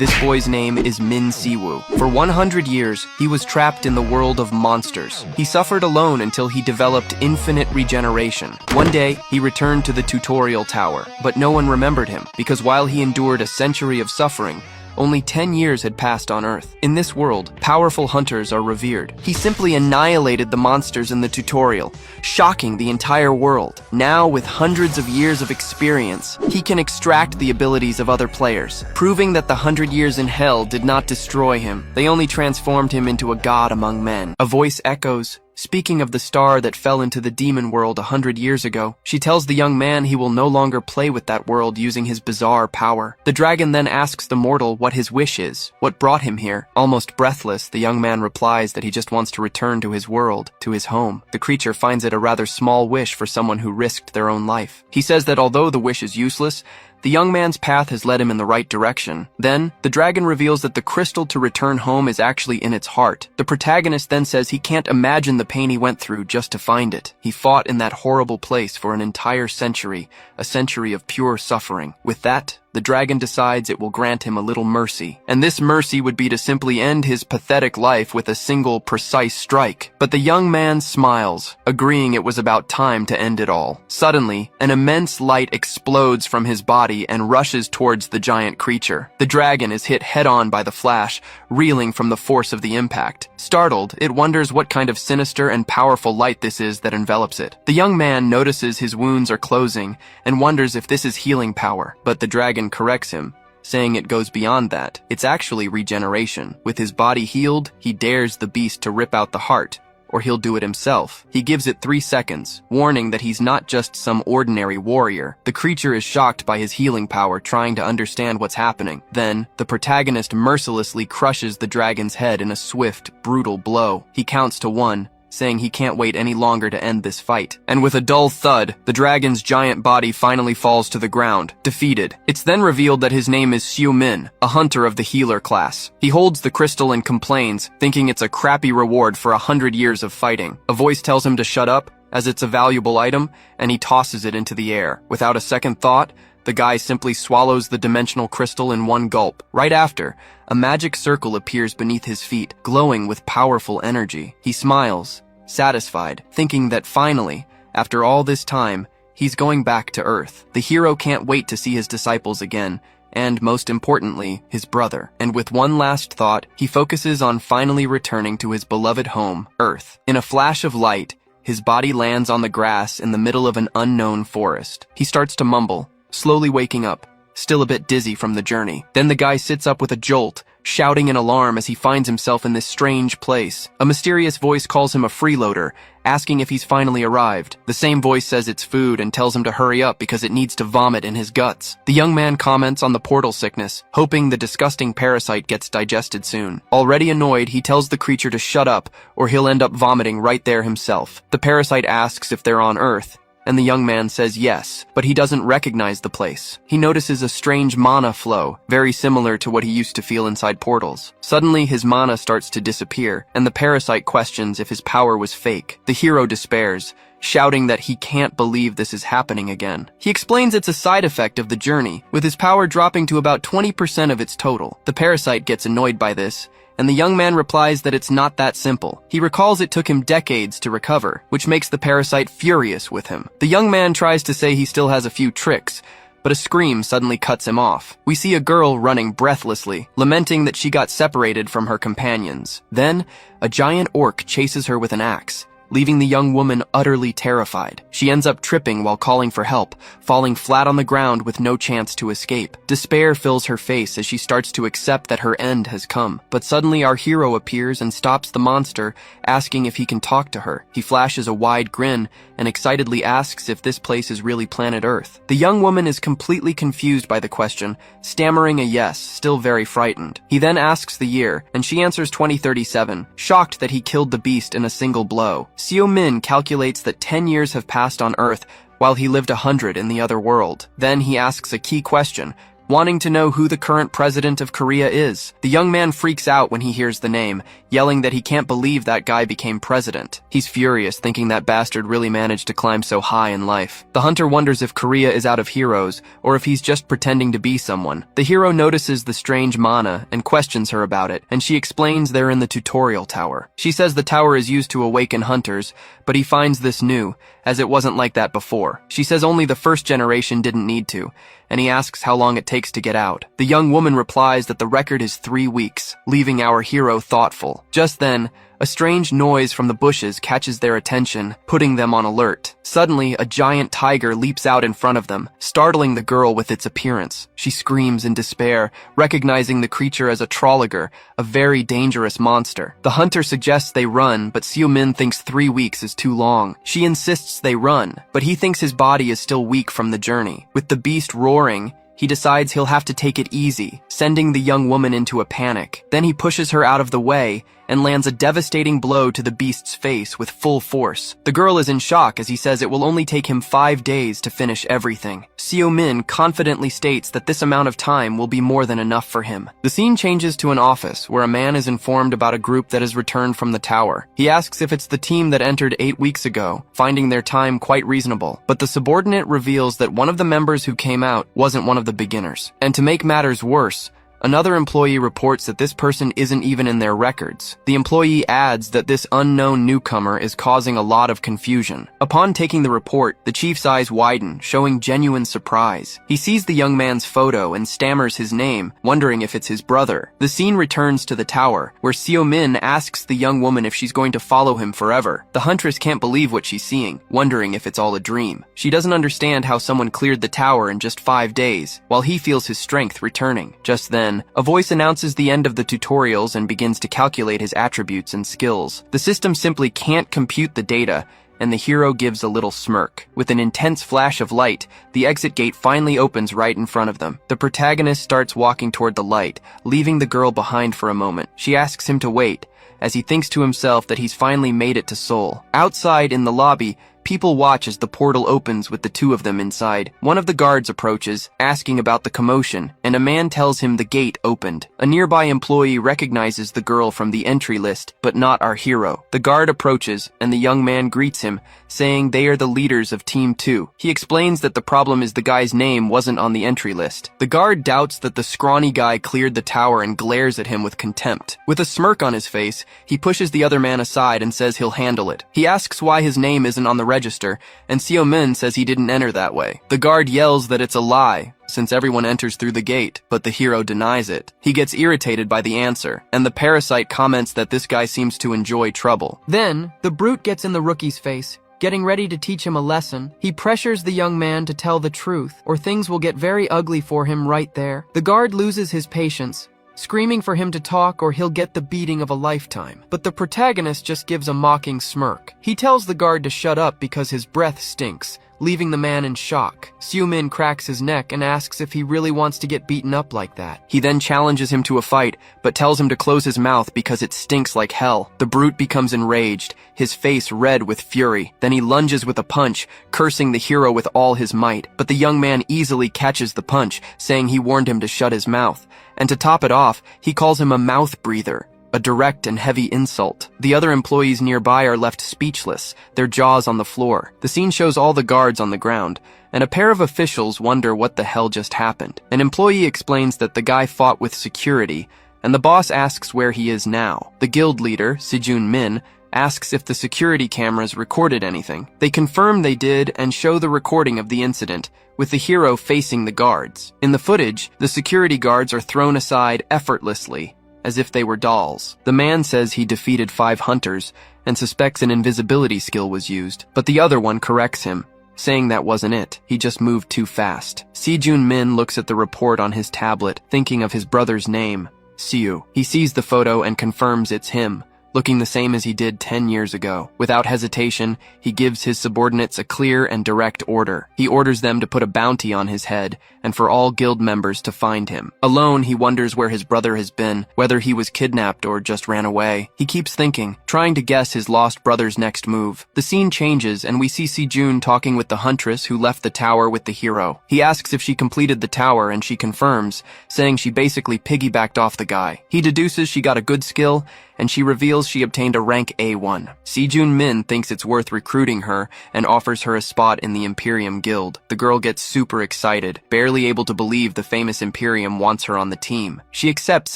This boy's name is Min Siwoo. For 100 years, he was trapped in the world of monsters. He suffered alone until he developed infinite regeneration. One day, he returned to the tutorial tower, but no one remembered him, because while he endured a century of suffering, only 10 years had passed on Earth. In this world, powerful hunters are revered. He simply annihilated the monsters in the tutorial, shocking the entire world. Now, with hundreds of years of experience, he can extract the abilities of other players, proving that the 100 years in hell did not destroy him. They only transformed him into a god among men. A voice echoes, speaking of the star that fell into the demon world 100 years ago. She tells the young man he will no longer play with that world using his bizarre power. The dragon then asks the mortal what his wish is, what brought him here. Almost breathless, the young man replies that he just wants to return to his world, to his home. The creature finds it a rather small wish for someone who risked their own life. He says that although the wish is useless, the young man's path has led him in the right direction. Then, the dragon reveals that the crystal to return home is actually in its heart. The protagonist then says he can't imagine the pain he went through just to find it. He fought in that horrible place for an entire century, a century of pure suffering. With that, the dragon decides it will grant him a little mercy, and this mercy would be to simply end his pathetic life with a single, precise strike. But the young man smiles, agreeing it was about time to end it all. Suddenly, an immense light explodes from his body and rushes towards the giant creature. The dragon is hit head-on by the flash, reeling from the force of the impact. Startled, it wonders what kind of sinister and powerful light this is that envelops it. The young man notices his wounds are closing and wonders if this is healing power, but the dragon corrects him, saying it goes beyond that. It's actually regeneration. With his body healed, he dares the beast to rip out the heart, or he'll do it himself. He gives it 3 seconds, warning that he's not just some ordinary warrior. The creature is shocked by his healing power, trying to understand what's happening. Then, the protagonist mercilessly crushes the dragon's head in a swift, brutal blow. He counts to 1, saying he can't wait any longer to end this fight. And with a dull thud, the dragon's giant body finally falls to the ground, defeated. It's then revealed that his name is Xiu Min, a hunter of the healer class. He holds the crystal and complains, thinking it's a crappy reward for 100 years of fighting. A voice tells him to shut up, as it's a valuable item, and he tosses it into the air. Without a second thought, the guy simply swallows the dimensional crystal in one gulp. Right after, a magic circle appears beneath his feet, glowing with powerful energy. He smiles, satisfied, thinking that finally, after all this time, he's going back to Earth. The hero can't wait to see his disciples again, and most importantly, his brother. And with one last thought, he focuses on finally returning to his beloved home, Earth. In a flash of light, his body lands on the grass in the middle of an unknown forest. He starts to mumble, slowly waking up, still a bit dizzy from the journey. Then the guy sits up with a jolt, shouting in alarm as he finds himself in this strange place. A mysterious voice calls him a freeloader, asking if he's finally arrived. The same voice says it's food and tells him to hurry up because it needs to vomit in his guts. The young man comments on the portal sickness, hoping the disgusting parasite gets digested soon. Already annoyed, he tells the creature to shut up or he'll end up vomiting right there himself. The parasite asks if they're on Earth, and the young man says yes, but he doesn't recognize the place. He notices a strange mana flow, very similar to what he used to feel inside portals. Suddenly, his mana starts to disappear, and the parasite questions if his power was fake. The hero despairs, shouting that he can't believe this is happening again. He explains it's a side effect of the journey, with his power dropping to about 20% of its total. The parasite gets annoyed by this, and the young man replies that it's not that simple. He recalls it took him decades to recover, which makes the parasite furious with him. The young man tries to say he still has a few tricks, but a scream suddenly cuts him off. We see a girl running breathlessly, lamenting that she got separated from her companions. Then, a giant orc chases her with an axe, leaving the young woman utterly terrified. She ends up tripping while calling for help, falling flat on the ground with no chance to escape. Despair fills her face as she starts to accept that her end has come. But suddenly our hero appears and stops the monster, asking if he can talk to her. He flashes a wide grin and excitedly asks if this place is really planet Earth. The young woman is completely confused by the question, stammering a yes, still very frightened. He then asks the year, and she answers 2037, shocked that he killed the beast in a single blow. Xiu Min calculates that 10 years have passed on Earth while he lived 100 in the other world. Then he asks a key question, wanting to know who the current president of Korea is. The young man freaks out when he hears the name, yelling that he can't believe that guy became president. He's furious, thinking that bastard really managed to climb so high in life. The hunter wonders if Korea is out of heroes, or if he's just pretending to be someone. The hero notices the strange mana and questions her about it, and she explains they're in the tutorial tower. She says the tower is used to awaken hunters, but he finds this new, as it wasn't like that before. She says only the first generation didn't need to, and he asks how long it takes to get out. The young woman replies that the record is 3 weeks, leaving our hero thoughtful. Just then, a strange noise from the bushes catches their attention, putting them on alert. Suddenly, a giant tiger leaps out in front of them, startling the girl with its appearance. She screams in despair, recognizing the creature as a trolliger, a very dangerous monster. The hunter suggests they run, but Seo-min thinks 3 weeks is too long. She insists they run, but he thinks his body is still weak from the journey. With the beast roaring, he decides he'll have to take it easy, sending the young woman into a panic. Then he pushes her out of the way and lands a devastating blow to the beast's face with full force. The girl is in shock as he says it will only take him 5 days to finish everything. Seo-min confidently states that this amount of time will be more than enough for him. The scene changes to an office where a man is informed about a group that has returned from the tower. He asks if it's the team that entered 8 weeks ago, finding their time quite reasonable. But the subordinate reveals that one of the members who came out wasn't one of the beginners. And to make matters worse, another employee reports that this person isn't even in their records. The employee adds that this unknown newcomer is causing a lot of confusion. Upon taking the report, the chief's eyes widen, showing genuine surprise. He sees the young man's photo and stammers his name, wondering if it's his brother. The scene returns to the tower, where Seo-min asks the young woman if she's going to follow him forever. The huntress can't believe what she's seeing, wondering if it's all a dream. She doesn't understand how someone cleared the tower in just 5 days, while he feels his strength returning. Just then, a voice announces the end of the tutorials and begins to calculate his attributes and skills. The system simply can't compute the data, and the hero gives a little smirk. With an intense flash of light, the exit gate finally opens right in front of them. The protagonist starts walking toward the light, leaving the girl behind for a moment. She asks him to wait, as he thinks to himself that he's finally made it to Seoul. Outside in the lobby, people watch as the portal opens with the two of them inside. One of the guards approaches, asking about the commotion, and a man tells him the gate opened. A nearby employee recognizes the girl from the entry list, but not our hero. The guard approaches, and the young man greets him, saying they are the leaders of Team 2. He explains that the problem is the guy's name wasn't on the entry list. The guard doubts that the scrawny guy cleared the tower and glares at him with contempt. With a smirk on his face, he pushes the other man aside and says he'll handle it. He asks why his name isn't on the register, and Seo-min says he didn't enter that way. The guard yells that it's a lie, since everyone enters through the gate, but the hero denies it. He gets irritated by the answer, and the parasite comments that this guy seems to enjoy trouble. Then, the brute gets in the rookie's face, getting ready to teach him a lesson. He pressures the young man to tell the truth, or things will get very ugly for him right there. The guard loses his patience, screaming for him to talk or he'll get the beating of a lifetime. But the protagonist just gives a mocking smirk. He tells the guard to shut up because his breath stinks, leaving the man in shock. Seo-min cracks his neck and asks if he really wants to get beaten up like that. He then challenges him to a fight, but tells him to close his mouth because it stinks like hell. The brute becomes enraged, his face red with fury. Then he lunges with a punch, cursing the hero with all his might. But the young man easily catches the punch, saying he warned him to shut his mouth. And to top it off, he calls him a mouth breather, a direct and heavy insult. The other employees nearby are left speechless, their jaws on the floor. The scene shows all the guards on the ground, and a pair of officials wonder what the hell just happened. An employee explains that the guy fought with security, and the boss asks where he is now. The guild leader, Sejun Min, asks if the security cameras recorded anything. They confirm they did and show the recording of the incident, with the hero facing the guards. In the footage, the security guards are thrown aside effortlessly, as if they were dolls. The man says he defeated 5 hunters and suspects an invisibility skill was used, but the other one corrects him, saying that wasn't it. He just moved too fast. Sejun Min looks at the report on his tablet, thinking of his brother's name, Siu. He sees the photo and confirms it's him, looking the same as he did 10 years ago. Without hesitation, he gives his subordinates a clear and direct order. He orders them to put a bounty on his head, and for all guild members to find him. Alone, he wonders where his brother has been, whether he was kidnapped or just ran away. He keeps thinking, trying to guess his lost brother's next move. The scene changes, and we see Si-jun talking with the huntress who left the tower with the hero. He asks if she completed the tower, and she confirms, saying she basically piggybacked off the guy. He deduces she got a good skill, and she reveals she obtained a rank A1. Si-jun Min thinks it's worth recruiting her and offers her a spot in the Imperium Guild. The girl gets super excited, barely able to believe the famous Imperium wants her on the team. She accepts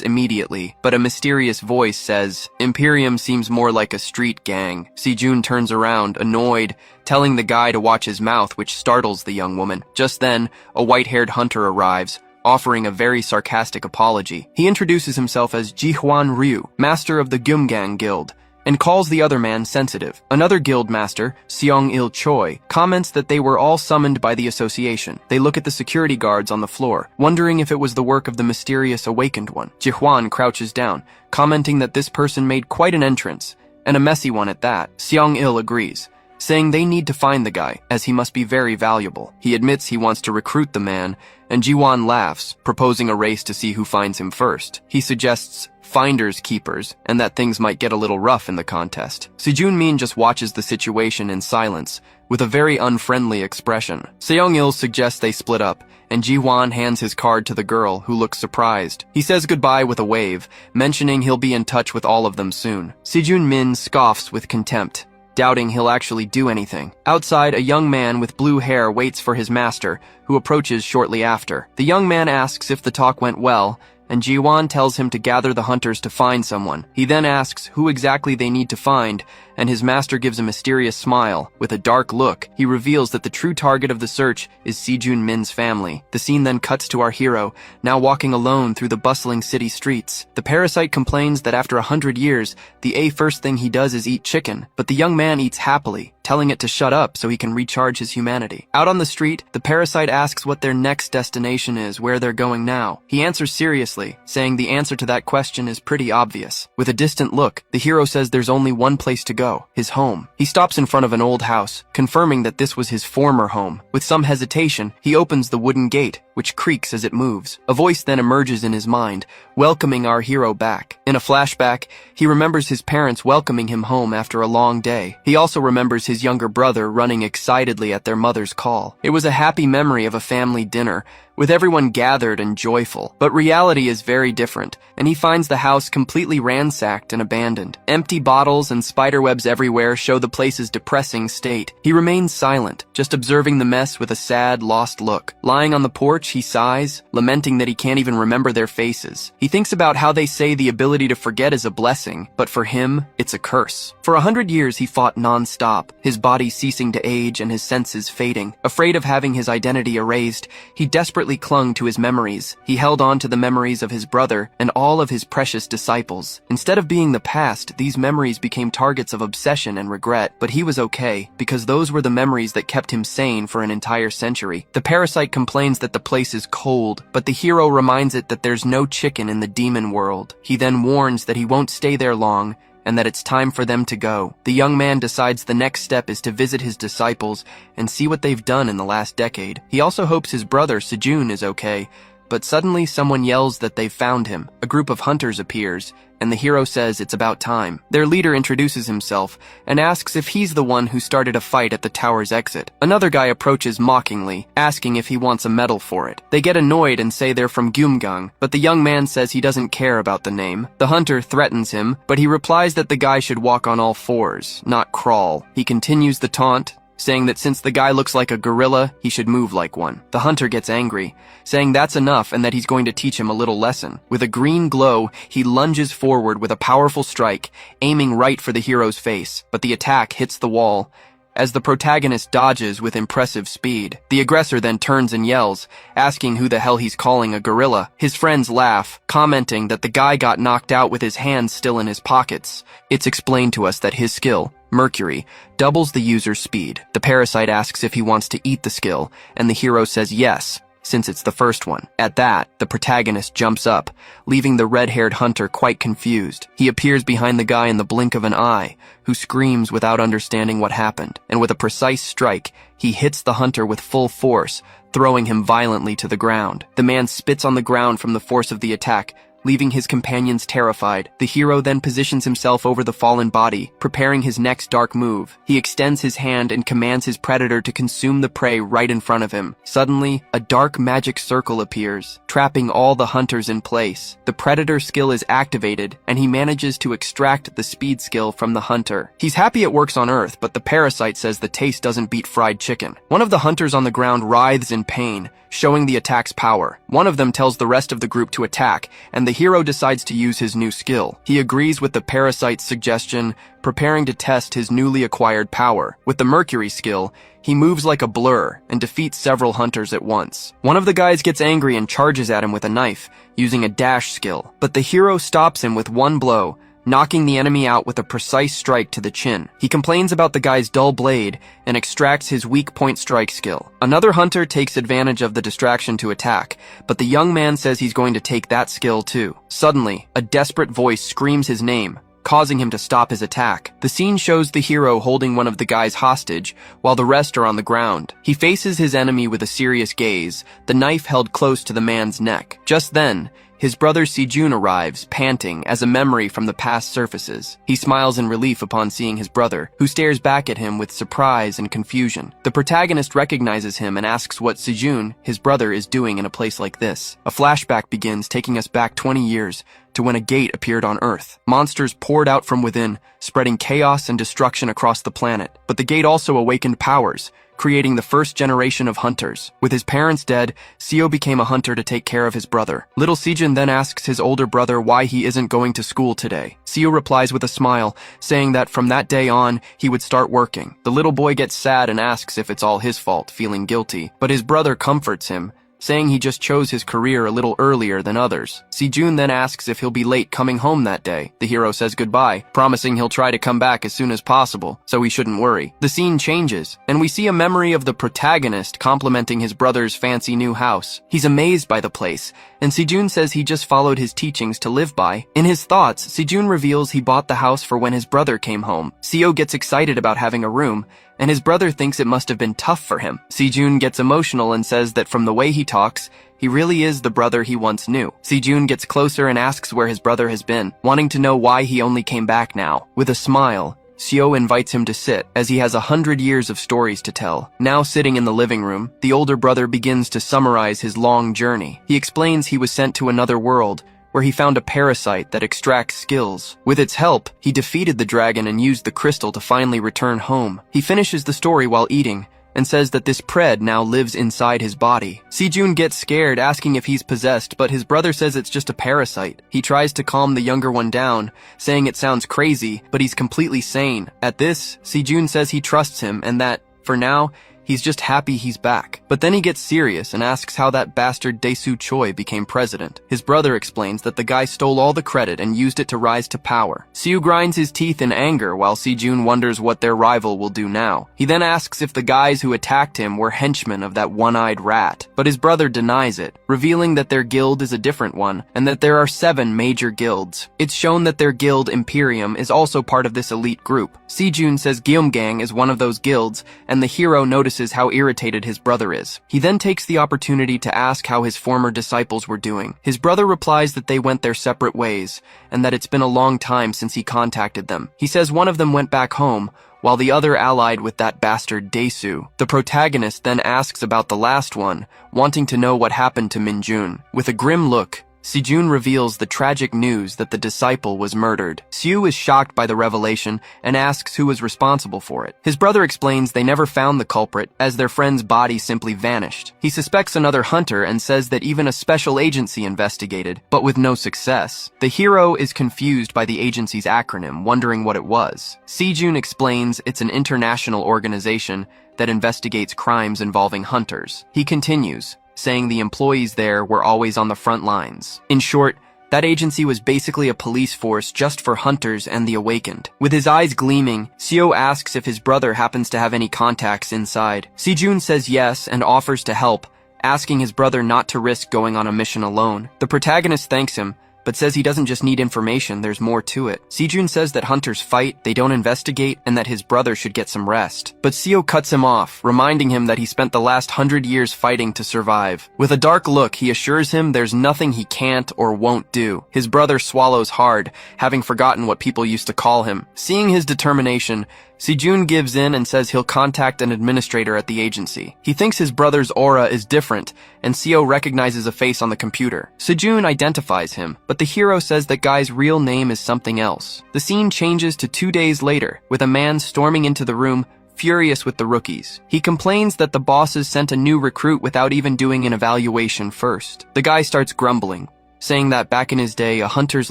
immediately, but a mysterious voice says, "Imperium seems more like a street gang." Si-jun turns around, annoyed, telling the guy to watch his mouth, which startles the young woman. Just then, a white-haired hunter arrives, offering a very sarcastic apology. He introduces himself as Ji-hwan Ryu, master of the Gyumgang Guild, and calls the other man sensitive. Another guild master, Seong-il Choi, comments that they were all summoned by the association. They look at the security guards on the floor, wondering if it was the work of the mysterious awakened one. Ji-hwan crouches down, commenting that this person made quite an entrance, and a messy one at that. Seong-il agrees, saying they need to find the guy, as he must be very valuable. He admits he wants to recruit the man, and Ji-hwan laughs, proposing a race to see who finds him first. He suggests finders keepers, and that things might get a little rough in the contest. Si-jun Min just watches the situation in silence, with a very unfriendly expression. Seong-il suggests they split up, and Ji-hwan hands his card to the girl, who looks surprised. He says goodbye with a wave, mentioning he'll be in touch with all of them soon. Si-jun Min scoffs with contempt, doubting he'll actually do anything. Outside, a young man with blue hair waits for his master, who approaches shortly after. The young man asks if the talk went well, and Ji-hwan tells him to gather the hunters to find someone. He then asks who exactly they need to find, and his master gives a mysterious smile. With a dark look, he reveals that the true target of the search is Si-jun Min's family. The scene then cuts to our hero, now walking alone through the bustling city streets. The parasite complains that after 100 years, the first thing he does is eat chicken, but the young man eats happily, telling it to shut up so he can recharge his humanity. Out on the street, the parasite asks what their next destination is, where they're going now. He answers seriously, saying the answer to that question is pretty obvious. With a distant look, the hero says there's only one place to go, his home. He stops in front of an old house, confirming that this was his former home. With some hesitation, he opens the wooden gate, which creaks as it moves. A voice then emerges in his mind, welcoming our hero back. In a flashback, he remembers his parents welcoming him home after a long day. He also remembers his younger brother running excitedly at their mother's call. It was a happy memory of a family dinner, with everyone gathered and joyful. But reality is very different, and he finds the house completely ransacked and abandoned. Empty bottles and spiderwebs everywhere show the place's depressing state. He remains silent, just observing the mess with a sad, lost look. Lying on the porch, he sighs, lamenting that he can't even remember their faces. He thinks about how they say the ability to forget is a blessing, but for him, it's a curse. For 100 years, he fought non-stop, his body ceasing to age and his senses fading. Afraid of having his identity erased, he desperately clung to his memories. He held on to the memories of his brother and all of his precious disciples. Instead of being the past, these memories became targets of obsession and regret. But he was okay, because those were the memories that kept him sane for an entire century. The parasite complains that the place is cold, but the hero reminds it that there's no chicken in the demon world. He then warns that he won't stay there long, and that it's time for them to go. The young man decides the next step is to visit his disciples and see what they've done in the last decade. He also hopes his brother, Si-jun, is okay, but suddenly someone yells that they've found him. A group of hunters appears, and the hero says it's about time. Their leader introduces himself and asks if he's the one who started a fight at the tower's exit. Another guy approaches mockingly, asking if he wants a medal for it. They get annoyed and say they're from Gyumgang, but the young man says he doesn't care about the name. The hunter threatens him, but he replies that the guy should walk on all fours, not crawl. He continues the taunt, saying that since the guy looks like a gorilla, he should move like one. The hunter gets angry, saying that's enough and that he's going to teach him a little lesson. With a green glow, he lunges forward with a powerful strike, aiming right for the hero's face, but the attack hits the wall, as the protagonist dodges with impressive speed. The aggressor then turns and yells, asking who the hell he's calling a gorilla. His friends laugh, commenting that the guy got knocked out with his hands still in his pockets. It's explained to us that his skill, Mercury, doubles the user's speed. The parasite asks if he wants to eat the skill, and the hero says yes, since it's the first one. At that, the protagonist jumps up, leaving the red-haired hunter quite confused. He appears behind the guy in the blink of an eye, who screams without understanding what happened, and with a precise strike, he hits the hunter with full force, throwing him violently to the ground. The man spits on the ground from the force of the attack, leaving his companions terrified. The hero then positions himself over the fallen body, preparing his next dark move. He extends his hand and commands his predator to consume the prey right in front of him. Suddenly, a dark magic circle appears, trapping all the hunters in place. The predator skill is activated, and he manages to extract the speed skill from the hunter. He's happy it works on Earth, but the parasite says the taste doesn't beat fried chicken. One of the hunters on the ground writhes in pain, showing the attack's power. One of them tells the rest of the group to attack, and the hero decides to use his new skill. He agrees with the parasite's suggestion, preparing to test his newly acquired power. With the Mercury skill, he moves like a blur and defeats several hunters at once. One of the guys gets angry and charges at him with a knife, using a dash skill, but the hero stops him with one blow, knocking the enemy out with a precise strike to the chin. He complains about the guy's dull blade and extracts his weak point strike skill. Another hunter takes advantage of the distraction to attack, but the young man says he's going to take that skill too. Suddenly, a desperate voice screams his name, causing him to stop his attack. The scene shows the hero holding one of the guys hostage, while the rest are on the ground. He faces his enemy with a serious gaze, the knife held close to the man's neck. Just then, his brother Sejun arrives, panting, as a memory from the past surfaces. He smiles in relief upon seeing his brother, who stares back at him with surprise and confusion. The protagonist recognizes him and asks what Sejun, his brother, is doing in a place like this. A flashback begins, taking us back 20 years, to when a gate appeared on Earth. Monsters poured out from within, spreading chaos and destruction across the planet. But the gate also awakened powers, creating the first generation of hunters. With his parents dead, Seo became a hunter to take care of his brother. Little Sejun then asks his older brother why he isn't going to school today. Seo replies with a smile, saying that from that day on, he would start working. The little boy gets sad and asks if it's all his fault, feeling guilty. But his brother comforts him, saying he just chose his career a little earlier than others. Sejun then asks if he'll be late coming home that day. The hero says goodbye, promising he'll try to come back as soon as possible, so he shouldn't worry. The scene changes, and we see a memory of the protagonist complimenting his brother's fancy new house. He's amazed by the place, and Sejun says he just followed his teachings to live by. In his thoughts, Sejun reveals he bought the house for when his brother came home. Seo gets excited about having a room, and his brother thinks it must have been tough for him. Sejun gets emotional and says that from the way he talks, he really is the brother he once knew. Sejun gets closer and asks where his brother has been, wanting to know why he only came back now. With a smile, Seo invites him to sit, as he has 100 years of stories to tell. Now sitting in the living room, the older brother begins to summarize his long journey. He explains he was sent to another world, where he found a parasite that extracts skills. With its help, he defeated the dragon and used the crystal to finally return home. He finishes the story while eating, and says that this pred now lives inside his body. Sejun gets scared, asking if he's possessed, but his brother says it's just a parasite. He tries to calm the younger one down, saying it sounds crazy, but he's completely sane. At this, Sejun says he trusts him and that, for now, he's just happy he's back. But then he gets serious and asks how that bastard Dae-soo Choi became president. His brother explains that the guy stole all the credit and used it to rise to power. Seo grinds his teeth in anger while Sejun wonders what their rival will do now. He then asks if the guys who attacked him were henchmen of that one-eyed rat, but his brother denies it, revealing that their guild is a different one and that there are 7 major guilds. It's shown that their guild, Imperium, is also part of this elite group. Sejun says Gyeomgang is one of those guilds, and the hero notices how irritated his brother is. He then takes the opportunity to ask how his former disciples were doing. His brother replies that they went their separate ways, and that it's been a long time since he contacted them. He says one of them went back home, while the other allied with that bastard Dae-soo. The protagonist then asks about the last one, wanting to know what happened to Minjun. With a grim look, Sejun reveals the tragic news that the disciple was murdered. Seo is shocked by the revelation and asks who was responsible for it. His brother explains they never found the culprit, as their friend's body simply vanished. He suspects another hunter and says that even a special agency investigated, but with no success. The hero is confused by the agency's acronym, wondering what it was. Sejun explains it's an international organization that investigates crimes involving hunters. He continues, saying the employees there were always on the front lines. In short, that agency was basically a police force just for hunters and the awakened. With his eyes gleaming, Seo asks if his brother happens to have any contacts inside. Sejun says yes and offers to help, asking his brother not to risk going on a mission alone. The protagonist thanks him, but says he doesn't just need information, there's more to it. Sejun says that hunters fight, they don't investigate, and that his brother should get some rest. But Seo cuts him off, reminding him that he spent the last 100 years fighting to survive. With a dark look, he assures him there's nothing he can't or won't do. His brother swallows hard, having forgotten what people used to call him. Seeing his determination, Sejun gives in and says he'll contact an administrator at the agency. He thinks his brother's aura is different, and Seo recognizes a face on the computer. Sejun identifies him, but the hero says that guy's real name is something else. The scene changes to 2 days later, with a man storming into the room, furious with the rookies. He complains that the bosses sent a new recruit without even doing an evaluation first. The guy starts grumbling, saying that back in his day, a hunter's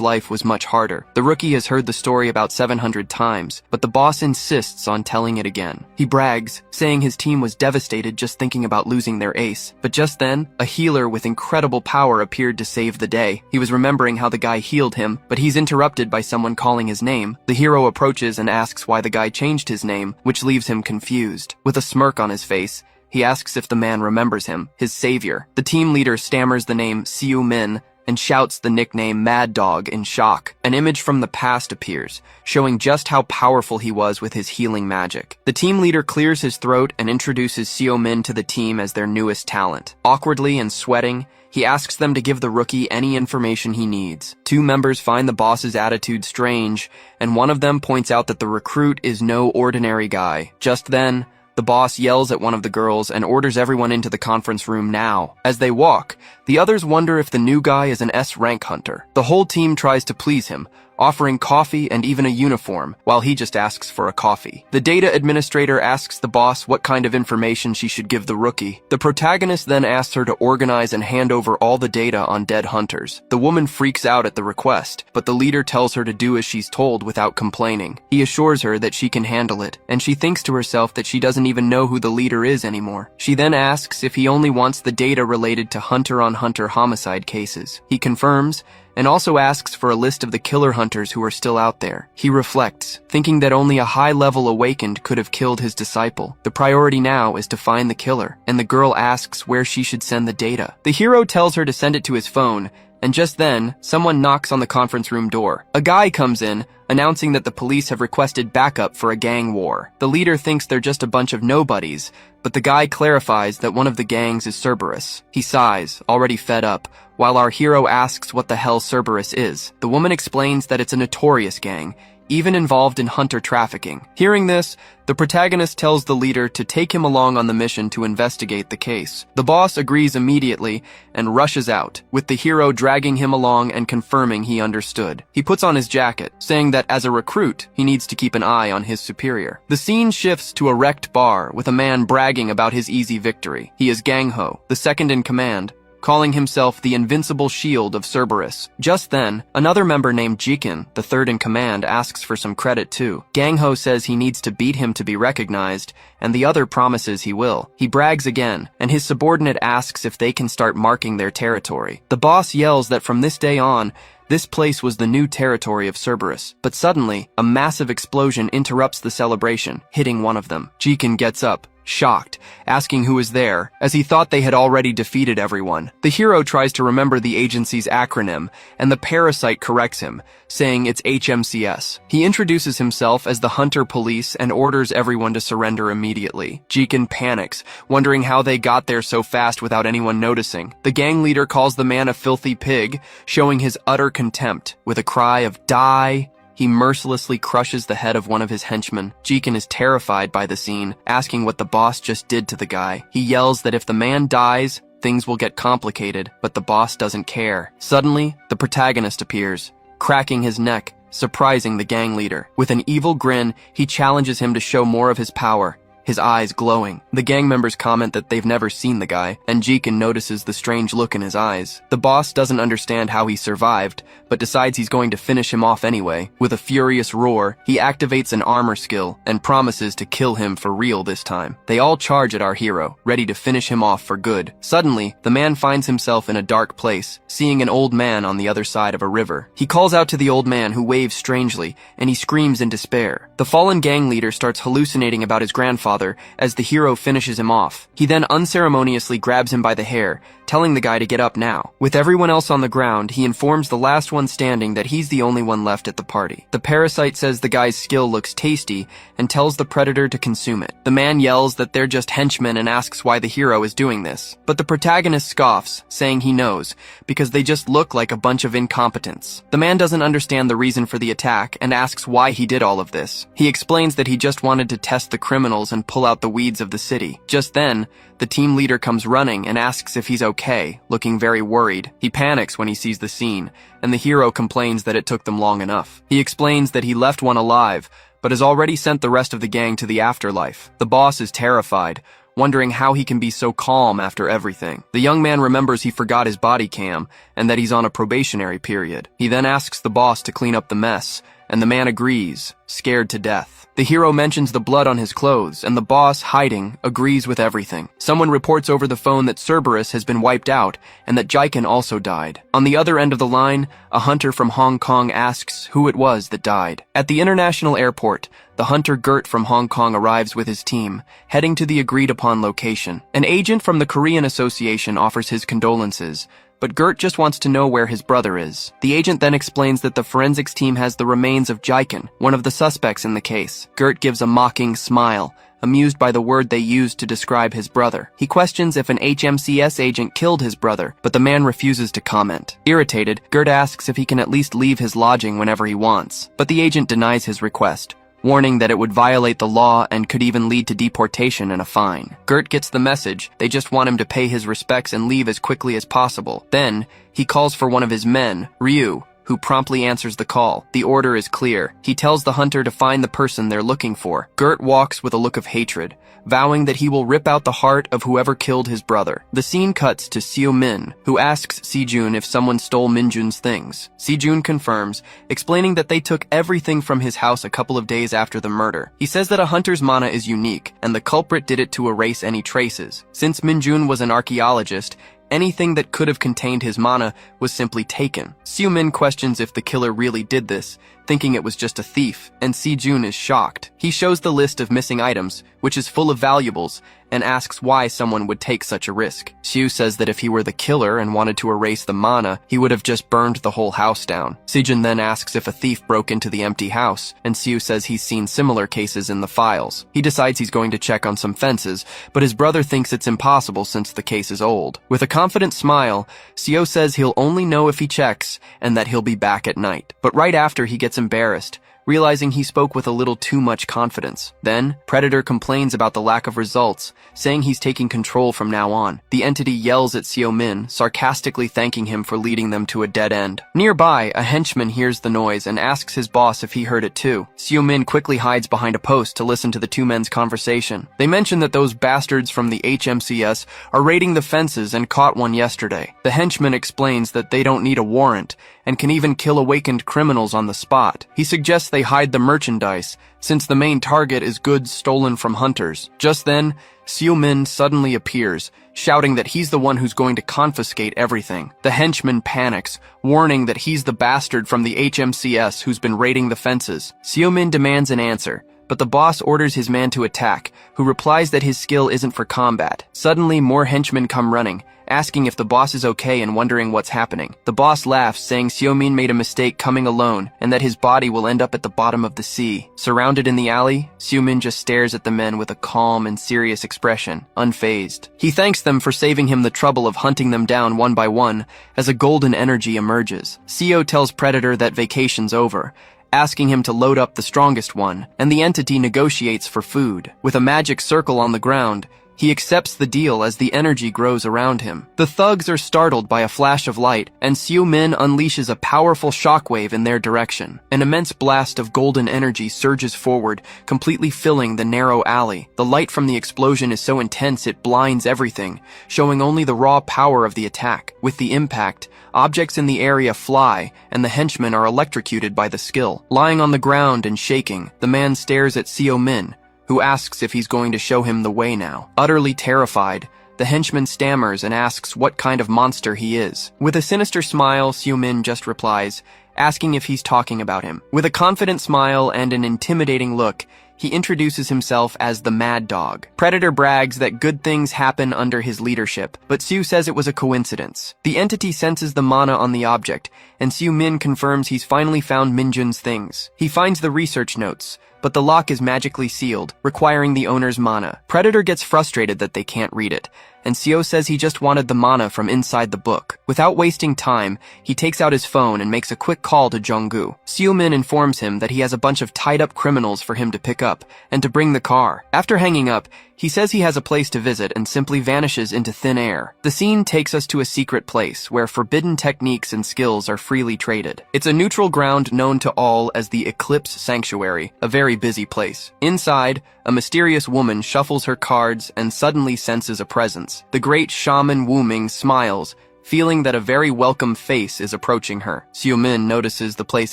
life was much harder. The rookie has heard the story about 700 times, but the boss insists on telling it again. He brags, saying his team was devastated just thinking about losing their ace. But just then, a healer with incredible power appeared to save the day. He was remembering how the guy healed him, but he's interrupted by someone calling his name. The hero approaches and asks why the guy changed his name, which leaves him confused. With a smirk on his face, he asks if the man remembers him, his savior. The team leader stammers the name Siu Min, and shouts the nickname Mad Dog in shock. An image from the past appears, showing just how powerful he was with his healing magic. The team leader clears his throat and introduces Seo Min to the team as their newest talent. Awkwardly and sweating, he asks them to give the rookie any information he needs. 2 members find the boss's attitude strange, and one of them points out that the recruit is no ordinary guy. Just then, the boss yells at one of the girls and orders everyone into the conference room now. As they walk, the others wonder if the new guy is an S-rank hunter. The whole team tries to please him, offering coffee and even a uniform, while he just asks for a coffee. The data administrator asks the boss what kind of information she should give the rookie. The protagonist then asks her to organize and hand over all the data on dead hunters. The woman freaks out at the request, but the leader tells her to do as she's told without complaining. He assures her that she can handle it, and she thinks to herself that she doesn't even know who the leader is anymore. She then asks if he only wants the data related to hunter-on-hunter homicide cases. He confirms, and also asks for a list of the killer hunters who are still out there. He reflects, thinking that only a high-level awakened could have killed his disciple. The priority now is to find the killer, and the girl asks where she should send the data. The hero tells her to send it to his phone, and just then, someone knocks on the conference room door. A guy comes in, announcing that the police have requested backup for a gang war. The leader thinks they're just a bunch of nobodies, but the guy clarifies that one of the gangs is Cerberus. He sighs, already fed up, while our hero asks what the hell Cerberus is. The woman explains that it's a notorious gang, even involved in hunter trafficking. Hearing this, the protagonist tells the leader to take him along on the mission to investigate the case. The boss agrees immediately and rushes out, with the hero dragging him along and confirming he understood. He puts on his jacket, saying that as a recruit, he needs to keep an eye on his superior. The scene shifts to a wrecked bar with a man bragging about his easy victory. He is Gang-ho, the second in command, calling himself the invincible shield of Cerberus. Just then, another member named Jikin, the third in command, asks for some credit too. Gang-ho says he needs to beat him to be recognized, and the other promises he will. He brags again, and his subordinate asks if they can start marking their territory. The boss yells that from this day on, this place was the new territory of Cerberus. But suddenly, a massive explosion interrupts the celebration, hitting one of them. Jikin gets up, shocked, asking who is there, as he thought they had already defeated everyone. The hero tries to remember the agency's acronym, and the parasite corrects him, saying it's HMCS. He introduces himself as the Hunter Police and orders everyone to surrender immediately. Jikin panics, wondering how they got there so fast without anyone noticing. The gang leader calls the man a filthy pig, showing his utter contempt. With a cry of "Die!" he mercilessly crushes the head of one of his henchmen. Jikin is terrified by the scene, asking what the boss just did to the guy. He yells that if the man dies, things will get complicated, but the boss doesn't care. Suddenly, the protagonist appears, cracking his neck, surprising the gang leader. With an evil grin, he challenges him to show more of his power, his eyes glowing. The gang members comment that they've never seen the guy, and Jikin notices the strange look in his eyes. The boss doesn't understand how he survived, but decides he's going to finish him off anyway. With a furious roar, he activates an armor skill and promises to kill him for real this time. They all charge at our hero, ready to finish him off for good. Suddenly, the man finds himself in a dark place, seeing an old man on the other side of a river. He calls out to the old man, who waves strangely, and he screams in despair. The fallen gang leader starts hallucinating about his grandfather father as the hero finishes him off. He then unceremoniously grabs him by the hair, telling the guy to get up now. With everyone else on the ground, he informs the last one standing that he's the only one left at the party. The parasite says the guy's skill looks tasty and tells the predator to consume it. The man yells that they're just henchmen and asks why the hero is doing this. But the protagonist scoffs, saying he knows, because they just look like a bunch of incompetents. The man doesn't understand the reason for the attack and asks why he did all of this. He explains that he just wanted to test the criminals and pull out the weeds of the city. Just then, the team leader comes running and asks if he's okay, looking very worried. He panics when he sees the scene, and the hero complains that it took them long enough. He explains that he left one alive, but has already sent the rest of the gang to the afterlife. The boss is terrified, wondering how he can be so calm after everything. The young man remembers he forgot his body cam, and that he's on a probationary period. He then asks the boss to clean up the mess, and the man agrees, scared to death. The hero mentions the blood on his clothes, and the boss, hiding, agrees with everything. Someone reports over the phone that Cerberus has been wiped out, and that Jiken also died. On the other end of the line, a hunter from Hong Kong asks who it was that died. At the international airport, the hunter Gert from Hong Kong arrives with his team, heading to the agreed-upon location. An agent from the Korean Association offers his condolences, but Gert just wants to know where his brother is. The agent then explains that the forensics team has the remains of Jiken, one of the suspects in the case. Gert gives a mocking smile, amused by the word they used to describe his brother. He questions if an HMCS agent killed his brother, but the man refuses to comment. Irritated, Gert asks if he can at least leave his lodging whenever he wants, but the agent denies his request, warning that it would violate the law and could even lead to deportation and a fine. Gert gets the message. They just want him to pay his respects and leave as quickly as possible. Then, he calls for one of his men, Ryu, who promptly answers the call. The order is clear. He tells the hunter to find the person they're looking for. Gert walks with a look of hatred, vowing that he will rip out the heart of whoever killed his brother. The scene cuts to Seo Min, who asks Sejun if someone stole Minjun's things. Sejun confirms, explaining that they took everything from his house a couple of days after the murder. He says that a hunter's mana is unique, and the culprit did it to erase any traces. Since Minjun was an archaeologist, anything that could have contained his mana was simply taken. Seo Min questions if the killer really did this, thinking it was just a thief, and Sejun is shocked. He shows the list of missing items, which is full of valuables, and asks why someone would take such a risk. Seo says that if he were the killer and wanted to erase the mana, he would have just burned the whole house down. Sejun then asks if a thief broke into the empty house, and Seo says he's seen similar cases in the files. He decides he's going to check on some fences, but his brother thinks it's impossible since the case is old. With a confident smile, Seo says he'll only know if he checks, and that he'll be back at night. But right after, he gets embarrassed, realizing he spoke with a little too much confidence. Then, Predator complains about the lack of results, saying he's taking control from now on. The entity yells at Seo Min, sarcastically thanking him for leading them to a dead end. Nearby, a henchman hears the noise and asks his boss if he heard it too. Seo Min quickly hides behind a post to listen to the two men's conversation. They mention that those bastards from the HMCS are raiding the fences and caught one yesterday. The henchman explains that they don't need a warrant, and can even kill awakened criminals on the spot. He suggests they hide the merchandise, since the main target is goods stolen from hunters. Just then, Seo Min suddenly appears, shouting that he's the one who's going to confiscate everything. The henchman panics, warning that he's the bastard from the HMCS who's been raiding the fences. Seo Min demands an answer, but the boss orders his man to attack, who replies that his skill isn't for combat. Suddenly, more henchmen come running, asking if the boss is okay and wondering what's happening. The boss laughs, saying Seo Min made a mistake coming alone, and that his body will end up at the bottom of the sea. Surrounded in the alley, Seo Min just stares at the men with a calm and serious expression, unfazed. He thanks them for saving him the trouble of hunting them down one by one, as a golden energy emerges. Seo tells Predator that vacation's over, asking him to load up the strongest one, and the entity negotiates for food. With a magic circle on the ground, he accepts the deal as the energy grows around him. The thugs are startled by a flash of light, and Seo Min unleashes a powerful shockwave in their direction. An immense blast of golden energy surges forward, completely filling the narrow alley. The light from the explosion is so intense it blinds everything, showing only the raw power of the attack. With the impact, objects in the area fly, and the henchmen are electrocuted by the skill. Lying on the ground and shaking, the man stares at Seo Min, who asks if he's going to show him the way now. Utterly terrified, the henchman stammers and asks what kind of monster he is. With a sinister smile, Seo Min just replies, asking if he's talking about him. With a confident smile and an intimidating look, he introduces himself as the Mad Dog. Predator brags that good things happen under his leadership, but Seo says it was a coincidence. The entity senses the mana on the object, and Seo Min confirms he's finally found Minjun's things. He finds the research notes, but the lock is magically sealed, requiring the owner's mana. Predator gets frustrated that they can't read it, and Seo says he just wanted the mana from inside the book. Without wasting time, he takes out his phone and makes a quick call to Jonggu. Seo Min informs him that he has a bunch of tied-up criminals for him to pick up, and to bring the car. After hanging up, he says he has a place to visit and simply vanishes into thin air. The scene takes us to a secret place where forbidden techniques and skills are freely traded. It's a neutral ground known to all as the Eclipse Sanctuary, a very busy place. Inside, a mysterious woman shuffles her cards and suddenly senses a presence. The great shaman Wu Ming smiles, feeling that a very welcome face is approaching her. Seo Min notices the place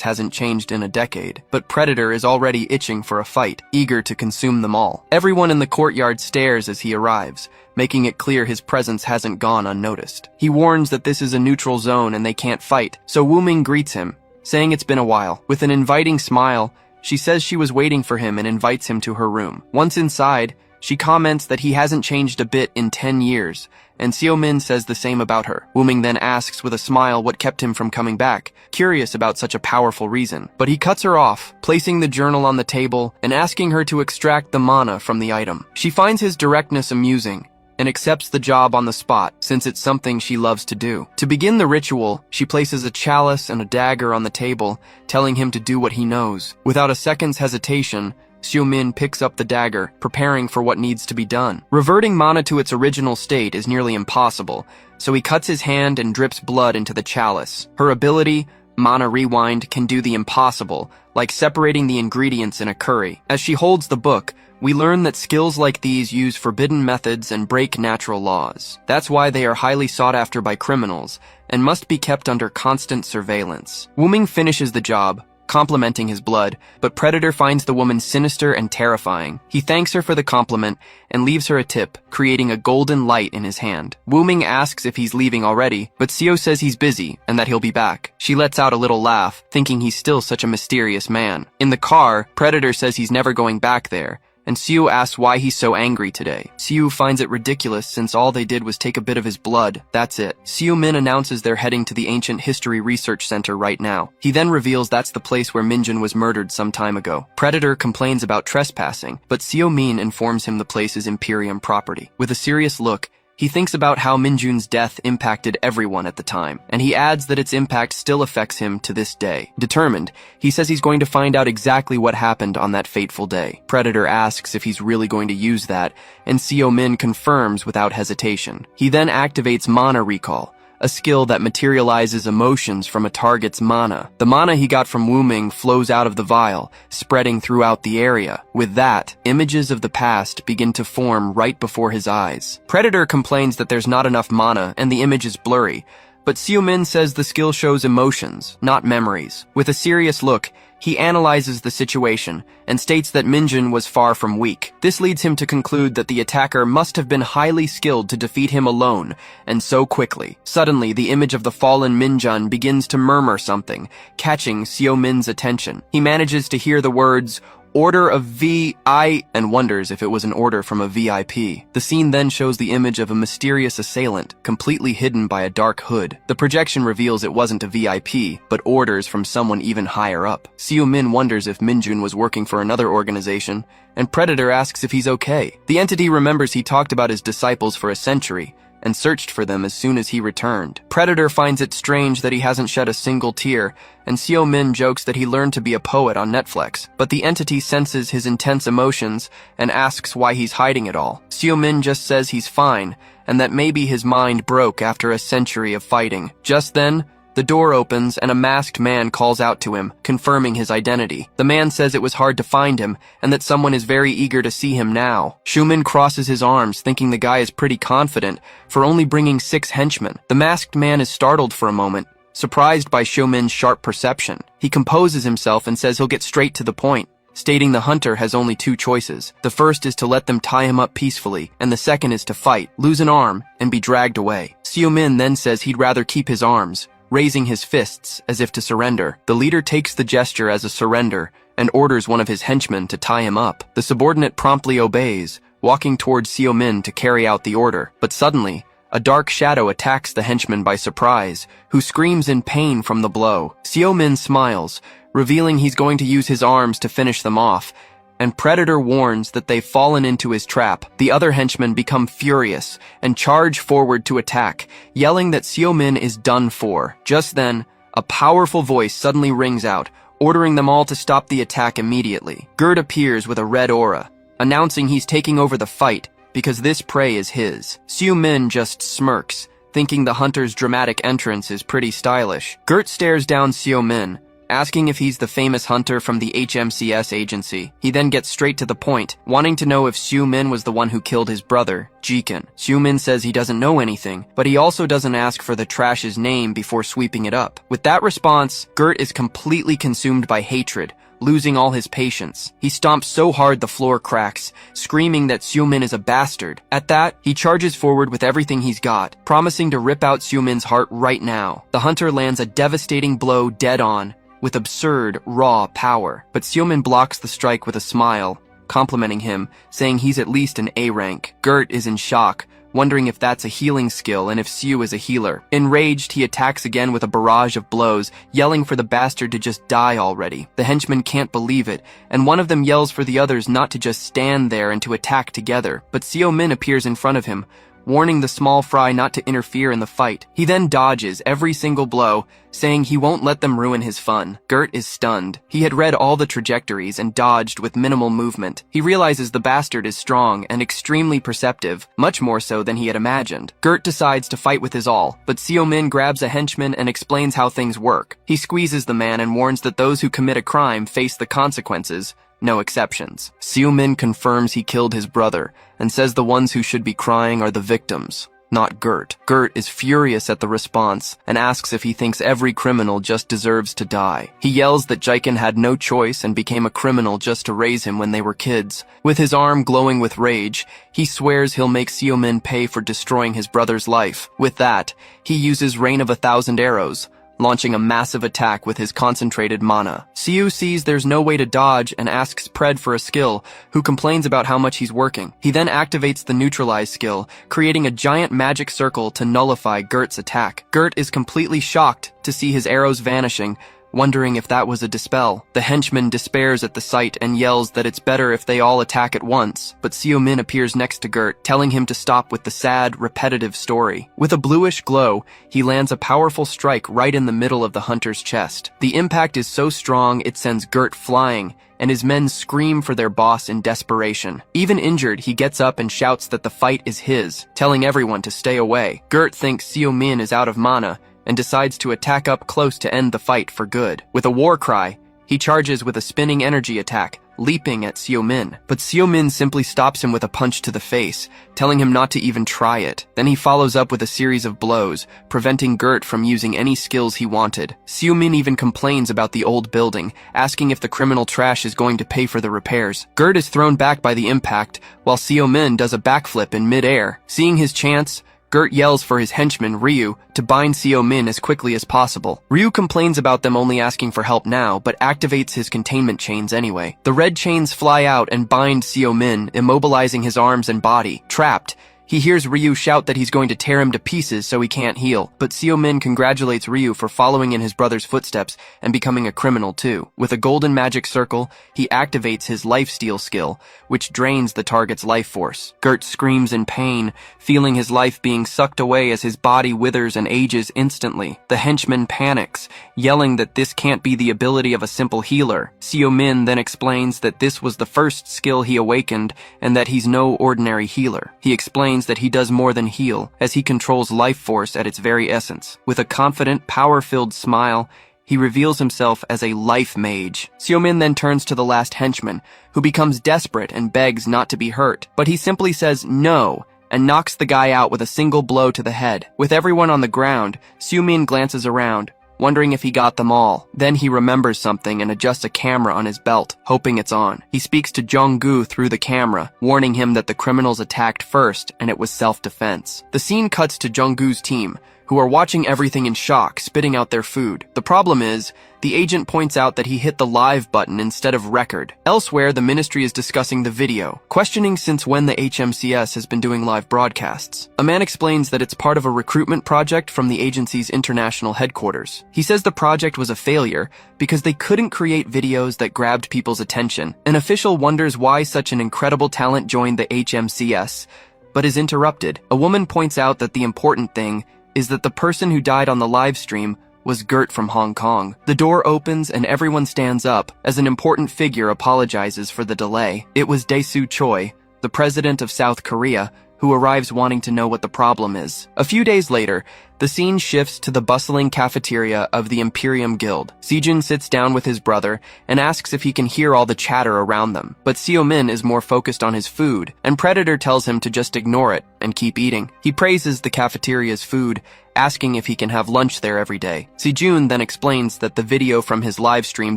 hasn't changed in a decade, but Predator is already itching for a fight, eager to consume them all. Everyone in the courtyard stares as he arrives, making it clear his presence hasn't gone unnoticed. He warns that this is a neutral zone and they can't fight, so Wu Ming greets him, saying it's been a while. With an inviting smile, she says she was waiting for him and invites him to her room. Once inside, she comments that he hasn't changed a bit in 10 years, and Seo Min says the same about her. Wu Ming then asks with a smile what kept him from coming back, curious about such a powerful reason. But he cuts her off, placing the journal on the table and asking her to extract the mana from the item. She finds his directness amusing, and accepts the job on the spot, since it's something she loves to do. To begin the ritual, she places a chalice and a dagger on the table, telling him to do what he knows. Without a second's hesitation, Seo Min picks up the dagger, preparing for what needs to be done. Reverting mana to its original state is nearly impossible, so he cuts his hand and drips blood into the chalice. Her ability, Mana Rewind, can do the impossible, like separating the ingredients in a curry. As she holds the book, we learn that skills like these use forbidden methods and break natural laws. That's why they are highly sought after by criminals, and must be kept under constant surveillance. Wu Ming finishes the job, complimenting his blood, but Predator finds the woman sinister and terrifying. He thanks her for the compliment and leaves her a tip, creating a golden light in his hand. Wu Ming asks if he's leaving already, but Seo says he's busy and that he'll be back. She lets out a little laugh, thinking he's still such a mysterious man. In the car, Predator says he's never going back there, and Seo asks why he's so angry today. Seo finds it ridiculous since all they did was take a bit of his blood. That's it. Seo Min announces they're heading to the Ancient History Research Center right now. He then reveals that's the place where Minjun was murdered some time ago. Predator complains about trespassing, but Seo Min informs him the place is Imperium property. With a serious look, he thinks about how Minjun's death impacted everyone at the time, and he adds that its impact still affects him to this day. Determined, he says he's going to find out exactly what happened on that fateful day. Predator asks if he's really going to use that, and Seo Min confirms without hesitation. He then activates Mana Recall, a skill that materializes emotions from a target's mana. The mana he got from Wu Ming flows out of the vial, spreading throughout the area. With that, images of the past begin to form right before his eyes. Predator complains that there's not enough mana and the image is blurry, but Seo Min says the skill shows emotions, not memories. With a serious look, he analyzes the situation and states that Minjun was far from weak. This leads him to conclude that the attacker must have been highly skilled to defeat him alone, and so quickly. Suddenly, the image of the fallen Minjun begins to murmur something, catching Seo Min's attention. He manages to hear the words, "Order of V.I." and wonders if it was an order from a VIP. The scene then shows the image of a mysterious assailant, completely hidden by a dark hood. The projection reveals it wasn't a VIP, but orders from someone even higher up. Seo Min wonders if Minjun was working for another organization, and Predator asks if he's okay. The entity remembers he talked about his disciples for a century, and searched for them as soon as he returned. Predator finds it strange that he hasn't shed a single tear, and Seo Min jokes that he learned to be a poet on Netflix. But the entity senses his intense emotions and asks why he's hiding it all. Seo Min just says he's fine, and that maybe his mind broke after a century of fighting. Just then, the door opens and a masked man calls out to him, confirming his identity. The man says it was hard to find him and that someone is very eager to see him now. Seo crosses his arms, thinking the guy is pretty confident for only bringing 6 henchmen. The masked man is startled for a moment, surprised by Seo sharp perception. He composes himself and says he'll get straight to the point, stating the hunter has only 2 choices. The first is to let them tie him up peacefully, and the second is to fight, lose an arm, and be dragged away. Seo then says he'd rather keep his arms, raising his fists as if to surrender. The leader takes the gesture as a surrender and orders one of his henchmen to tie him up. The subordinate promptly obeys, walking towards Seo Min to carry out the order. But suddenly, a dark shadow attacks the henchman by surprise, who screams in pain from the blow. Seo Min smiles, revealing he's going to use his arms to finish them off, and Predator warns that they've fallen into his trap. The other henchmen become furious and charge forward to attack, yelling that Seo Min is done for. Just then, a powerful voice suddenly rings out, ordering them all to stop the attack immediately. Gert appears with a red aura, announcing he's taking over the fight because this prey is his. Seo Min just smirks, thinking the hunter's dramatic entrance is pretty stylish. Gert stares down Seo Min, asking if he's the famous hunter from the HMCS agency. He then gets straight to the point, wanting to know if Seo Min was the one who killed his brother, Jikin. Seo Min says he doesn't know anything, but he also doesn't ask for the trash's name before sweeping it up. With that response, Gert is completely consumed by hatred, losing all his patience. He stomps so hard the floor cracks, screaming that Seo Min is a bastard. At that, he charges forward with everything he's got, promising to rip out Seo Min's heart right now. The hunter lands a devastating blow dead on, with absurd, raw power. But Seo Min blocks the strike with a smile, complimenting him, saying he's at least an A rank. Gert is in shock, wondering if that's a healing skill and if Seo is a healer. Enraged, he attacks again with a barrage of blows, yelling for the bastard to just die already. The henchmen can't believe it, and one of them yells for the others not to just stand there and to attack together. But Seo Min appears in front of him, warning the small fry not to interfere in the fight. He then dodges every single blow, saying he won't let them ruin his fun. Gert is stunned. He had read all the trajectories and dodged with minimal movement. He realizes the bastard is strong and extremely perceptive, much more so than he had imagined. Gert decides to fight with his all, but Seo Min grabs a henchman and explains how things work. He squeezes the man and warns that those who commit a crime face the consequences, no exceptions. Seo Min confirms he killed his brother and says the ones who should be crying are the victims, not Gert. Gert is furious at the response and asks if he thinks every criminal just deserves to die. He yells that Jikin had no choice and became a criminal just to raise him when they were kids. With his arm glowing with rage, he swears he'll make Seo Min pay for destroying his brother's life. With that, he uses Rain of 1,000 Arrows, launching a massive attack with his concentrated mana. Seo sees there's no way to dodge and asks Pred for a skill, who complains about how much he's working. He then activates the Neutralize skill, creating a giant magic circle to nullify Gert's attack. Gert is completely shocked to see his arrows vanishing, wondering if that was a dispel. The henchman despairs at the sight and yells that it's better if they all attack at once, but Seo Min appears next to Gert, telling him to stop with the sad, repetitive story. With a bluish glow, he lands a powerful strike right in the middle of the hunter's chest. The impact is so strong it sends Gert flying, and his men scream for their boss in desperation. Even injured, he gets up and shouts that the fight is his, telling everyone to stay away. Gert thinks Seo Min is out of mana, and decides to attack up close to end the fight for good. With a war cry, he charges with a spinning energy attack, leaping at Seo Min. But Seo Min simply stops him with a punch to the face, telling him not to even try it. Then he follows up with a series of blows, preventing Gert from using any skills he wanted. Seo Min even complains about the old building, asking if the criminal trash is going to pay for the repairs. Gert is thrown back by the impact, while Seo Min does a backflip in mid-air. Seeing his chance, Gert yells for his henchman, Ryu, to bind Seo Min as quickly as possible. Ryu complains about them only asking for help now, but activates his containment chains anyway. The red chains fly out and bind Seo Min, immobilizing his arms and body. Trapped, he hears Ryu shout that he's going to tear him to pieces so he can't heal, but Seo Min congratulates Ryu for following in his brother's footsteps and becoming a criminal too. With a golden magic circle, he activates his lifesteal skill, which drains the target's life force. Gert screams in pain, feeling his life being sucked away as his body withers and ages instantly. The henchman panics, yelling that this can't be the ability of a simple healer. Seo Min then explains that this was the first skill he awakened and that he's no ordinary healer. He explains that he does more than heal, as he controls life force at its very essence. With a confident, power-filled smile, he reveals himself as a life mage. Seo Min then turns to the last henchman, who becomes desperate and begs not to be hurt, but he simply says no, and knocks the guy out with a single blow to the head. With everyone on the ground, Seo Min glances around, wondering if he got them all. Then he remembers something and adjusts a camera on his belt, hoping it's on. He speaks to Jong-gu through the camera, warning him that the criminals attacked first and it was self-defense. The scene cuts to Jong-gu's team, who are watching everything in shock, spitting out their food. The problem is, the agent points out that he hit the live button instead of record. Elsewhere, the ministry is discussing the video, questioning since when the HMCS has been doing live broadcasts. A man explains that it's part of a recruitment project from the agency's international headquarters. He says the project was a failure because they couldn't create videos that grabbed people's attention. An official wonders why such an incredible talent joined the HMCS, but is interrupted. A woman points out that the important thing is that the person who died on the live stream was Gert from Hong Kong. The door opens and everyone stands up as an important figure apologizes for the delay. It was Dae-soo Choi, the president of South Korea, who arrives wanting to know what the problem is. A few days later, the scene shifts to the bustling cafeteria of the Imperium Guild. Sejun sits down with his brother and asks if he can hear all the chatter around them. But Seo-min is more focused on his food, and Predator tells him to just ignore it and keep eating. He praises the cafeteria's food, asking if he can have lunch there every day. Sejun then explains that the video from his live stream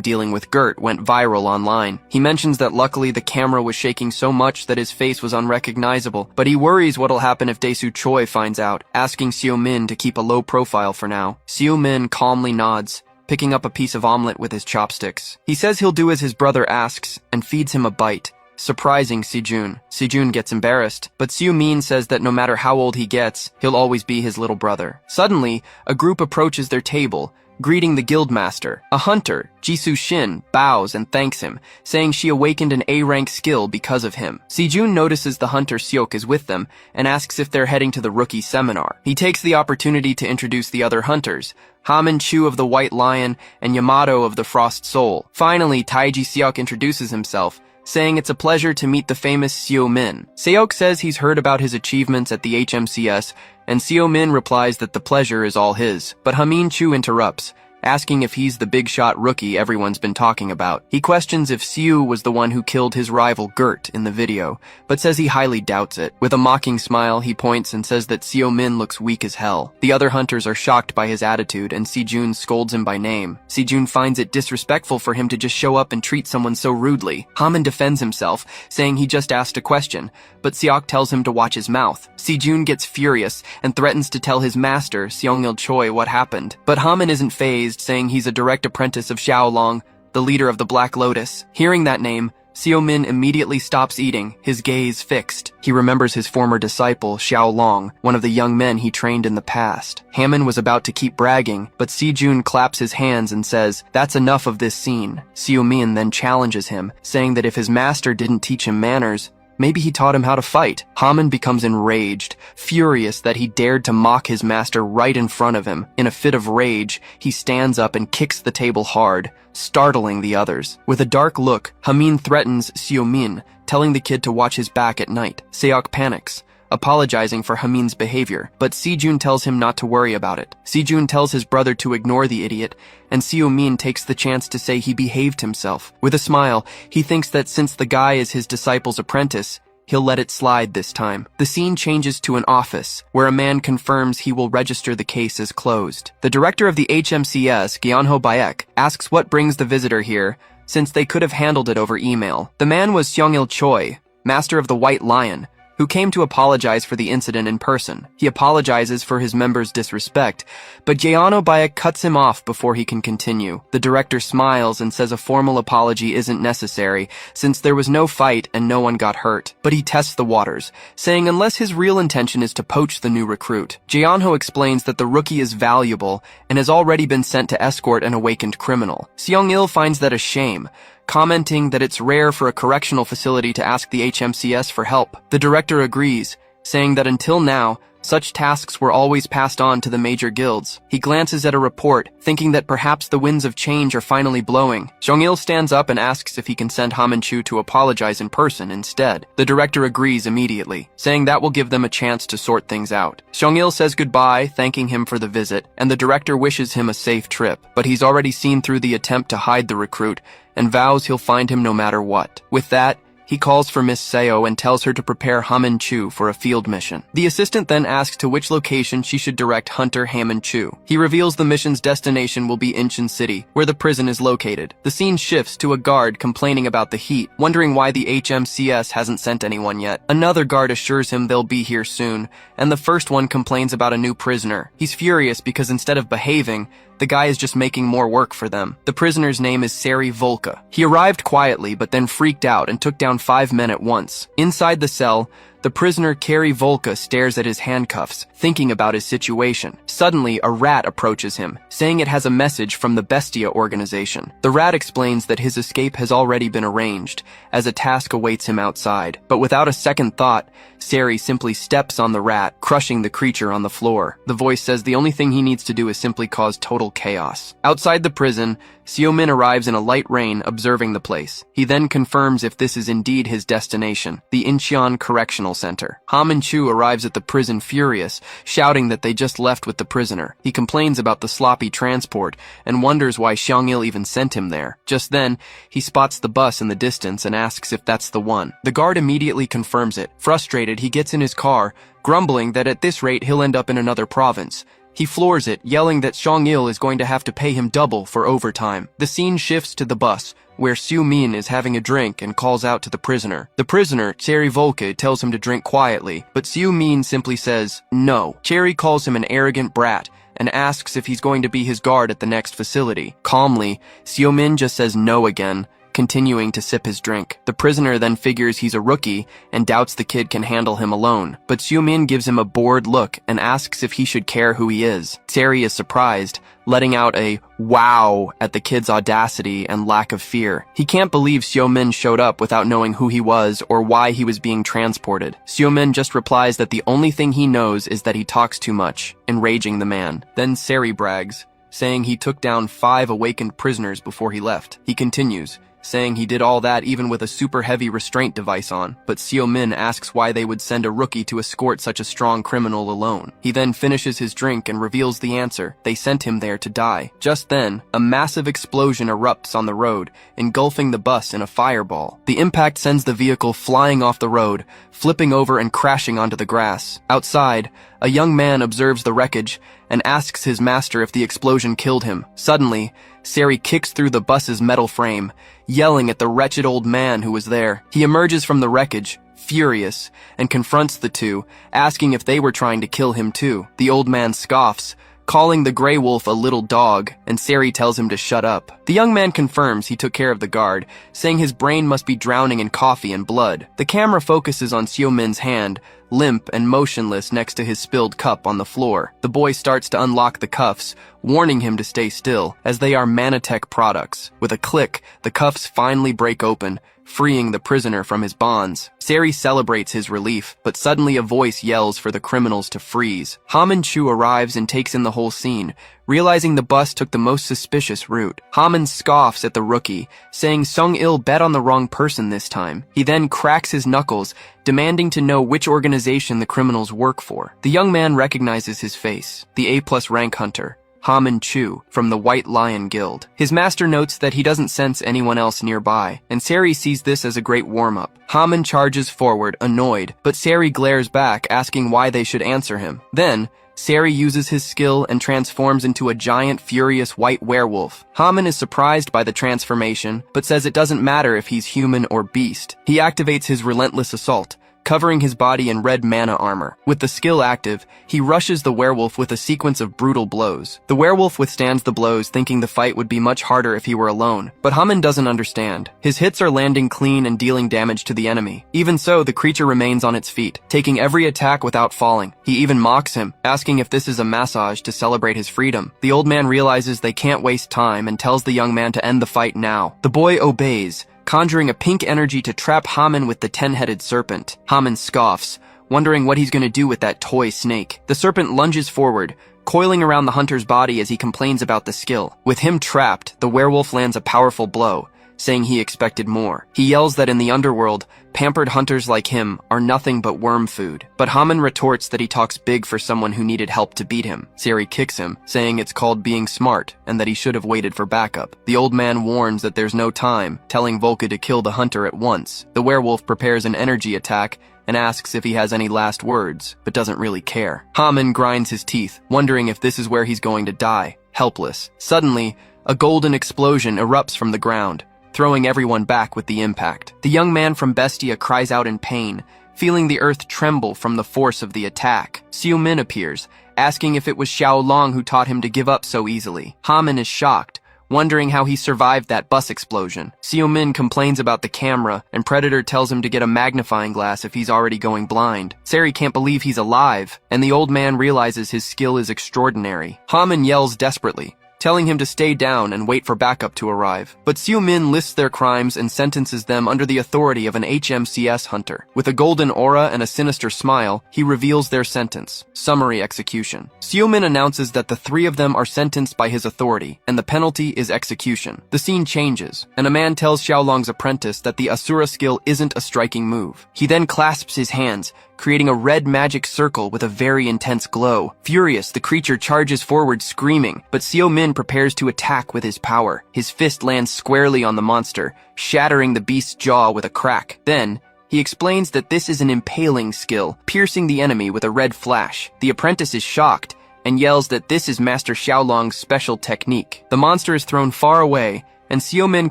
dealing with Gert went viral online. He mentions that luckily the camera was shaking so much that his face was unrecognizable, but he worries what'll happen if Dae-soo Choi finds out, asking Seo-min to keep a low profile for now. Seo-min calmly nods, picking up a piece of omelet with his chopsticks. He says he'll do as his brother asks and feeds him a bite, surprising Sejun. Sejun gets embarrassed, but Seo-min says that no matter how old he gets, he'll always be his little brother. Suddenly, a group approaches their table, greeting the guildmaster. A hunter, Jisoo Shin, bows and thanks him, saying she awakened an A-rank skill because of him. Sejun notices the hunter Seok is with them and asks if they're heading to the rookie seminar. He takes the opportunity to introduce the other hunters, Haman Chu of the White Lion and Yamato of the Frost Soul. Finally, Taiji Seok introduces himself, saying it's a pleasure to meet the famous Seo-min. Seok says he's heard about his achievements at the HMCS, and Seo-min replies that the pleasure is all his. But Hamin Chu interrupts, asking if he's the big-shot rookie everyone's been talking about. He questions if Seo was the one who killed his rival Gert in the video, but says he highly doubts it. With a mocking smile, he points and says that Seo-min looks weak as hell. The other hunters are shocked by his attitude, and Sejun scolds him by name. Sejun finds it disrespectful for him to just show up and treat someone so rudely. Haman defends himself, saying he just asked a question, but Seok tells him to watch his mouth. Sejun gets furious and threatens to tell his master, Seong-il Choi, what happened. But Haman isn't fazed, saying he's a direct apprentice of Xiaolong, the leader of the Black Lotus. Hearing that name, Seo-min immediately stops eating, his gaze fixed. He remembers his former disciple, Xiaolong, one of the young men he trained in the past. Haman was about to keep bragging, but Sejun claps his hands and says, "That's enough of this scene." Seo-min then challenges him, saying that if his master didn't teach him manners, maybe he taught him how to fight. Haman becomes enraged, furious that he dared to mock his master right in front of him. In a fit of rage, he stands up and kicks the table hard, startling the others. With a dark look, Hamin threatens Seo-min, telling the kid to watch his back at night. Seok panics, apologizing for Hamin's behavior, but Sejun tells him not to worry about it. Sejun tells his brother to ignore the idiot, and Seo-min takes the chance to say he behaved himself. With a smile, he thinks that since the guy is his disciple's apprentice, he'll let it slide this time. The scene changes to an office, where a man confirms he will register the case as closed. The director of the HMCS, Gyeonho Baek, asks what brings the visitor here, since they could have handled it over email. The man was Seong-il Choi, master of the White Lion, who came to apologize for the incident in person. He apologizes for his members' disrespect, but Gyeonho Baek cuts him off before he can continue. The director smiles and says a formal apology isn't necessary, since there was no fight and no one got hurt. But he tests the waters, saying unless his real intention is to poach the new recruit. Gyeonho explains that the rookie is valuable and has already been sent to escort an awakened criminal. Seong-il finds that a shame, commenting that it's rare for a correctional facility to ask the HMCS for help. The director agrees, saying that until now, such tasks were always passed on to the major guilds. He glances at a report, thinking that perhaps the winds of change are finally blowing. Seong-il stands up and asks if he can send Haman Chu to apologize in person instead. The director agrees immediately, saying that will give them a chance to sort things out. Seong-il says goodbye, thanking him for the visit, and the director wishes him a safe trip, but he's already seen through the attempt to hide the recruit and vows he'll find him no matter what. With that, He calls for Miss Seo and tells her to prepare Hamin Chu for a field mission. The assistant then asks to which location she should direct Hunter Hamin Chu. He reveals the mission's destination will be Incheon City, where the prison is located. The scene shifts to a guard complaining about the heat, wondering why the HMCS hasn't sent anyone yet. Another guard assures him they'll be here soon, and the first one complains about a new prisoner. He's furious because instead of behaving, the guy is just making more work for them. The prisoner's name is Sari Volka. He arrived quietly but then freaked out and took down 5 men at once. Inside the cell, the prisoner Kari Volka stares at his handcuffs, thinking about his situation. Suddenly, a rat approaches him, saying it has a message from the Bestia organization. The rat explains that his escape has already been arranged, as a task awaits him outside. But without a second thought, Sari simply steps on the rat, crushing the creature on the floor. The voice says the only thing he needs to do is simply cause total chaos. Outside the prison, Seo-min arrives in a light rain, observing the place. He then confirms if this is indeed his destination, the Incheon Correctional Center. Hamin Chu arrives at the prison furious, shouting that they just left with the prisoner. He complains about the sloppy transport and wonders why Xiang-il even sent him there. Just then, he spots the bus in the distance and asks if that's the one. The guard immediately confirms it. Frustrated, he gets in his car, grumbling that at this rate he'll end up in another province. He floors it, yelling that Xiang-il is going to have to pay him double for overtime. The scene shifts to the bus, where Seo-min is having a drink and calls out to the prisoner. The prisoner, Cherry Volke, tells him to drink quietly, but Seo-min simply says no. Cherry calls him an arrogant brat and asks if he's going to be his guard at the next facility. Calmly, Seo-min just says no again, continuing to sip his drink. The prisoner then figures he's a rookie and doubts the kid can handle him alone. But Seo-min gives him a bored look and asks if he should care who he is. Terry is surprised, letting out a wow at the kid's audacity and lack of fear. He can't believe Seo-min showed up without knowing who he was or why he was being transported. Seo-min just replies that the only thing he knows is that he talks too much, enraging the man. Then Sari brags, saying he took down 5 awakened prisoners before he left. He continues, saying he did all that even with a super heavy restraint device on, but Seo-min asks why they would send a rookie to escort such a strong criminal alone. He then finishes his drink and reveals the answer. They sent him there to die. Just then, a massive explosion erupts on the road, engulfing the bus in a fireball. The impact sends the vehicle flying off the road, flipping over and crashing onto the grass. Outside, a young man observes the wreckage and asks his master if the explosion killed him. Suddenly, Sari kicks through the bus's metal frame, yelling at the wretched old man who was there. He emerges from the wreckage, furious, and confronts the two, asking if they were trying to kill him too. The old man scoffs, calling the gray wolf a little dog, and Sari tells him to shut up. The young man confirms he took care of the guard, saying his brain must be drowning in coffee and blood. The camera focuses on Seo-min's hand, limp and motionless next to his spilled cup on the floor. The boy starts to unlock the cuffs, warning him to stay still, as they are Manatech products. With a click, the cuffs finally break open, freeing the prisoner from his bonds. Sari celebrates his relief, but suddenly a voice yells for the criminals to freeze. Hamin Chu arrives and takes in the whole scene, realizing the bus took the most suspicious route. Hamin scoffs at the rookie, saying Sung-il bet on the wrong person this time. He then cracks his knuckles, demanding to know which organization the criminals work for. The young man recognizes his face, the A+ rank hunter, Hamin Chu, from the White Lion Guild. His master notes that he doesn't sense anyone else nearby, and Sari sees this as a great warm-up. Hamin charges forward, annoyed, but Sari glares back, asking why they should answer him. Then, Sari uses his skill and transforms into a giant, furious white werewolf. Hamin is surprised by the transformation, but says it doesn't matter if he's human or beast. He activates his relentless assault, covering his body in red mana armor. With the skill active, he rushes the werewolf with a sequence of brutal blows. The werewolf withstands the blows, thinking the fight would be much harder if he were alone. But Hamin doesn't understand. His hits are landing clean and dealing damage to the enemy. Even so, the creature remains on its feet, taking every attack without falling. He even mocks him, asking if this is a massage to celebrate his freedom. The old man realizes they can't waste time and tells the young man to end the fight now. The boy obeys, conjuring a pink energy to trap Hamin with the 10-headed serpent. Hamin scoffs, wondering what he's going to do with that toy snake. The serpent lunges forward, coiling around the hunter's body as he complains about the skill. With him trapped, the werewolf lands a powerful blow, saying he expected more. He yells that in the underworld, pampered hunters like him are nothing but worm food. But Haman retorts that he talks big for someone who needed help to beat him. Sari kicks him, saying it's called being smart and that he should have waited for backup. The old man warns that there's no time, telling Volka to kill the hunter at once. The werewolf prepares an energy attack and asks if he has any last words, but doesn't really care. Haman grinds his teeth, wondering if this is where he's going to die, helpless. Suddenly, a golden explosion erupts from the ground, throwing everyone back with the impact. The young man from Bestia cries out in pain, feeling the earth tremble from the force of the attack. Xiu Min appears, asking if it was Xiao Long who taught him to give up so easily. Haman is shocked, wondering how he survived that bus explosion. Xiu Min complains about the camera, and Predator tells him to get a magnifying glass if he's already going blind. Sari can't believe he's alive, and the old man realizes his skill is extraordinary. Haman yells desperately, telling him to stay down and wait for backup to arrive. But Xiu Min lists their crimes and sentences them under the authority of an HMCS hunter. With a golden aura and a sinister smile, he reveals their sentence: summary execution. Xiu Min announces that the three of them are sentenced by his authority, and the penalty is execution. The scene changes, and a man tells Xiaolong's apprentice that the Asura skill isn't a striking move. He then clasps his hands, creating a red magic circle with a very intense glow. Furious, the creature charges forward screaming, but Xiu Min prepares to attack with his power. His fist lands squarely on the monster, shattering the beast's jaw with a crack. Then, he explains that this is an impaling skill, piercing the enemy with a red flash. The apprentice is shocked and yells that this is Master Xiaolong's special technique. The monster is thrown far away, and Xiu Min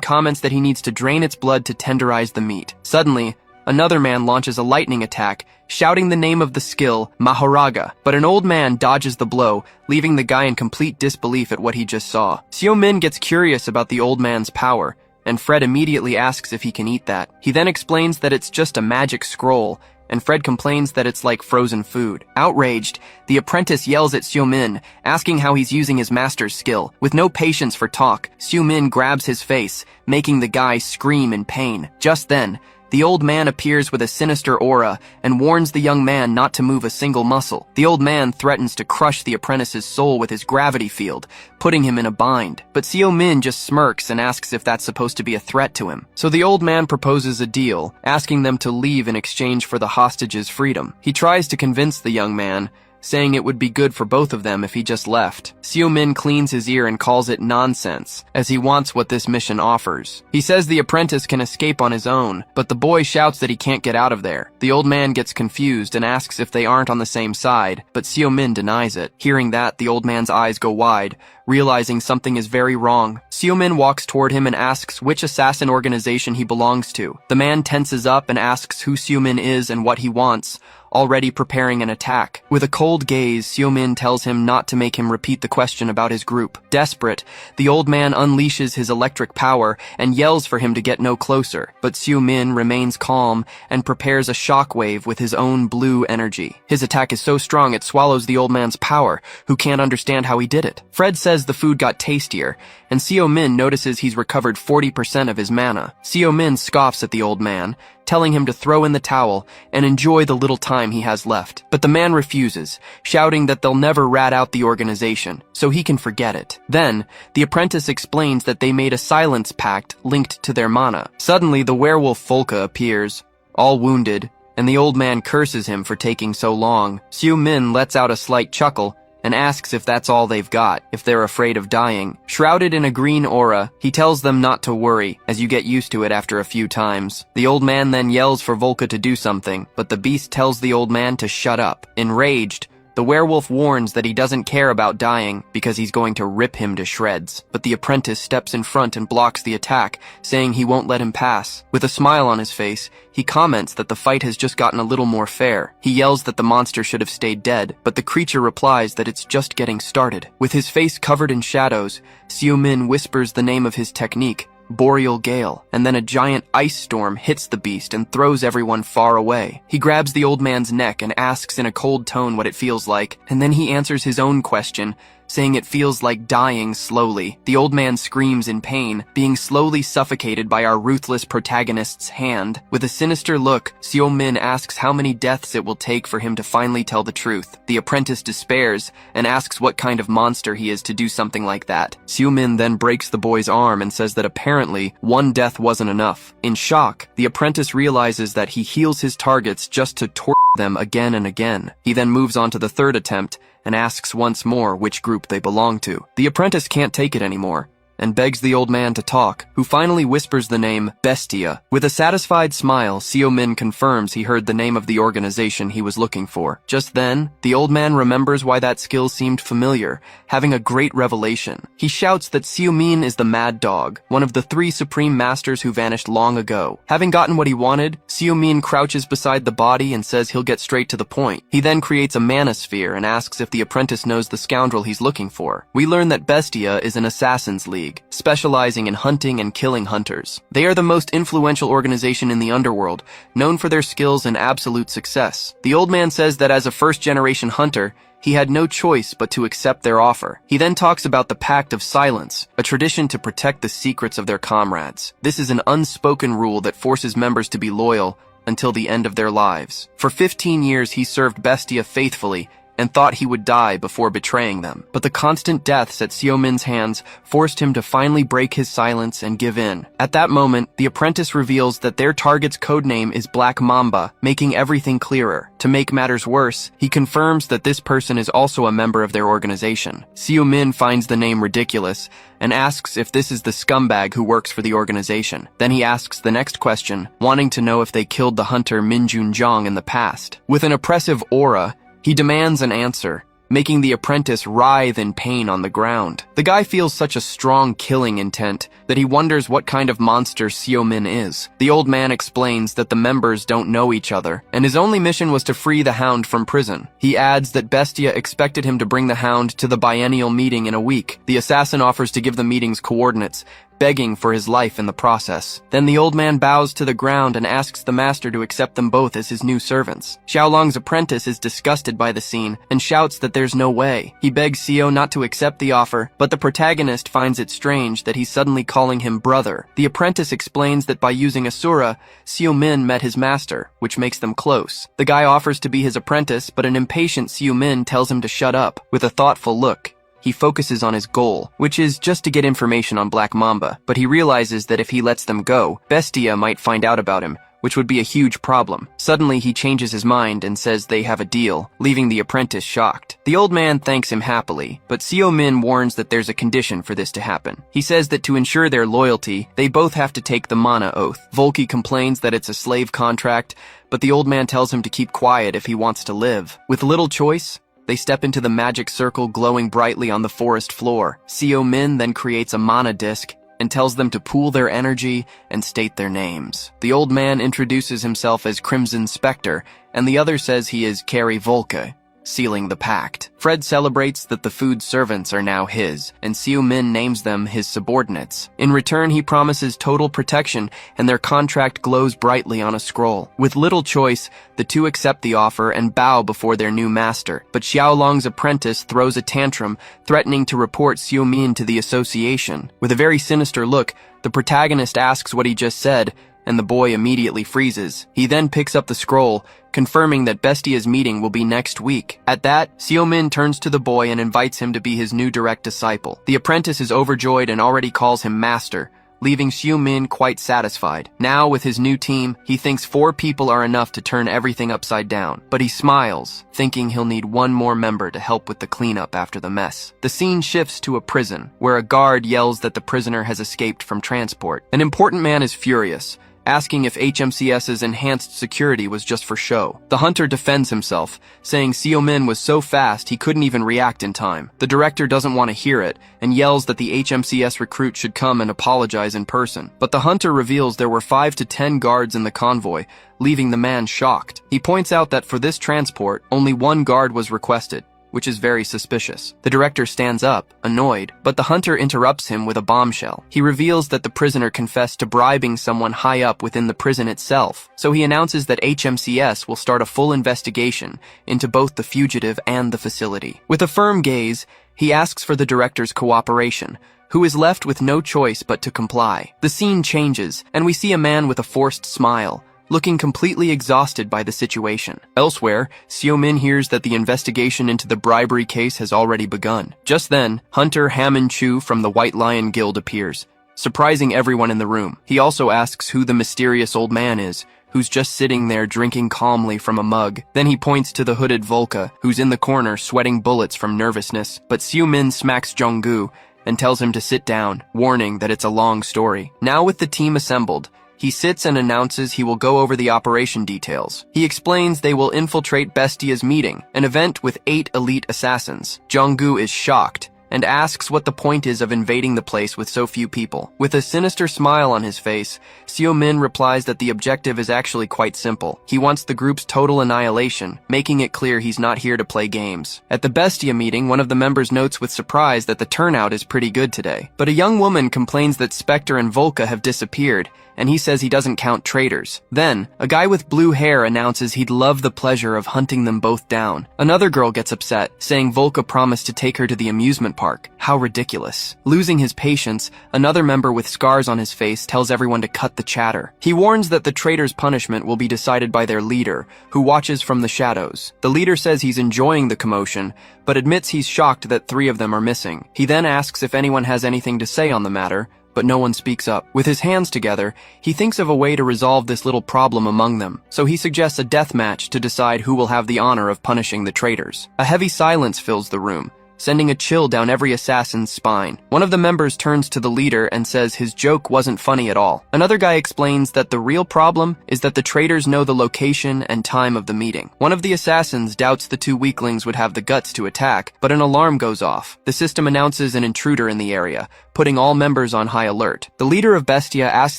comments that he needs to drain its blood to tenderize the meat. Suddenly, another man launches a lightning attack, shouting the name of the skill, Mahoraga, but an old man dodges the blow, leaving the guy in complete disbelief at what he just saw. Xiu Min gets curious about the old man's power, and Fred immediately asks if he can eat that. He then explains that it's just a magic scroll, and Fred complains that it's like frozen food. Outraged, the apprentice yells at Xiu Min, asking how he's using his master's skill. With no patience for talk, Xiu Min grabs his face, making the guy scream in pain. Just then, the old man appears with a sinister aura and warns the young man not to move a single muscle. The old man threatens to crush the apprentice's soul with his gravity field, putting him in a bind. But Xiu Min just smirks and asks if that's supposed to be a threat to him. So the old man proposes a deal, asking them to leave in exchange for the hostage's freedom. He tries to convince the young man, saying it would be good for both of them if he just left. Xiu Min cleans his ear and calls it nonsense, as he wants what this mission offers. He says the apprentice can escape on his own, but the boy shouts that he can't get out of there. The old man gets confused and asks if they aren't on the same side, but Xiu Min denies it. Hearing that, the old man's eyes go wide, realizing something is very wrong. Xiu Min walks toward him and asks which assassin organization he belongs to. The man tenses up and asks who Xiu Min is and what he wants, already preparing an attack. With a cold gaze, Xiu Min tells him not to make him repeat the question about his group. Desperate, the old man unleashes his electric power and yells for him to get no closer, but Xiu Min remains calm and prepares a shockwave with his own blue energy. His attack is so strong it swallows the old man's power, who can't understand how he did it. Fred says the food got tastier, and Xiu Min notices he's recovered 40% of his mana. Xiu Min scoffs at the old man, telling him to throw in the towel and enjoy the little time he has left. But the man refuses, shouting that they'll never rat out the organization, so he can forget it. Then, the apprentice explains that they made a silence pact linked to their mana. Suddenly, the werewolf Volka appears, all wounded, and the old man curses him for taking so long. Xiu Min lets out a slight chuckle and asks if that's all they've got, if they're afraid of dying. Shrouded in a green aura, he tells them not to worry, as you get used to it after a few times. The old man then yells for Volka to do something, but the beast tells the old man to shut up. Enraged, the werewolf warns that he doesn't care about dying because he's going to rip him to shreds. But the apprentice steps in front and blocks the attack, saying he won't let him pass. With a smile on his face, he comments that the fight has just gotten a little more fair. He yells that the monster should have stayed dead, but the creature replies that it's just getting started. With his face covered in shadows, Xiu Min whispers the name of his technique, Boreal Gale, and then a giant ice storm hits the beast and throws everyone far away. He grabs the old man's neck and asks in a cold tone what it feels like, and then he answers his own question, saying it feels like dying slowly. The old man screams in pain, being slowly suffocated by our ruthless protagonist's hand. With a sinister look, Seo Min asks how many deaths it will take for him to finally tell the truth. The apprentice despairs and asks what kind of monster he is to do something like that. Seo Min then breaks the boy's arm and says that apparently one death wasn't enough. In shock, the apprentice realizes that he heals his targets just to torture them again and again. He then moves on to the third attempt and asks once more which group they belong to. The apprentice can't take it anymore and begs the old man to talk, who finally whispers the name Bestia. With a satisfied smile, Seo Min confirms he heard the name of the organization he was looking for. Just then, the old man remembers why that skill seemed familiar, having a great revelation. He shouts that Seo Min is the Mad Dog, one of the 3 supreme masters who vanished long ago. Having gotten what he wanted, Seo Min crouches beside the body and says he'll get straight to the point. He then creates a manosphere and asks if the apprentice knows the scoundrel he's looking for. We learn that Bestia is an assassin's league, specializing in hunting and killing hunters. They are the most influential organization in the underworld, known for their skills and absolute success. The old man says that as a first-generation hunter, he had no choice but to accept their offer. He then talks about the Pact of Silence, a tradition to protect the secrets of their comrades. This is an unspoken rule that forces members to be loyal until the end of their lives. For 15 years, he served Bestia faithfully and thought he would die before betraying them. But the constant deaths at Seo Min's hands forced him to finally break his silence and give in. At that moment, the apprentice reveals that their target's codename is Black Mamba, making everything clearer. To make matters worse, he confirms that this person is also a member of their organization. Seo Min finds the name ridiculous and asks if this is the scumbag who works for the organization. Then he asks the next question, wanting to know if they killed the hunter Min Junjong in the past. With an oppressive aura, he demands an answer, making the apprentice writhe in pain on the ground. The guy feels such a strong killing intent that he wonders what kind of monster Seo Min is. The old man explains that the members don't know each other, and his only mission was to free the hound from prison. He adds that Bestia expected him to bring the hound to the biennial meeting in a week. The assassin offers to give the meeting's coordinates, begging for his life in the process. Then the old man bows to the ground and asks the master to accept them both as his new servants. Xiaolong's apprentice is disgusted by the scene and shouts that there's no way. He begs Seo not to accept the offer, but the protagonist finds it strange that he's suddenly calling him brother. The apprentice explains that by using Asura, Seo Min met his master, which makes them close. The guy offers to be his apprentice, but an impatient Seo Min tells him to shut up. With a thoughtful look, he focuses on his goal, which is just to get information on Black Mamba, but he realizes that if he lets them go, Bestia might find out about him, which would be a huge problem. Suddenly, he changes his mind and says they have a deal, leaving the apprentice shocked. The old man thanks him happily, but Seo Min warns that there's a condition for this to happen. He says that to ensure their loyalty, they both have to take the Mana Oath. Volky complains that it's a slave contract, but the old man tells him to keep quiet if he wants to live. With little choice, they step into the magic circle glowing brightly on the forest floor. Seo Min then creates a mana disc and tells them to pool their energy and state their names. The old man introduces himself as Crimson Spectre, and the other says he is Carrie Volke, sealing the pact. Fred celebrates that the food servants are now his, and Seo Min names them his subordinates. In return, he promises total protection, and their contract glows brightly on a scroll. With little choice, the two accept the offer and bow before their new master. But Xiaolong's apprentice throws a tantrum, threatening to report Seo Min to the association. With a very sinister look, the protagonist asks what he just said, and the boy immediately freezes. He then picks up the scroll, confirming that Bestia's meeting will be next week. At that, Seo Min turns to the boy and invites him to be his new direct disciple. The apprentice is overjoyed and already calls him master, leaving Seo Min quite satisfied. Now, with his new team, he thinks 4 people are enough to turn everything upside down. But he smiles, thinking he'll need 1 more member to help with the cleanup after the mess. The scene shifts to a prison, where a guard yells that the prisoner has escaped from transport. An important man is furious, asking if HMCS's enhanced security was just for show. The hunter defends himself, saying Seo Min was so fast he couldn't even react in time. The director doesn't want to hear it, and yells that the HMCS recruit should come and apologize in person. But the hunter reveals there were 5 to 10 guards in the convoy, leaving the man shocked. He points out that for this transport, only 1 guard was requested, which is very suspicious. The director stands up, annoyed, but the hunter interrupts him with a bombshell. He reveals that the prisoner confessed to bribing someone high up within the prison itself, so he announces that HMCS will start a full investigation into both the fugitive and the facility. With a firm gaze, he asks for the director's cooperation, who is left with no choice but to comply. The scene changes, and we see a man with a forced smile, looking completely exhausted by the situation. Elsewhere, Seo-min hears that the investigation into the bribery case has already begun. Just then, Hunter Hammond Chu from the White Lion Guild appears, surprising everyone in the room. He also asks who the mysterious old man is, who's just sitting there drinking calmly from a mug. Then he points to the hooded Volka, who's in the corner sweating bullets from nervousness. But Seo-min smacks Jung-gu and tells him to sit down, warning that it's a long story. Now with the team assembled, he sits and announces he will go over the operation details. He explains they will infiltrate Bestia's meeting, an event with 8 elite assassins. Jung-gu is shocked and asks what the point is of invading the place with so few people. With a sinister smile on his face, Seo-min replies that the objective is actually quite simple. He wants the group's total annihilation, making it clear he's not here to play games. At the Bestia meeting, one of the members notes with surprise that the turnout is pretty good today. But a young woman complains that Spectre and Volka have disappeared, and he says he doesn't count traitors. Then, a guy with blue hair announces he'd love the pleasure of hunting them both down. Another girl gets upset, saying Volka promised to take her to the amusement park. How ridiculous. Losing his patience, another member with scars on his face tells everyone to cut the chatter. He warns that the traitors' punishment will be decided by their leader, who watches from the shadows. The leader says he's enjoying the commotion, but admits he's shocked that 3 of them are missing. He then asks if anyone has anything to say on the matter, but no one speaks up. With his hands together, he thinks of a way to resolve this little problem among them, so he suggests a death match to decide who will have the honor of punishing the traitors. A heavy silence fills the room, sending a chill down every assassin's spine. One of the members turns to the leader and says his joke wasn't funny at all. Another guy explains that the real problem is that the traitors know the location and time of the meeting. One of the assassins doubts the 2 weaklings would have the guts to attack, but an alarm goes off. The system announces an intruder in the area, putting all members on high alert. The leader of Bestia asks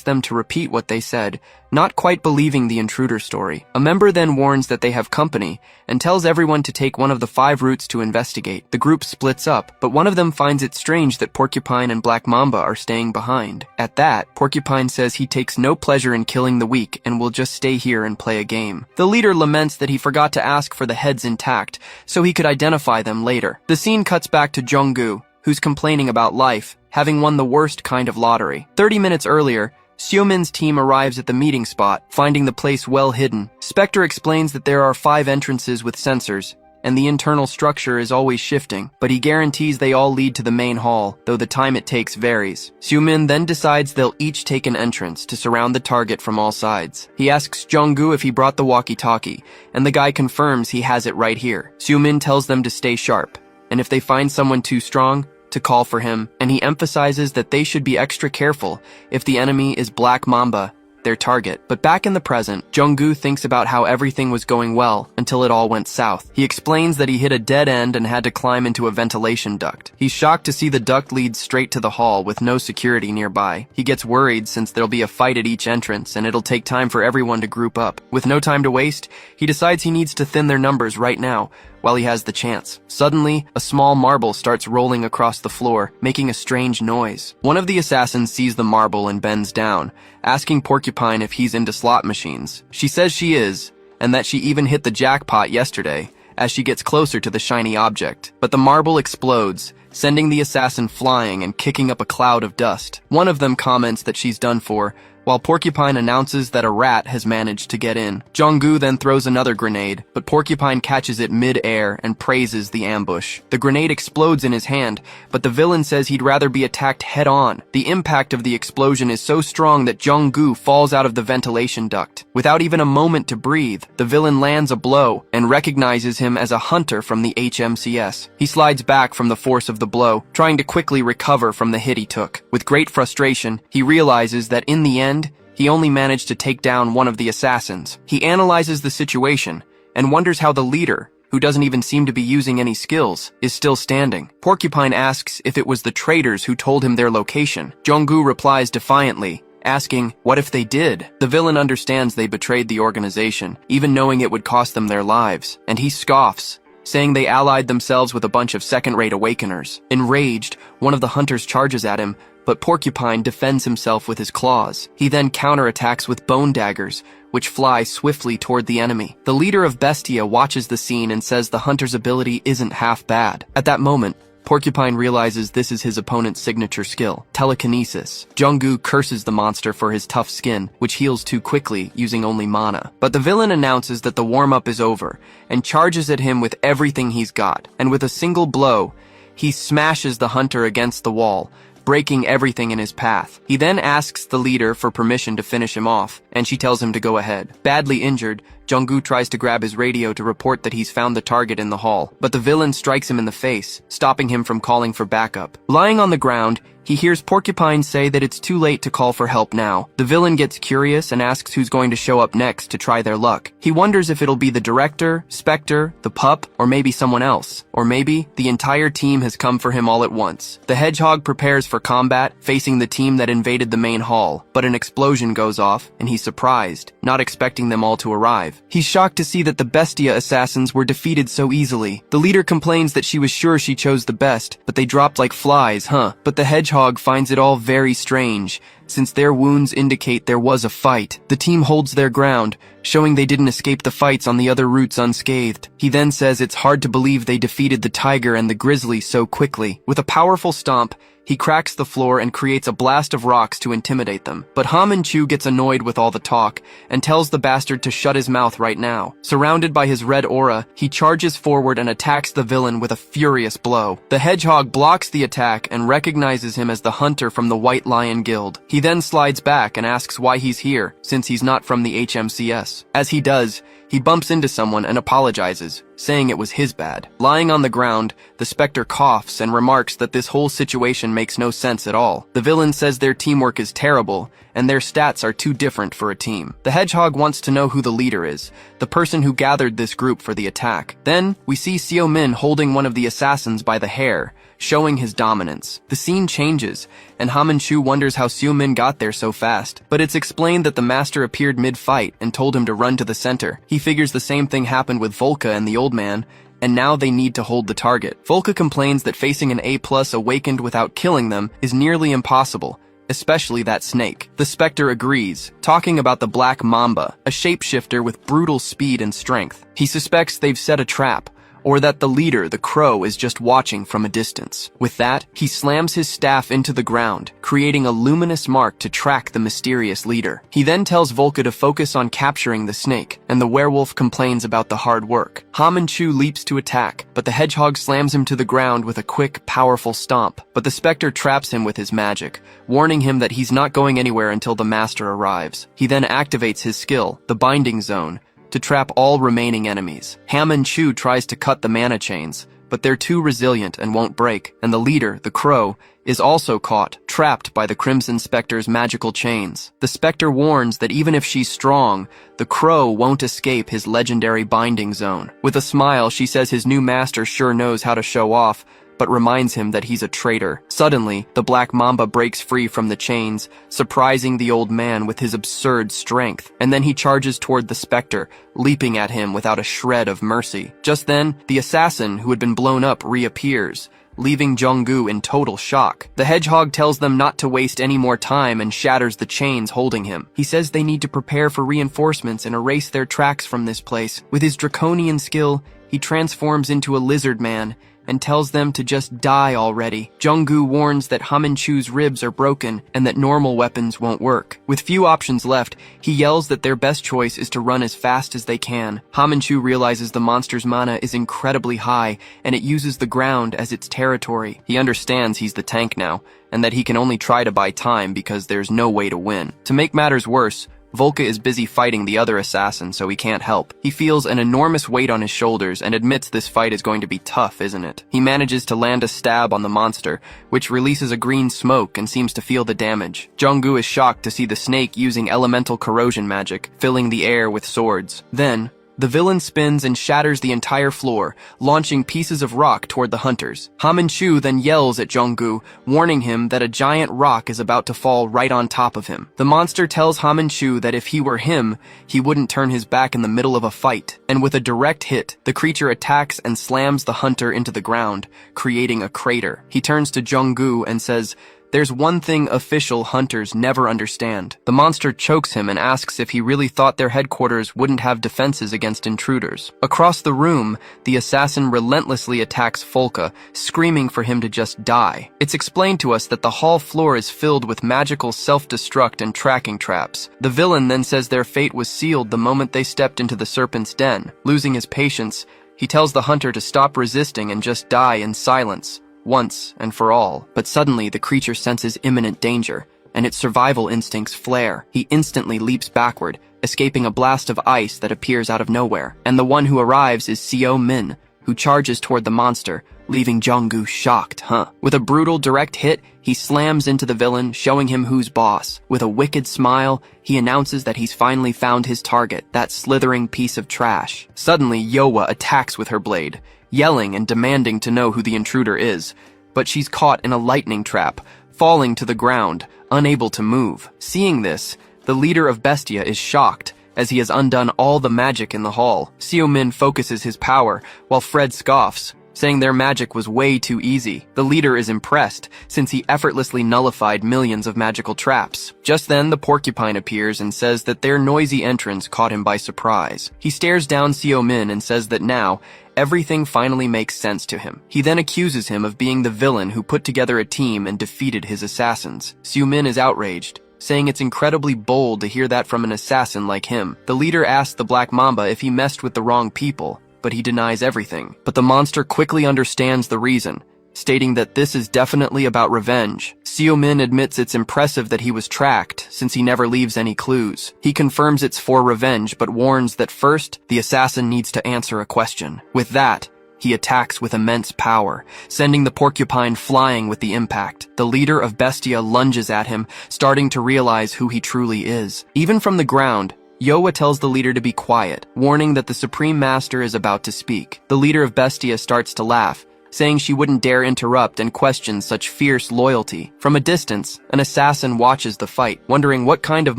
them to repeat what they said, not quite believing the intruder story. A member then warns that they have company and tells everyone to take one of the 5 routes to investigate. The group splits up, but one of them finds it strange that Porcupine and Black Mamba are staying behind. At that, Porcupine says he takes no pleasure in killing the weak and will just stay here and play a game. The leader laments that he forgot to ask for the heads intact so he could identify them later. The scene cuts back to Jung-gu, who's complaining about life, having won the worst kind of lottery. 30 minutes earlier, Seo-min's team arrives at the meeting spot, finding the place well hidden. Spectre explains that there are 5 entrances with sensors, and the internal structure is always shifting, but he guarantees they all lead to the main hall, though the time it takes varies. Seo-min then decides they'll each take an entrance to surround the target from all sides. He asks Jung-gu if he brought the walkie-talkie, and the guy confirms he has it right here. Seo-min tells them to stay sharp, and if they find someone too strong, to call for him, and he emphasizes that they should be extra careful if the enemy is Black Mamba, their target. But back in the present, Jung-gu thinks about how everything was going well until it all went south. He explains that he hit a dead end and had to climb into a ventilation duct. He's shocked to see the duct lead straight to the hall with no security nearby. He gets worried since there'll be a fight at each entrance and it'll take time for everyone to group up. With no time to waste, he decides he needs to thin their numbers right now, while he has the chance. Suddenly, a small marble starts rolling across the floor, making a strange noise. One of the assassins sees the marble and bends down, asking Porcupine if he's into slot machines. She says she is, and that she even hit the jackpot yesterday, as she gets closer to the shiny object. But the marble explodes, sending the assassin flying and kicking up a cloud of dust. One of them comments that she's done for, while Porcupine announces that a rat has managed to get in. Jung-gu then throws another grenade, but Porcupine catches it mid-air and praises the ambush. The grenade explodes in his hand, but the villain says he'd rather be attacked head-on. The impact of the explosion is so strong that Jung-gu falls out of the ventilation duct. Without even a moment to breathe, the villain lands a blow and recognizes him as a hunter from the HMCS. He slides back from the force of the blow, trying to quickly recover from the hit he took. With great frustration, he realizes that in the end, he only managed to take down one of the assassins. He analyzes the situation and wonders how the leader, who doesn't even seem to be using any skills, is still standing. Porcupine asks if it was the traitors who told him their location. Jung-gu replies defiantly, asking, what if they did? The villain understands they betrayed the organization, even knowing it would cost them their lives, and he scoffs, saying they allied themselves with a bunch of second-rate awakeners. Enraged, one of the hunters charges at him, but Porcupine defends himself with his claws. He then counterattacks with bone daggers, which fly swiftly toward the enemy. The leader of Bestia watches the scene and says the hunter's ability isn't half bad. At that moment, Porcupine realizes this is his opponent's signature skill, telekinesis. Jung-gu curses the monster for his tough skin, which heals too quickly, using only mana. But the villain announces that the warm-up is over, and charges at him with everything he's got. And with a single blow, he smashes the hunter against the wall, breaking everything in his path. He then asks the leader for permission to finish him off, and she tells him to go ahead. Badly injured, Jung-gu tries to grab his radio to report that he's found the target in the hall, but the villain strikes him in the face, stopping him from calling for backup. Lying on the ground, he hears Porcupine say that it's too late to call for help now. The villain gets curious and asks who's going to show up next to try their luck. He wonders if it'll be the director, Spectre, the pup, or maybe someone else. Or maybe the entire team has come for him all at once. The hedgehog prepares for combat, facing the team that invaded the main hall, but an explosion goes off, and he's surprised, not expecting them all to arrive. He's shocked to see that the Bestia assassins were defeated so easily. The leader complains that she was sure she chose the best, but they dropped like flies, huh? But the hedgehog finds it all very strange, since their wounds indicate there was a fight. The team holds their ground, showing they didn't escape the fights on the other routes unscathed. He then says it's hard to believe they defeated the tiger and the grizzly so quickly. With a powerful stomp, he cracks the floor and creates a blast of rocks to intimidate them. But Ha Manchu gets annoyed with all the talk and tells the bastard to shut his mouth right now. Surrounded by his red aura, he charges forward and attacks the villain with a furious blow. The hedgehog blocks the attack and recognizes him as the hunter from the White Lion Guild. He then slides back and asks why he's here, since he's not from the HMCS. As he does, he bumps into someone and apologizes, saying it was his bad. Lying on the ground, the Spectre coughs and remarks that this whole situation makes no sense at all. The villain says their teamwork is terrible, and their stats are too different for a team. The hedgehog wants to know who the leader is, the person who gathered this group for the attack. Then, we see Seo Min holding one of the assassins by the hair, showing his dominance. The scene changes, and Ha Manchu wonders how Seo Min got there so fast, but it's explained that the master appeared mid-fight and told him to run to the center. He figures the same thing happened with Volca and the old man, and now they need to hold the target. Volca complains that facing an A+ awakened without killing them is nearly impossible, especially that snake. The Spectre agrees, talking about the Black Mamba, a shapeshifter with brutal speed and strength. He suspects they've set a trap, or that the leader, the crow, is just watching from a distance. With that, he slams his staff into the ground, creating a luminous mark to track the mysterious leader. He then tells Volca to focus on capturing the snake, and the werewolf complains about the hard work. Ha Manchu leaps to attack, but the hedgehog slams him to the ground with a quick, powerful stomp. But the Spectre traps him with his magic, warning him that he's not going anywhere until the master arrives. He then activates his skill, the Binding Zone, to trap all remaining enemies. Ha Manchu tries to cut the mana chains, but they're too resilient and won't break, and the leader, the crow, is also caught, trapped by the Crimson Spectre's magical chains. The Spectre warns that even if she's strong, the crow won't escape his legendary Binding Zone. With a smile, she says his new master sure knows how to show off, but reminds him that he's a traitor. Suddenly, the Black Mamba breaks free from the chains, surprising the old man with his absurd strength, and then he charges toward the Spectre, leaping at him without a shred of mercy. Just then, the assassin who had been blown up reappears, leaving Jung-gu in total shock. The hedgehog tells them not to waste any more time and shatters the chains holding him. He says they need to prepare for reinforcements and erase their tracks from this place. With his draconian skill, he transforms into a lizard man and tells them to just die already. Jung-gu warns that Ha Manchu's ribs are broken and that normal weapons won't work. With few options left, he yells that their best choice is to run as fast as they can. Ha Manchu realizes the monster's mana is incredibly high and it uses the ground as its territory. He understands he's the tank now and that he can only try to buy time because there's no way to win. To make matters worse, Volca is busy fighting the other assassin, so he can't help. He feels an enormous weight on his shoulders and admits this fight is going to be tough, isn't it? He manages to land a stab on the monster, which releases a green smoke and seems to feel the damage. Jung-gu is shocked to see the snake using elemental corrosion magic, filling the air with swords. Then, The villain spins and shatters the entire floor, launching pieces of rock toward the hunters. Ha Min-chu then yells at Jong-gu, warning him that a giant rock is about to fall right on top of him. The monster tells Ha Min-chu that if he were him, he wouldn't turn his back in the middle of a fight, and with a direct hit, the creature attacks and slams the hunter into the ground, creating a crater. He turns to Jong-gu and says, "There's one thing official hunters never understand." The monster chokes him and asks if he really thought their headquarters wouldn't have defenses against intruders. Across the room, the assassin relentlessly attacks Folka, screaming for him to just die. It's explained to us that the hall floor is filled with magical self-destruct and tracking traps. The villain then says their fate was sealed the moment they stepped into the serpent's den. Losing his patience, he tells the hunter to stop resisting and just die in silence, once and for all. But suddenly the creature senses imminent danger, and its survival instincts flare. He instantly leaps backward, escaping a blast of ice that appears out of nowhere. And the one who arrives is Seo-min, who charges toward the monster, leaving Jong-gu shocked, With a brutal direct hit, he slams into the villain, showing him who's boss. With a wicked smile, he announces that he's finally found his target, that slithering piece of trash. Suddenly, Yowa attacks with her blade, yelling and demanding to know who the intruder is, but she's caught in a lightning trap, falling to the ground, unable to move. Seeing this, the leader of Bestia is shocked, as he has undone all the magic in the hall. Seo-min focuses his power, while Fred scoffs, saying their magic was way too easy. The leader is impressed, since he effortlessly nullified millions of magical traps. Just then, the porcupine appears and says that their noisy entrance caught him by surprise. He stares down Seo-min and says that now, everything finally makes sense to him. He then accuses him of being the villain who put together a team and defeated his assassins. Seo-min is outraged, saying it's incredibly bold to hear that from an assassin like him. The leader asks the Black Mamba if he messed with the wrong people, but he denies everything. But the monster quickly understands the reason, stating that this is definitely about revenge. Seo-min admits it's impressive that he was tracked, since he never leaves any clues. He confirms it's for revenge, but warns that first, the assassin needs to answer a question. With that, he attacks with immense power, sending the porcupine flying with the impact. The leader of Bestia lunges at him, starting to realize who he truly is. Even from the ground, Yowa tells the leader to be quiet, warning that the Supreme Master is about to speak. The leader of Bestia starts to laugh, saying she wouldn't dare interrupt and question such fierce loyalty. From a distance, an assassin watches the fight, wondering what kind of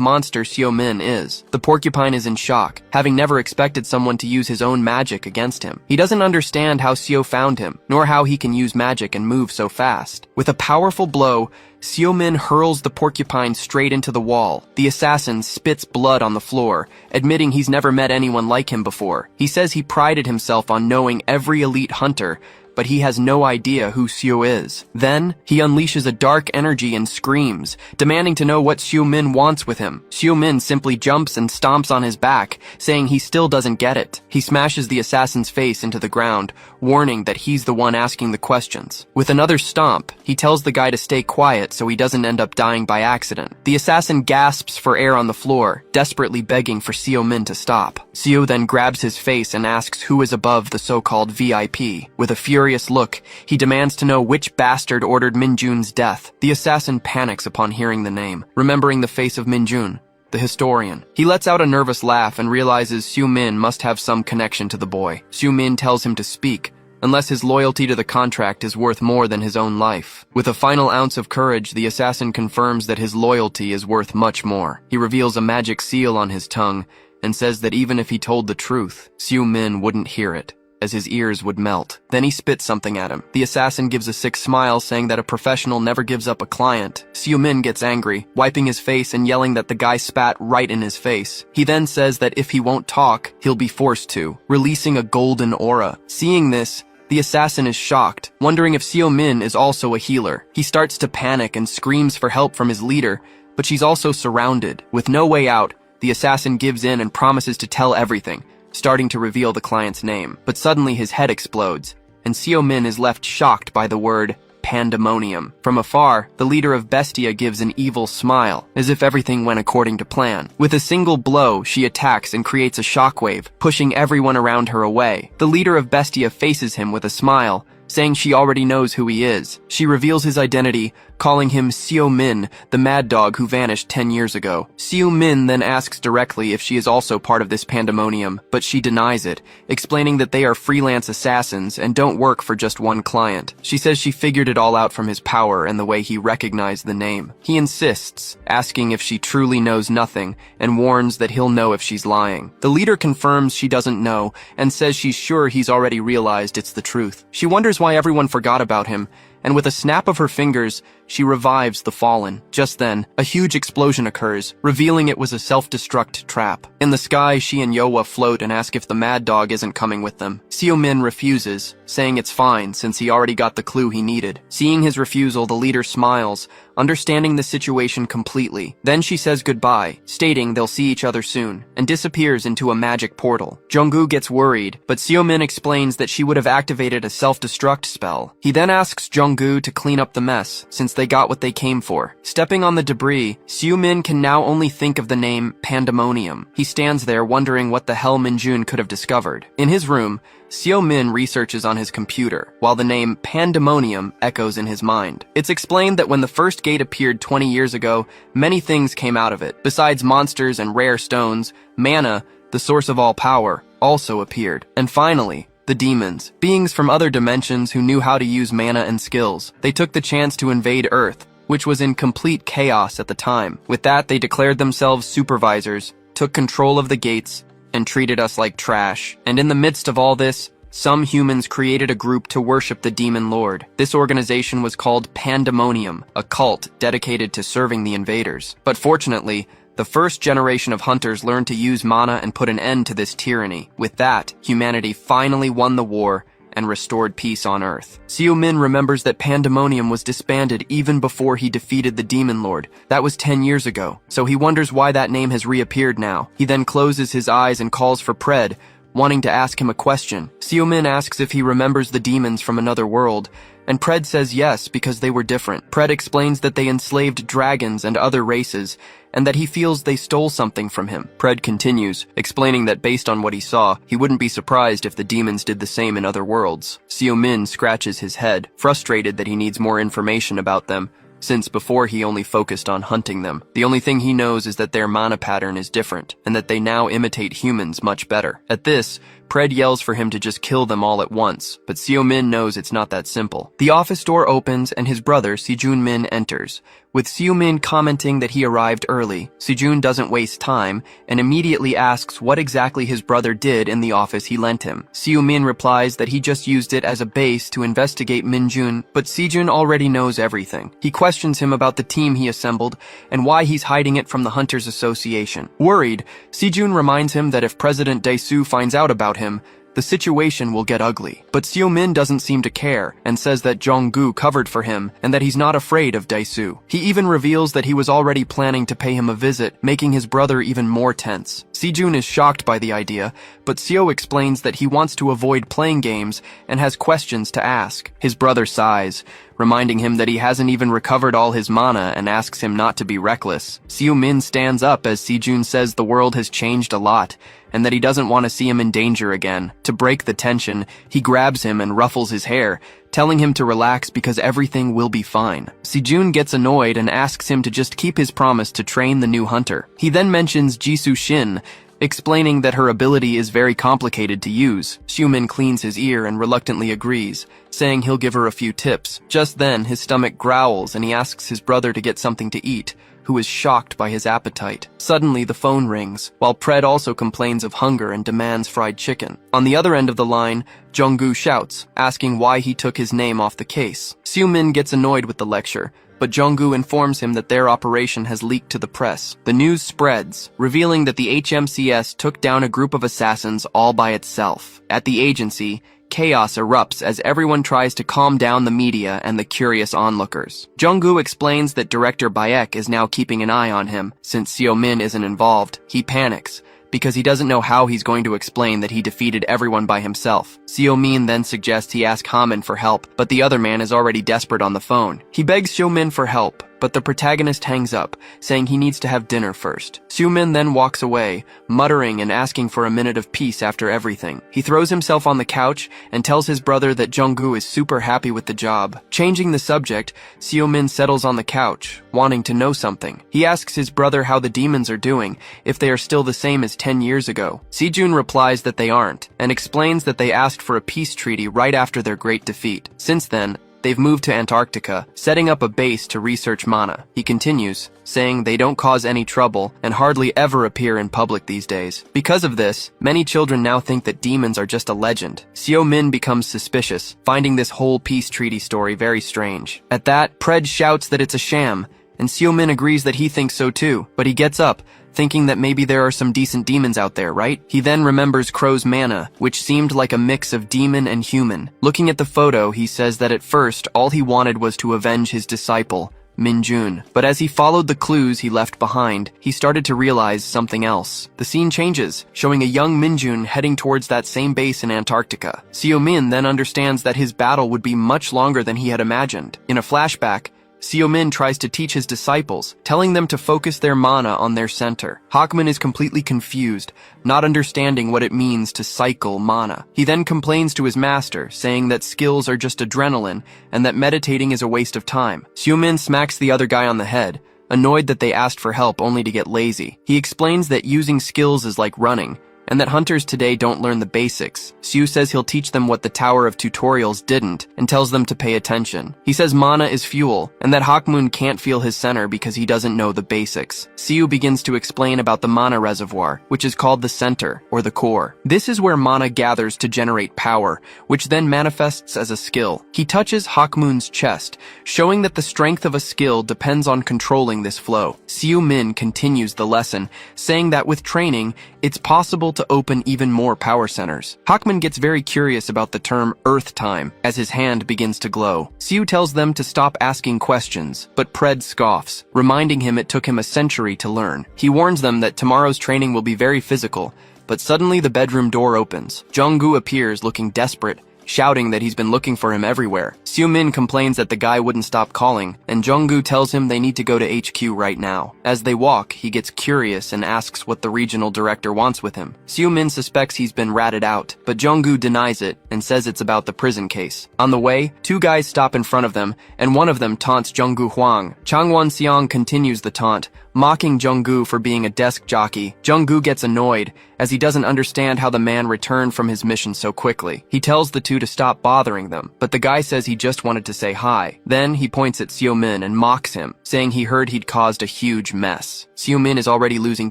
monster Seo-min is. The porcupine is in shock, having never expected someone to use his own magic against him. He doesn't understand how Seo found him, nor how he can use magic and move so fast. With a powerful blow, Seo-min hurls the porcupine straight into the wall. The assassin spits blood on the floor, admitting he's never met anyone like him before. He says he prided himself on knowing every elite hunter, but he has no idea who Seo is. Then, he unleashes a dark energy and screams, demanding to know what Seo-min wants with him. Seo-min simply jumps and stomps on his back, saying he still doesn't get it. He smashes the assassin's face into the ground, warning that he's the one asking the questions. With another stomp, he tells the guy to stay quiet so he doesn't end up dying by accident. The assassin gasps for air on the floor, desperately begging for Seo-min to stop. Seo then grabs his face and asks who is above the so-called VIP. With a furious look, he demands to know which bastard ordered Min-jun's death. The assassin panics upon hearing the name, remembering the face of Min-jun, the historian. He lets out a nervous laugh and realizes Seo-min must have some connection to the boy. Seo-min tells him to speak, unless his loyalty to the contract is worth more than his own life. With a final ounce of courage, the assassin confirms that his loyalty is worth much more. He reveals a magic seal on his tongue and says that even if he told the truth, Seo-min wouldn't hear it, as his ears would melt. Then he spits something at him. The assassin gives a sick smile, saying that a professional never gives up a client. Seo-min gets angry, wiping his face and yelling that the guy spat right in his face. He then says that if he won't talk, he'll be forced to, releasing a golden aura. Seeing this, the assassin is shocked, wondering if Seo-min is also a healer. He starts to panic and screams for help from his leader, but she's also surrounded. With no way out, the assassin gives in and promises to tell everything, starting to reveal the client's name. But suddenly his head explodes, and Seo-min is left shocked by the word pandemonium. From afar, the leader of Bestia gives an evil smile, as if everything went according to plan. With a single blow, she attacks and creates a shockwave, pushing everyone around her away. The leader of Bestia faces him with a smile, saying she already knows who he is. She reveals his identity, calling him Seo Min, the mad dog who vanished 10 years ago. Seo Min then asks directly if she is also part of this pandemonium, but she denies it, explaining that they are freelance assassins and don't work for just one client. She says she figured it all out from his power and the way he recognized the name. He insists, asking if she truly knows nothing, and warns that he'll know if she's lying. The leader confirms she doesn't know, and says she's sure he's already realized it's the truth. She wonders why everyone forgot about him, and with a snap of her fingers, she revives the fallen. Just then, a huge explosion occurs, revealing it was a self-destruct trap. In the sky, she and Yowa float and ask if the mad dog isn't coming with them. Seo Min refuses, saying it's fine since he already got the clue he needed. Seeing his refusal, the leader smiles, understanding the situation completely. Then she says goodbye, stating they'll see each other soon, and disappears into a magic portal. Junggu gets worried, but Seo Min explains that she would have activated a self-destruct spell. He then asks Junggu to clean up the mess, since they got what they came for. Stepping on the debris, Seo Min can now only think of the name Pandemonium. He stands there wondering what the hell Minjun could have discovered. In his room, Seo Min researches on his computer, while the name Pandemonium echoes in his mind. It's explained that when the first gate appeared 20 years ago, many things came out of it. Besides monsters and rare stones, mana, the source of all power, also appeared. And finally, the demons, beings from other dimensions who knew how to use mana and skills. They took the chance to invade Earth, which was in complete chaos at the time. With that, they declared themselves supervisors, took control of the gates, and treated us like trash. And in the midst of all this, some humans created a group to worship the demon lord. This organization was called Pandemonium, a cult dedicated to serving the invaders. But fortunately, the first generation of hunters learned to use mana and put an end to this tyranny. With that, humanity finally won the war and restored peace on Earth. Seo Min remembers that Pandemonium was disbanded even before he defeated the Demon Lord. That was 10 years ago, so he wonders why that name has reappeared now. He then closes his eyes and calls for Pred, wanting to ask him a question. Seo Min asks if he remembers the demons from another world, and Pred says yes because they were different. Pred explains that they enslaved dragons and other races, and that he feels they stole something from him. Pred continues, explaining that based on what he saw, he wouldn't be surprised if the demons did the same in other worlds. Seo Min scratches his head, frustrated that he needs more information about them, since before he only focused on hunting them. The only thing he knows is that their mana pattern is different, and that they now imitate humans much better. At this, Pred yells for him to just kill them all at once, but Seo Min knows it's not that simple. The office door opens and his brother, Sejun Min, enters, with Seo Min commenting that he arrived early. Sejun doesn't waste time and immediately asks what exactly his brother did in the office he lent him. Seo Min replies that he just used it as a base to investigate Minjun, but Sejun already knows everything. He questions him about the team he assembled and why he's hiding it from the Hunters Association. Worried, Sejun reminds him that if President Daesu finds out about him, the situation will get ugly. But Seo Min doesn't seem to care and says that Jonggu covered for him and that he's not afraid of Daesu. He even reveals that he was already planning to pay him a visit, making his brother even more tense. Sejun is shocked by the idea, but Seo explains that he wants to avoid playing games and has questions to ask. His brother sighs, reminding him that he hasn't even recovered all his mana and asks him not to be reckless. Seo Min stands up as Sejun says the world has changed a lot and that he doesn't want to see him in danger again. To break the tension, he grabs him and ruffles his hair, telling him to relax because everything will be fine. Sejun gets annoyed and asks him to just keep his promise to train the new hunter. He then mentions Jisoo Shin, explaining that her ability is very complicated to use. Seo Min cleans his ear and reluctantly agrees, saying he'll give her a few tips. Just then, his stomach growls and he asks his brother to get something to eat, who is shocked by his appetite. Suddenly, the phone rings, while Pred also complains of hunger and demands fried chicken. On the other end of the line, Jonggu shouts, asking why he took his name off the case. Seo Min gets annoyed with the lecture, but Jonggu informs him that their operation has leaked to the press. The news spreads, revealing that the HMCS took down a group of assassins all by itself. At the agency, chaos erupts as everyone tries to calm down the media and the curious onlookers. Jonggu explains that Director Bayek is now keeping an eye on him. Since Seo Min isn't involved, he panics, because he doesn't know how he's going to explain that he defeated everyone by himself. Seo Min then suggests he ask Haman for help, but the other man is already desperate on the phone. He begs Seo Min for help, but the protagonist hangs up, saying he needs to have dinner first. Seo-min then walks away, muttering and asking for a minute of peace after everything. He throws himself on the couch and tells his brother that Jung-gu is super happy with the job. Changing the subject, Seo-min settles on the couch, wanting to know something. He asks his brother how the demons are doing, if they are still the same as 10 years ago. Sejun replies that they aren't, and explains that they asked for a peace treaty right after their great defeat. Since then, they've moved to Antarctica, setting up a base to research mana. He continues, saying they don't cause any trouble and hardly ever appear in public these days. Because of this, many children now think that demons are just a legend. Seo-min becomes suspicious, finding this whole peace treaty story very strange. At that, Pred shouts that it's a sham, and Seo-min agrees that he thinks so too, but he gets up, thinking that maybe there are some decent demons out there, right? He then remembers Crow's mana, which seemed like a mix of demon and human. Looking at the photo, he says that at first, all he wanted was to avenge his disciple, Min-jun. But as he followed the clues he left behind, he started to realize something else. The scene changes, showing a young Min-jun heading towards that same base in Antarctica. Seo-min then understands that his battle would be much longer than he had imagined. In a flashback, Seo-min tries to teach his disciples, telling them to focus their mana on their center. Hawkman is completely confused, not understanding what it means to cycle mana. He then complains to his master, saying that skills are just adrenaline and that meditating is a waste of time. Seo-min smacks the other guy on the head, annoyed that they asked for help only to get lazy. He explains that using skills is like running, and that hunters today don't learn the basics. Seo says he'll teach them what the Tower of Tutorials didn't, and tells them to pay attention. He says mana is fuel, and that Hawkmoon can't feel his center because he doesn't know the basics. Seo begins to explain about the mana reservoir, which is called the center, or the core. This is where mana gathers to generate power, which then manifests as a skill. He touches Hawkmoon's chest, showing that the strength of a skill depends on controlling this flow. Seo-min continues the lesson, saying that with training, it's possible to open even more power centers. Hawkman gets very curious about the term Earth Time as his hand begins to glow. Seo tells them to stop asking questions, but Pred scoffs, reminding him it took him a century to learn. He warns them that tomorrow's training will be very physical, but suddenly the bedroom door opens. Jung-gu appears looking desperate, shouting that he's been looking for him everywhere. Seo-min complains that the guy wouldn't stop calling, and Jung-gu tells him they need to go to HQ right now. As they walk, he gets curious and asks what the regional director wants with him. Seo-min suspects he's been ratted out, but Jung-gu denies it and says it's about the prison case. On the way, two guys stop in front of them, and one of them taunts Jung-gu Huang. Changwon-seong continues the taunt, mocking Jung-gu for being a desk jockey. Jung-gu gets annoyed, as he doesn't understand how the man returned from his mission so quickly. He tells the two to stop bothering them, but the guy says he just wanted to say hi. Then he points at Seo-min and mocks him, saying he heard he'd caused a huge mess. Seo-min is already losing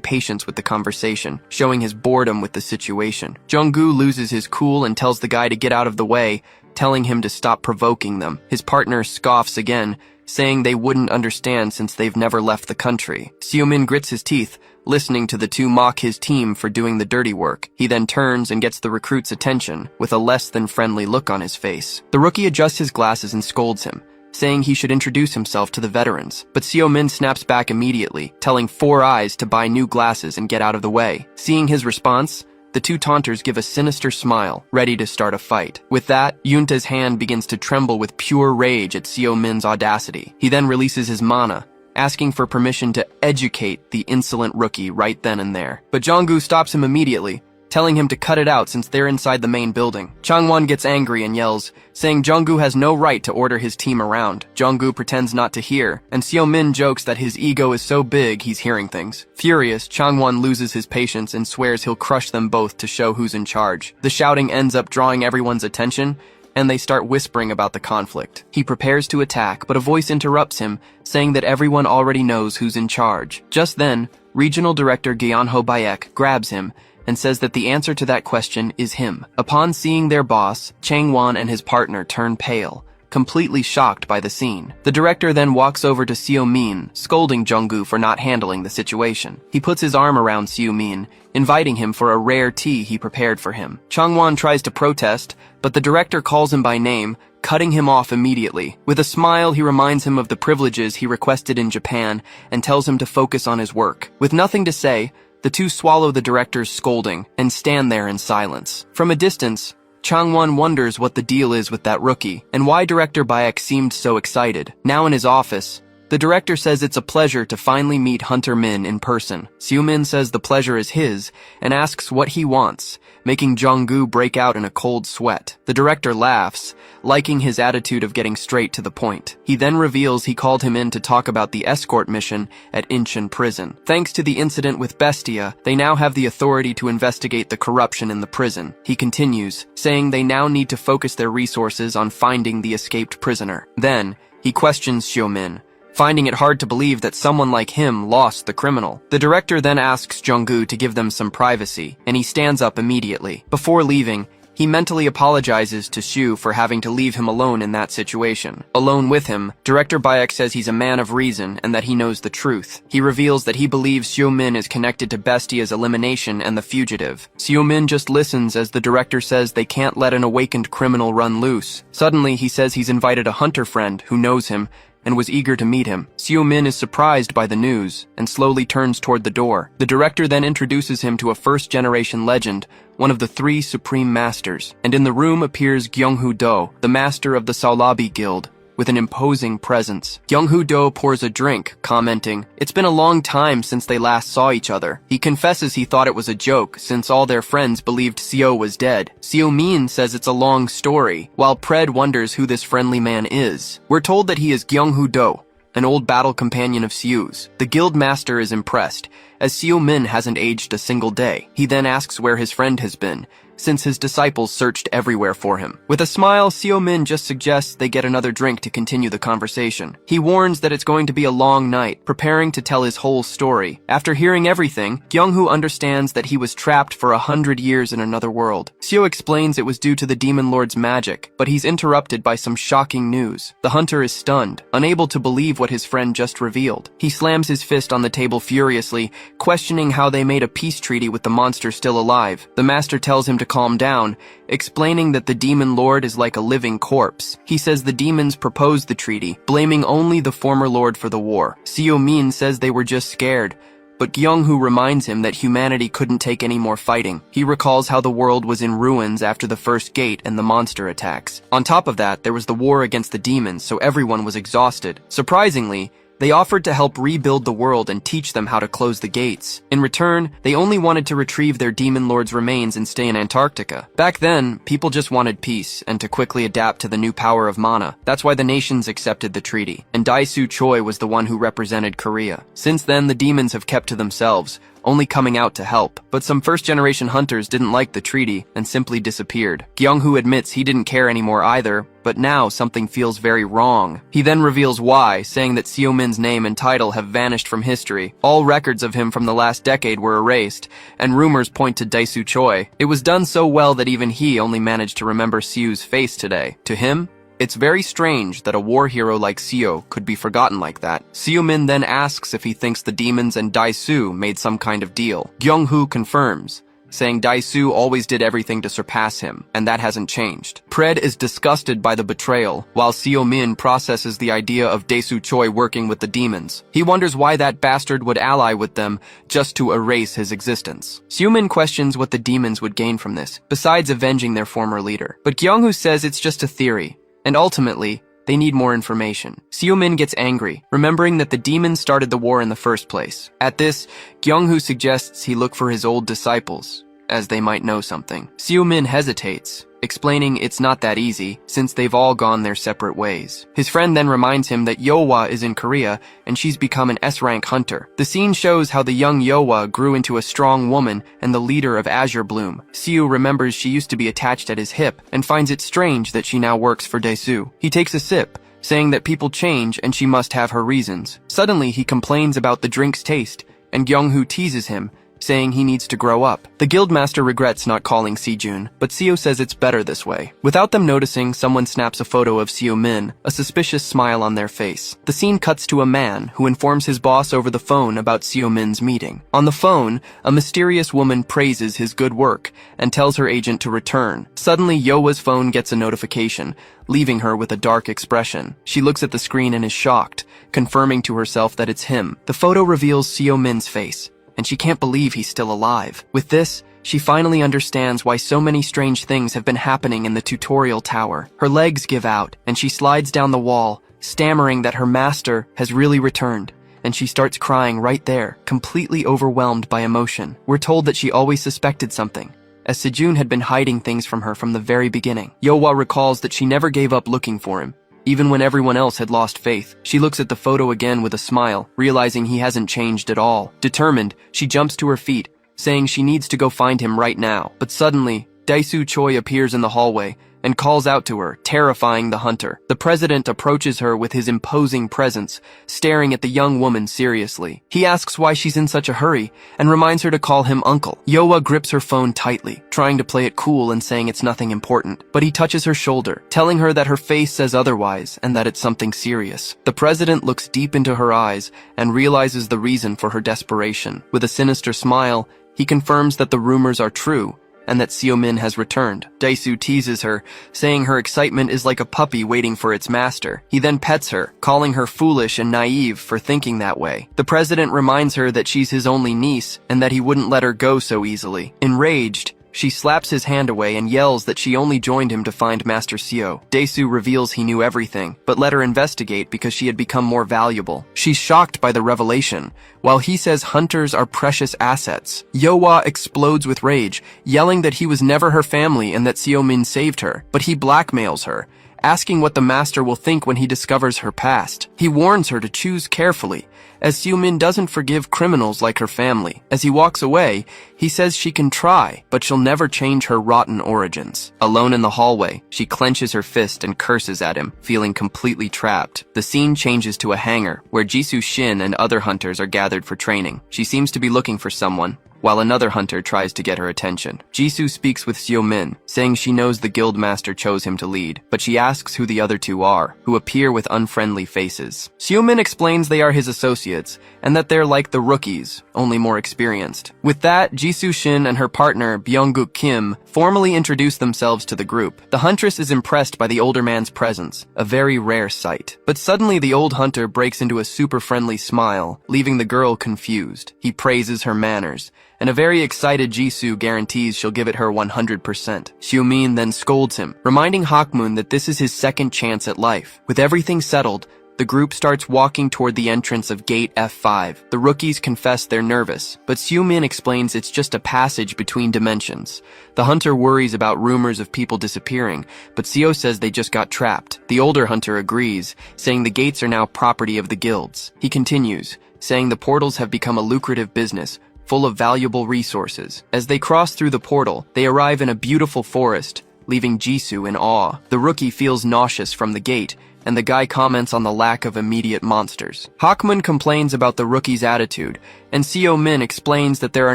patience with the conversation, showing his boredom with the situation. Jung-gu loses his cool and tells the guy to get out of the way, telling him to stop provoking them. His partner scoffs again, saying they wouldn't understand since they've never left the country. Seo-min grits his teeth, listening to the two mock his team for doing the dirty work. He then turns and gets the recruit's attention, with a less than friendly look on his face. The rookie adjusts his glasses and scolds him, saying he should introduce himself to the veterans. But Seo-min snaps back immediately, telling Four Eyes to buy new glasses and get out of the way. Seeing his response, the two taunters give a sinister smile, ready to start a fight. With that, Yunta's hand begins to tremble with pure rage at Seo-min's audacity. He then releases his mana, asking for permission to educate the insolent rookie right then and there. But Jung-gu stops him immediately, telling him to cut it out since they're inside the main building. Changwon gets angry and yells, saying Jung-gu has no right to order his team around. Jung-gu pretends not to hear, and Seo-min jokes that his ego is so big he's hearing things. Furious, Changwon loses his patience and swears he'll crush them both to show who's in charge. The shouting ends up drawing everyone's attention, and they start whispering about the conflict. He prepares to attack, but a voice interrupts him, saying that everyone already knows who's in charge. Just then, Regional Director Gyeonho Bayek grabs him and says that the answer to that question is him. Upon seeing their boss, Changwon and his partner turn pale, completely shocked by the scene. The director then walks over to Seo-min, scolding Jung-gu for not handling the situation. He puts his arm around Seo-min, inviting him for a rare tea he prepared for him. Changwon tries to protest, but the director calls him by name, cutting him off immediately. With a smile, he reminds him of the privileges he requested in Japan and tells him to focus on his work. With nothing to say, the two swallow the director's scolding and stand there in silence. From a distance, Changwon wonders what the deal is with that rookie and why Director Bayek seemed so excited. Now in his office, The director says it's a pleasure to finally meet Hunter Min in person. Seo-min says the pleasure is his and asks what he wants, making Jung-gu break out in a cold sweat. The director laughs, liking his attitude of getting straight to the point. He then reveals he called him in to talk about the escort mission at Incheon prison. Thanks to the incident with Bestia, they now have the authority to investigate the corruption in the prison. He continues, saying they now need to focus their resources on finding the escaped prisoner. Then, he questions Seo-min, finding it hard to believe that someone like him lost the criminal. The director then asks Jung-gu to give them some privacy, and he stands up immediately. Before leaving, he mentally apologizes to Shu for having to leave him alone in that situation. Alone with him, Director Bayek says he's a man of reason and that he knows the truth. He reveals that he believes Seo-min is connected to Bestia's elimination and the fugitive. Seo-min just listens as the director says they can't let an awakened criminal run loose. Suddenly, he says he's invited a hunter friend who knows him and was eager to meet him. Seo-min is surprised by the news and slowly turns toward the door. The director then introduces him to a first-generation legend, one of the 3 supreme masters, and in the room appears Gyung-hoo Do, the master of the Saolabi Guild, with an imposing presence. Gyung-hoo Do pours a drink, commenting, "It's been a long time since they last saw each other." He confesses he thought it was a joke, since all their friends believed Seo was dead. Seo-min says it's a long story, while Pred wonders who this friendly man is. We're told that he is Gyung-hoo Do, an old battle companion of Seo's. The guild master is impressed, as Seo-min hasn't aged a single day. He then asks where his friend has been, since his disciples searched everywhere for him. With a smile, Seo-min just suggests they get another drink to continue the conversation. He warns that it's going to be a long night, preparing to tell his whole story. After hearing everything, Gyung-hoo understands that he was trapped for 100 years in another world. Seo explains it was due to the Demon Lord's magic, but he's interrupted by some shocking news. The hunter is stunned, unable to believe what his friend just revealed. He slams his fist on the table furiously, questioning how they made a peace treaty with the monster still alive. The master tells him to calm down, explaining that the Demon Lord is like a living corpse. He says the demons proposed the treaty, blaming only the former lord for the war. Seo-min says they were just scared, but Gyung-hoo reminds him that humanity couldn't take any more fighting. He recalls how the world was in ruins after the first gate and the monster attacks. On top of that, there was the war against the demons, so everyone was exhausted. Surprisingly, they offered to help rebuild the world and teach them how to close the gates. In return, they only wanted to retrieve their Demon Lord's remains and stay in Antarctica. Back then, people just wanted peace and to quickly adapt to the new power of mana. That's why the nations accepted the treaty, and Dae-soo Choi was the one who represented Korea. Since then, the demons have kept to themselves, only coming out to help. But some first-generation hunters didn't like the treaty and simply disappeared. Gyung-hoo admits he didn't care anymore either, but now something feels very wrong. He then reveals why, saying that Seo-min's name and title have vanished from history. All records of him from the last decade were erased, and rumors point to Dae-soo Choi. It was done so well that even he only managed to remember Seo's face today. To him, it's very strange that a war hero like Seo could be forgotten like that. Seo-min then asks if he thinks the demons and Dae-soo made some kind of deal. Gyung-hoo confirms, saying Dae-soo always did everything to surpass him, and that hasn't changed. Pred is disgusted by the betrayal, while Seo-min processes the idea of Dae-soo Choi working with the demons. He wonders why that bastard would ally with them just to erase his existence. Seo-min questions what the demons would gain from this, besides avenging their former leader. But Gyung-hoo says it's just a theory, and ultimately, they need more information. Seo-min gets angry, remembering that the demons started the war in the first place. At this, Gyung-hoo suggests he look for his old disciples, as they might know something. Seo-min hesitates, explaining it's not that easy, since they've all gone their separate ways. His friend then reminds him that Yeohwa is in Korea, and she's become an S-rank hunter. The scene shows how the young Yeohwa grew into a strong woman and the leader of Azure Bloom. Seo remembers she used to be attached at his hip, and finds it strange that she now works for Dae-soo. He takes a sip, saying that people change and she must have her reasons. Suddenly, he complains about the drink's taste, and Gyung-hoo teases him, saying he needs to grow up. The guildmaster regrets not calling Sejun, but Seo says it's better this way. Without them noticing, someone snaps a photo of Seo-min, a suspicious smile on their face. The scene cuts to a man who informs his boss over the phone about Seo-min's meeting. On the phone, a mysterious woman praises his good work and tells her agent to return. Suddenly, Yeohwa's phone gets a notification, leaving her with a dark expression. She looks at the screen and is shocked, confirming to herself that it's him. The photo reveals Seo-min's face, and she can't believe he's still alive. With this, she finally understands why so many strange things have been happening in the tutorial tower. Her legs give out, and she slides down the wall, stammering that her master has really returned, and she starts crying right there, completely overwhelmed by emotion. We're told that she always suspected something, as Sejun had been hiding things from her from the very beginning. Yeohwa recalls that she never gave up looking for him, even when everyone else had lost faith. She looks at the photo again with a smile, realizing he hasn't changed at all. Determined, she jumps to her feet, saying she needs to go find him right now. But suddenly, Daesu Choi appears in the hallway and calls out to her, terrifying the hunter. The president approaches her with his imposing presence, staring at the young woman seriously. He asks why she's in such a hurry and reminds her to call him uncle. Yeohwa grips her phone tightly, trying to play it cool and saying it's nothing important. But he touches her shoulder, telling her that her face says otherwise and that it's something serious. The president looks deep into her eyes and realizes the reason for her desperation. With a sinister smile, he confirms that the rumors are true and that Seo-min has returned. Daesu teases her, saying her excitement is like a puppy waiting for its master. He then pets her, calling her foolish and naive for thinking that way. The president reminds her that she's his only niece and that he wouldn't let her go so easily. Enraged, she slaps his hand away and yells that she only joined him to find Master Seo. Daesu reveals he knew everything, but let her investigate because she had become more valuable. She's shocked by the revelation, while he says hunters are precious assets. Yeohwa explodes with rage, yelling that he was never her family and that Seo-min saved her, but he blackmails her, asking what the master will think when he discovers her past. He warns her to choose carefully, as Seo-min doesn't forgive criminals like her family. As he walks away, he says she can try, but she'll never change her rotten origins. Alone in the hallway, she clenches her fist and curses at him, feeling completely trapped. The scene changes to a hangar, where Jisoo Shin and other hunters are gathered for training. She seems to be looking for someone, while another hunter tries to get her attention. Jisoo speaks with Seo-min, saying she knows the guild master chose him to lead, but she asks who the other two are, who appear with unfriendly faces. Seo-min explains they are his associates, and that they're like the rookies, only more experienced. With that, Jisoo Shin and her partner, Byung-guk Kim, formally introduce themselves to the group. The huntress is impressed by the older man's presence, a very rare sight. But suddenly the old hunter breaks into a super friendly smile, leaving the girl confused. He praises her manners, and a very excited Jisoo guarantees she'll give it her 100%. Seo-min then scolds him, reminding Hakmun that this is his second chance at life. With everything settled, the group starts walking toward the entrance of Gate F5. The rookies confess they're nervous, but Seo-min explains it's just a passage between dimensions. The hunter worries about rumors of people disappearing, but Seo says they just got trapped. The older hunter agrees, saying the gates are now property of the guilds. He continues, saying the portals have become a lucrative business, full of valuable resources. As they cross through the portal, they arrive in a beautiful forest, leaving Jisoo in awe. The rookie feels nauseous from the gate, and the guy comments on the lack of immediate monsters. Hakmun complains about the rookie's attitude, and Seo-min explains that there are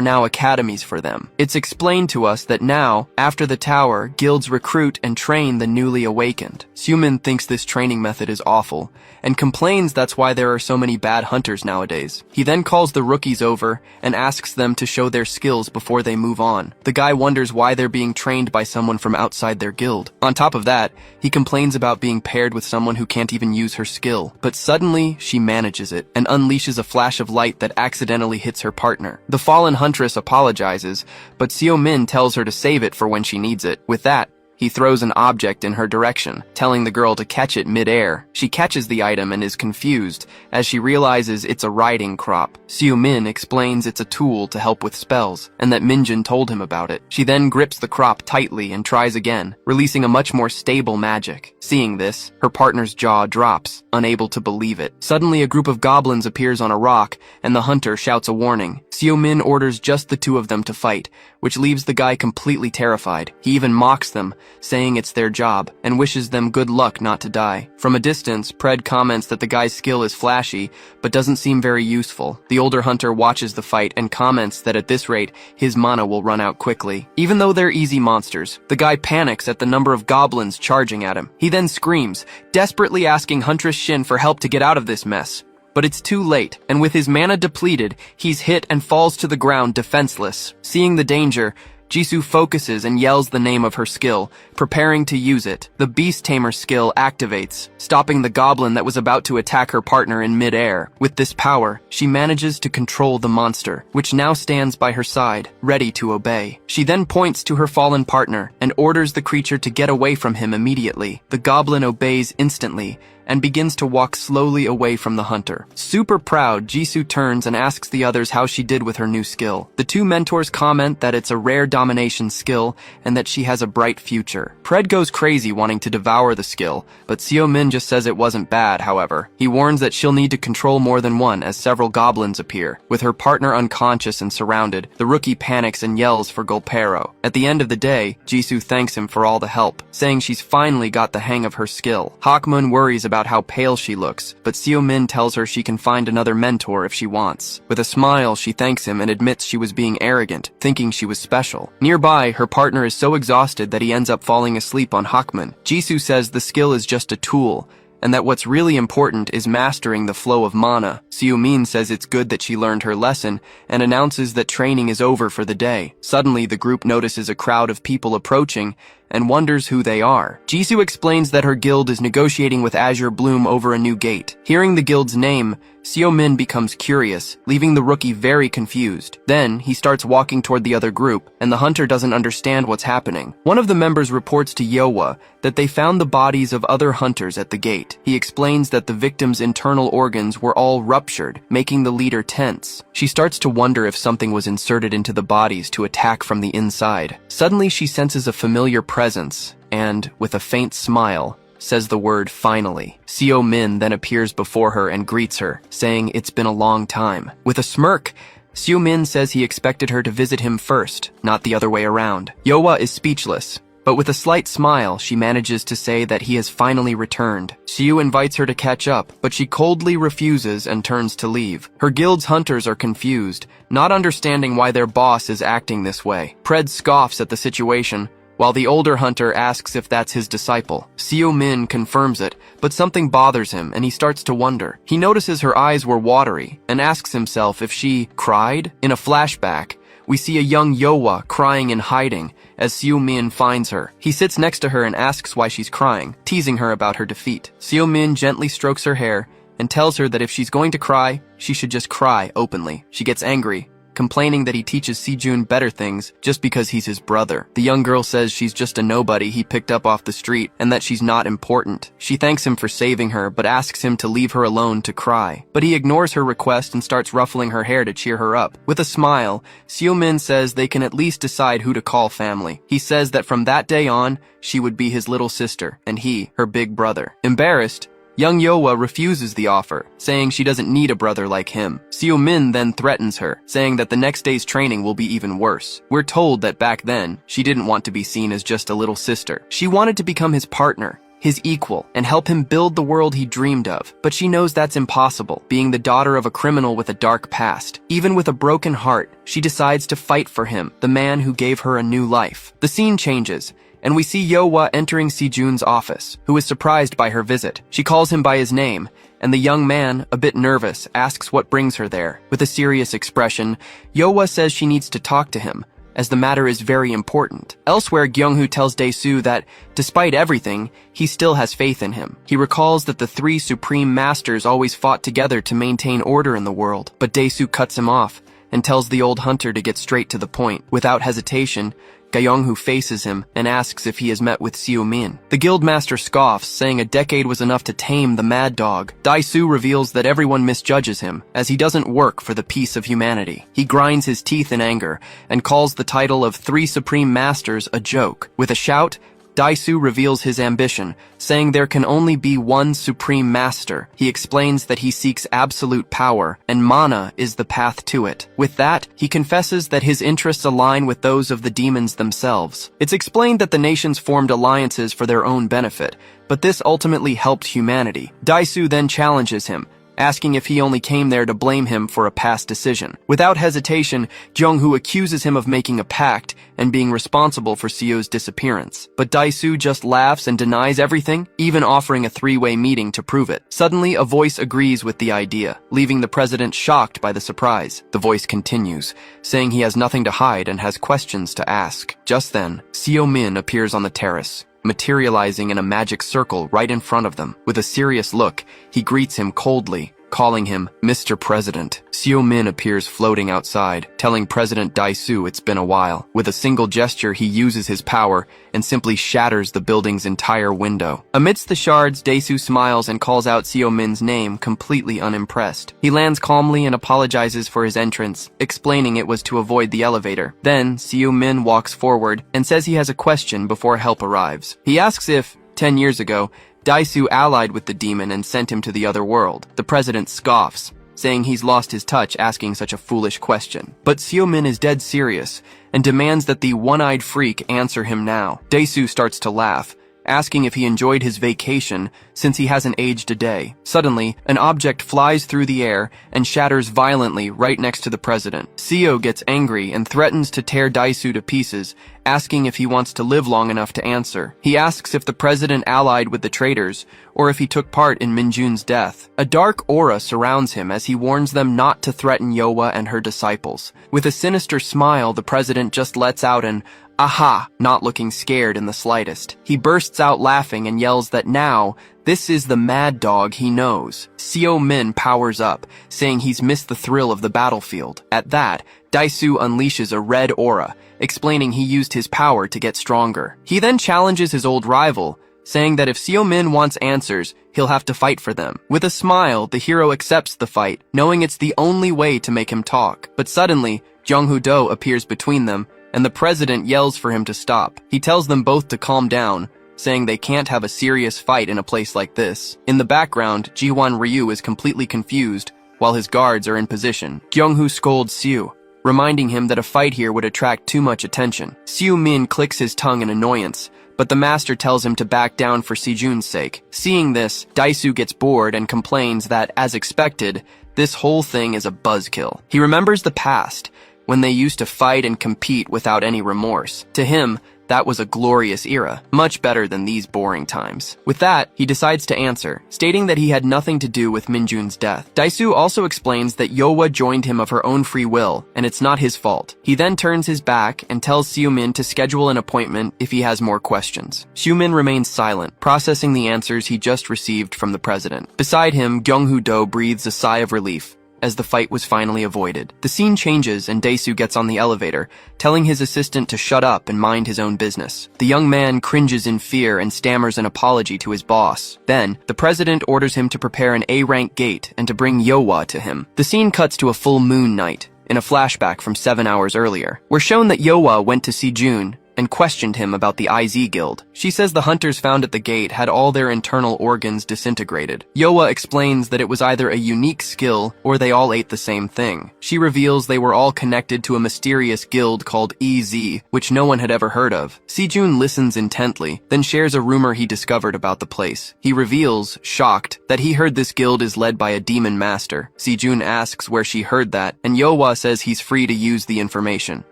now academies for them. It's explained to us that now, after the tower, guilds recruit and train the newly awakened. Seo-min thinks this training method is awful, and complains that's why there are so many bad hunters nowadays. He then calls the rookies over and asks them to show their skills before they move on. The guy wonders why they're being trained by someone from outside their guild. On top of that, he complains about being paired with someone who can't even use her skill. But suddenly, she manages it and unleashes a flash of light that accidentally hits her partner. The fallen huntress apologizes, but Seo-min tells her to save it for when she needs it. With that, he throws an object in her direction, telling the girl to catch it mid-air. She catches the item and is confused, as she realizes it's a riding crop. Seo-min explains it's a tool to help with spells, and that Minjin told him about it. She then grips the crop tightly and tries again, releasing a much more stable magic. Seeing this, her partner's jaw drops, unable to believe it. Suddenly, a group of goblins appears on a rock, and the hunter shouts a warning. Seo-min orders just the two of them to fight, which leaves the guy completely terrified. He even mocks them, saying it's their job, and wishes them good luck not to die. From a distance, Pred comments that the guy's skill is flashy, but doesn't seem very useful. The older hunter watches the fight and comments that at this rate, his mana will run out quickly. Even though they're easy monsters, the guy panics at the number of goblins charging at him. He then screams, desperately asking Huntress Shin for help to get out of this mess. But it's too late, and with his mana depleted, he's hit and falls to the ground defenseless. Seeing the danger, Jisoo focuses and yells the name of her skill, preparing to use it. The Beast Tamer skill activates, stopping the goblin that was about to attack her partner in mid-air. With this power, she manages to control the monster, which now stands by her side, ready to obey. She then points to her fallen partner and orders the creature to get away from him immediately. The goblin obeys instantly and begins to walk slowly away from the hunter. Super proud, Jisoo turns and asks the others how she did with her new skill. The two mentors comment that it's a rare domination skill and that she has a bright future. Pred goes crazy wanting to devour the skill, but Seo-min just says it wasn't bad, however. He warns that she'll need to control more than one as several goblins appear. With her partner unconscious and surrounded, the rookie panics and yells for Golpero. At the end of the day, Jisoo thanks him for all the help, saying she's finally got the hang of her skill. Hawkmoon worries about how pale she looks, but Seo-min tells her she can find another mentor if she wants. With a smile, she thanks him and admits she was being arrogant, thinking she was special. Nearby, her partner is so exhausted that he ends up falling asleep on Hawkmoon. Jisoo says the skill is just a tool, and that what's really important is mastering the flow of mana. Seo-min says it's good that she learned her lesson and announces that training is over for the day. Suddenly, the group notices a crowd of people approaching and wonders who they are. Jisoo explains that her guild is negotiating with Azure Bloom over a new gate. Hearing the guild's name, Seo-min becomes curious, leaving the rookie very confused. Then, he starts walking toward the other group, and the hunter doesn't understand what's happening. One of the members reports to Yeowa that they found the bodies of other hunters at the gate. He explains that the victims' internal organs were all ruptured, making the leader tense. She starts to wonder if something was inserted into the bodies to attack from the inside. Suddenly, she senses a familiar presence, and, with a faint smile, says the word finally. Seo-min then appears before her and greets her, saying it's been a long time. With a smirk, Seo-min says he expected her to visit him first, not the other way around. Yeowa is speechless, but with a slight smile, she manages to say that he has finally returned. Seo invites her to catch up, but she coldly refuses and turns to leave. Her guild's hunters are confused, not understanding why their boss is acting this way. Pred scoffs at the situation, while the older hunter asks if that's his disciple. Seo-min confirms it, but something bothers him and he starts to wonder. He notices her eyes were watery and asks himself if she cried. In a flashback, we see a young Yeowa crying and hiding as Seo-min finds her. He sits next to her and asks why she's crying, teasing her about her defeat. Seo-min gently strokes her hair and tells her that if she's going to cry, she should just cry openly. She gets angry, complaining that he teaches Sejun better things just because he's his brother. The young girl says she's just a nobody he picked up off the street and that she's not important. She thanks him for saving her but asks him to leave her alone to cry. But he ignores her request and starts ruffling her hair to cheer her up. With a smile, Seo-min says they can at least decide who to call family. He says that from that day on, she would be his little sister and he, her big brother. Embarrassed, young Yeowa refuses the offer, saying she doesn't need a brother like him. Seo-min then threatens her, saying that the next day's training will be even worse. We're told that back then, she didn't want to be seen as just a little sister. She wanted to become his partner, his equal, and help him build the world he dreamed of. But she knows that's impossible, being the daughter of a criminal with a dark past. Even with a broken heart, she decides to fight for him, the man who gave her a new life. The scene changes, and we see Yeowa entering Sejun's office, who is surprised by her visit. She calls him by his name, and the young man, a bit nervous, asks what brings her there. With a serious expression, Yeowa says she needs to talk to him, as the matter is very important. Elsewhere, Gyeonghu tells Dae-soo that, despite everything, he still has faith in him. He recalls that the three supreme masters always fought together to maintain order in the world, but Dae-soo cuts him off and tells the old hunter to get straight to the point. Without hesitation, Gyeonghu faces him and asks if he has met with Seo-min. The guildmaster scoffs, saying a decade was enough to tame the mad dog. Dae-soo reveals that everyone misjudges him, as he doesn't work for the peace of humanity. He grinds his teeth in anger and calls the title of Three Supreme Masters a joke. With a shout, Dae-soo reveals his ambition, saying there can only be one supreme master. He explains that he seeks absolute power, and mana is the path to it. With that, he confesses that his interests align with those of the demons themselves. It's explained that the nations formed alliances for their own benefit, but this ultimately helped humanity. Dae-soo then challenges him, asking if he only came there to blame him for a past decision. Without hesitation, Jung-hoo accuses him of making a pact and being responsible for Seo's disappearance. But Dae-soo just laughs and denies everything, even offering a three-way meeting to prove it. Suddenly, a voice agrees with the idea, leaving the president shocked by the surprise. The voice continues, saying he has nothing to hide and has questions to ask. Just then, Seo-min appears on the terrace, materializing in a magic circle right in front of them. With a serious look, he greets him coldly, calling him Mr. President. Seo-min appears floating outside, telling President Dae-soo it's been a while. With a single gesture, he uses his power and simply shatters the building's entire window. Amidst the shards, Dae-soo smiles and calls out Seo-min's name, completely unimpressed. He lands calmly and apologizes for his entrance, explaining it was to avoid the elevator. Then, Seo-min walks forward and says he has a question before help arrives. He asks if, 10 years ago, Dae-soo allied with the demon and sent him to the other world. The president scoffs, saying he's lost his touch asking such a foolish question. But Seo-min is dead serious and demands that the one-eyed freak answer him now. Dae-soo starts to laugh, asking if he enjoyed his vacation since he hasn't aged a day. Suddenly, an object flies through the air and shatters violently right next to the president. Seo gets angry and threatens to tear Dae-soo to pieces, asking if he wants to live long enough to answer. He asks if the president allied with the traitors or if he took part in Minjun's death. A dark aura surrounds him as he warns them not to threaten Yowa and her disciples. With a sinister smile, the president just lets out an "aha," not looking scared in the slightest. He bursts out laughing and yells that now, this is the mad dog he knows. Seo-min powers up, saying he's missed the thrill of the battlefield. At that, Dae-soo unleashes a red aura, explaining he used his power to get stronger. He then challenges his old rival, saying that if Seo-min wants answers, he'll have to fight for them. With a smile, the hero accepts the fight, knowing it's the only way to make him talk. But suddenly, Jung-hoo-do appears between them, and the president yells for him to stop. He tells them both to calm down, saying they can't have a serious fight in a place like this. In the background, Ji-won Ryu is completely confused, while his guards are in position. Kyung-hoo scolds Seo, reminding him that a fight here would attract too much attention. Seo-min clicks his tongue in annoyance, but the master tells him to back down for Sejun's sake. Seeing this, Dae-soo gets bored and complains that, as expected, this whole thing is a buzzkill. He remembers the past, when they used to fight and compete without any remorse. To him, that was a glorious era, much better than these boring times. With that, he decides to answer, stating that he had nothing to do with Minjun's death. Dae-soo also explains that Yowa joined him of her own free will, and it's not his fault. He then turns his back and tells Seo-min to schedule an appointment if he has more questions. Seo-min remains silent, processing the answers he just received from the president. Beside him, Kyung-hoo-do breathes a sigh of relief, as the fight was finally avoided. The scene changes and Dae-soo gets on the elevator, telling his assistant to shut up and mind his own business. The young man cringes in fear and stammers an apology to his boss. Then, the president orders him to prepare an A-rank gate and to bring Yowa to him. The scene cuts to a full moon night, in a flashback from 7 hours earlier. We're shown that Yowa went to Sejun and questioned him about the IZ Guild. She says the hunters found at the gate had all their internal organs disintegrated. Yowa explains that it was either a unique skill or they all ate the same thing. She reveals they were all connected to a mysterious guild called EZ, which no one had ever heard of. Sejun listens intently, then shares a rumor he discovered about the place. He reveals, shocked, that he heard this guild is led by a demon master. Sejun asks where she heard that, and Yowa says he's free to use the information.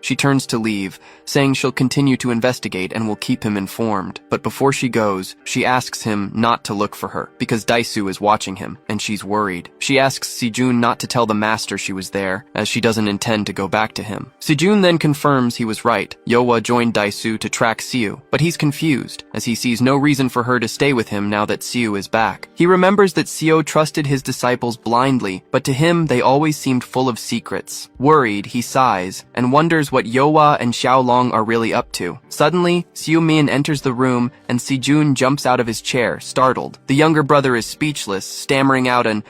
She turns to leave, saying she'll continue to investigate and will keep him informed. But before she goes, she asks him not to look for her, because Dae-soo is watching him, and she's worried. She asks Sejun not to tell the master she was there, as she doesn't intend to go back to him. Sejun then confirms he was right. Yowa joined Dae-soo to track Seo, but he's confused, as he sees no reason for her to stay with him now that Seo is back. He remembers that Seo trusted his disciples blindly, but to him they always seemed full of secrets. Worried, he sighs, and wonders what Yowa and Xiaolong are really up to. Suddenly, Seo-min enters the room and Sejun jumps out of his chair, startled. The younger brother is speechless, stammering out an,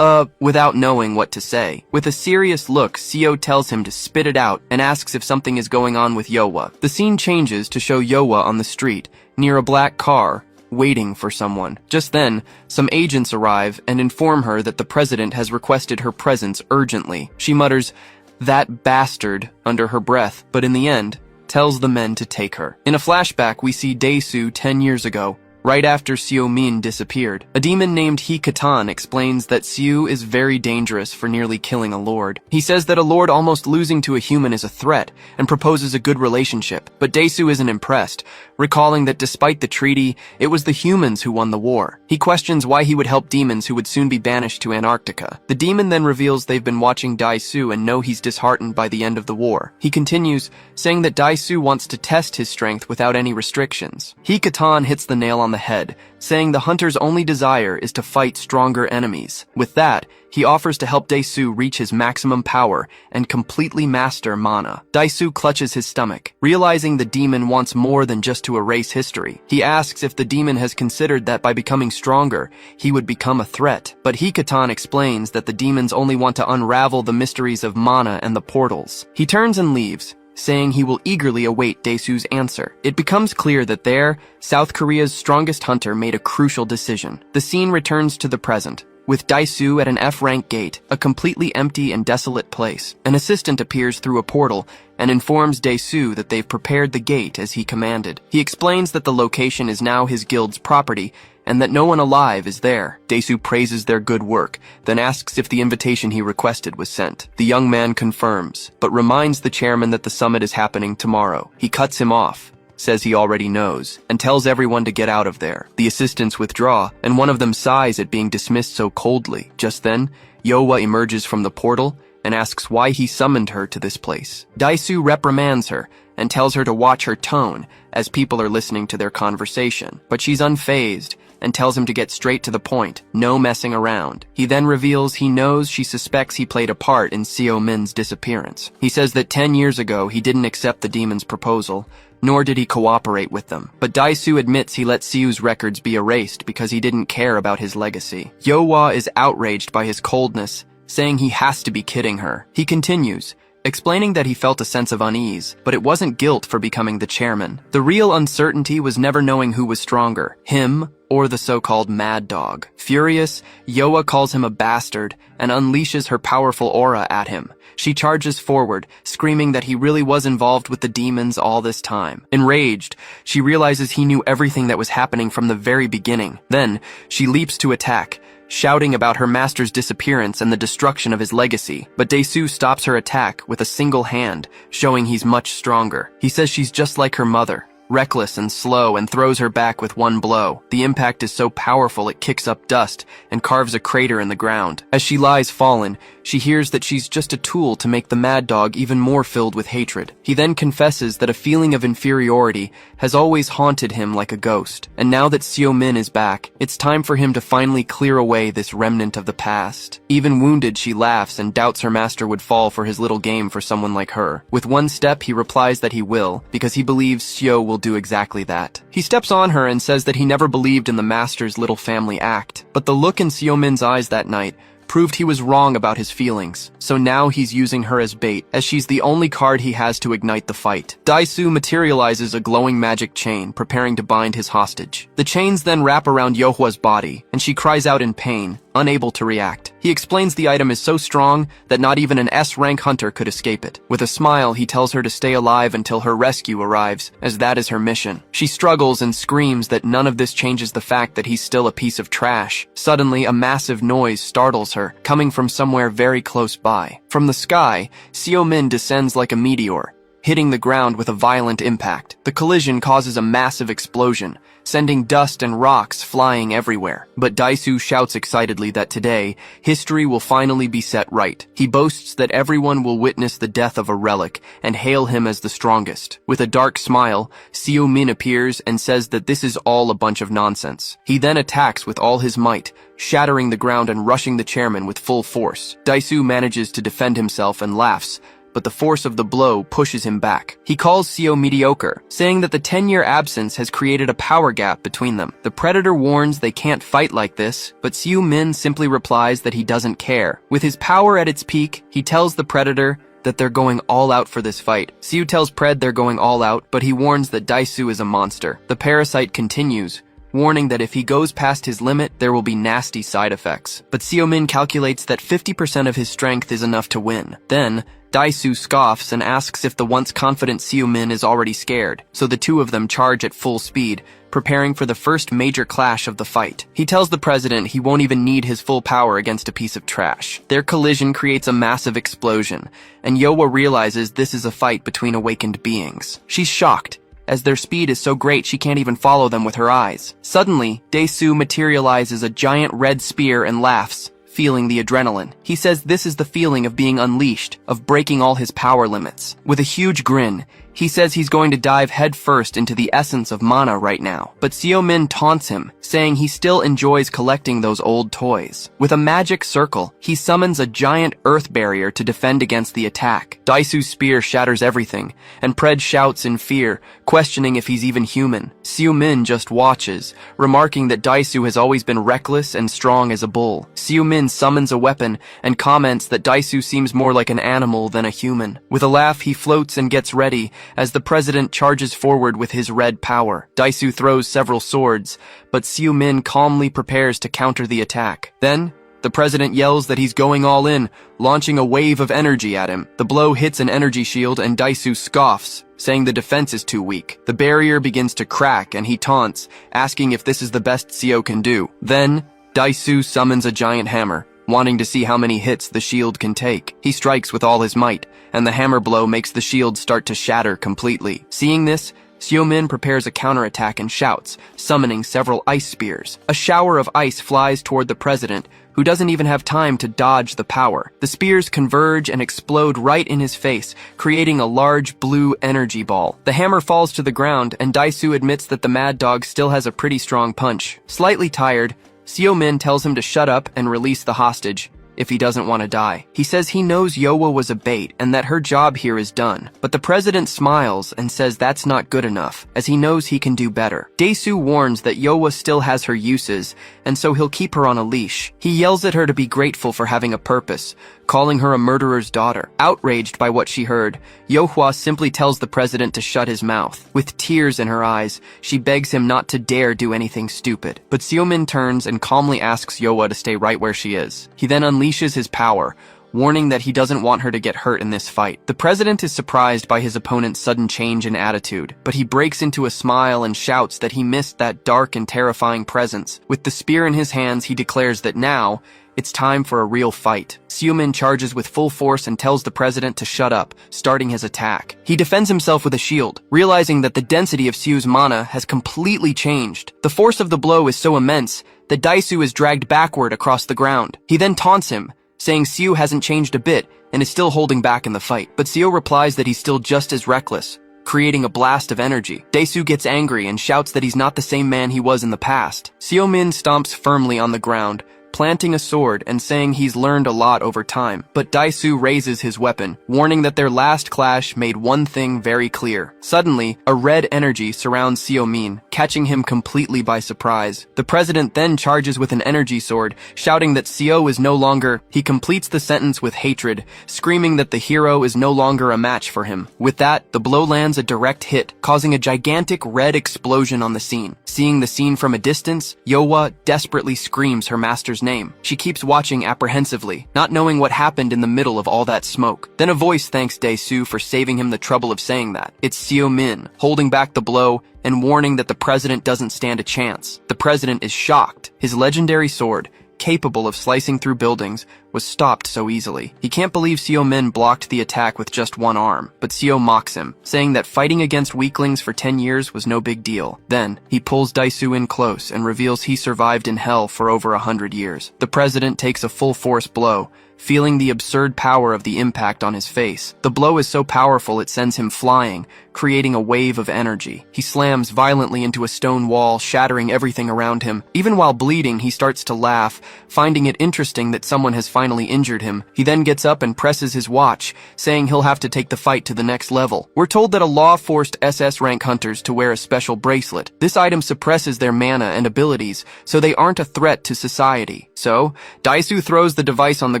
without knowing what to say. With a serious look, Seo tells him to spit it out and asks if something is going on with Yowa. The scene changes to show Yowa on the street, near a black car, waiting for someone. Just then, some agents arrive and inform her that the president has requested her presence urgently. She mutters, "That bastard," under her breath, but in the end, tells the men to take her. In a flashback, we see Dae-soo 10 years ago, right after Seo Min disappeared. A demon named He-Katan explains that Siu is very dangerous for nearly killing a lord. He says that a lord almost losing to a human is a threat, and proposes a good relationship, but Daesu isn't impressed, recalling that despite the treaty, it was the humans who won the war. He questions why he would help demons who would soon be banished to Antarctica. The demon then reveals they've been watching Daesu and know he's disheartened by the end of the war. He continues, saying that Daesu wants to test his strength without any restrictions. He-Katan hits the nail on the head, saying the hunter's only desire is to fight stronger enemies. With that, he offers to help Daesu reach his maximum power and completely master mana. Daesu clutches his stomach, realizing the demon wants more than just to erase history. He asks if the demon has considered that by becoming stronger, he would become a threat. But He-Katan explains that the demons only want to unravel the mysteries of mana and the portals. He turns and leaves, saying he will eagerly await Daesu's answer. It becomes clear that there, South Korea's strongest hunter made a crucial decision. The scene returns to the present, with Daesu at an F-rank gate, a completely empty and desolate place. An assistant appears through a portal and informs Daesu that they've prepared the gate as he commanded. He explains that the location is now his guild's property and that no one alive is there. Daesu praises their good work, then asks if the invitation he requested was sent. The young man confirms, but reminds the chairman that the summit is happening tomorrow. He cuts him off, says he already knows, and tells everyone to get out of there. The assistants withdraw, and one of them sighs at being dismissed so coldly. Just then, Yowa emerges from the portal and asks why he summoned her to this place. Daesu reprimands her and tells her to watch her tone as people are listening to their conversation. But she's unfazed and tells him to get straight to the point, no messing around. He then reveals he knows she suspects he played a part in Seo Min's disappearance. He says that 10 years ago he didn't accept the demon's proposal, nor did he cooperate with them. But Daesu admits he let Siu's records be erased because he didn't care about his legacy. Yowa is outraged by his coldness, saying he has to be kidding her. He continues, explaining that he felt a sense of unease, but it wasn't guilt for becoming the chairman. The real uncertainty was never knowing who was stronger, him or the so-called mad dog. Furious, Yowa calls him a bastard and unleashes her powerful aura at him. She charges forward, screaming that he really was involved with the demons all this time. Enraged, she realizes he knew everything that was happening from the very beginning. Then, she leaps to attack, shouting about her master's disappearance and the destruction of his legacy. But Daesu stops her attack with a single hand, showing he's much stronger. He says she's just like her mother, reckless and slow, and throws her back with one blow. The impact is so powerful it kicks up dust and carves a crater in the ground. As she lies fallen, she hears that she's just a tool to make the mad dog even more filled with hatred. He then confesses that a feeling of inferiority has always haunted him like a ghost, and now that Seo Min is back, it's time for him to finally clear away this remnant of the past. Even wounded, she laughs and doubts her master would fall for his little game for someone like her. With one step, he replies that he will, because he believes Seo will do exactly that. He steps on her and says that he never believed in the master's little family act, but the look in Seo Min's eyes that night proved he was wrong about his feelings, so now he's using her as bait, as she's the only card he has to ignite the fight. Daesu materializes a glowing magic chain, preparing to bind his hostage. The chains then wrap around Yohwa's body, and she cries out in pain, unable to react. He explains the item is so strong that not even an S-rank hunter could escape it. With a smile, he tells her to stay alive until her rescue arrives, as that is her mission. She struggles and screams that none of this changes the fact that he's still a piece of trash. Suddenly, a massive noise startles her, coming from somewhere very close by. From the sky, Seo Min descends like a meteor, hitting the ground with a violent impact. The collision causes a massive explosion, sending dust and rocks flying everywhere. But Daesu shouts excitedly that today, history will finally be set right. He boasts that everyone will witness the death of a relic and hail him as the strongest. With a dark smile, Seo Min appears and says that this is all a bunch of nonsense. He then attacks with all his might, shattering the ground and rushing the chairman with full force. Daesu manages to defend himself and laughs, but the force of the blow pushes him back. He calls Seo mediocre, saying that the 10-year absence has created a power gap between them. The predator warns they can't fight like this, but Seo Min simply replies that he doesn't care. With his power at its peak, he tells the predator that they're going all out for this fight. Seo tells Pred they're going all out, but he warns that Daesu is a monster. The parasite continues, warning that if he goes past his limit, there will be nasty side effects. But Seo Min calculates that 50% of his strength is enough to win. Then, Daisu scoffs and asks if the once confident Seo-min is already scared, so the two of them charge at full speed, preparing for the first major clash of the fight. He tells the president he won't even need his full power against a piece of trash. Their collision creates a massive explosion, and Yowa realizes this is a fight between awakened beings. She's shocked, as their speed is so great she can't even follow them with her eyes. Suddenly, Dae-soo materializes a giant red spear and laughs, feeling the adrenaline. He says this is the feeling of being unleashed, of breaking all his power limits. With a huge grin, he says he's going to dive headfirst into the essence of mana right now. But Seo-min taunts him, saying he still enjoys collecting those old toys. With a magic circle, he summons a giant earth barrier to defend against the attack. Daisu's spear shatters everything, and Pred shouts in fear, questioning if he's even human. Seo-min just watches, remarking that Daisu has always been reckless and strong as a bull. Seo-min summons a weapon and comments that Daisu seems more like an animal than a human. With a laugh, he floats and gets ready as the president charges forward with his red power. Daisu throws several swords, but Seo-min calmly prepares to counter the attack. Then, the president yells that he's going all in, launching a wave of energy at him. The blow hits an energy shield and Daisu scoffs, saying the defense is too weak. The barrier begins to crack and he taunts, asking if this is the best Seo can do. Then, Daisu summons a giant hammer, wanting to see how many hits the shield can take. He strikes with all his might, and the hammer blow makes the shield start to shatter completely. Seeing this, Seo-min prepares a counterattack and shouts, summoning several ice spears. A shower of ice flies toward the president, who doesn't even have time to dodge the power. The spears converge and explode right in his face, creating a large blue energy ball. The hammer falls to the ground, and Daisu admits that the mad dog still has a pretty strong punch. Slightly tired, Seo-min tells him to shut up and release the hostage, if he doesn't want to die. He says he knows Yowa was a bait and that her job here is done. But the president smiles and says that's not good enough, as he knows he can do better. Dae-soo warns that Yowa still has her uses, and so he'll keep her on a leash. He yells at her to be grateful for having a purpose, calling her a murderer's daughter. Outraged by what she heard, Yohwa simply tells the president to shut his mouth. With tears in her eyes, she begs him not to dare do anything stupid. But Seo-min turns and calmly asks Yowa to stay right where she is. He then unleashes his power, warning that he doesn't want her to get hurt in this fight. The president is surprised by his opponent's sudden change in attitude, but he breaks into a smile and shouts that he missed that dark and terrifying presence. With the spear in his hands, he declares that now, it's time for a real fight. Seo-min charges with full force and tells the president to shut up, starting his attack. He defends himself with a shield, realizing that the density of Seo's mana has completely changed. The force of the blow is so immense that Daisu is dragged backward across the ground. He then taunts him, saying Seo hasn't changed a bit and is still holding back in the fight. But Seo replies that he's still just as reckless, creating a blast of energy. Daisu gets angry and shouts that he's not the same man he was in the past. Seo-min stomps firmly on the ground, planting a sword and saying he's learned a lot over time. But Daisu raises his weapon, warning that their last clash made one thing very clear. Suddenly, a red energy surrounds Seo-min, catching him completely by surprise. The president then charges with an energy sword, shouting that Seo is no longer... He completes the sentence with hatred, screaming that the hero is no longer a match for him. With that, the blow lands a direct hit, causing a gigantic red explosion on the scene. Seeing the scene from a distance, Yowa desperately screams her master's name. She keeps watching apprehensively, not knowing what happened in the middle of all that smoke. Then a voice thanks Dae-soo for saving him the trouble of saying that. It's Seo-min, holding back the blow and warning that the president doesn't stand a chance. The president is shocked. His legendary sword, capable of slicing through buildings, was stopped so easily. He can't believe Seo-min blocked the attack with just one arm, but Seo mocks him, saying that fighting against weaklings for 10 years was no big deal. Then, he pulls Daisu in close and reveals he survived in hell for over 100 years. The president takes a full-force blow, feeling the absurd power of the impact on his face. The blow is so powerful it sends him flying, creating a wave of energy. He slams violently into a stone wall, shattering everything around him. Even while bleeding, he starts to laugh, finding it interesting that someone has finally injured him. He then gets up and presses his watch, saying he'll have to take the fight to the next level. We're told that a law forced SS rank hunters to wear a special bracelet. This item suppresses their mana and abilities, so they aren't a threat to society. So, Daisu throws the device on the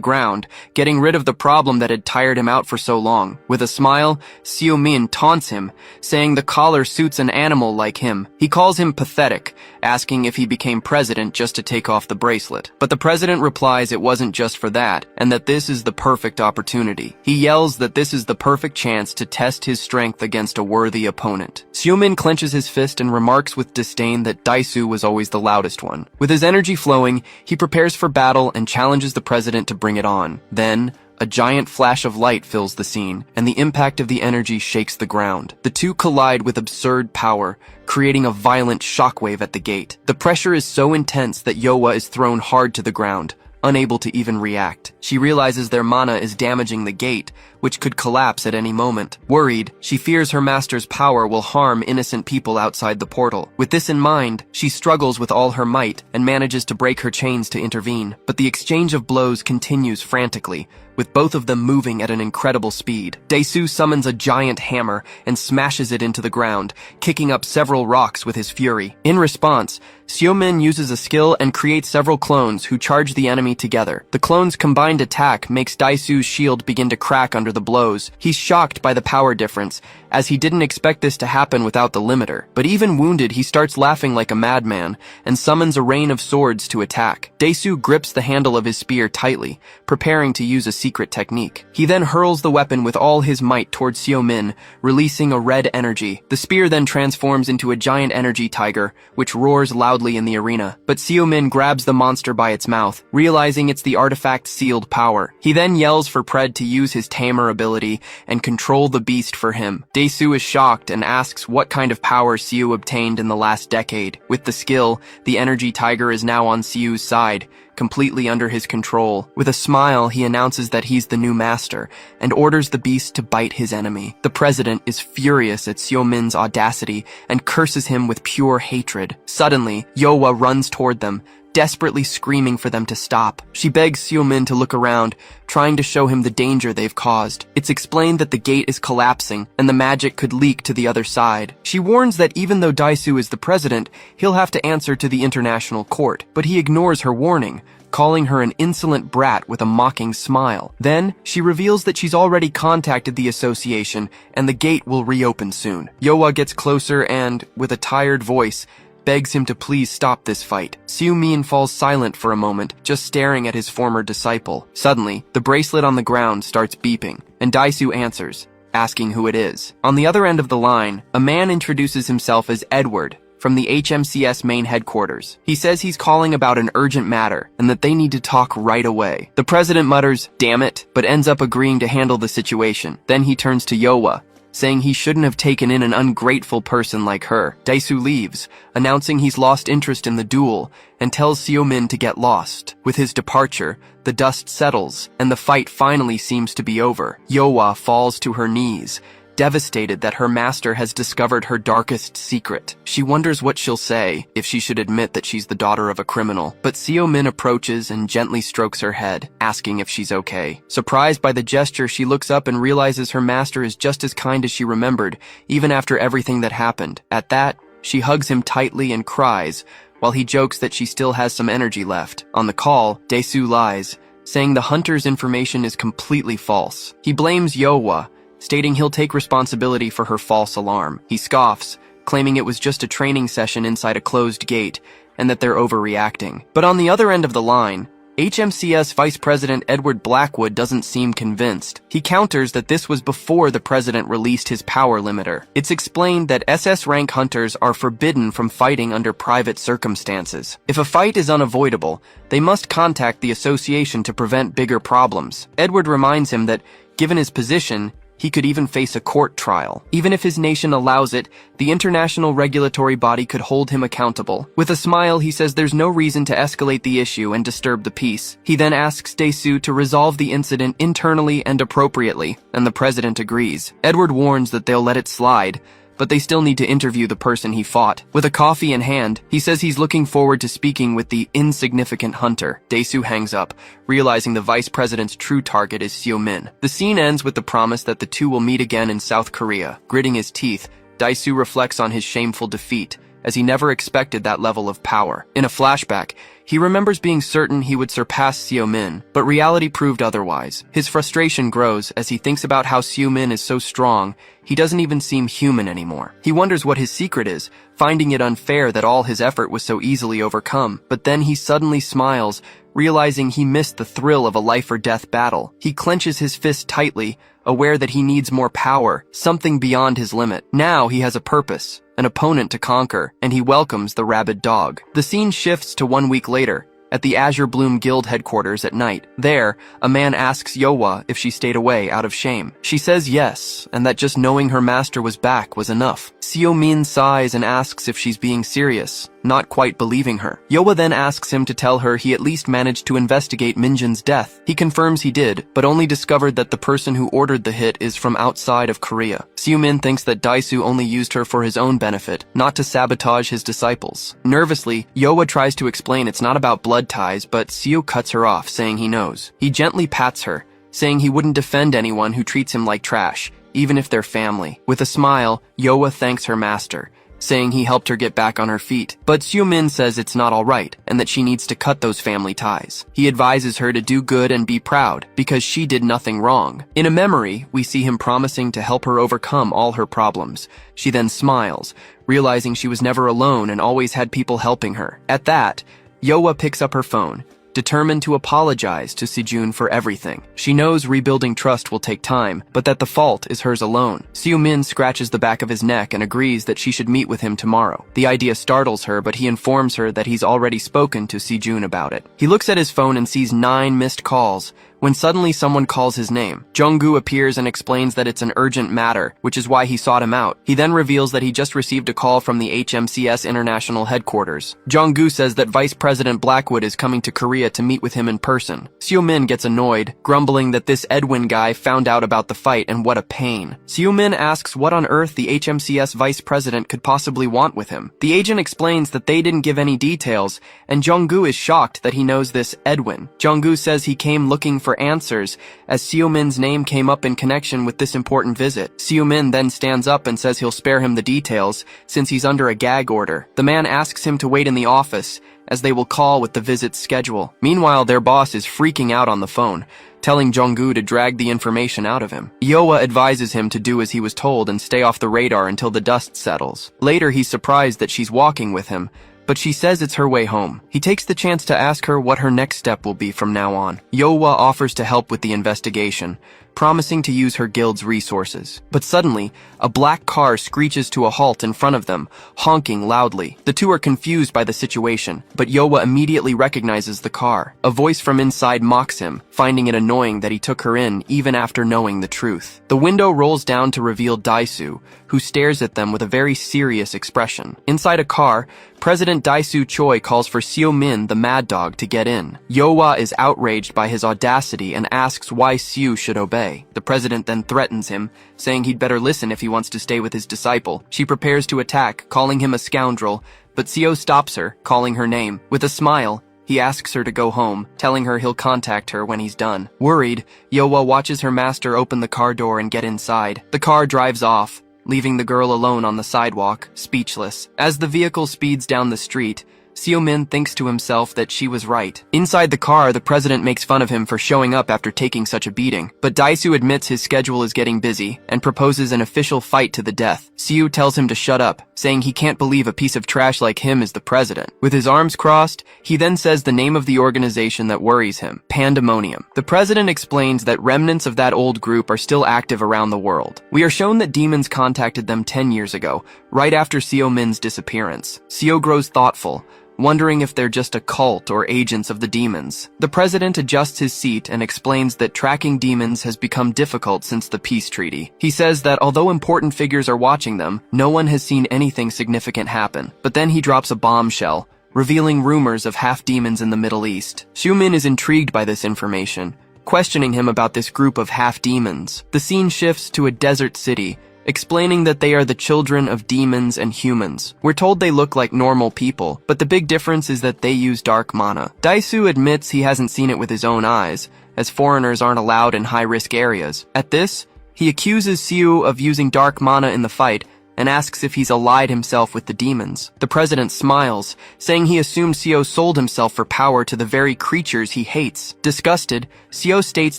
ground, getting rid of the problem that had tired him out for so long. With a smile, Seo-min taunts him, him, saying the collar suits an animal like him. He calls him pathetic, asking if he became president just to take off the bracelet. But the president replies it wasn't just for that, and that this is the perfect opportunity. He yells that this is the perfect chance to test his strength against a worthy opponent. Seo-min clenches his fist and remarks with disdain that Dae-soo was always the loudest one. With his energy flowing, he prepares for battle and challenges the president to bring it on. Then, a giant flash of light fills the scene, and the impact of the energy shakes the ground. The two collide with absurd power, creating a violent shockwave at the gate. The pressure is so intense that Yowa is thrown hard to the ground, unable to even react. She realizes their mana is damaging the gate, which could collapse at any moment. Worried, she fears her master's power will harm innocent people outside the portal. With this in mind, she struggles with all her might and manages to break her chains to intervene. But the exchange of blows continues frantically, with both of them moving at an incredible speed. Dae-soo summons a giant hammer and smashes it into the ground, kicking up several rocks with his fury. In response, Seo-min uses a skill and creates several clones who charge the enemy together. The clones' combined attack makes Dae-soo's shield begin to crack under the blows. He's shocked by the power difference, as he didn't expect this to happen without the limiter. But even wounded, he starts laughing like a madman and summons a rain of swords to attack. Dae-soo grips the handle of his spear tightly, preparing to use a secret technique. He then hurls the weapon with all his might towards Seo-min, releasing a red energy. The spear then transforms into a giant energy tiger, which roars loudly in the arena. But Seo-min grabs the monster by its mouth, realizing it's the artifact's sealed power. He then yells for Pred to use his tamer ability and control the beast for him. Dae-soo is shocked and asks what kind of power Seo obtained in the last decade. With the skill, the energy tiger is now on Seo's side, completely under his control. With a smile, he announces that he's the new master and orders the beast to bite his enemy. The president is furious at Seo-min's audacity and curses him with pure hatred. Suddenly, Yowa runs toward them, desperately screaming for them to stop. She begs Seo-min to look around, trying to show him the danger they've caused. It's explained that the gate is collapsing and the magic could leak to the other side. She warns that even though Dae-soo is the president, he'll have to answer to the international court. But he ignores her warning, calling her an insolent brat with a mocking smile. Then, she reveals that she's already contacted the association and the gate will reopen soon. Yowa gets closer and, with a tired voice, begs him to please stop this fight. Seo-min falls silent for a moment, just staring at his former disciple. Suddenly, the bracelet on the ground starts beeping, and Dae-soo answers, asking who it is. On the other end of the line, a man introduces himself as Edward, from the HMCS main headquarters. He says he's calling about an urgent matter, and that they need to talk right away. The president mutters, "Damn it," but ends up agreeing to handle the situation. Then he turns to Yowa, saying he shouldn't have taken in an ungrateful person like her. Dae-soo leaves, announcing he's lost interest in the duel, and tells Seo-min to get lost. With his departure, the dust settles, and the fight finally seems to be over. Yowa falls to her knees, devastated that her master has discovered her darkest secret. She wonders what she'll say if she should admit that she's the daughter of a criminal. But Seo-min approaches and gently strokes her head, asking if she's okay. Surprised by the gesture, she looks up and realizes her master is just as kind as she remembered, even after everything that happened. At that, she hugs him tightly and cries, while he jokes that she still has some energy left. On the call, Dae-soo lies, saying the hunter's information is completely false. He blames Yowa, stating he'll take responsibility for her false alarm. He scoffs, claiming it was just a training session inside a closed gate, and that they're overreacting. But on the other end of the line, HMCS Vice President Edward Blackwood doesn't seem convinced. He counters that this was before the president released his power limiter. It's explained that SS rank hunters are forbidden from fighting under private circumstances. If a fight is unavoidable, they must contact the association to prevent bigger problems. Edward reminds him that, given his position, he could even face a court trial. Even if his nation allows it, the international regulatory body could hold him accountable. With a smile, he says there's no reason to escalate the issue and disturb the peace. He then asks Dae-soo to resolve the incident internally and appropriately, and the president agrees. Edward warns that they'll let it slide, but they still need to interview the person he fought. With a coffee in hand, he says he's looking forward to speaking with the insignificant hunter. Dae-soo hangs up, realizing the vice president's true target is Seo-min. The scene ends with the promise that the two will meet again in South Korea. Gritting his teeth, Dae-soo reflects on his shameful defeat, as he never expected that level of power. In a flashback, he remembers being certain he would surpass Seo-min, but reality proved otherwise. His frustration grows as he thinks about how Seo-min is so strong, he doesn't even seem human anymore. He wonders what his secret is, finding it unfair that all his effort was so easily overcome. But then he suddenly smiles, realizing he missed the thrill of a life-or-death battle. He clenches his fist tightly, aware that he needs more power, something beyond his limit. Now he has a purpose, an opponent to conquer, and he welcomes the rabid dog. The scene shifts to 1 week later, at the Azure Bloom Guild headquarters at night. There, a man asks Yeowa if she stayed away out of shame. She says yes, and that just knowing her master was back was enough. Seo-min sighs and asks if she's being serious, not quite believing her. Yeowa then asks him to tell her he at least managed to investigate Minjin's death. He confirms he did, but only discovered that the person who ordered the hit is from outside of Korea. Seo-min thinks that Daisu only used her for his own benefit, not to sabotage his disciples. Nervously, Yeowa tries to explain it's not about blood ties, but Seo cuts her off, saying he knows. He gently pats her, saying he wouldn't defend anyone who treats him like trash, even if they're family. With a smile, Yeowa thanks her master, saying he helped her get back on her feet. But Seo-min says it's not alright, and that she needs to cut those family ties. He advises her to do good and be proud, because she did nothing wrong. In a memory, we see him promising to help her overcome all her problems. She then smiles, realizing she was never alone and always had people helping her. At that, Yeowa picks up her phone, determined to apologize to Sejun for everything. She knows rebuilding trust will take time, but that the fault is hers alone. Seo-min scratches the back of his neck and agrees that she should meet with him tomorrow. The idea startles her, but he informs her that he's already spoken to Sejun about it. He looks at his phone and sees 9 missed calls, when suddenly someone calls his name. Jung-gu appears and explains that it's an urgent matter, which is why he sought him out. He then reveals that he just received a call from the HMCS International headquarters. Jung-gu says that Vice President Blackwood is coming to Korea to meet with him in person. Seo-min gets annoyed, grumbling that this Edwin guy found out about the fight and what a pain. Seo-min asks what on earth the HMCS Vice President could possibly want with him. The agent explains that they didn't give any details, and Jung-gu is shocked that he knows this Edwin. Jung-gu says he came looking for answers, as Seo-min's name came up in connection with this important visit. Seo-min then stands up and says he'll spare him the details, since he's under a gag order. The man asks him to wait in the office, as they will call with the visit's schedule. Meanwhile, their boss is freaking out on the phone, telling Jung-gu to drag the information out of him. Yeowa advises him to do as he was told and stay off the radar until the dust settles. Later, he's surprised that she's walking with him, but she says it's her way home. He takes the chance to ask her what her next step will be from now on. Yeowa offers to help with the investigation, promising to use her guild's resources. But suddenly, a black car screeches to a halt in front of them, honking loudly. The two are confused by the situation, but Yeowa immediately recognizes the car. A voice from inside mocks him, finding it annoying that he took her in even after knowing the truth. The window rolls down to reveal Daisu, who stares at them with a very serious expression. Inside a car, President Daisu Choi calls for Seo-min, the mad dog, to get in. Yeowa is outraged by his audacity and asks why Seo should obey. The president then threatens him, saying he'd better listen if he wants to stay with his disciple. She prepares to attack, calling him a scoundrel, but Seo stops her, calling her name. With a smile, he asks her to go home, telling her he'll contact her when he's done. Worried, Yeowa watches her master open the car door and get inside. The car drives off, leaving the girl alone on the sidewalk, speechless. As the vehicle speeds down the street, Seo-min thinks to himself that she was right. Inside the car, the president makes fun of him for showing up after taking such a beating. But Daisu admits his schedule is getting busy and proposes an official fight to the death. Seo tells him to shut up, saying he can't believe a piece of trash like him is the president. With his arms crossed, he then says the name of the organization that worries him, Pandemonium. The president explains that remnants of that old group are still active around the world. We are shown that demons contacted them 10 years ago, right after Seo-min's disappearance. Seo grows thoughtful, wondering if they're just a cult or agents of the demons. The president adjusts his seat and explains that tracking demons has become difficult since the peace treaty. He says that although important figures are watching them, no one has seen anything significant happen. But then he drops a bombshell, revealing rumors of half-demons in the Middle East. Seo-min is intrigued by this information, questioning him about this group of half-demons. The scene shifts to a desert city, explaining that they are the children of demons and humans. We're told they look like normal people, but the big difference is that they use dark mana. Daisu admits he hasn't seen it with his own eyes, as foreigners aren't allowed in high-risk areas. At this, he accuses Seo of using dark mana in the fight, and asks if he's allied himself with the demons. The president smiles, saying he assumed Seo sold himself for power to the very creatures he hates. Disgusted, Seo states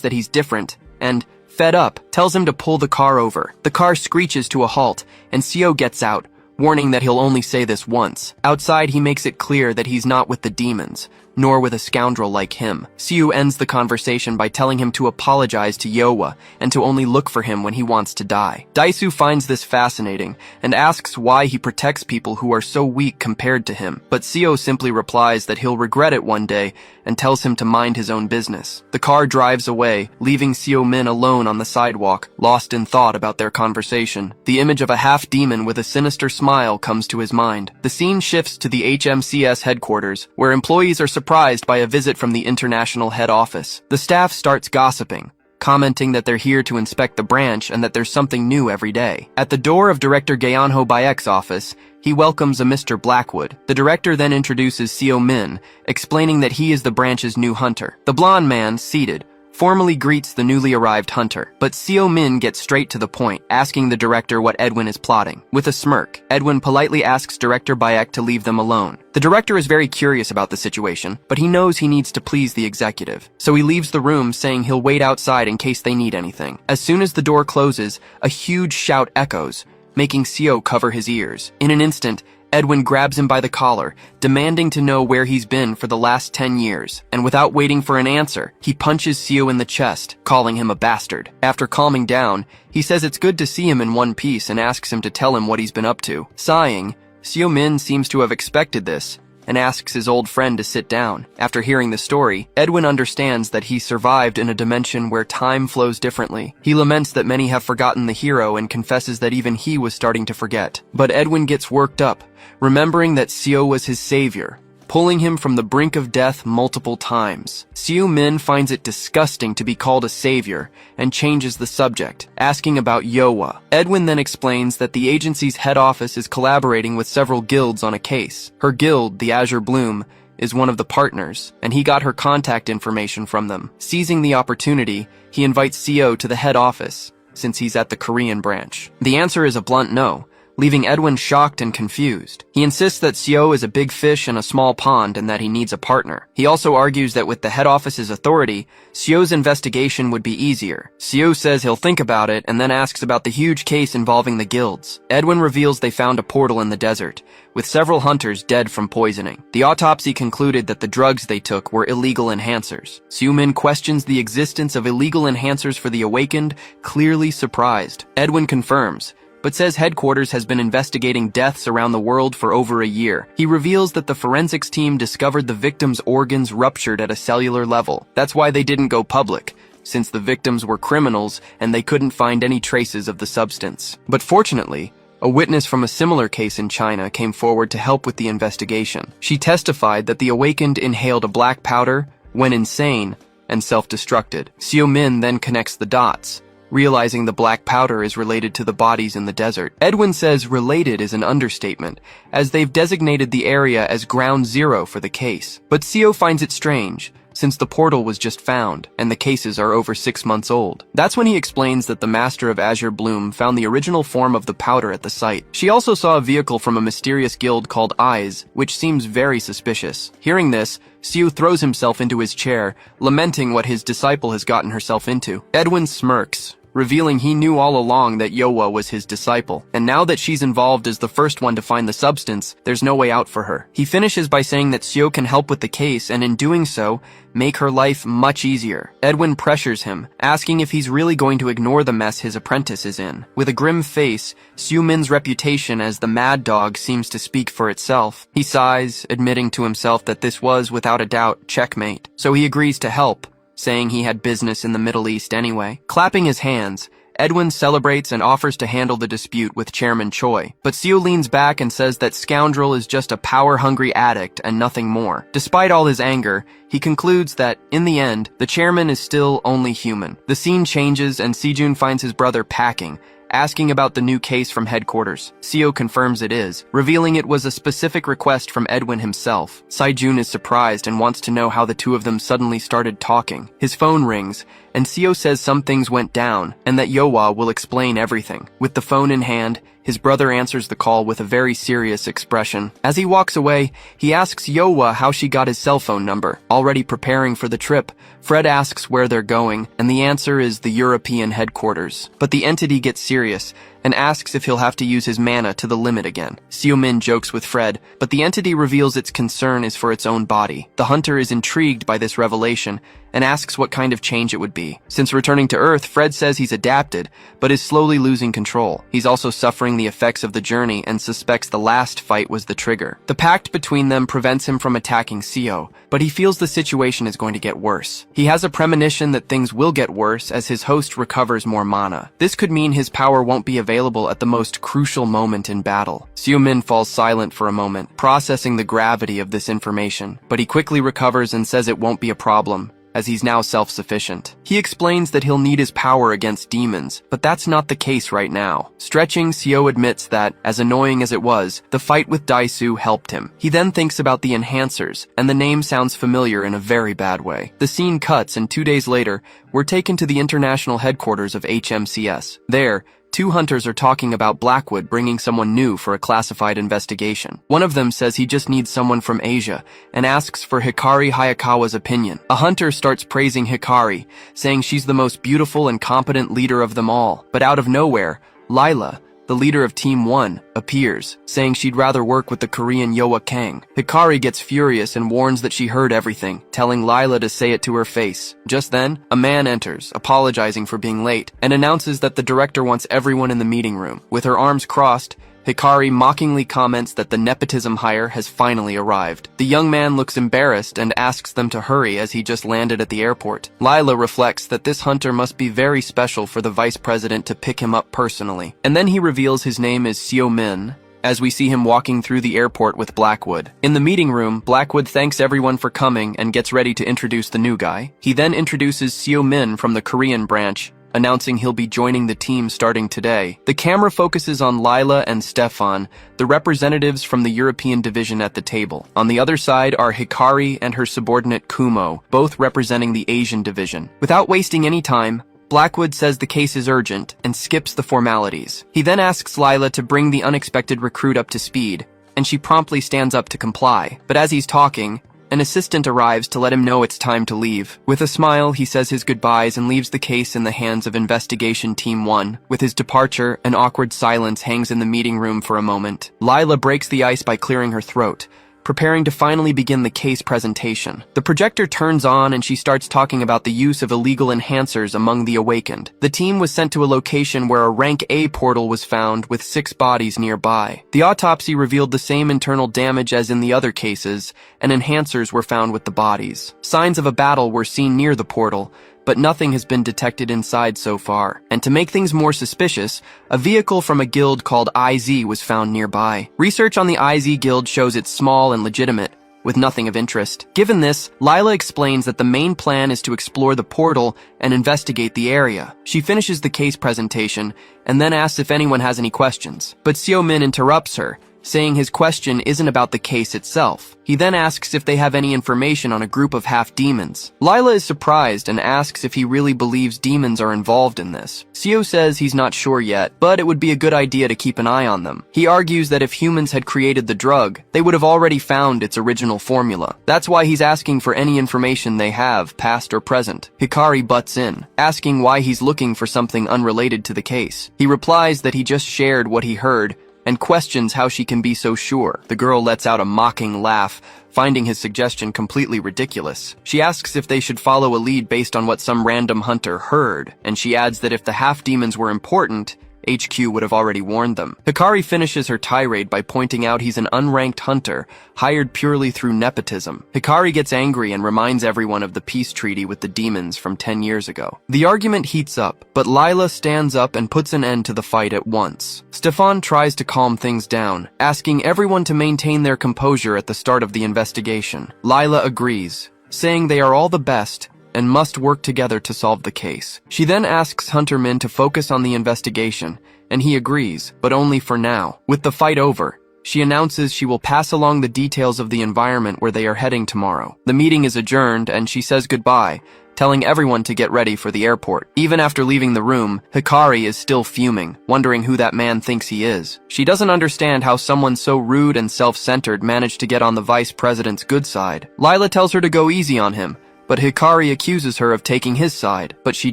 that he's different, and, fed up, tells him to pull the car over. The car screeches to a halt, and Seo gets out, warning that he'll only say this once. Outside, he makes it clear that he's not with the demons, nor with a scoundrel like him. Seo ends the conversation by telling him to apologize to Yowa and to only look for him when he wants to die. Daisu finds this fascinating and asks why he protects people who are so weak compared to him, but Seo simply replies that he'll regret it one day and tells him to mind his own business. The car drives away, leaving Seo Min alone on the sidewalk, lost in thought about their conversation. The image of a half-demon with a sinister smile comes to his mind. The scene shifts to the HMCS headquarters, where employees are surprised by a visit from the international head office. The staff starts gossiping, commenting that they're here to inspect the branch and that there's something new every day. At the door of Director Gaeonho Bayek's office, he welcomes a Mr. Blackwood. The director then introduces Seo Min, explaining that he is the branch's new hunter. The blonde man, seated, formally greets the newly arrived hunter, but Seo Min gets straight to the point, asking the director what Edwin is plotting. With a smirk, Edwin politely asks Director Bayek to leave them alone. The director is very curious about the situation, but he knows he needs to please the executive, so he leaves the room saying he'll wait outside in case they need anything. As soon as the door closes, a huge shout echoes, making Seo cover his ears. In an instant, Edwin grabs him by the collar, demanding to know where he's been for the last 10 years, and without waiting for an answer, he punches Seo in the chest, calling him a bastard. After calming down, he says it's good to see him in one piece and asks him to tell him what he's been up to. Sighing, Seo Min seems to have expected this, and asks his old friend to sit down. After hearing the story, Edwin understands that he survived in a dimension where time flows differently. He laments that many have forgotten the hero and confesses that even he was starting to forget. But Edwin gets worked up, remembering that Seo was his savior, pulling him from the brink of death multiple times. Seo Min finds it disgusting to be called a savior and changes the subject, asking about Yowa. Edwin then explains that the agency's head office is collaborating with several guilds on a case. Her guild, the Azure Bloom, is one of the partners, and he got her contact information from them. Seizing the opportunity, he invites Seo to the head office, since he's at the Korean branch. The answer is a blunt no, leaving Edwin shocked and confused. He insists that Seo is a big fish in a small pond and that he needs a partner. He also argues that with the head office's authority, Seo's investigation would be easier. Seo says he'll think about it and then asks about the huge case involving the guilds. Edwin reveals they found a portal in the desert, with several hunters dead from poisoning. The autopsy concluded that the drugs they took were illegal enhancers. Seo Min questions the existence of illegal enhancers for the awakened, clearly surprised. Edwin confirms, but says headquarters has been investigating deaths around the world for over a year. He reveals that the forensics team discovered the victims' organs ruptured at a cellular level. That's why they didn't go public, since the victims were criminals and they couldn't find any traces of the substance. But fortunately, a witness from a similar case in China came forward to help with the investigation. She testified that the awakened inhaled a black powder, went insane, and self-destructed. Seo Min then connects the dots, realizing the black powder is related to the bodies in the desert. Edwin says related is an understatement, as they've designated the area as Ground Zero for the case. But Seo finds it strange, since the portal was just found, and the cases are over 6 months old. That's when he explains that the Master of Azure Bloom found the original form of the powder at the site. She also saw a vehicle from a mysterious guild called Eyes, which seems very suspicious. Hearing this, Seo throws himself into his chair, lamenting what his disciple has gotten herself into. Edwin smirks, revealing he knew all along that Yowa was his disciple, and now that she's involved as the first one to find the substance, there's no way out for her. He finishes by saying that Seo can help with the case and in doing so, make her life much easier. Edwin pressures him, asking if he's really going to ignore the mess his apprentice is in. With a grim face, Seo Min's reputation as the mad dog seems to speak for itself. He sighs, admitting to himself that this was, without a doubt, checkmate. So he agrees to help, saying he had business in the Middle East anyway. Clapping his hands, Edwin celebrates and offers to handle the dispute with Chairman Choi. But Seo leans back and says that Scoundrel is just a power-hungry addict and nothing more. Despite all his anger, he concludes that, in the end, the chairman is still only human. The scene changes and Sejun finds his brother packing, asking about the new case from headquarters. Seo confirms it is, revealing it was a specific request from Edwin himself. Sejun is surprised and wants to know how the two of them suddenly started talking. His phone rings, and Seo says some things went down, and that Yowa will explain everything. With the phone in hand, His brother answers the call with a very serious expression. As he walks away, he asks Yowa how she got his cell phone number. Already preparing for the trip, Fred asks where they're going, and the answer is the European headquarters. But the entity gets serious and asks if he'll have to use his mana to the limit again. Seo-min jokes with Fred, but the entity reveals its concern is for its own body. The hunter is intrigued by this revelation and asks what kind of change it would be. Since returning to Earth, Fred says he's adapted, but is slowly losing control. He's also suffering the effects of the journey and suspects the last fight was the trigger. The pact between them prevents him from attacking Seo, but he feels the situation is going to get worse. He has a premonition that things will get worse as his host recovers more mana. This could mean his power won't be available at the most crucial moment in battle. Seo-min falls silent for a moment, processing the gravity of this information, but he quickly recovers and says it won't be a problem, as he's now self-sufficient. He explains that he'll need his power against demons, but that's not the case right now. Stretching, Seo admits that, as annoying as it was, the fight with Daisu helped him. He then thinks about the enhancers, and the name sounds familiar in a very bad way. The scene cuts, and 2 days later, we're taken to the international headquarters of HMCS. There, two hunters are talking about Blackwood bringing someone new for a classified investigation. One of them says he just needs someone from Asia and asks for Hikari Hayakawa's opinion. A hunter starts praising Hikari, saying she's the most beautiful and competent leader of them all. But out of nowhere, Lila, the leader of Team 1, appears, saying she'd rather work with the Korean Yoa Kang. Hikari gets furious and warns that she heard everything, telling Lila to say it to her face. Just then, a man enters, apologizing for being late, and announces that the director wants everyone in the meeting room. With her arms crossed, Hikari mockingly comments that the nepotism hire has finally arrived. The young man looks embarrassed and asks them to hurry as he just landed at the airport. Lila reflects that this hunter must be very special for the vice president to pick him up personally. And then he reveals his name is Seo-min, as we see him walking through the airport with Blackwood. In the meeting room, Blackwood thanks everyone for coming and gets ready to introduce the new guy. He then introduces Seo-min from the Korean branch, announcing he'll be joining the team starting today. The camera focuses on Lila and Stefan, the representatives from the European division at the table. On the other side are Hikari and her subordinate Kumo, both representing the Asian division. Without wasting any time, Blackwood says the case is urgent and skips the formalities. He then asks Lila to bring the unexpected recruit up to speed, and she promptly stands up to comply. But as he's talking, an assistant arrives to let him know it's time to leave. With a smile, he says his goodbyes and leaves the case in the hands of Investigation Team 1. With his departure, an awkward silence hangs in the meeting room for a moment. Lila breaks the ice by clearing her throat, preparing to finally begin the case presentation. The projector turns on and she starts talking about the use of illegal enhancers among the awakened. The team was sent to a location where a rank A portal was found with 6 bodies nearby. The autopsy revealed the same internal damage as in the other cases, and enhancers were found with the bodies. Signs of a battle were seen near the portal, but nothing has been detected inside so far. And to make things more suspicious, a vehicle from a guild called IZ was found nearby. Research on the IZ guild shows it's small and legitimate, with nothing of interest. Given this, Lila explains that the main plan is to explore the portal and investigate the area. She finishes the case presentation and then asks if anyone has any questions. But Seo-min interrupts her, saying his question isn't about the case itself. He then asks if they have any information on a group of half-demons. Lila is surprised and asks if he really believes demons are involved in this. Seo says he's not sure yet, but it would be a good idea to keep an eye on them. He argues that if humans had created the drug, they would have already found its original formula. That's why he's asking for any information they have, past or present. Hikari butts in, asking why he's looking for something unrelated to the case. He replies that he just shared what he heard, and questions how she can be so sure. The girl lets out a mocking laugh, finding his suggestion completely ridiculous. She asks if they should follow a lead based on what some random hunter heard, and she adds that if the half-demons were important, HQ would have already warned them. Hikari finishes her tirade by pointing out he's an unranked hunter, hired purely through nepotism. Hikari gets angry and reminds everyone of the peace treaty with the demons from 10 years ago. The argument heats up, but Lila stands up and puts an end to the fight at once. Stefan tries to calm things down, asking everyone to maintain their composure at the start of the investigation. Lila agrees, saying they are all the best and must work together to solve the case. She then asks Hunter Min to focus on the investigation, and he agrees, but only for now. With the fight over, she announces she will pass along the details of the environment where they are heading tomorrow. The meeting is adjourned, and she says goodbye, telling everyone to get ready for the airport. Even after leaving the room, Hikari is still fuming, wondering who that man thinks he is. She doesn't understand how someone so rude and self-centered managed to get on the vice president's good side. Lila tells her to go easy on him, but Hikari accuses her of taking his side, but she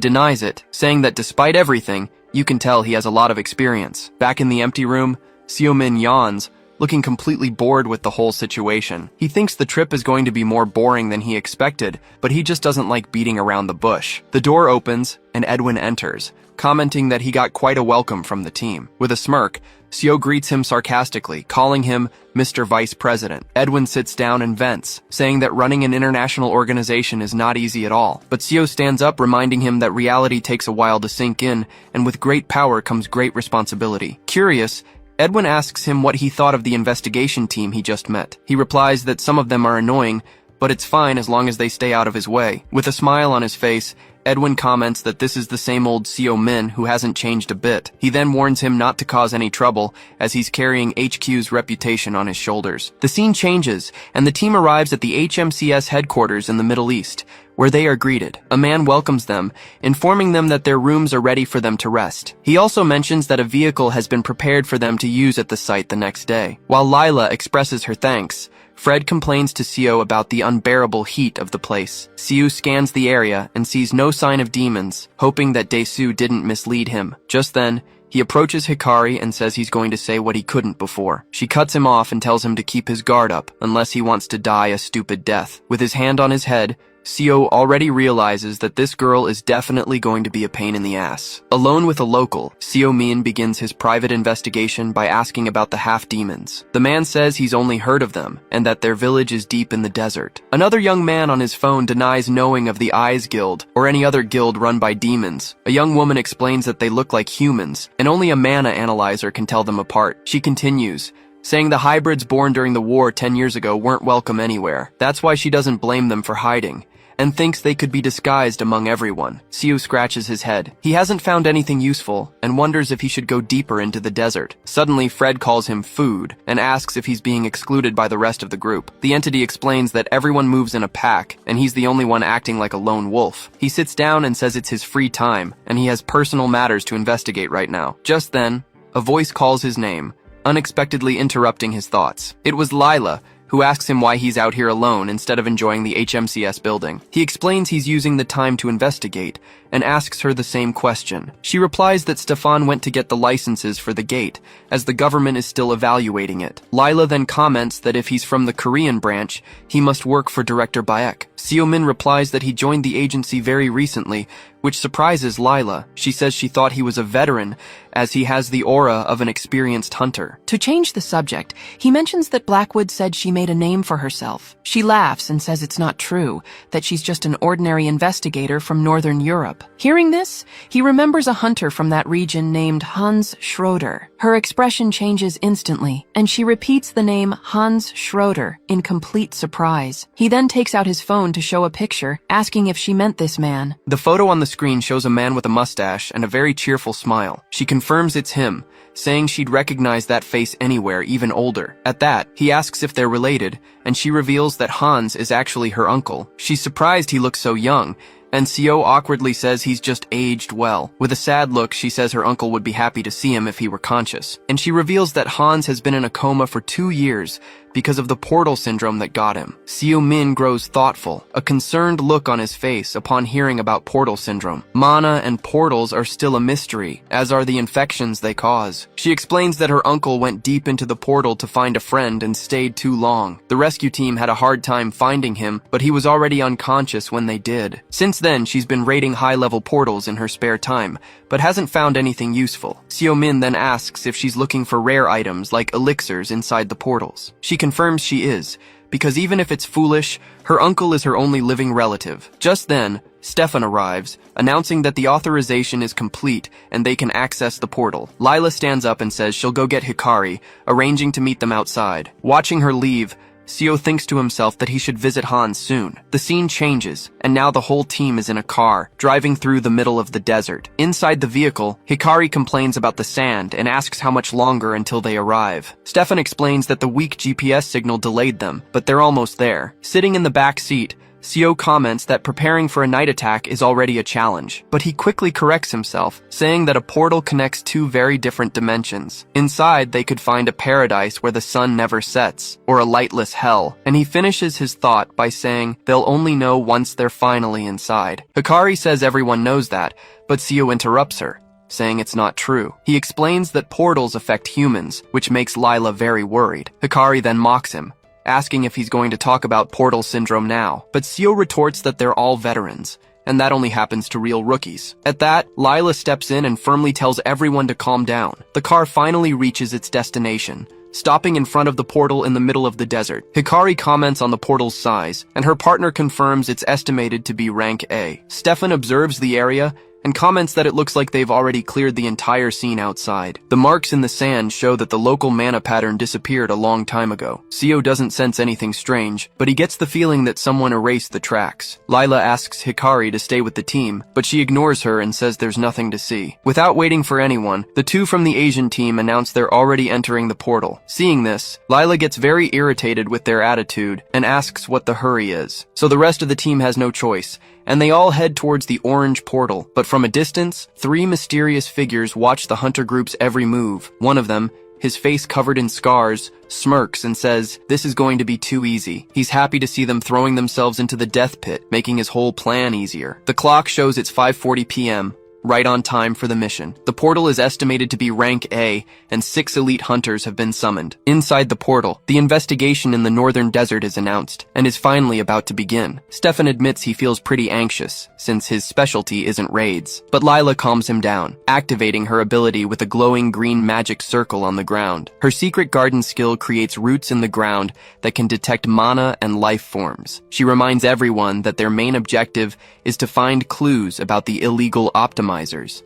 denies it, saying that despite everything, you can tell he has a lot of experience. Back in the empty room, Seo-min yawns, looking completely bored with the whole situation. He thinks the trip is going to be more boring than he expected, but he just doesn't like beating around the bush. The door opens, and Edwin enters, commenting that he got quite a welcome from the team. With a smirk, Seo greets him sarcastically, calling him Mr. Vice President. Edwin sits down and vents, saying that running an international organization is not easy at all. But Seo stands up, reminding him that reality takes a while to sink in, and with great power comes great responsibility. Curious, Edwin asks him what he thought of the investigation team he just met. He replies that some of them are annoying, but it's fine as long as they stay out of his way. With a smile on his face, Edwin comments that this is the same old Seo-min who hasn't changed a bit. He then warns him not to cause any trouble, as he's carrying HQ's reputation on his shoulders. The scene changes, and the team arrives at the HMCS headquarters in the Middle East, where they are greeted. A man welcomes them, informing them that their rooms are ready for them to rest. He also mentions that a vehicle has been prepared for them to use at the site the next day. While Lila expresses her thanks, Fred complains to Seo about the unbearable heat of the place. Seo scans the area and sees no sign of demons, hoping that Dae-soo didn't mislead him. Just then, he approaches Hikari and says he's going to say what he couldn't before. She cuts him off and tells him to keep his guard up, unless he wants to die a stupid death. With his hand on his head, Seo already realizes that this girl is definitely going to be a pain in the ass. Alone with a local, Seo-min begins his private investigation by asking about the half-demons. The man says he's only heard of them, and that their village is deep in the desert. Another young man on his phone denies knowing of the Eyes Guild, or any other guild run by demons. A young woman explains that they look like humans, and only a mana analyzer can tell them apart. She continues, saying the hybrids born during the war 10 years ago weren't welcome anywhere. That's why she doesn't blame them for hiding, and thinks they could be disguised among everyone. Seo scratches his head. He hasn't found anything useful, and wonders if he should go deeper into the desert. Suddenly, Fred calls him food, and asks if he's being excluded by the rest of the group. The entity explains that everyone moves in a pack, and he's the only one acting like a lone wolf. He sits down and says it's his free time, and he has personal matters to investigate right now. Just then, a voice calls his name, unexpectedly interrupting his thoughts. It was Lila, who asks him why he's out here alone instead of enjoying the HMCS building. He explains he's using the time to investigate, and asks her the same question. She replies that Stefan went to get the licenses for the gate, as the government is still evaluating it. Lila then comments that if he's from the Korean branch, he must work for Director Baek. Seo-min replies that he joined the agency very recently, which surprises Lila. She says she thought he was a veteran, as he has the aura of an experienced hunter. To change the subject, he mentions that Blackwood said she made a name for herself. She laughs and says it's not true, that she's just an ordinary investigator from Northern Europe. Hearing this, he remembers a hunter from that region named Hans Schroeder. Her expression changes instantly, and she repeats the name Hans Schroeder in complete surprise. He then takes out his phone to show a picture, asking if she meant this man. The photo on the screen shows a man with a mustache and a very cheerful smile. She confirms it's him, saying she'd recognize that face anywhere, even older. At that, he asks if they're related, and she reveals that Hans is actually her uncle. She's surprised he looks so young, and Seo awkwardly says he's just aged well. With a sad look, she says her uncle would be happy to see him if he were conscious. And she reveals that Hans has been in a coma for 2 years because of the portal syndrome that got him. Seo-min grows thoughtful, a concerned look on his face upon hearing about portal syndrome. Mana and portals are still a mystery, as are the infections they cause. She explains that her uncle went deep into the portal to find a friend and stayed too long. The rescue team had a hard time finding him, but he was already unconscious when they did. Since then, she's been raiding high-level portals in her spare time, but hasn't found anything useful. Seo-min then asks if she's looking for rare items like elixirs inside the portals. She confirms she is, because even if it's foolish, her uncle is her only living relative. Just then, Stefan arrives, announcing that the authorization is complete and they can access the portal. Lila stands up and says she'll go get Hikari, arranging to meet them outside. Watching her leave, Seo thinks to himself that he should visit Hans soon. The scene changes, and now the whole team is in a car, driving through the middle of the desert. Inside the vehicle, Hikari complains about the sand and asks how much longer until they arrive. Stefan explains that the weak GPS signal delayed them, but they're almost there. Sitting in the back seat, Seo comments that preparing for a night attack is already a challenge, but he quickly corrects himself, saying that a portal connects two very different dimensions. Inside, they could find a paradise where the sun never sets, or a lightless hell, and he finishes his thought by saying they'll only know once they're finally inside. Hikari says everyone knows that, but Seo interrupts her, saying it's not true. He explains that portals affect humans, which makes Lila very worried. Hikari then mocks him, asking if he's going to talk about portal syndrome now, but Seo retorts that they're all veterans, and that only happens to real rookies. At that, Lila steps in and firmly tells everyone to calm down. The car finally reaches its destination, stopping in front of the portal in the middle of the desert. Hikari comments on the portal's size, and her partner confirms it's estimated to be rank A. Stefan observes the area and comments that it looks like they've already cleared the entire scene outside. The marks in the sand show that the local mana pattern disappeared a long time ago. Seo doesn't sense anything strange, but he gets the feeling that someone erased the tracks. Lila asks Hikari to stay with the team, but she ignores her and says there's nothing to see. Without waiting for anyone, the two from the Asian team announce they're already entering the portal. Seeing this, Lila gets very irritated with their attitude and asks what the hurry is. So the rest of the team has no choice, and they all head towards the orange portal. But from a distance, three mysterious figures watch the hunter group's every move. One of them, his face covered in scars, smirks and says, "This is going to be too easy." He's happy to see them throwing themselves into the death pit, making his whole plan easier. The clock shows it's 5:40 p.m., right on time for the mission. The portal is estimated to be rank A, and 6 elite hunters have been summoned. Inside the portal, the investigation in the northern desert is announced, and is finally about to begin. Stefan admits he feels pretty anxious, since his specialty isn't raids. But Lila calms him down, activating her ability with a glowing green magic circle on the ground. Her secret garden skill creates roots in the ground that can detect mana and life forms. She reminds everyone that their main objective is to find clues about the illegal optimizers.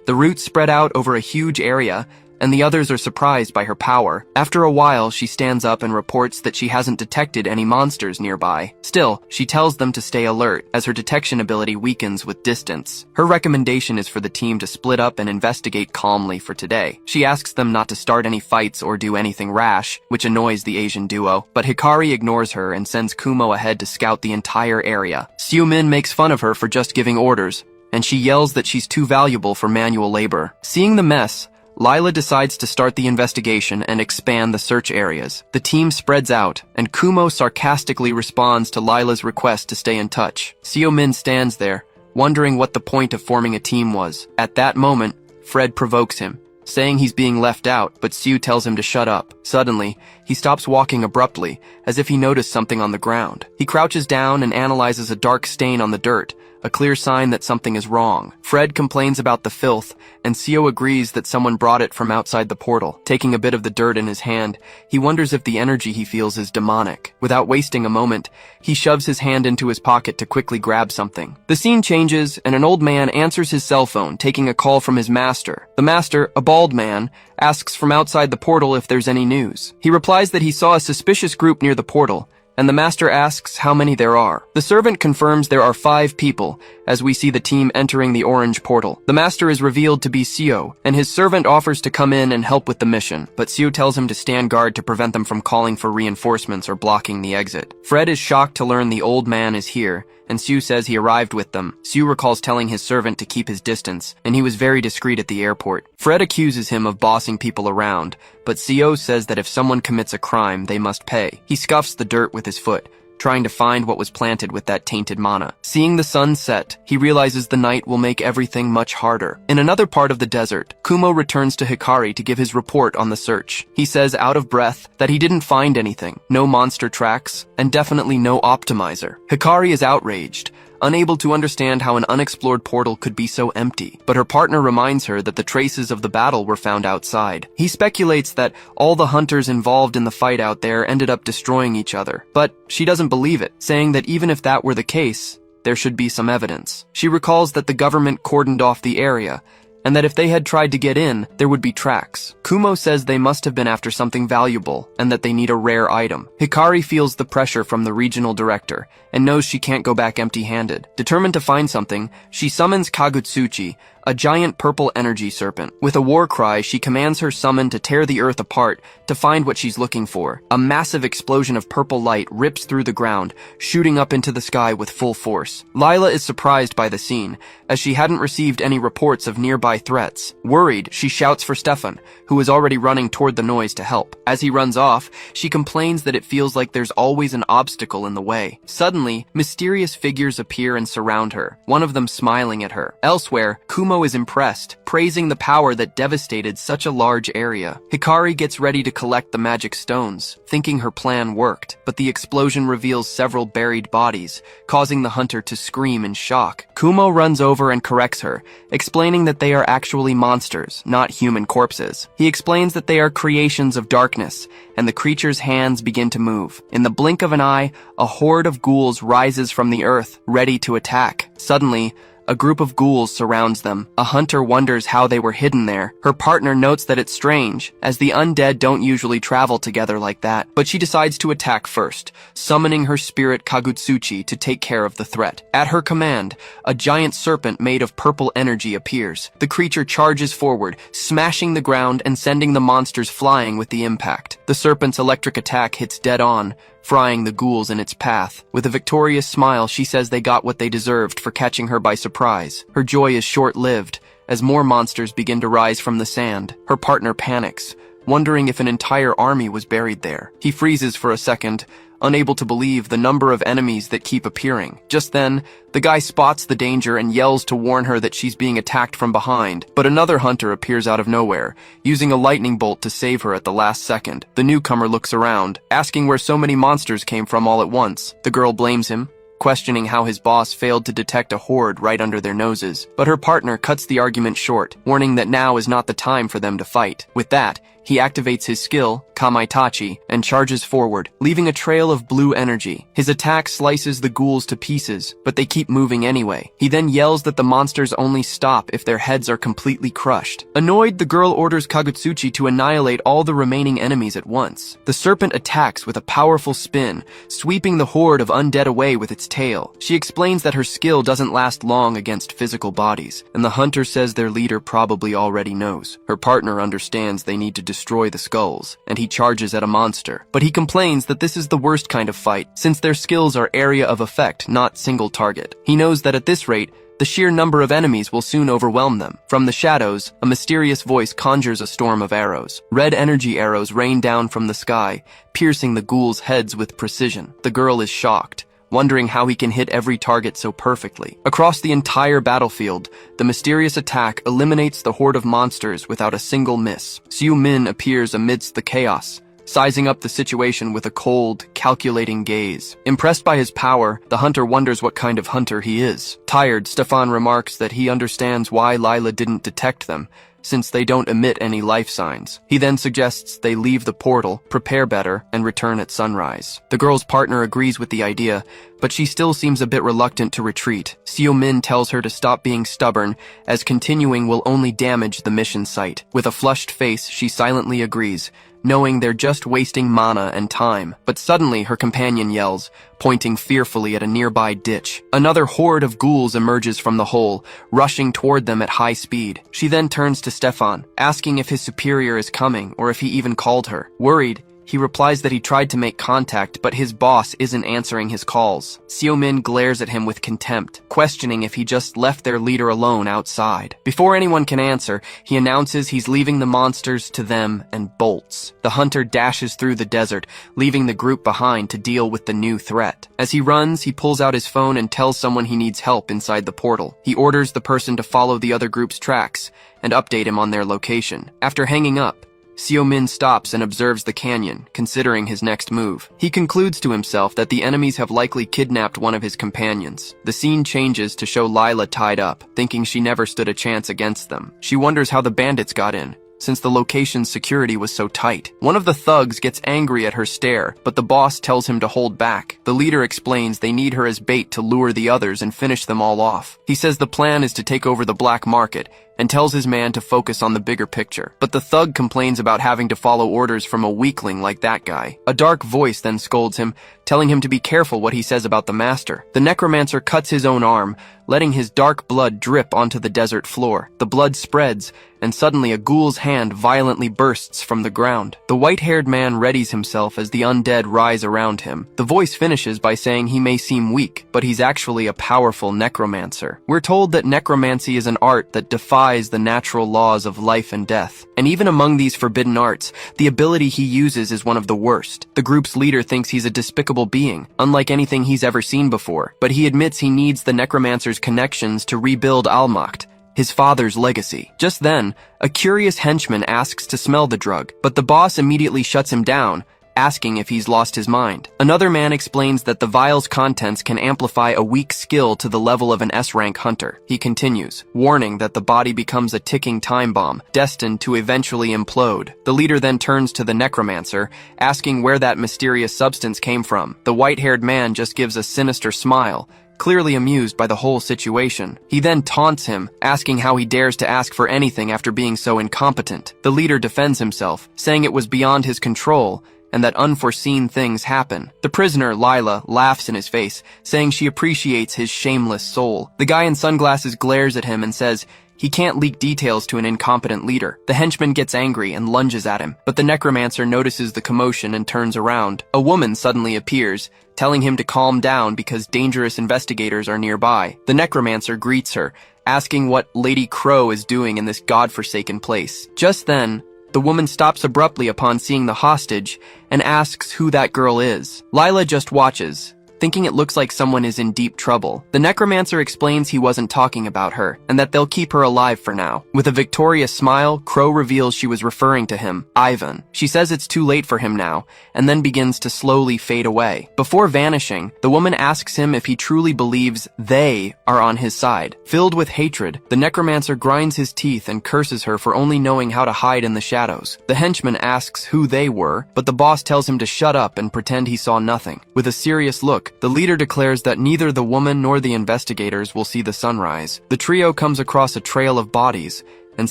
The roots spread out over a huge area, and the others are surprised by her power. After a while, she stands up and reports that she hasn't detected any monsters nearby. Still, she tells them to stay alert, as her detection ability weakens with distance. Her recommendation is for the team to split up and investigate calmly for today. She asks them not to start any fights or do anything rash, which annoys the Asian duo, but Hikari ignores her and sends Kumo ahead to scout the entire area. Seo-min makes fun of her for just giving orders, and she yells that she's too valuable for manual labor. Seeing the mess, Lila decides to start the investigation and expand the search areas. The team spreads out, and Kumo sarcastically responds to Lila's request to stay in touch. Seo-min stands there, wondering what the point of forming a team was. At that moment, Fred provokes him, saying he's being left out, but Seo tells him to shut up. Suddenly, he stops walking abruptly, as if he noticed something on the ground. He crouches down and analyzes a dark stain on the dirt, a clear sign that something is wrong. Fred complains about the filth, and Seo agrees that someone brought it from outside the portal. Taking a bit of the dirt in his hand, he wonders if the energy he feels is demonic. Without wasting a moment, he shoves his hand into his pocket to quickly grab something. The scene changes, and an old man answers his cell phone, taking a call from his master. The master, a bald man, asks from outside the portal if there's any news. He replies that he saw a suspicious group near the portal, and the master asks how many there are. The servant confirms there are 5 people, as we see the team entering the orange portal. The master is revealed to be Seo, and his servant offers to come in and help with the mission, but Seo tells him to stand guard to prevent them from calling for reinforcements or blocking the exit. Fred is shocked to learn the old man is here, and Seo says he arrived with them. Seo recalls telling his servant to keep his distance, and he was very discreet at the airport. Fred accuses him of bossing people around, but Seo says that if someone commits a crime, they must pay. He scuffs the dirt with his foot, trying to find what was planted with that tainted mana. Seeing the sun set, he realizes the night will make everything much harder. In another part of the desert, Kumo returns to Hikari to give his report on the search. He says, out of breath, that he didn't find anything, no monster tracks, and definitely no optimizer. Hikari is outraged, unable to understand how an unexplored portal could be so empty, but her partner reminds her that the traces of the battle were found outside. He speculates that all the hunters involved in the fight out there ended up destroying each other, but she doesn't believe it, saying that even if that were the case, there should be some evidence. She recalls that the government cordoned off the area, and that if they had tried to get in, there would be tracks. Kumo says they must have been after something valuable, and that they need a rare item. Hikari feels the pressure from the regional director, and knows she can't go back empty-handed. Determined to find something, she summons Kagutsuchi, a giant purple energy serpent. With a war cry, she commands her summon to tear the earth apart to find what she's looking for. A massive explosion of purple light rips through the ground, shooting up into the sky with full force. Lila is surprised by the scene, as she hadn't received any reports of nearby threats. Worried, she shouts for Stefan, who is already running toward the noise to help. As he runs off, she complains that it feels like there's always an obstacle in the way. Suddenly, mysterious figures appear and surround her, one of them smiling at her. Elsewhere, Kumo is impressed, praising the power that devastated such a large area. Hikari gets ready to collect the magic stones, thinking her plan worked, but the explosion reveals several buried bodies, causing the hunter to scream in shock. Kumo runs over and corrects her, explaining that they are actually monsters, not human corpses. He explains that they are creations of darkness, and the creature's hands begin to move. In the blink of an eye, a horde of ghouls rises from the earth, ready to attack. Suddenly, a group of ghouls surrounds them. A hunter wonders how they were hidden there. Her partner notes that it's strange, as the undead don't usually travel together like that, but she decides to attack first, summoning her spirit Kagutsuchi to take care of the threat. At her command, a giant serpent made of purple energy appears. The creature charges forward, smashing the ground and sending the monsters flying with the impact. The serpent's electric attack hits dead on, frying the ghouls in its path. With a victorious smile, she says they got what they deserved for catching her by surprise. Her joy is short-lived, as more monsters begin to rise from the sand. Her partner panics, wondering if an entire army was buried there. He freezes for a second, unable to believe the number of enemies that keep appearing. Just then, the guy spots the danger and yells to warn her that she's being attacked from behind, but another hunter appears out of nowhere, using a lightning bolt to save her at the last second. The newcomer looks around, asking where so many monsters came from all at once. The girl blames him, questioning how his boss failed to detect a horde right under their noses. But her partner cuts the argument short, warning that now is not the time for them to fight. With that, he activates his skill, Kamaitachi, and charges forward, leaving a trail of blue energy. His attack slices the ghouls to pieces, but they keep moving anyway. He then yells that the monsters only stop if their heads are completely crushed. Annoyed, the girl orders Kagutsuchi to annihilate all the remaining enemies at once. The serpent attacks with a powerful spin, sweeping the horde of undead away with its tail. She explains that her skill doesn't last long against physical bodies, and the hunter says their leader probably already knows. Her partner understands they need to destroy the skulls, and he charges at a monster. But he complains that this is the worst kind of fight, since their skills are area of effect, not single target. He knows that at this rate, the sheer number of enemies will soon overwhelm them. From the shadows, a mysterious voice conjures a storm of arrows. Red energy arrows rain down from the sky, piercing the ghouls' heads with precision. The girl is shocked, wondering how he can hit every target so perfectly. Across the entire battlefield, the mysterious attack eliminates the horde of monsters without a single miss. Xiu Min appears amidst the chaos, sizing up the situation with a cold, calculating gaze. Impressed by his power, the hunter wonders what kind of hunter he is. Tired, Stefan remarks that he understands why Lila didn't detect them, since they don't emit any life signs. He then suggests they leave the portal, prepare better, and return at sunrise. The girl's partner agrees with the idea, but she still seems a bit reluctant to retreat. Xiu Min tells her to stop being stubborn, as continuing will only damage the mission site. With a flushed face, she silently agrees, knowing they're just wasting mana and time. But suddenly her companion yells, pointing fearfully at a nearby ditch. Another horde of ghouls emerges from the hole, rushing toward them at high speed. She then turns to Stefan, asking if his superior is coming or if he even called her. Worried, he replies that he tried to make contact, but his boss isn't answering his calls. Xiu Min glares at him with contempt, questioning if he just left their leader alone outside. Before anyone can answer, he announces he's leaving the monsters to them and bolts. The hunter dashes through the desert, leaving the group behind to deal with the new threat. As he runs, he pulls out his phone and tells someone he needs help inside the portal. He orders the person to follow the other group's tracks and update him on their location. After hanging up, Xiu Min stops and observes the canyon, considering his next move. He concludes to himself that the enemies have likely kidnapped one of his companions. The scene changes to show Lila tied up, thinking she never stood a chance against them. She wonders how the bandits got in, since the location's security was so tight. One of the thugs gets angry at her stare, but the boss tells him to hold back. The leader explains they need her as bait to lure the others and finish them all off. He says the plan is to take over the black market and tells his man to focus on the bigger picture. But the thug complains about having to follow orders from a weakling like that guy. A dark voice then scolds him, telling him to be careful what he says about the master. The necromancer cuts his own arm, letting his dark blood drip onto the desert floor. The blood spreads, and suddenly a ghoul's hand violently bursts from the ground. The white-haired man readies himself as the undead rise around him. The voice finishes by saying he may seem weak, but he's actually a powerful necromancer. We're told that necromancy is an art that defies the natural laws of life and death. And even among these forbidden arts, the ability he uses is one of the worst. The group's leader thinks he's a despicable being, unlike anything he's ever seen before, but he admits he needs the necromancer's connections to rebuild Almacht, his father's legacy. Just then, a curious henchman asks to smell the drug, but the boss immediately shuts him down, asking if he's lost his mind. Another man explains that the vial's contents can amplify a weak skill to the level of an S-rank hunter. He continues, warning that the body becomes a ticking time bomb, destined to eventually implode. The leader then turns to the necromancer, asking where that mysterious substance came from. The white-haired man just gives a sinister smile, clearly amused by the whole situation. He then taunts him, asking how he dares to ask for anything after being so incompetent. The leader defends himself, saying it was beyond his control, and that unforeseen things happen. The prisoner, Lila, laughs in his face, saying she appreciates his shameless soul. The guy in sunglasses glares at him and says he can't leak details to an incompetent leader. The henchman gets angry and lunges at him, but the necromancer notices the commotion and turns around. A woman suddenly appears, telling him to calm down because dangerous investigators are nearby. The necromancer greets her, asking what Lady Crow is doing in this godforsaken place. Just then, the woman stops abruptly upon seeing the hostage and asks who that girl is. Lila just watches, thinking it looks like someone is in deep trouble. The necromancer explains he wasn't talking about her, and that they'll keep her alive for now. With a victorious smile, Crow reveals she was referring to him, Ivan. She says it's too late for him now, and then begins to slowly fade away. Before vanishing, the woman asks him if he truly believes they are on his side. Filled with hatred, the necromancer grinds his teeth and curses her for only knowing how to hide in the shadows. The henchman asks who they were, but the boss tells him to shut up and pretend he saw nothing. With a serious look, the leader declares that neither the woman nor the investigators will see the sunrise. The trio comes across a trail of bodies, and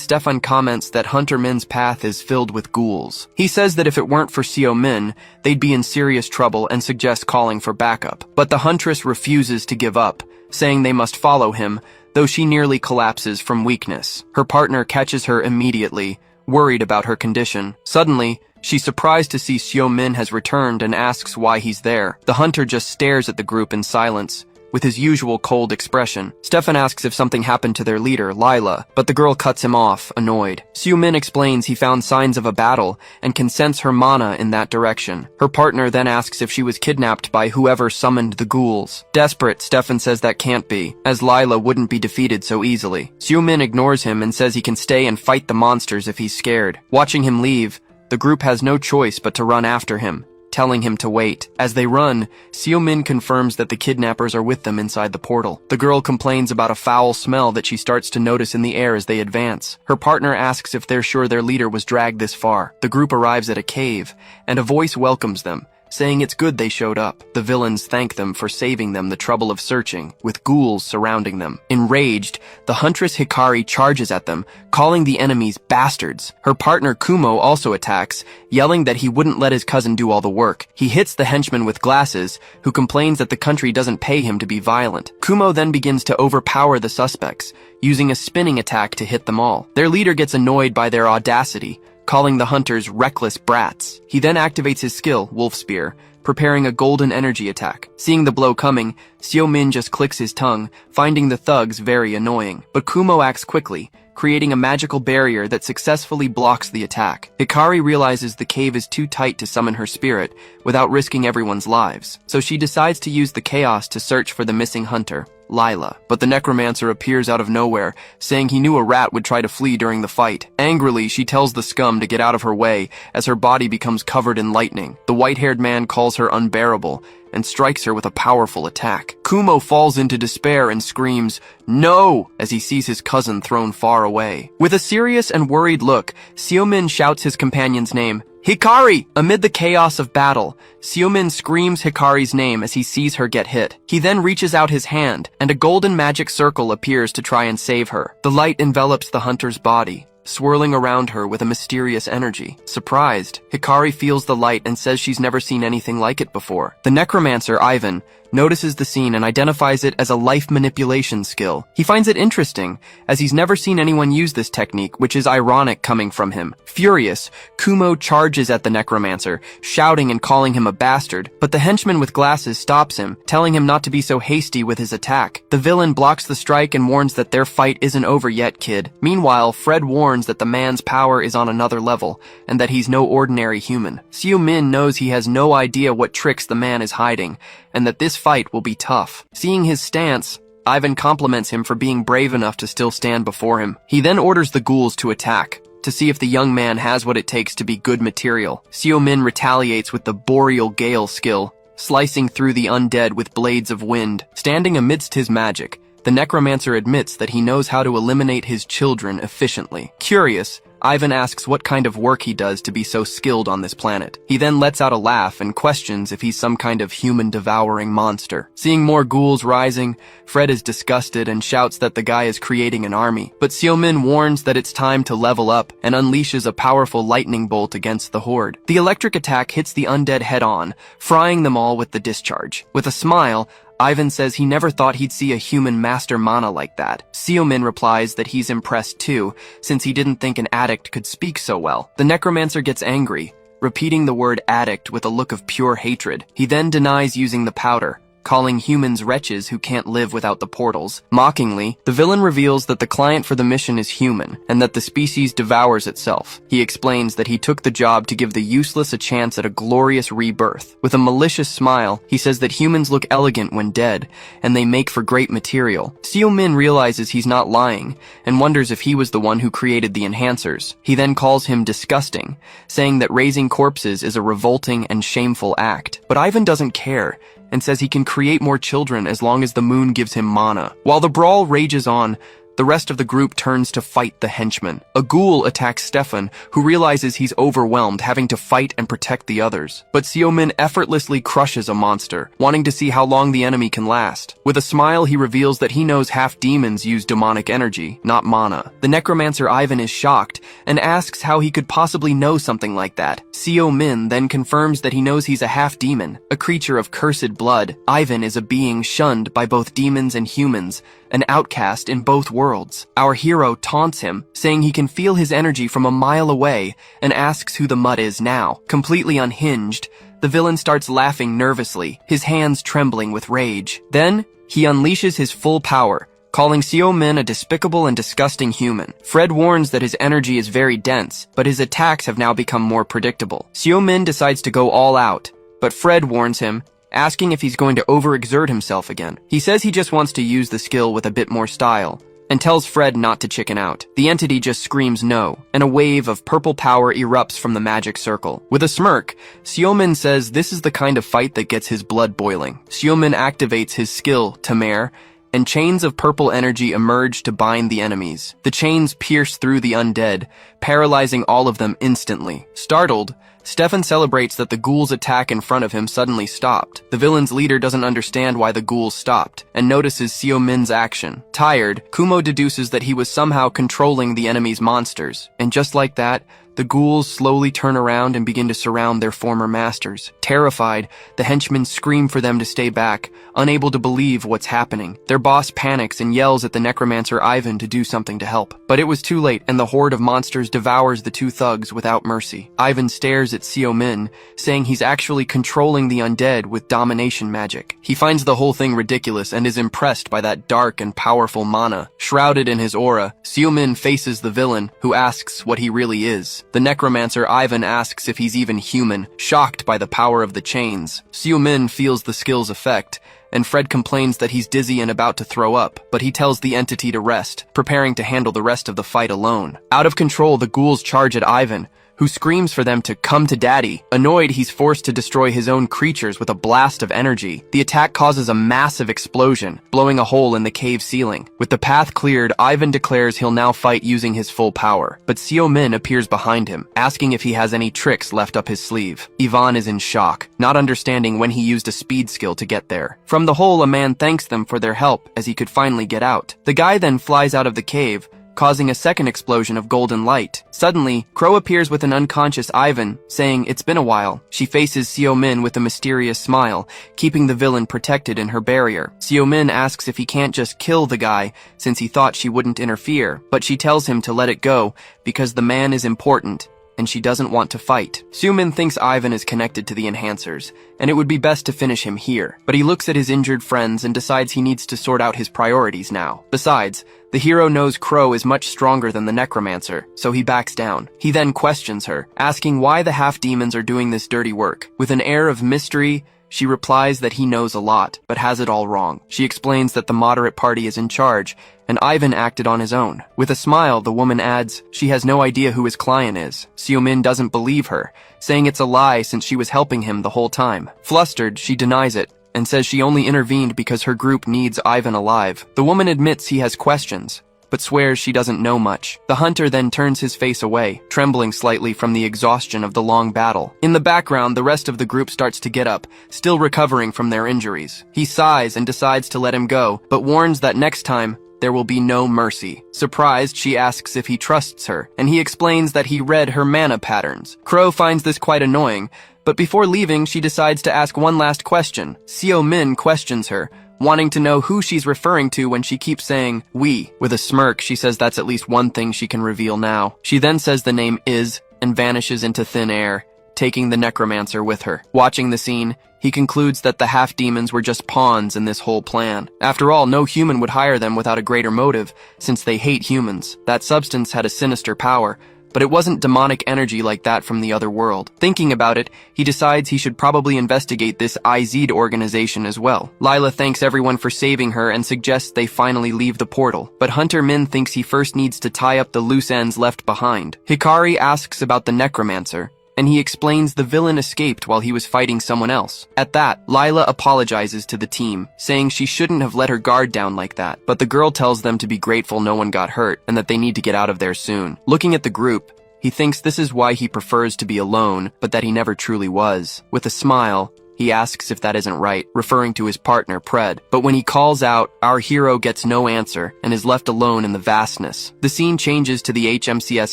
Stefan comments that Hunter Min's path is filled with ghouls. He says that if it weren't for Seo Min, they'd be in serious trouble and suggests calling for backup. But the huntress refuses to give up, saying they must follow him, though she nearly collapses from weakness. Her partner catches her immediately, worried about her condition. Suddenly, she's surprised to see Seo Min has returned and asks why he's there. The hunter just stares at the group in silence, with his usual cold expression. Stefan asks if something happened to their leader, Lila, but the girl cuts him off, annoyed. Seo Min explains he found signs of a battle and can sense her mana in that direction. Her partner then asks if she was kidnapped by whoever summoned the ghouls. Desperate, Stefan says that can't be, as Lila wouldn't be defeated so easily. Seo Min ignores him and says he can stay and fight the monsters if he's scared. Watching him leave, the group has no choice but to run after him, telling him to wait. As they run, Seo Min confirms that the kidnappers are with them inside the portal. The girl complains about a foul smell that she starts to notice in the air as they advance. Her partner asks if they're sure their leader was dragged this far. The group arrives at a cave, and a voice welcomes them, saying it's good they showed up. The villains thank them for saving them the trouble of searching, with ghouls surrounding them. Enraged, the huntress Hikari charges at them, calling the enemies bastards. Her partner Kumo also attacks, yelling that he wouldn't let his cousin do all the work. He hits the henchman with glasses, who complains that the country doesn't pay him to be violent. Kumo then begins to overpower the suspects, using a spinning attack to hit them all. Their leader gets annoyed by their audacity, calling the hunters reckless brats. He then activates his skill, Wolf Spear, preparing a golden energy attack. Seeing the blow coming, Seo Min just clicks his tongue, finding the thugs very annoying. But Kumo acts quickly, creating a magical barrier that successfully blocks the attack. Hikari realizes the cave is too tight to summon her spirit without risking everyone's lives, so she decides to use the chaos to search for the missing hunter, Lila. But the necromancer appears out of nowhere, saying he knew a rat would try to flee during the fight. Angrily, she tells the scum to get out of her way as her body becomes covered in lightning. The white-haired man calls her unbearable and strikes her with a powerful attack. Kumo falls into despair and screams, "No!" as he sees his cousin thrown far away. With a serious and worried look, Seo Min shouts his companion's name, Hikari! Amid the chaos of battle, Seo-min screams Hikari's name as he sees her get hit. He then reaches out his hand, and a golden magic circle appears to try and save her. The light envelops the hunter's body, swirling around her with a mysterious energy. Surprised, Hikari feels the light and says she's never seen anything like it before. The necromancer, Ivan, notices the scene and identifies it as a life manipulation skill. He finds it interesting, as he's never seen anyone use this technique, which is ironic coming from him. Furious, Kumo charges at the necromancer, shouting and calling him a bastard, but the henchman with glasses stops him, telling him not to be so hasty with his attack. The villain blocks the strike and warns that their fight isn't over yet, kid. Meanwhile, Fred warns that the man's power is on another level, and that he's no ordinary human. Seo-min knows he has no idea what tricks the man is hiding, and that this fight will be tough. Seeing his stance, Ivan compliments him for being brave enough to still stand before him. He then orders the ghouls to attack, to see if the young man has what it takes to be good material. Seo-min retaliates with the Boreal Gale skill, slicing through the undead with blades of wind. Standing amidst his magic, the necromancer admits that he knows how to eliminate his children efficiently. Curious, Ivan asks what kind of work he does to be so skilled on this planet. He then lets out a laugh and questions if he's some kind of human-devouring monster. Seeing more ghouls rising, Fred is disgusted and shouts that the guy is creating an army. But Seo-min warns that it's time to level up and unleashes a powerful lightning bolt against the horde. The electric attack hits the undead head-on, frying them all with the discharge. With a smile, Ivan says he never thought he'd see a human master mana like that. Seo-min replies that he's impressed too, since he didn't think an addict could speak so well. The necromancer gets angry, repeating the word addict with a look of pure hatred. He then denies using the powder, calling humans wretches who can't live without the portals. Mockingly, the villain reveals that the client for the mission is human, and that the species devours itself. He explains that he took the job to give the useless a chance at a glorious rebirth. With a malicious smile, he says that humans look elegant when dead, and they make for great material. Seo-min realizes he's not lying, and wonders if he was the one who created the enhancers. He then calls him disgusting, saying that raising corpses is a revolting and shameful act. But Ivan doesn't care, and says he can create more children as long as the moon gives him mana. While the brawl rages on, the rest of the group turns to fight the henchman. A ghoul attacks Stefan, who realizes he's overwhelmed, having to fight and protect the others. But Seo-min effortlessly crushes a monster, wanting to see how long the enemy can last. With a smile, he reveals that he knows half-demons use demonic energy, not mana. The necromancer Ivan is shocked, and asks how he could possibly know something like that. Seo-min then confirms that he knows he's a half-demon, a creature of cursed blood. Ivan is a being shunned by both demons and humans, an outcast in both worlds. Our hero taunts him, saying he can feel his energy from a mile away, and asks who the mutt is now. Completely unhinged, the villain starts laughing nervously, his hands trembling with rage. Then, he unleashes his full power, calling Seo-min a despicable and disgusting human. Fred warns that his energy is very dense, but his attacks have now become more predictable. Seo-min decides to go all out, but Fred warns him, asking if he's going to overexert himself again. He says he just wants to use the skill with a bit more style, and tells Fred not to chicken out. The entity just screams no, and a wave of purple power erupts from the magic circle. With a smirk, Seo-min says this is the kind of fight that gets his blood boiling. Seo-min activates his skill, Tamer, and chains of purple energy emerge to bind the enemies. The chains pierce through the undead, paralyzing all of them instantly. Startled, Stefan celebrates that the ghouls' attack in front of him suddenly stopped. The villain's leader doesn't understand why the ghouls stopped, and notices Seo-min's action. Tired, Kumo deduces that he was somehow controlling the enemy's monsters, and just like that, the ghouls slowly turn around and begin to surround their former masters. Terrified, the henchmen scream for them to stay back, unable to believe what's happening. Their boss panics and yells at the necromancer Ivan to do something to help. But it was too late, and the horde of monsters devours the two thugs without mercy. Ivan stares at Seo-min, saying he's actually controlling the undead with domination magic. He finds the whole thing ridiculous and is impressed by that dark and powerful mana. Shrouded in his aura, Seo-min faces the villain, who asks what he really is. The necromancer Ivan asks if he's even human, shocked by the power of the chains. Seo-min feels the skill's effect, and Fred complains that he's dizzy and about to throw up, but he tells the entity to rest, preparing to handle the rest of the fight alone. Out of control, the ghouls charge at Ivan, who screams for them to come to Daddy. Annoyed, he's forced to destroy his own creatures with a blast of energy. The attack causes a massive explosion, blowing a hole in the cave ceiling. With the path cleared, Ivan declares he'll now fight using his full power. But Seo Min appears behind him, asking if he has any tricks left up his sleeve. Ivan is in shock, not understanding when he used a speed skill to get there. From the hole, a man thanks them for their help as he could finally get out. The guy then flies out of the cave, causing a second explosion of golden light. Suddenly, Crow appears with an unconscious Ivan, saying it's been a while. She faces Seo Min with a mysterious smile, keeping the villain protected in her barrier. Seo Min asks if he can't just kill the guy, since he thought she wouldn't interfere, but she tells him to let it go because the man is important, and she doesn't want to fight. Seo Min thinks Ivan is connected to the enhancers, and it would be best to finish him here. But he looks at his injured friends and decides he needs to sort out his priorities now. Besides, the hero knows Crow is much stronger than the necromancer, so he backs down. He then questions her, asking why the half-demons are doing this dirty work. With an air of mystery, she replies that he knows a lot, but has it all wrong. She explains that the moderate party is in charge, and Ivan acted on his own. With a smile, the woman adds she has no idea who his client is. Seo Min doesn't believe her, saying it's a lie since she was helping him the whole time. Flustered, she denies it, and says she only intervened because her group needs Ivan alive. The woman admits he has questions, but swears she doesn't know much. The hunter then turns his face away, trembling slightly from the exhaustion of the long battle. In the background, the rest of the group starts to get up, still recovering from their injuries. He sighs and decides to let him go, but warns that next time, there will be no mercy. Surprised, she asks if he trusts her, and he explains that he read her mana patterns. Crow finds this quite annoying, but before leaving, she decides to ask one last question. Seo Min questions her, wanting to know who she's referring to when she keeps saying, we. With a smirk, she says that's at least one thing she can reveal now. She then says the name is, and vanishes into thin air, taking the necromancer with her. Watching the scene, he concludes that the half-demons were just pawns in this whole plan. After all, no human would hire them without a greater motive, since they hate humans. That substance had a sinister power, but it wasn't demonic energy like that from the other world. Thinking about it, he decides he should probably investigate this IZ organization as well. Lila thanks everyone for saving her and suggests they finally leave the portal, but Hunter Min thinks he first needs to tie up the loose ends left behind. Hikari asks about the necromancer, and he explains the villain escaped while he was fighting someone else. At that, Lila apologizes to the team, saying she shouldn't have let her guard down like that, but the girl tells them to be grateful no one got hurt and that they need to get out of there soon. Looking at the group, he thinks this is why he prefers to be alone, but that he never truly was. With a smile, he asks if that isn't right, referring to his partner, Pred. But when he calls out, our hero gets no answer and is left alone in the vastness. The scene changes to the HMCS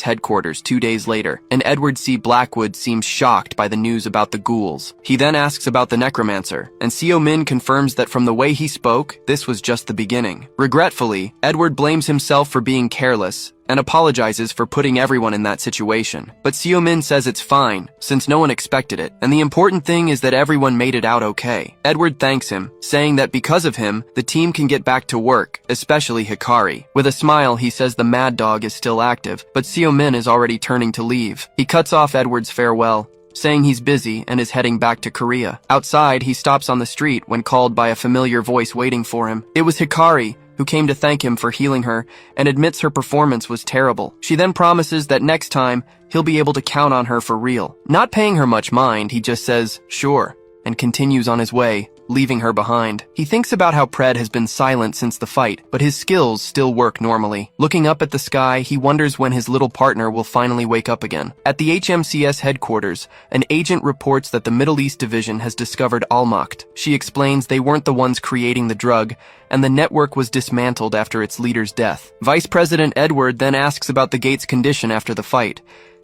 headquarters 2 days later, and Edward C. Blackwood seems shocked by the news about the ghouls. He then asks about the necromancer, and Seo Min confirms that from the way he spoke, this was just the beginning. Regretfully, Edward blames himself for being careless, and apologizes for putting everyone in that situation. But Seo Min says it's fine, since no one expected it, and the important thing is that everyone made it out okay. Edward thanks him, saying that because of him, the team can get back to work, especially Hikari. With a smile, he says the Mad Dog is still active, but Seo Min is already turning to leave. He cuts off Edward's farewell, saying he's busy and is heading back to Korea. Outside, he stops on the street when called by a familiar voice waiting for him. It was Hikari, who came to thank him for healing her and admits her performance was terrible. She then promises that next time, he'll be able to count on her for real. Not paying her much mind, he just says, sure, and continues on his way, leaving her behind. He thinks about how Pred has been silent since the fight, but his skills still work normally. Looking up at the sky, he wonders when his little partner will finally wake up again. At the HMCS headquarters, an agent reports that the Middle East Division has discovered Almacht. She explains they weren't the ones creating the drug, and the network was dismantled after its leader's death. Vice President Edward then asks about the gate's condition after the fight.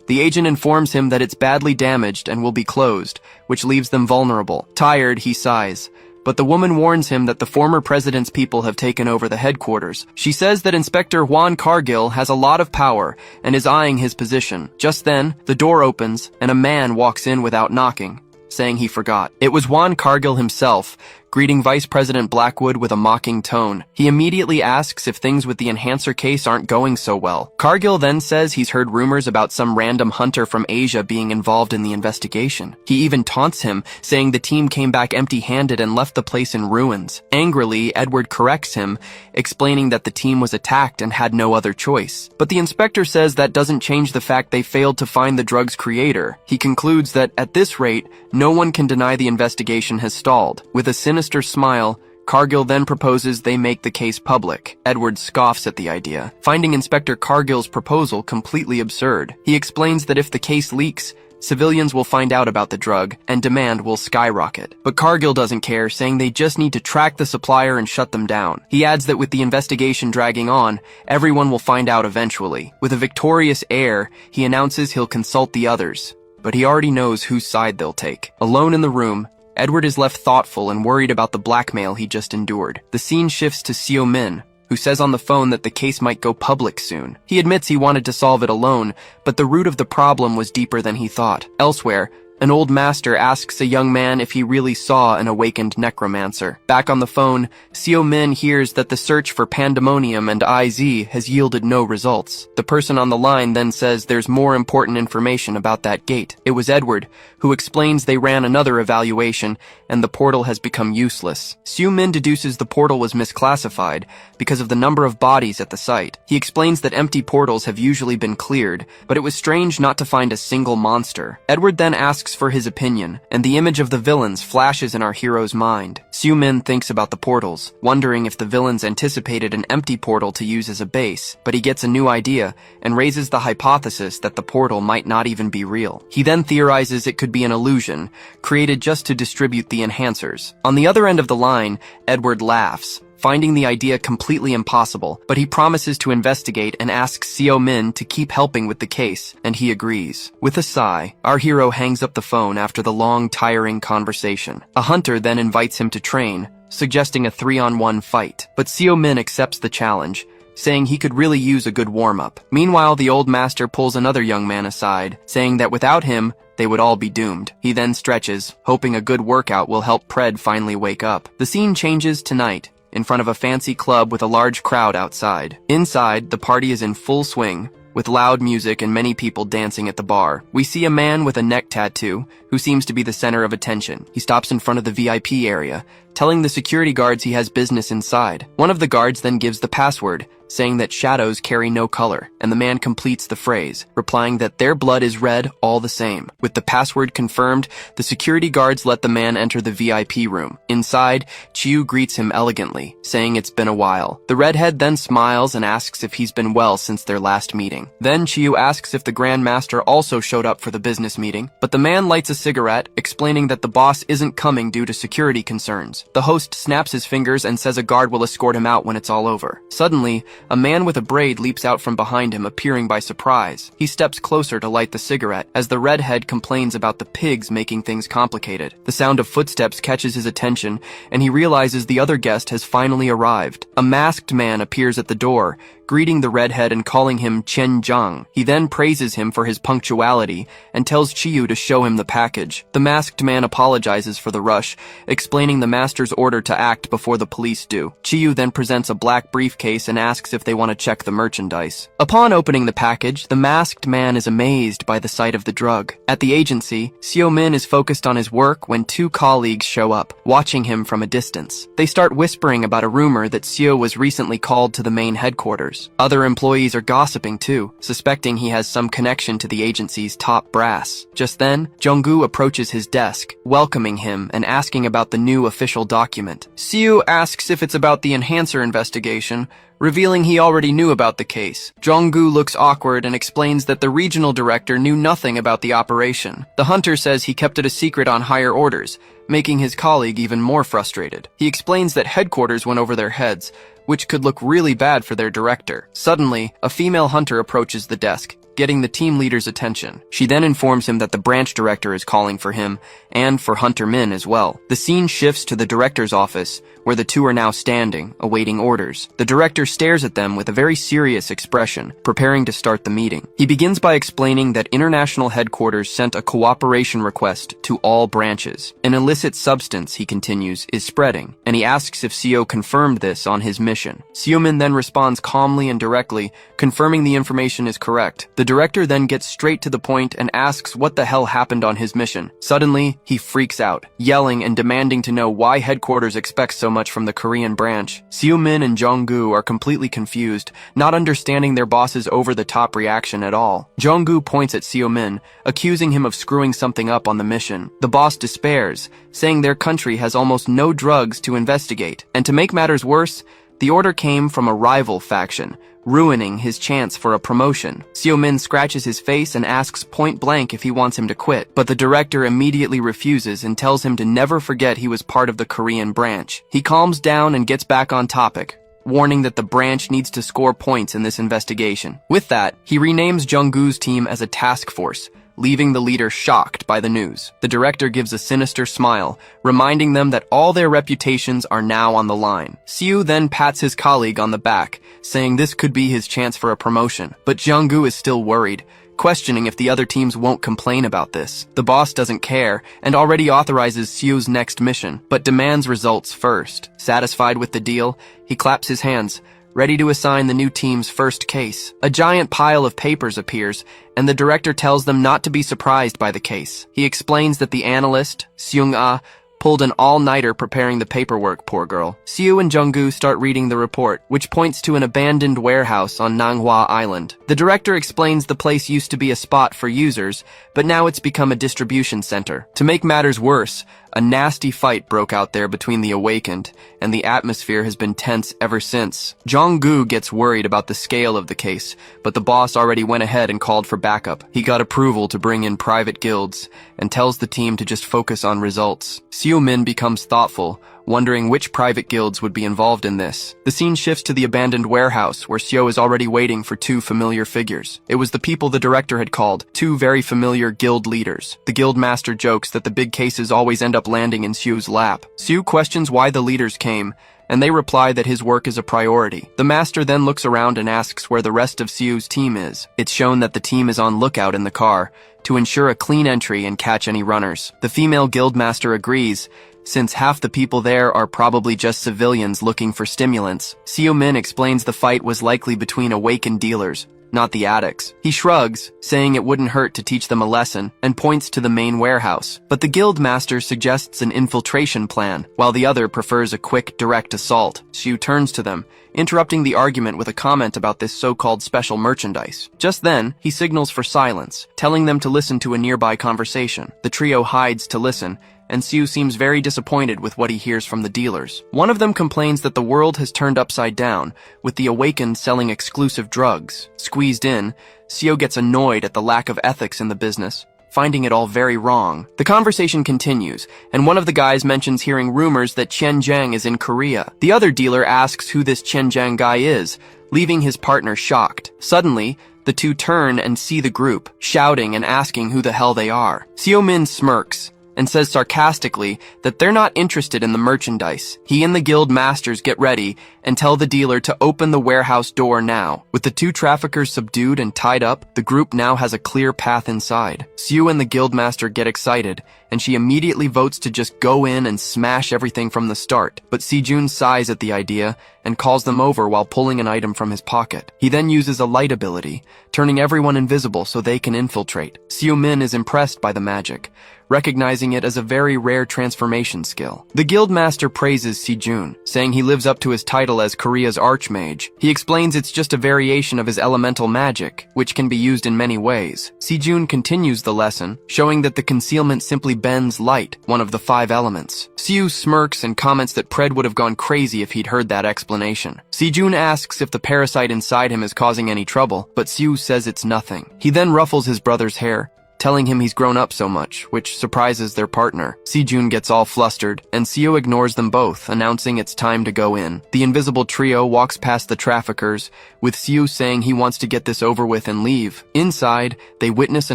The agent informs him that it's badly damaged and will be closed, which leaves them vulnerable. Tired, he sighs. But the woman warns him that the former president's people have taken over the headquarters. She says that Inspector Juan Cargill has a lot of power and is eyeing his position. Just then, the door opens and a man walks in without knocking, saying he forgot. It was Juan Cargill himself, greeting Vice President Blackwood with a mocking tone. He immediately asks if things with the enhancer case aren't going so well. Cargill then says he's heard rumors about some random hunter from Asia being involved in the investigation. He even taunts him, saying the team came back empty-handed and left the place in ruins. Angrily, Edward corrects him, explaining that the team was attacked and had no other choice. But the inspector says that doesn't change the fact they failed to find the drug's creator. He concludes that, at this rate, no one can deny the investigation has stalled. With a sinister smile, Cargill then proposes they make the case public. Edward scoffs at the idea, finding Inspector Cargill's proposal completely absurd. He explains that if the case leaks, civilians will find out about the drug, and demand will skyrocket. But Cargill doesn't care, saying they just need to track the supplier and shut them down. He adds that with the investigation dragging on, everyone will find out eventually. With a victorious air, he announces he'll consult the others, but he already knows whose side they'll take. Alone in the room, Edward is left thoughtful and worried about the blackmail he just endured. The scene shifts to Seo Min, who says on the phone that the case might go public soon. He admits he wanted to solve it alone, but the root of the problem was deeper than he thought. Elsewhere, an old master asks a young man if he really saw an awakened necromancer. Back on the phone, Seo Min hears that the search for Pandemonium and IZ has yielded no results. The person on the line then says there's more important information about that gate. It was Edward, who explains they ran another evaluation and the portal has become useless. Seo Min deduces the portal was misclassified because of the number of bodies at the site. He explains that empty portals have usually been cleared, but it was strange not to find a single monster. Edward then asks for his opinion, and the image of the villains flashes in our hero's mind. Seo Min thinks about the portals, wondering if the villains anticipated an empty portal to use as a base, but he gets a new idea and raises the hypothesis that the portal might not even be real. He then theorizes it could be an illusion, created just to distribute the enhancers. On the other end of the line, Edward laughs, finding the idea completely impossible, but he promises to investigate and asks Seo Min to keep helping with the case, and he agrees. With a sigh, our hero hangs up the phone after the long, tiring conversation. A hunter then invites him to train, suggesting a 3-on-1 fight, but Seo Min accepts the challenge, saying he could really use a good warm-up. Meanwhile, the old master pulls another young man aside, saying that without him, they would all be doomed. He then stretches, hoping a good workout will help Pred finally wake up. The scene changes to night, in front of a fancy club with a large crowd outside. Inside, the party is in full swing, with loud music and many people dancing at the bar. We see a man with a neck tattoo, who seems to be the center of attention. He stops in front of the VIP area, telling the security guards he has business inside. One of the guards then gives the password, saying that shadows carry no color, and the man completes the phrase, replying that their blood is red all the same. With the password confirmed, the security guards let the man enter the VIP room. Inside, Chiyu greets him elegantly, saying it's been a while. The redhead then smiles and asks if he's been well since their last meeting. Then Chiyu asks if the Grand Master also showed up for the business meeting, but the man lights a cigarette, explaining that the boss isn't coming due to security concerns. The host snaps his fingers and says a guard will escort him out when it's all over. Suddenly, a man with a braid leaps out from behind him, appearing by surprise. He steps closer to light the cigarette, as the redhead complains about the pigs making things complicated. The sound of footsteps catches his attention, and he realizes the other guest has finally arrived. A masked man appears at the door, greeting the redhead and calling him Chen Zhang. He then praises him for his punctuality and tells Chiyu to show him the package. The masked man apologizes for the rush, explaining the master's order to act before the police do. Chiyu then presents a black briefcase and asks if they want to check the merchandise. Upon opening the package, the masked man is amazed by the sight of the drug. At the agency, Seo Min is focused on his work when two colleagues show up, watching him from a distance. They start whispering about a rumor that Seo was recently called to the main headquarters. Other employees are gossiping too, suspecting he has some connection to the agency's top brass. Just then, Jonggu approaches his desk, welcoming him and asking about the new official document. Seo asks if it's about the enhancer investigation, revealing he already knew about the case. Jonggu looks awkward and explains that the regional director knew nothing about the operation. The hunter says he kept it a secret on higher orders, making his colleague even more frustrated. He explains that headquarters went over their heads, which could look really bad for their director. Suddenly, a female hunter approaches the desk, getting the team leader's attention. She then informs him that the branch director is calling for him, and for Hunter Min as well. The scene shifts to the director's office, where the two are now standing, awaiting orders. The director stares at them with a very serious expression, preparing to start the meeting. He begins by explaining that international headquarters sent a cooperation request to all branches. An illicit substance, he continues, is spreading, and he asks if Seo confirmed this on his mission. Seo-min then responds calmly and directly, confirming the information is correct. The director then gets straight to the point and asks what the hell happened on his mission. Suddenly, he freaks out, yelling and demanding to know why headquarters expects so much from the Korean branch. Seo-min and Jong-gu are completely confused, not understanding their boss's over-the-top reaction at all. Jong-gu points at Seo-min, accusing him of screwing something up on the mission. The boss despairs, saying their country has almost no drugs to investigate. And to make matters worse, the order came from a rival faction, ruining his chance for a promotion. Seo-min scratches his face and asks point blank if he wants him to quit, but the director immediately refuses and tells him to never forget he was part of the Korean branch. He calms down and gets back on topic, warning that the branch needs to score points in this investigation. With that, he renames Jung-gu's team as a task force, leaving the leader shocked by the news. The director gives a sinister smile, reminding them that all their reputations are now on the line. Seo then pats his colleague on the back, saying this could be his chance for a promotion. But Jung-gu is still worried, questioning if the other teams won't complain about this. The boss doesn't care and already authorizes Seo's next mission, but demands results first. Satisfied with the deal, he claps his hands, ready to assign the new team's first case. A giant pile of papers appears, and the director tells them not to be surprised by the case. He explains that the analyst, Seung-ah, pulled an all-nighter preparing the paperwork, poor girl. Seo and Jung-gu start reading the report, which points to an abandoned warehouse on Manhwa Island. The director explains the place used to be a spot for users, but now it's become a distribution center. To make matters worse, a nasty fight broke out there between the awakened, and the atmosphere has been tense ever since. Jong-gu gets worried about the scale of the case, but the boss already went ahead and called for backup. He got approval to bring in private guilds, and tells the team to just focus on results. Seo-min becomes thoughtful, wondering which private guilds would be involved in this. The scene shifts to the abandoned warehouse, where Seo is already waiting for two familiar figures. It was the people the director had called, two very familiar guild leaders. The guild master jokes that the big cases always end up landing in Seo's lap. Seo questions why the leaders came, and they reply that his work is a priority. The master then looks around and asks where the rest of Seo's team is. It's shown that the team is on lookout in the car, to ensure a clean entry and catch any runners. The female guild master agrees, since half the people there are probably just civilians looking for stimulants. Seo-min explains the fight was likely between awakened dealers, not the addicts. He shrugs, saying it wouldn't hurt to teach them a lesson, and points to the main warehouse. But the guild master suggests an infiltration plan, while the other prefers a quick, direct assault. Seo turns to them, interrupting the argument with a comment about this so-called special merchandise. Just then, he signals for silence, telling them to listen to a nearby conversation. The trio hides to listen, and Seo seems very disappointed with what he hears from the dealers. One of them complains that the world has turned upside down, with the awakened selling exclusive drugs. Squeezed in, Seo gets annoyed at the lack of ethics in the business, finding it all very wrong. The conversation continues, and one of the guys mentions hearing rumors that Chen Jiang is in Korea. The other dealer asks who this Chen Jiang guy is, leaving his partner shocked. Suddenly, the two turn and see the group, shouting and asking who the hell they are. Seo-min smirks, and says sarcastically that they're not interested in the merchandise. He and the guild masters get ready and tell the dealer to open the warehouse door now. With the two traffickers subdued and tied up, the group now has a clear path inside. Seo and the guild master get excited, and she immediately votes to just go in and smash everything from the start. But Sejun sighs at the idea and calls them over while pulling an item from his pocket. He then uses a light ability, turning everyone invisible so they can infiltrate. Seo-min is impressed by the magic, recognizing it as a very rare transformation skill. The guildmaster praises Sejun, saying he lives up to his title as Korea's archmage. He explains it's just a variation of his elemental magic, which can be used in many ways. Sejun continues the lesson, showing that the concealment simply bends light, one of the 5 elements. Seo smirks and comments that Pred would have gone crazy if he'd heard that explanation. Sejun asks if the parasite inside him is causing any trouble, but Seo says it's nothing. He then ruffles his brother's hair, telling him he's grown up so much, which surprises their partner. Si-jun gets all flustered, and Seo ignores them both, announcing it's time to go in. The invisible trio walks past the traffickers, with Seo saying he wants to get this over with and leave. Inside, they witness a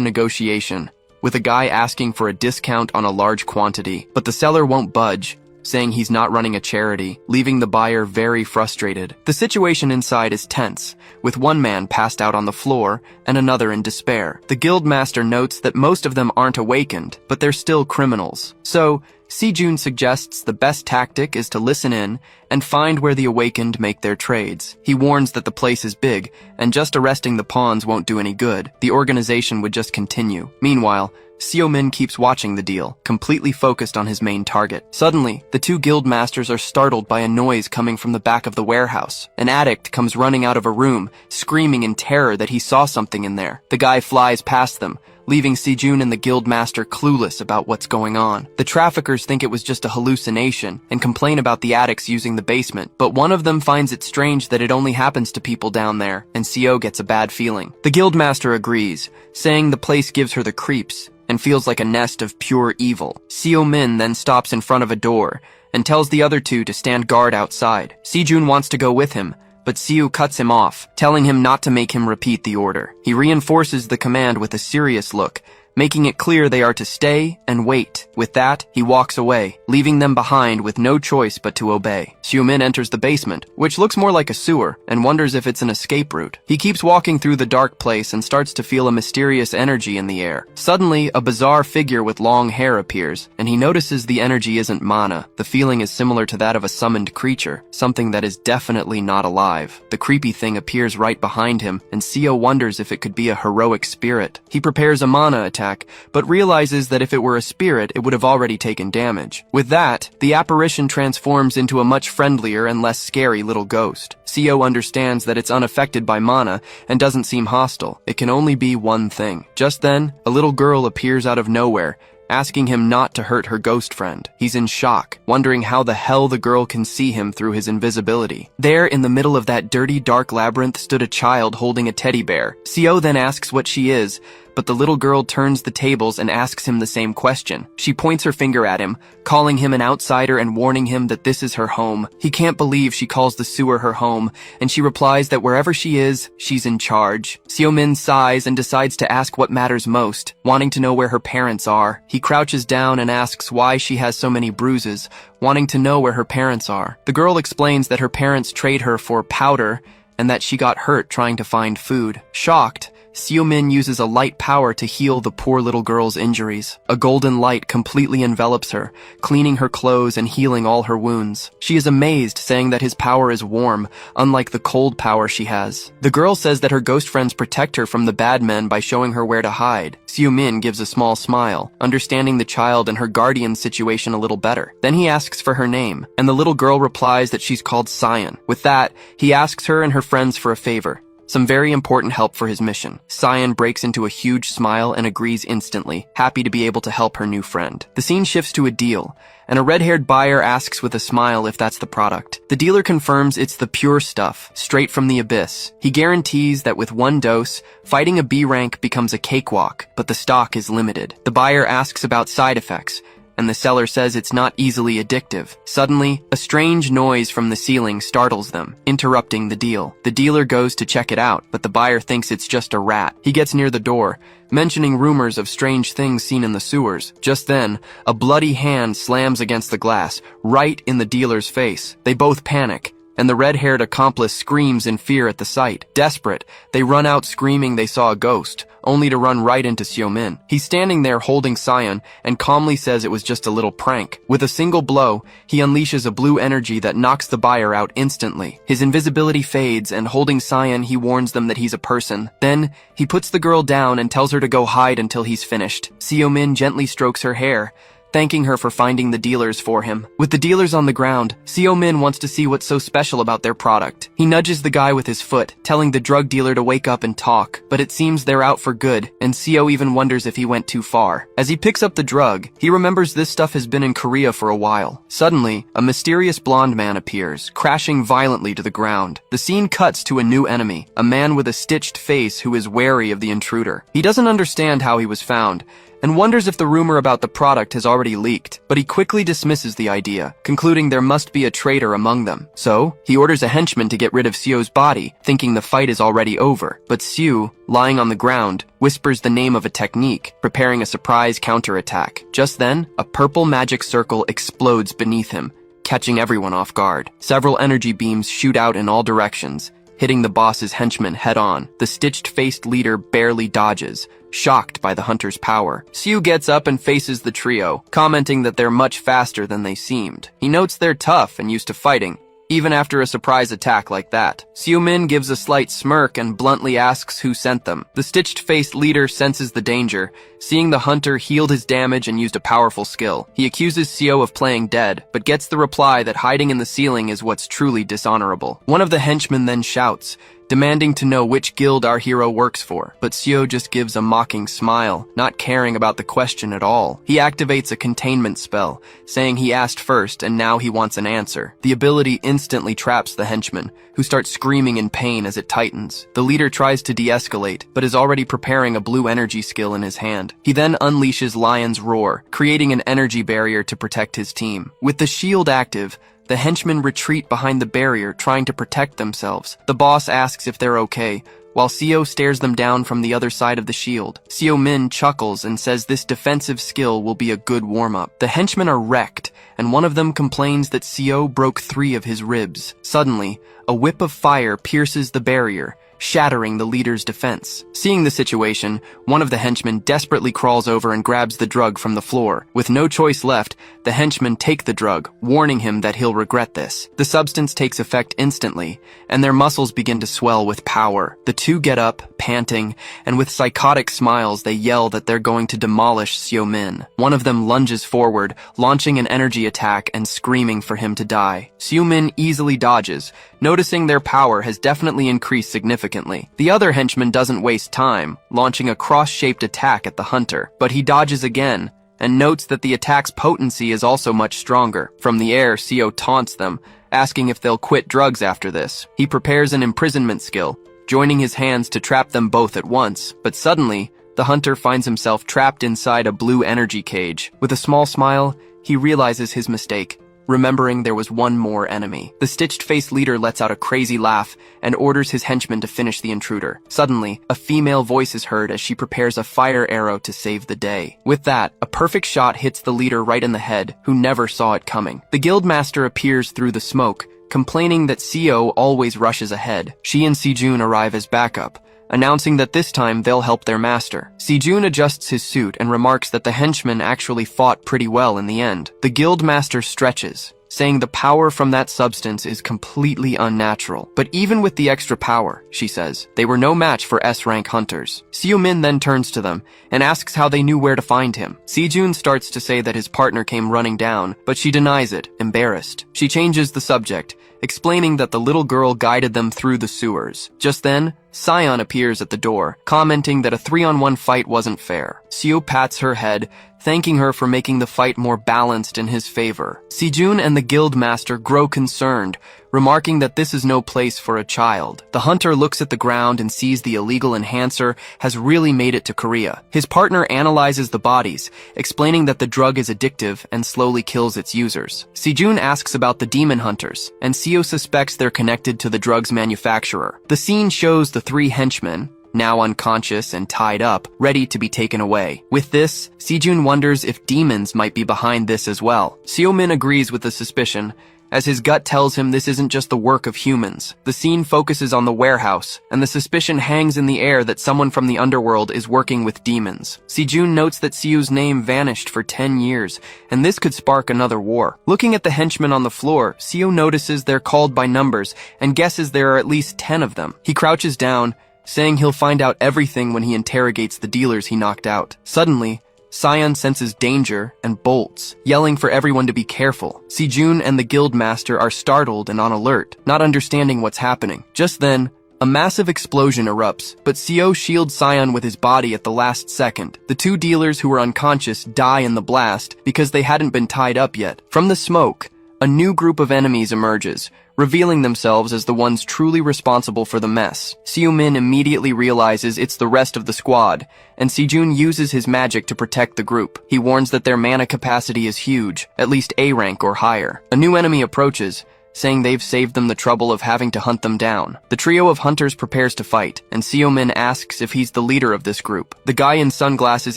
negotiation, with a guy asking for a discount on a large quantity, but the seller won't budge, saying he's not running a charity, leaving the buyer very frustrated. The situation inside is tense, with one man passed out on the floor and another in despair. The guildmaster notes that most of them aren't awakened, but they're still criminals. So, Si-jun suggests the best tactic is to listen in and find where the awakened make their trades. He warns that the place is big, and just arresting the pawns won't do any good. The organization would just continue. Meanwhile, Seo-min keeps watching the deal, completely focused on his main target. Suddenly, the two guild masters are startled by a noise coming from the back of the warehouse. An addict comes running out of a room, screaming in terror that he saw something in there. The guy flies past them, leaving Si-jun and the guild master clueless about what's going on. The traffickers think it was just a hallucination and complain about the addicts using the basement, but one of them finds it strange that it only happens to people down there, and Seo gets a bad feeling. The guild master agrees, saying the place gives her the creeps and feels like a nest of pure evil. Seo-min then stops in front of a door and tells the other two to stand guard outside. Si-jun wants to go with him, but Seo cuts him off, telling him not to make him repeat the order. He reinforces the command with a serious look, making it clear they are to stay and wait. With that, he walks away, leaving them behind with no choice but to obey. Seo-min enters the basement, which looks more like a sewer, and wonders if it's an escape route. He keeps walking through the dark place and starts to feel a mysterious energy in the air. Suddenly, a bizarre figure with long hair appears, and he notices the energy isn't mana. The feeling is similar to that of a summoned creature, something that is definitely not alive. The creepy thing appears right behind him, and Seo wonders if it could be a heroic spirit. He prepares a mana attack, but realizes that if it were a spirit, it would have already taken damage. With that, the apparition transforms into a much friendlier and less scary little ghost. Seo understands that it's unaffected by mana and doesn't seem hostile. It can only be one thing. Just then, a little girl appears out of nowhere, asking him not to hurt her ghost friend. He's in shock, wondering how the hell the girl can see him through his invisibility. There, in the middle of that dirty, dark labyrinth, stood a child holding a teddy bear. Seo then asks what she is, but the little girl turns the tables and asks him the same question. She points her finger at him, calling him an outsider and warning him that this is her home. He can't believe she calls the sewer her home, and she replies that wherever she is, she's in charge. Seo-min sighs and decides to ask what matters most, wanting to know where her parents are. He crouches down and asks why she has so many bruises, wanting to know where her parents are. The girl explains that her parents trade her for powder and that she got hurt trying to find food. Shocked, Seo-min uses a light power to heal the poor little girl's injuries. A golden light completely envelops her, cleaning her clothes and healing all her wounds. She is amazed, saying that his power is warm, unlike the cold power she has. The girl says that her ghost friends protect her from the bad men by showing her where to hide. Seo-min gives a small smile, understanding the child and her guardian's situation a little better. Then he asks for her name, and the little girl replies that she's called Cyan. With that, he asks her and her friends for a favor. Some very important help for his mission. Cyan breaks into a huge smile and agrees instantly, happy to be able to help her new friend. The scene shifts to a deal, and a red-haired buyer asks with a smile if that's the product. The dealer confirms it's the pure stuff, straight from the abyss. He guarantees that with one dose, fighting a B rank becomes a cakewalk, but the stock is limited. The buyer asks about side effects, and the seller says it's not easily addictive. Suddenly, a strange noise from the ceiling startles them, interrupting the deal. The dealer goes to check it out, but the buyer thinks it's just a rat. He gets near the door, mentioning rumors of strange things seen in the sewers. Just then, a bloody hand slams against the glass, right in the dealer's face. They both panic, and the red-haired accomplice screams in fear at the sight. Desperate, they run out screaming they saw a ghost, only to run right into Seo-min. He's standing there holding Cyan and calmly says it was just a little prank. With a single blow, he unleashes a blue energy that knocks the buyer out instantly. His invisibility fades, and holding Cyan, he warns them that he's a person. Then, he puts the girl down and tells her to go hide until he's finished. Seo-min gently strokes her hair, thanking her for finding the dealers for him. With the dealers on the ground, Seo Min wants to see what's so special about their product. He nudges the guy with his foot, telling the drug dealer to wake up and talk, but it seems they're out for good, and Seo even wonders if he went too far. As he picks up the drug, he remembers this stuff has been in Korea for a while. Suddenly, a mysterious blonde man appears, crashing violently to the ground. The scene cuts to a new enemy, a man with a stitched face who is wary of the intruder. He doesn't understand how he was found, and wonders if the rumor about the product has already leaked, but he quickly dismisses the idea, concluding there must be a traitor among them. So, he orders a henchman to get rid of Seo's body, thinking the fight is already over. But Seo, lying on the ground, whispers the name of a technique, preparing a surprise counterattack. Just then, a purple magic circle explodes beneath him, catching everyone off guard. Several energy beams shoot out in all directions, hitting the boss's henchmen head-on. The stitched-faced leader barely dodges, shocked by the hunter's power. Seo gets up and faces the trio, commenting that they're much faster than they seemed. He notes they're tough and used to fighting, even after a surprise attack like that. Seo Min gives a slight smirk and bluntly asks who sent them. The stitched-faced leader senses the danger, seeing the hunter healed his damage and used a powerful skill. He accuses Seo of playing dead, but gets the reply that hiding in the ceiling is what's truly dishonorable. One of the henchmen then shouts, demanding to know which guild our hero works for, but Seo just gives a mocking smile, not caring about the question at all. He activates a containment spell, saying he asked first and now he wants an answer. The ability instantly traps the henchman, who starts screaming in pain as it tightens. The leader tries to de-escalate, but is already preparing a blue energy skill in his hand. He then unleashes Lion's Roar, creating an energy barrier to protect his team. With the shield active, the henchmen retreat behind the barrier, trying to protect themselves. The boss asks if they're okay, while Seo stares them down from the other side of the shield. Seo Min chuckles and says this defensive skill will be a good warm-up. The henchmen are wrecked, and one of them complains that Seo broke 3 of his ribs. Suddenly, a whip of fire pierces the barrier, shattering the leader's defense. Seeing the situation, one of the henchmen desperately crawls over and grabs the drug from the floor. With no choice left, the henchmen take the drug, warning him that he'll regret this. The substance takes effect instantly, and their muscles begin to swell with power. The two get up, panting, and with psychotic smiles they yell that they're going to demolish Seo Min. One of them lunges forward, launching an energy attack and screaming for him to die. Seo Min easily dodges, noticing their power has definitely increased significantly. The other henchman doesn't waste time, launching a cross-shaped attack at the hunter, but he dodges again, and notes that the attack's potency is also much stronger. From the air, Seo taunts them, asking if they'll quit drugs after this. He prepares an imprisonment skill, joining his hands to trap them both at once, but suddenly, the hunter finds himself trapped inside a blue energy cage. With a small smile, he realizes his mistake, remembering there was one more enemy. The stitched-faced leader lets out a crazy laugh and orders his henchmen to finish the intruder. Suddenly, a female voice is heard as she prepares a fire arrow to save the day. With that, a perfect shot hits the leader right in the head, who never saw it coming. The guildmaster appears through the smoke, complaining that Seo always rushes ahead. She and Sejun arrive as backup, announcing that this time they'll help their master. Sejun adjusts his suit and remarks that the henchmen actually fought pretty well in the end. The guildmaster stretches, saying the power from that substance is completely unnatural. But even with the extra power, she says, they were no match for S-rank hunters. Seo Min then turns to them and asks how they knew where to find him. Sejun starts to say that his partner came running down, but she denies it, embarrassed. She changes the subject, explaining that the little girl guided them through the sewers. Just then, Sion appears at the door, commenting that a 3-on-1 fight wasn't fair. Seo pats her head, thanking her for making the fight more balanced in his favor. Sejun and the guildmaster grow concerned, remarking that this is no place for a child. The hunter looks at the ground and sees the illegal enhancer has really made it to Korea. His partner analyzes the bodies, explaining that the drug is addictive and slowly kills its users. Sejun asks about the demon hunters, and Seo suspects they're connected to the drug's manufacturer. The scene shows the 3 henchmen, now unconscious and tied up, ready to be taken away. With this, Sejun wonders if demons might be behind this as well. Seo Min agrees with the suspicion, as his gut tells him this isn't just the work of humans. The scene focuses on the warehouse, and the suspicion hangs in the air that someone from the underworld is working with demons. Sejun notes that Seo's name vanished for 10 years, and this could spark another war. Looking at the henchmen on the floor, Seo notices they're called by numbers, and guesses there are at least 10 of them. He crouches down, saying he'll find out everything when he interrogates the dealers he knocked out. Suddenly, Sion senses danger and bolts, yelling for everyone to be careful. Sejun and the guild master are startled and on alert, not understanding what's happening. Just then, a massive explosion erupts, but Seo shields Sion with his body at the last second. The two dealers who were unconscious die in the blast because they hadn't been tied up yet. From the smoke, a new group of enemies emerges, revealing themselves as the ones truly responsible for the mess. Seo-min immediately realizes it's the rest of the squad, and Sejun uses his magic to protect the group. He warns that their mana capacity is huge, at least A rank or higher. A new enemy approaches, saying they've saved them the trouble of having to hunt them down. The trio of hunters prepares to fight, and Seo-min asks if he's the leader of this group. The guy in sunglasses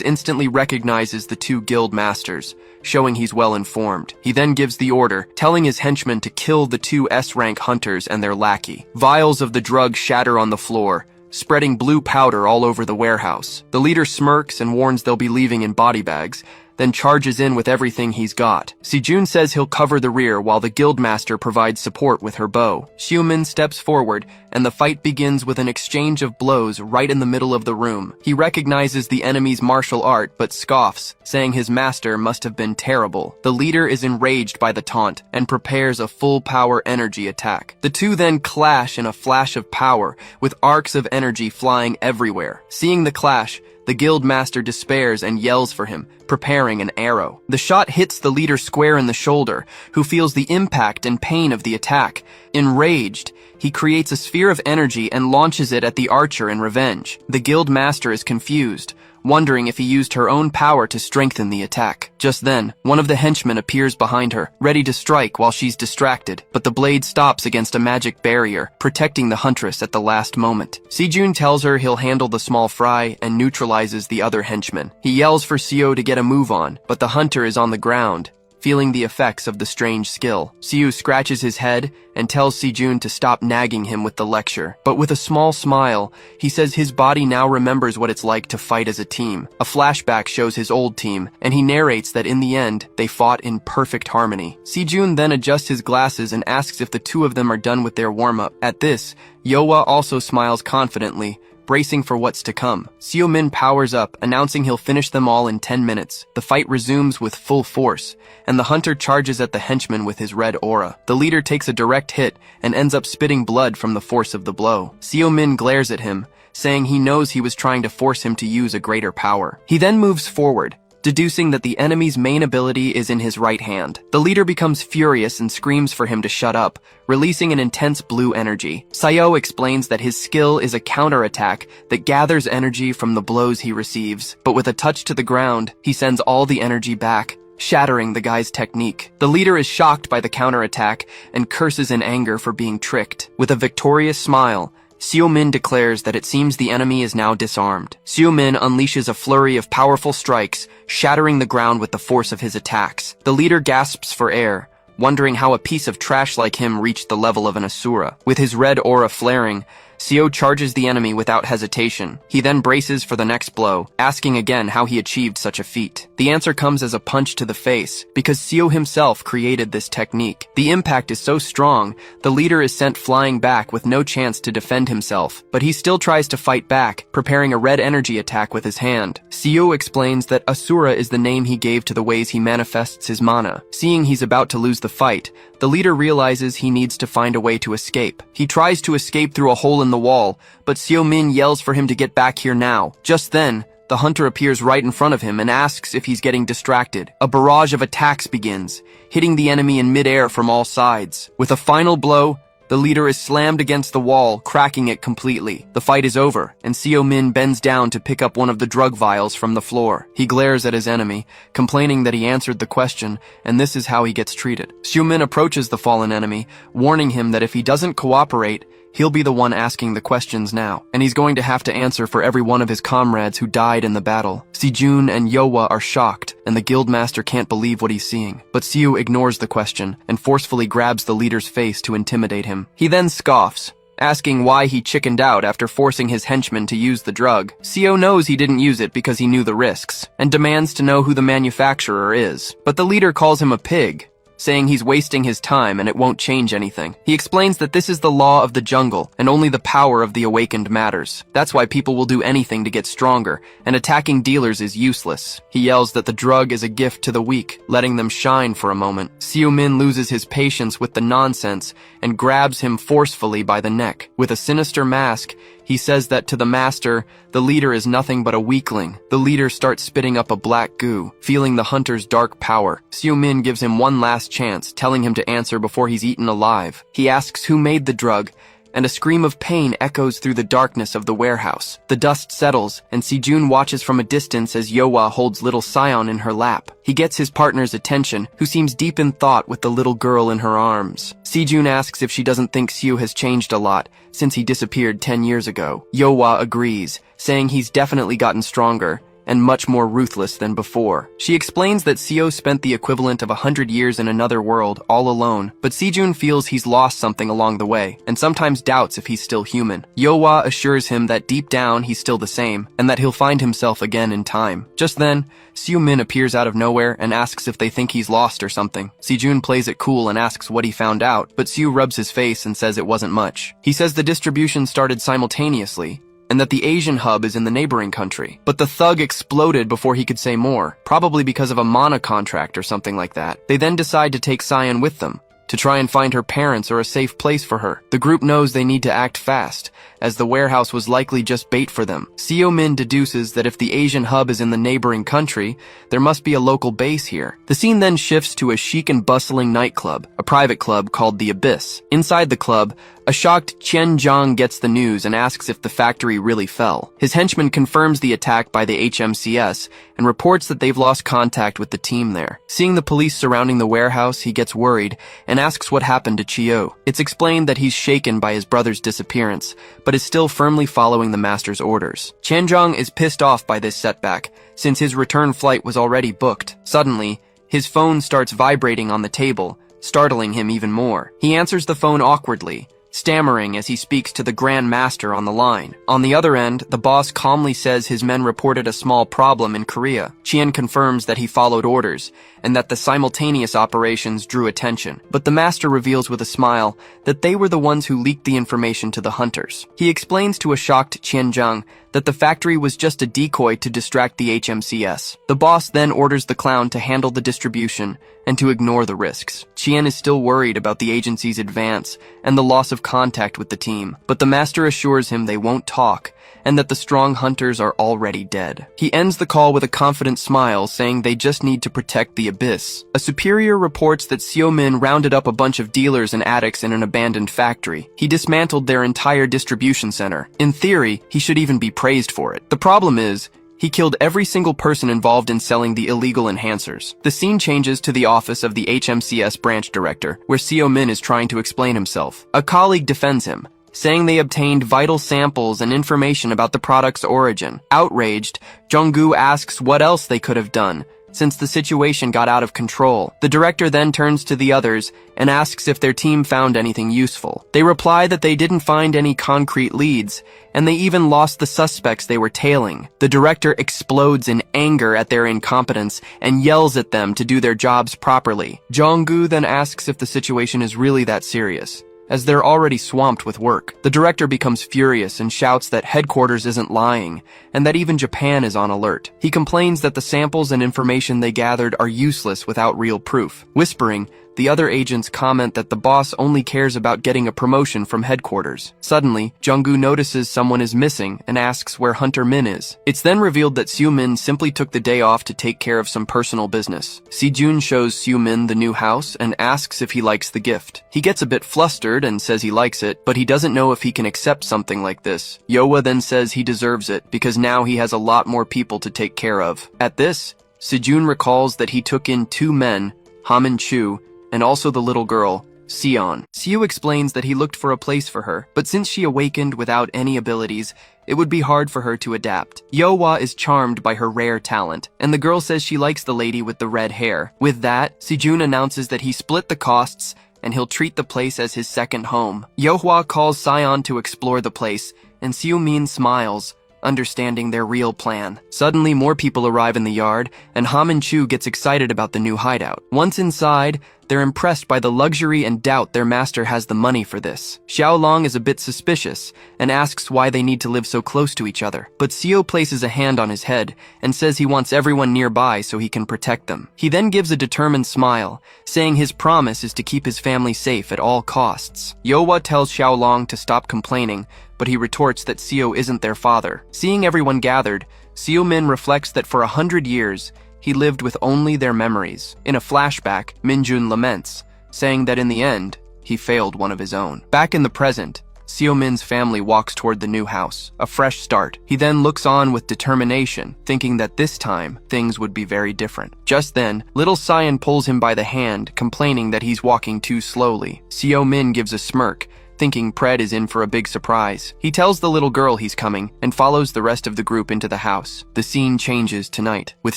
instantly recognizes the two guild masters, showing he's well informed. He then gives the order, telling his henchmen to kill the two S-rank hunters and their lackey. Vials of the drug shatter on the floor, spreading blue powder all over the warehouse. The leader smirks and warns they'll be leaving in body bags, then charges in with everything he's got. Sejun says he'll cover the rear while the guildmaster provides support with her bow. Seo-min steps forward, and the fight begins with an exchange of blows right in the middle of the room. He recognizes the enemy's martial art, but scoffs, saying his master must have been terrible. The leader is enraged by the taunt and prepares a full-power energy attack. The two then clash in a flash of power, with arcs of energy flying everywhere. Seeing the clash, the guild master despairs and yells for him, preparing an arrow. The shot hits the leader square in the shoulder, who feels the impact and pain of the attack. Enraged, he creates a sphere of energy and launches it at the archer in revenge. The guild master is confused, wondering if he used her own power to strengthen the attack. Just then, one of the henchmen appears behind her, ready to strike while she's distracted, but the blade stops against a magic barrier, protecting the huntress at the last moment. Sejun tells her he'll handle the small fry and neutralizes the other henchman. He yells for Seo to get a move on, but the hunter is on the ground, feeling the effects of the strange skill. Seo scratches his head and tells Sejun to stop nagging him with the lecture. But with a small smile, he says his body now remembers what it's like to fight as a team. A flashback shows his old team, and he narrates that in the end, they fought in perfect harmony. Sejun then adjusts his glasses and asks if the two of them are done with their warm-up. At this, Yoa also smiles confidently, bracing for what's to come. Seo-min powers up, announcing he'll finish them all in 10 minutes. The fight resumes with full force, and the hunter charges at the henchman with his red aura. The leader takes a direct hit and ends up spitting blood from the force of the blow. Seo-min glares at him, saying he knows he was trying to force him to use a greater power. He then moves forward, deducing that the enemy's main ability is in his right hand. The leader becomes furious and screams for him to shut up, releasing an intense blue energy. Seo explains that his skill is a counterattack that gathers energy from the blows he receives, but with a touch to the ground, he sends all the energy back, shattering the guy's technique. The leader is shocked by the counterattack and curses in anger for being tricked. With a victorious smile, Seo-min declares that it seems the enemy is now disarmed. Seo-min unleashes a flurry of powerful strikes, shattering the ground with the force of his attacks. The leader gasps for air, wondering how a piece of trash like him reached the level of an Asura. With his red aura flaring, Seo charges the enemy without hesitation. He then braces for the next blow, asking again how he achieved such a feat. The answer comes as a punch to the face, because Seo himself created this technique. The impact is so strong, the leader is sent flying back with no chance to defend himself, but he still tries to fight back, preparing a red energy attack with his hand. Seo explains that Asura is the name he gave to the ways he manifests his mana. Seeing he's about to lose the fight, the leader realizes he needs to find a way to escape. He tries to escape through a hole in the wall, but Seo-min yells for him to get back here now. Just then, the hunter appears right in front of him and asks if he's getting distracted. A barrage of attacks begins, hitting the enemy in midair from all sides. With a final blow, the leader is slammed against the wall, cracking it completely. The fight is over, and Seo-min bends down to pick up one of the drug vials from the floor. He glares at his enemy, complaining that he answered the question, and this is how he gets treated. Seo-min approaches the fallen enemy, warning him that if he doesn't cooperate, he'll be the one asking the questions now, and he's going to have to answer for every one of his comrades who died in the battle. Sejun and Yoa are shocked, and the guildmaster can't believe what he's seeing. But Seo ignores the question and forcefully grabs the leader's face to intimidate him. He then scoffs, asking why he chickened out after forcing his henchmen to use the drug. Seo knows he didn't use it because he knew the risks, and demands to know who the manufacturer is. But the leader calls him a pig, saying he's wasting his time and it won't change anything. He explains that this is the law of the jungle and only the power of the awakened matters. That's why people will do anything to get stronger, and attacking dealers is useless. He yells that the drug is a gift to the weak, letting them shine for a moment. Seo-min loses his patience with the nonsense and grabs him forcefully by the neck. With a sinister mask, he says that to the master, the leader is nothing but a weakling. The leader starts spitting up a black goo, feeling the hunter's dark power. Seo-min gives him one last chance, telling him to answer before he's eaten alive. He asks who made the drug, and a scream of pain echoes through the darkness of the warehouse. The dust settles, and Si-jun watches from a distance as Yeohwa holds little Sion in her lap. He gets his partner's attention, who seems deep in thought with the little girl in her arms. Si-jun asks if she doesn't think Seo has changed a lot since he disappeared 10 years ago. Yeohwa agrees, saying he's definitely gotten stronger and much more ruthless than before. She explains that Seo spent the equivalent of 100 years in another world, all alone, but Si-jun feels he's lost something along the way, and sometimes doubts if he's still human. Yeohwa assures him that deep down he's still the same, and that he'll find himself again in time. Just then, Seo-min appears out of nowhere and asks if they think he's lost or something. Si-jun plays it cool and asks what he found out, but Seo rubs his face and says it wasn't much. He says the distribution started simultaneously, and that the Asian hub is in the neighboring country. But the thug exploded before he could say more, probably because of a mana contract or something like that. They then decide to take Sion with them, to try and find her parents or a safe place for her. The group knows they need to act fast, as the warehouse was likely just bait for them. Seo-min deduces that if the Asian hub is in the neighboring country, there must be a local base here. The scene then shifts to a chic and bustling nightclub, a private club called the Abyss. Inside the club, a shocked Chen Zhang gets the news and asks if the factory really fell. His henchman confirms the attack by the HMCS and reports that they've lost contact with the team there. Seeing the police surrounding the warehouse, he gets worried and asks what happened to Chio. It's explained that he's shaken by his brother's disappearance, but is still firmly following the master's orders. Chen Zhang is pissed off by this setback, since his return flight was already booked. Suddenly, his phone starts vibrating on the table, startling him even more. He answers the phone awkwardly, stammering as he speaks to the Grand Master on the line. On the other end, the boss calmly says his men reported a small problem in Korea. Chien confirms that he followed orders, and that the simultaneous operations drew attention. But the master reveals with a smile that they were the ones who leaked the information to the hunters. He explains to a shocked Chen Zhang that the factory was just a decoy to distract the HMCS. The boss then orders the clown to handle the distribution and to ignore the risks. Chien is still worried about the agency's advance and the loss of contact with the team, but the master assures him they won't talk and that the strong hunters are already dead. He ends the call with a confident smile, saying they just need to protect the Abyss. A superior reports that Seo-min rounded up a bunch of dealers and addicts in an abandoned factory. He dismantled their entire distribution center. In theory, he should even be praised for it. The problem is, he killed every single person involved in selling the illegal enhancers. The scene changes to the office of the HMCS branch director, where Seo-min is trying to explain himself. A colleague defends him, saying they obtained vital samples and information about the product's origin. Outraged, Jong-gu asks what else they could have done, since the situation got out of control. The director then turns to the others and asks if their team found anything useful. They reply that they didn't find any concrete leads, and they even lost the suspects they were tailing. The director explodes in anger at their incompetence and yells at them to do their jobs properly. Jong-gu then asks if the situation is really that serious, as they're already swamped with work. The director becomes furious and shouts that headquarters isn't lying, and that even Japan is on alert. He complains that the samples and information they gathered are useless without real proof. Whispering, the other agents comment that the boss only cares about getting a promotion from headquarters. Suddenly, Jung-gu notices someone is missing and asks where Hunter Min is. It's then revealed that Seo-min simply took the day off to take care of some personal business. Si-jun shows Seo-min the new house and asks if he likes the gift. He gets a bit flustered and says he likes it, but he doesn't know if he can accept something like this. Yeohwa then says he deserves it because now he has a lot more people to take care of. At this, Si-jun recalls that he took in 2 men, Hamin Chu, and also the little girl, Sion. Seo explains that he looked for a place for her, but since she awakened without any abilities, it would be hard for her to adapt. Yeohwa is charmed by her rare talent, and the girl says she likes the lady with the red hair. With that, Si-jun announces that he split the costs, and he'll treat the place as his second home. Yeohwa calls Sion to explore the place, and Seo-min smiles, understanding their real plan. Suddenly, more people arrive in the yard, and Hamin Chu gets excited about the new hideout. Once inside, They're impressed by the luxury and doubt their master has the money for this. Xiaolong is a bit suspicious and asks why they need to live so close to each other. But Xiao places a hand on his head and says he wants everyone nearby so he can protect them. He then gives a determined smile, saying his promise is to keep his family safe at all costs. Youhua tells Xiaolong to stop complaining, but he retorts that Xiao isn't their father. Seeing everyone gathered, Xiao Min reflects that for 100 years, he lived with only their memories. In a flashback, Minjun laments, saying that in the end, he failed one of his own. Back in the present, Xiao Min's family walks toward the new house, a fresh start. He then looks on with determination, thinking that this time, things would be very different. Just then, little Cyan pulls him by the hand, complaining that he's walking too slowly. Xiao Min gives a smirk, thinking Pred is in for a big surprise. He tells the little girl he's coming and follows the rest of the group into the house. The scene changes to night, with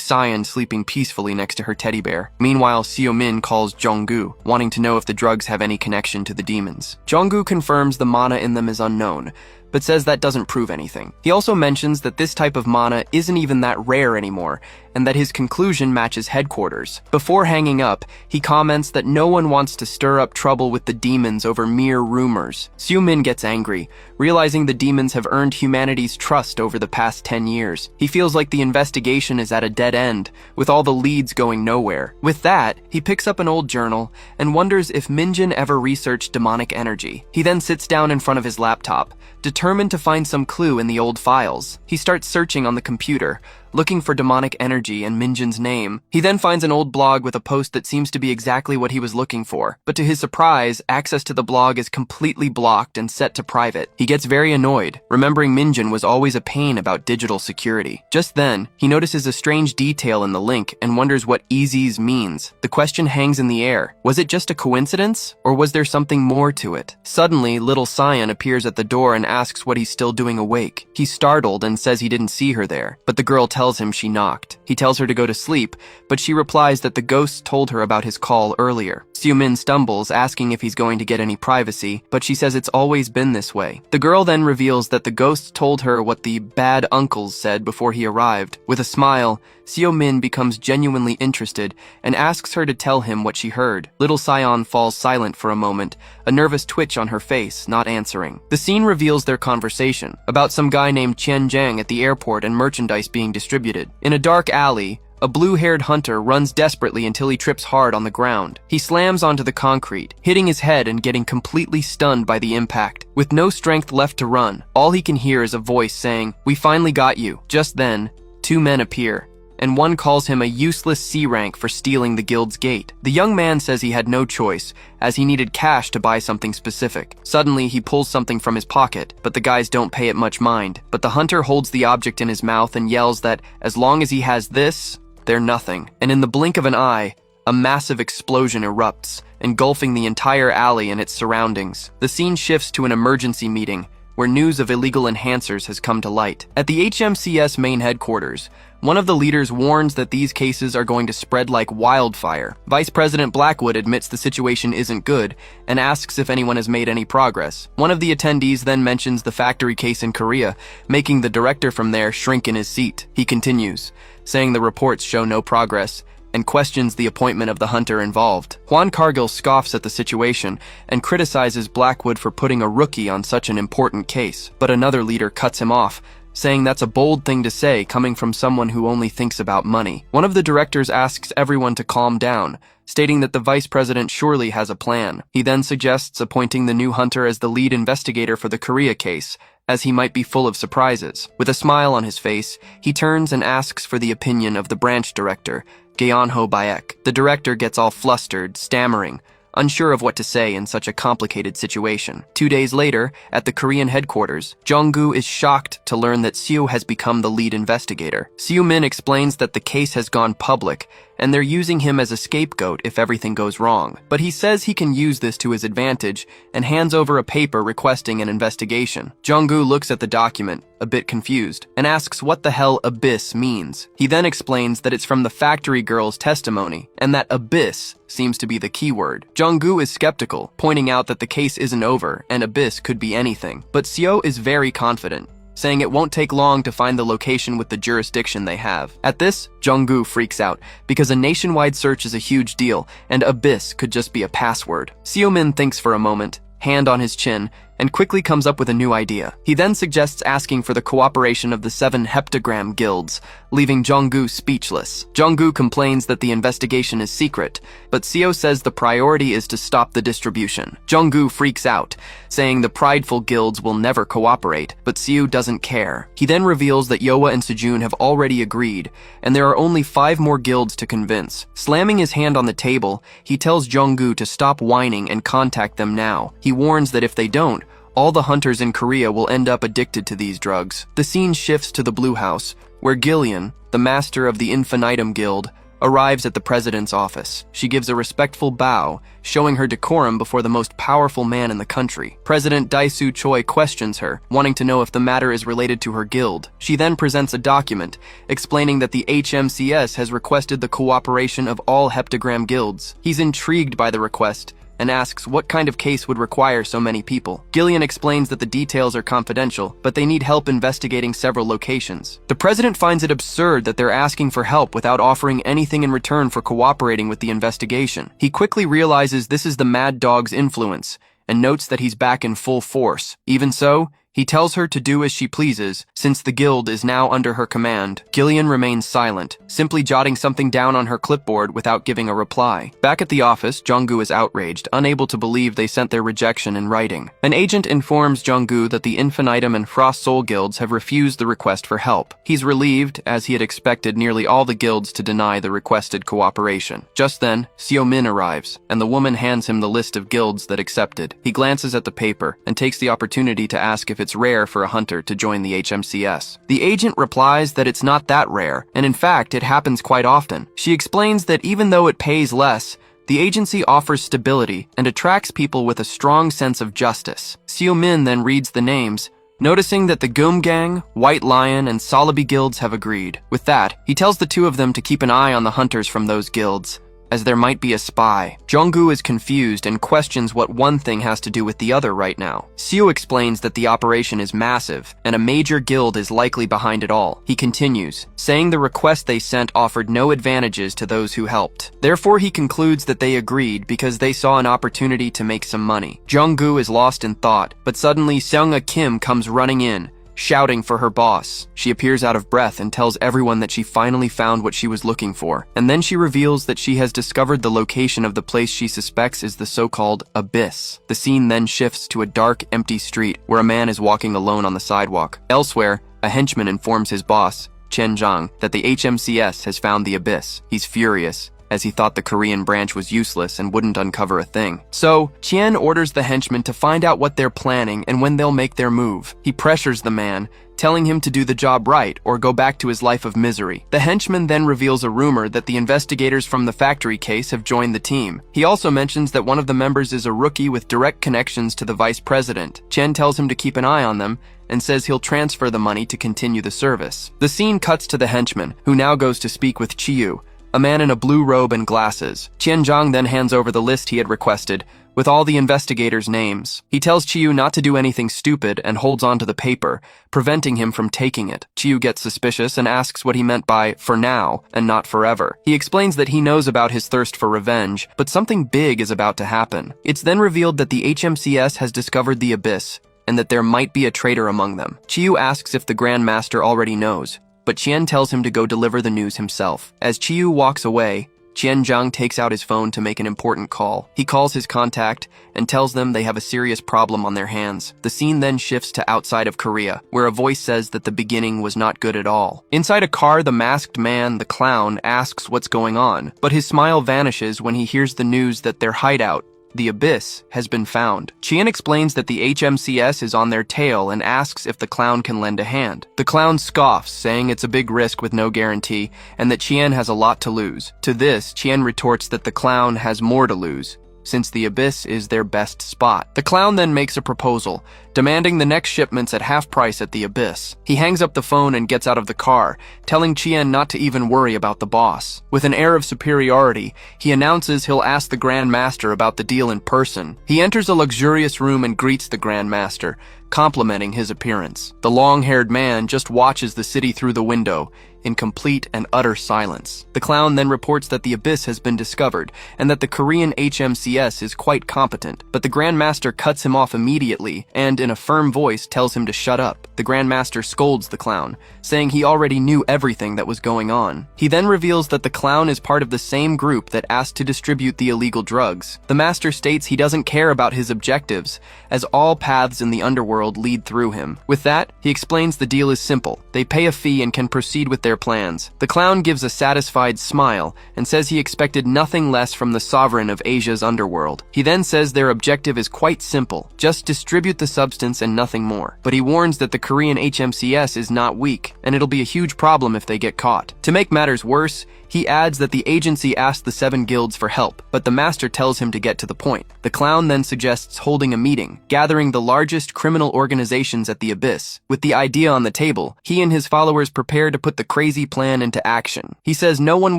Cyan sleeping peacefully next to her teddy bear. Meanwhile, Xiao Min calls Zhonggu, wanting to know if the drugs have any connection to the demons. Zhonggu confirms the mana in them is unknown, but says that doesn't prove anything. He also mentions that this type of mana isn't even that rare anymore, and that his conclusion matches headquarters. Before hanging up, he comments that no one wants to stir up trouble with the demons over mere rumors. Xiao Min gets angry, realizing the demons have earned humanity's trust over the past 10 years. He feels like the investigation is at a dead end, with all the leads going nowhere. With that, he picks up an old journal and wonders if Minjin ever researched demonic energy. He then sits down in front of his laptop, determined to find some clue in the old files. He starts searching on the computer, looking for demonic energy and Minjin's name. He then finds an old blog with a post that seems to be exactly what he was looking for. But to his surprise, access to the blog is completely blocked and set to private. He gets very annoyed, remembering Minjin was always a pain about digital security. Just then, he notices a strange detail in the link and wonders what EZs means. The question hangs in the air. Was it just a coincidence, or was there something more to it? Suddenly, little Cyan appears at the door and asks what he's still doing awake. He's startled and says he didn't see her there, but the girl tells him she knocked. He tells her to go to sleep, but she replies that the ghost told her about his call earlier. Xiao Min stumbles, asking if he's going to get any privacy, but she says it's always been this way. The girl then reveals that the ghost told her what the bad uncles said before he arrived. With a smile, Xiao Min becomes genuinely interested and asks her to tell him what she heard. Little Cyan falls silent for a moment, a nervous twitch on her face, not answering. The scene reveals their conversation about some guy named Qian Zhang at the airport and merchandise being distributed. In a dark alley, a blue-haired hunter runs desperately until he trips hard on the ground. He slams onto the concrete, hitting his head and getting completely stunned by the impact. With no strength left to run, all he can hear is a voice saying, "We finally got you." Just then, two men appear, and one calls him a useless C-rank for stealing the guild's gate. The young man says he had no choice, as he needed cash to buy something specific. Suddenly, he pulls something from his pocket, but the guys don't pay it much mind. But the hunter holds the object in his mouth and yells that as long as he has this, they're nothing. And in the blink of an eye, a massive explosion erupts, engulfing the entire alley and its surroundings. The scene shifts to an emergency meeting, where news of illegal enhancers has come to light. At the HMCS main headquarters, one of the leaders warns that these cases are going to spread like wildfire. Vice President Blackwood admits the situation isn't good and asks if anyone has made any progress. One of the attendees then mentions the factory case in Korea, making the director from there shrink in his seat. He continues, saying the reports show no progress, and questions the appointment of the hunter involved. Juan Cargill scoffs at the situation and criticizes Blackwood for putting a rookie on such an important case, but another leader cuts him off, saying that's a bold thing to say coming from someone who only thinks about money. One of the directors asks everyone to calm down, stating that the vice president surely has a plan. He then suggests appointing the new hunter as the lead investigator for the Korea case, as he might be full of surprises. With a smile on his face, he turns and asks for the opinion of the branch director, Gaeonho Baek. The director gets all flustered, stammering, unsure of what to say in such a complicated situation. 2 days later, at the Korean headquarters, Jonggu is shocked to learn that Xiao has become the lead investigator. Xiao Min explains that the case has gone public, and they're using him as a scapegoat if everything goes wrong. But he says he can use this to his advantage and hands over a paper requesting an investigation. Jonggu looks at the document, a bit confused, and asks what the hell abyss means. He then explains that it's from the factory girl's testimony, and that abyss seems to be the keyword. Jonggu is skeptical, pointing out that the case isn't over and abyss could be anything. But Xiao is very confident, saying it won't take long to find the location with the jurisdiction they have. At this, Jung-gu freaks out, because a nationwide search is a huge deal, and abyss could just be a password. Seo-min thinks for a moment, hand on his chin, and quickly comes up with a new idea. He then suggests asking for the cooperation of the 7 heptagram guilds, leaving Jung-gu speechless. Jung-gu complains that the investigation is secret, but Seo says the priority is to stop the distribution. Jung-gu freaks out, saying the prideful guilds will never cooperate, but Seo doesn't care. He then reveals that Yoa and Sejun have already agreed, and there are only 5 more guilds to convince. Slamming his hand on the table, he tells Jung-gu to stop whining and contact them now. He warns that if they don't, all the hunters in Korea will end up addicted to these drugs. The scene shifts to the Blue House, where Gillian, the master of the Infinitum Guild, arrives at the president's office. She gives a respectful bow, showing her decorum before the most powerful man in the country. President Dae-soo Choi questions her, wanting to know if the matter is related to her guild. She then presents a document, explaining that the HMCS has requested the cooperation of all heptagram guilds. He's intrigued by the request, and asks what kind of case would require so many people. Gillian explains that the details are confidential, but they need help investigating several locations. The president finds it absurd that they're asking for help without offering anything in return for cooperating with the investigation. He quickly realizes this is the Mad Dog's influence, and notes that he's back in full force. Even so, he tells her to do as she pleases, since the guild is now under her command. Gillian remains silent, simply jotting something down on her clipboard without giving a reply. Back at the office, Jung-gu is outraged, unable to believe they sent their rejection in writing. An agent informs Jung-gu that the Infinitum and Frost Soul guilds have refused the request for help. He's relieved, as he had expected nearly all the guilds to deny the requested cooperation. Just then, Seo-min arrives, and the woman hands him the list of guilds that accepted. He glances at the paper, and takes the opportunity to ask if it's rare for a hunter to join the HMCS. The agent replies that it's not that rare, and in fact, it happens quite often. She explains that even though it pays less, the agency offers stability and attracts people with a strong sense of justice. Seo-min then reads the names, noticing that the Gum Gang, White Lion, and Salabi guilds have agreed. With that, he tells the 2 of them to keep an eye on the hunters from those guilds, as there might be a spy. Jung-gu is confused and questions what one thing has to do with the other right now. Seo explains that the operation is massive, and a major guild is likely behind it all. He continues, saying the request they sent offered no advantages to those who helped. Therefore, he concludes that they agreed because they saw an opportunity to make some money. Jung-gu is lost in thought, but suddenly Seung-a Kim comes running in, shouting for her boss. She appears out of breath and tells everyone that she finally found what she was looking for. And then she reveals that she has discovered the location of the place she suspects is the so-called abyss. The scene then shifts to a dark, empty street where a man is walking alone on the sidewalk. Elsewhere, a henchman informs his boss, Chen Zhang, that the HMCS has found the abyss. He's furious, as he thought the Korean branch was useless and wouldn't uncover a thing. So, Chien orders the henchman to find out what they're planning and when they'll make their move. He pressures the man, telling him to do the job right or go back to his life of misery. The henchman then reveals a rumor that the investigators from the factory case have joined the team. He also mentions that one of the members is a rookie with direct connections to the vice president. Chen tells him to keep an eye on them and says he'll transfer the money to continue the service. The scene cuts to the henchman, who now goes to speak with Chiyu, a man in a blue robe and glasses. Chen Zhang then hands over the list he had requested, with all the investigators' names. He tells Chiyu not to do anything stupid and holds on to the paper, preventing him from taking it. Chiyu gets suspicious and asks what he meant by "for now" and not "forever." He explains that he knows about his thirst for revenge, but something big is about to happen. It's then revealed that the HMCS has discovered the abyss, and that there might be a traitor among them. Chiyu asks if the Grand Master already knows, but Chien tells him to go deliver the news himself. As Chiyu walks away, Chien Zhang takes out his phone to make an important call. He calls his contact and tells them they have a serious problem on their hands. The scene then shifts to outside of Korea, where a voice says that the beginning was not good at all. Inside a car, the masked man, the clown, asks what's going on, but his smile vanishes when he hears the news that their hideout, the abyss, has been found. Chien explains that the HMCS is on their tail and asks if the clown can lend a hand. The clown scoffs, saying it's a big risk with no guarantee, and that Chien has a lot to lose. To this, Chien retorts that the clown has more to lose, since the abyss is their best spot. The clown then makes a proposal, demanding the next shipments at half price at the abyss. He hangs up the phone and gets out of the car, telling Chien not to even worry about the boss. With an air of superiority, he announces he'll ask the Grand Master about the deal in person. He enters a luxurious room and greets the Grand Master, complimenting his appearance. The long-haired man just watches the city through the window, in complete and utter silence. The clown then reports that the abyss has been discovered and that the Korean HMCS is quite competent, but the Grand Master cuts him off immediately and, in a firm voice, tells him to shut up. The Grand Master scolds the clown, saying he already knew everything that was going on. He then reveals that the clown is part of the same group that asked to distribute the illegal drugs. The Master states he doesn't care about his objectives, as all paths in the underworld lead through him. With that, he explains the deal is simple. They pay a fee and can proceed with their plans. The clown gives a satisfied smile and says he expected nothing less from the sovereign of Asia's underworld. He then says their objective is quite simple, just distribute the substance and nothing more. But he warns that the Korean HMCS is not weak, and it'll be a huge problem if they get caught. To make matters worse, he adds that the agency asked the 7 guilds for help, but the Master tells him to get to the point. The clown then suggests holding a meeting, gathering the largest criminal organizations at the abyss. With the idea on the table, he and his followers prepare to put the crazy plan into action. He says no one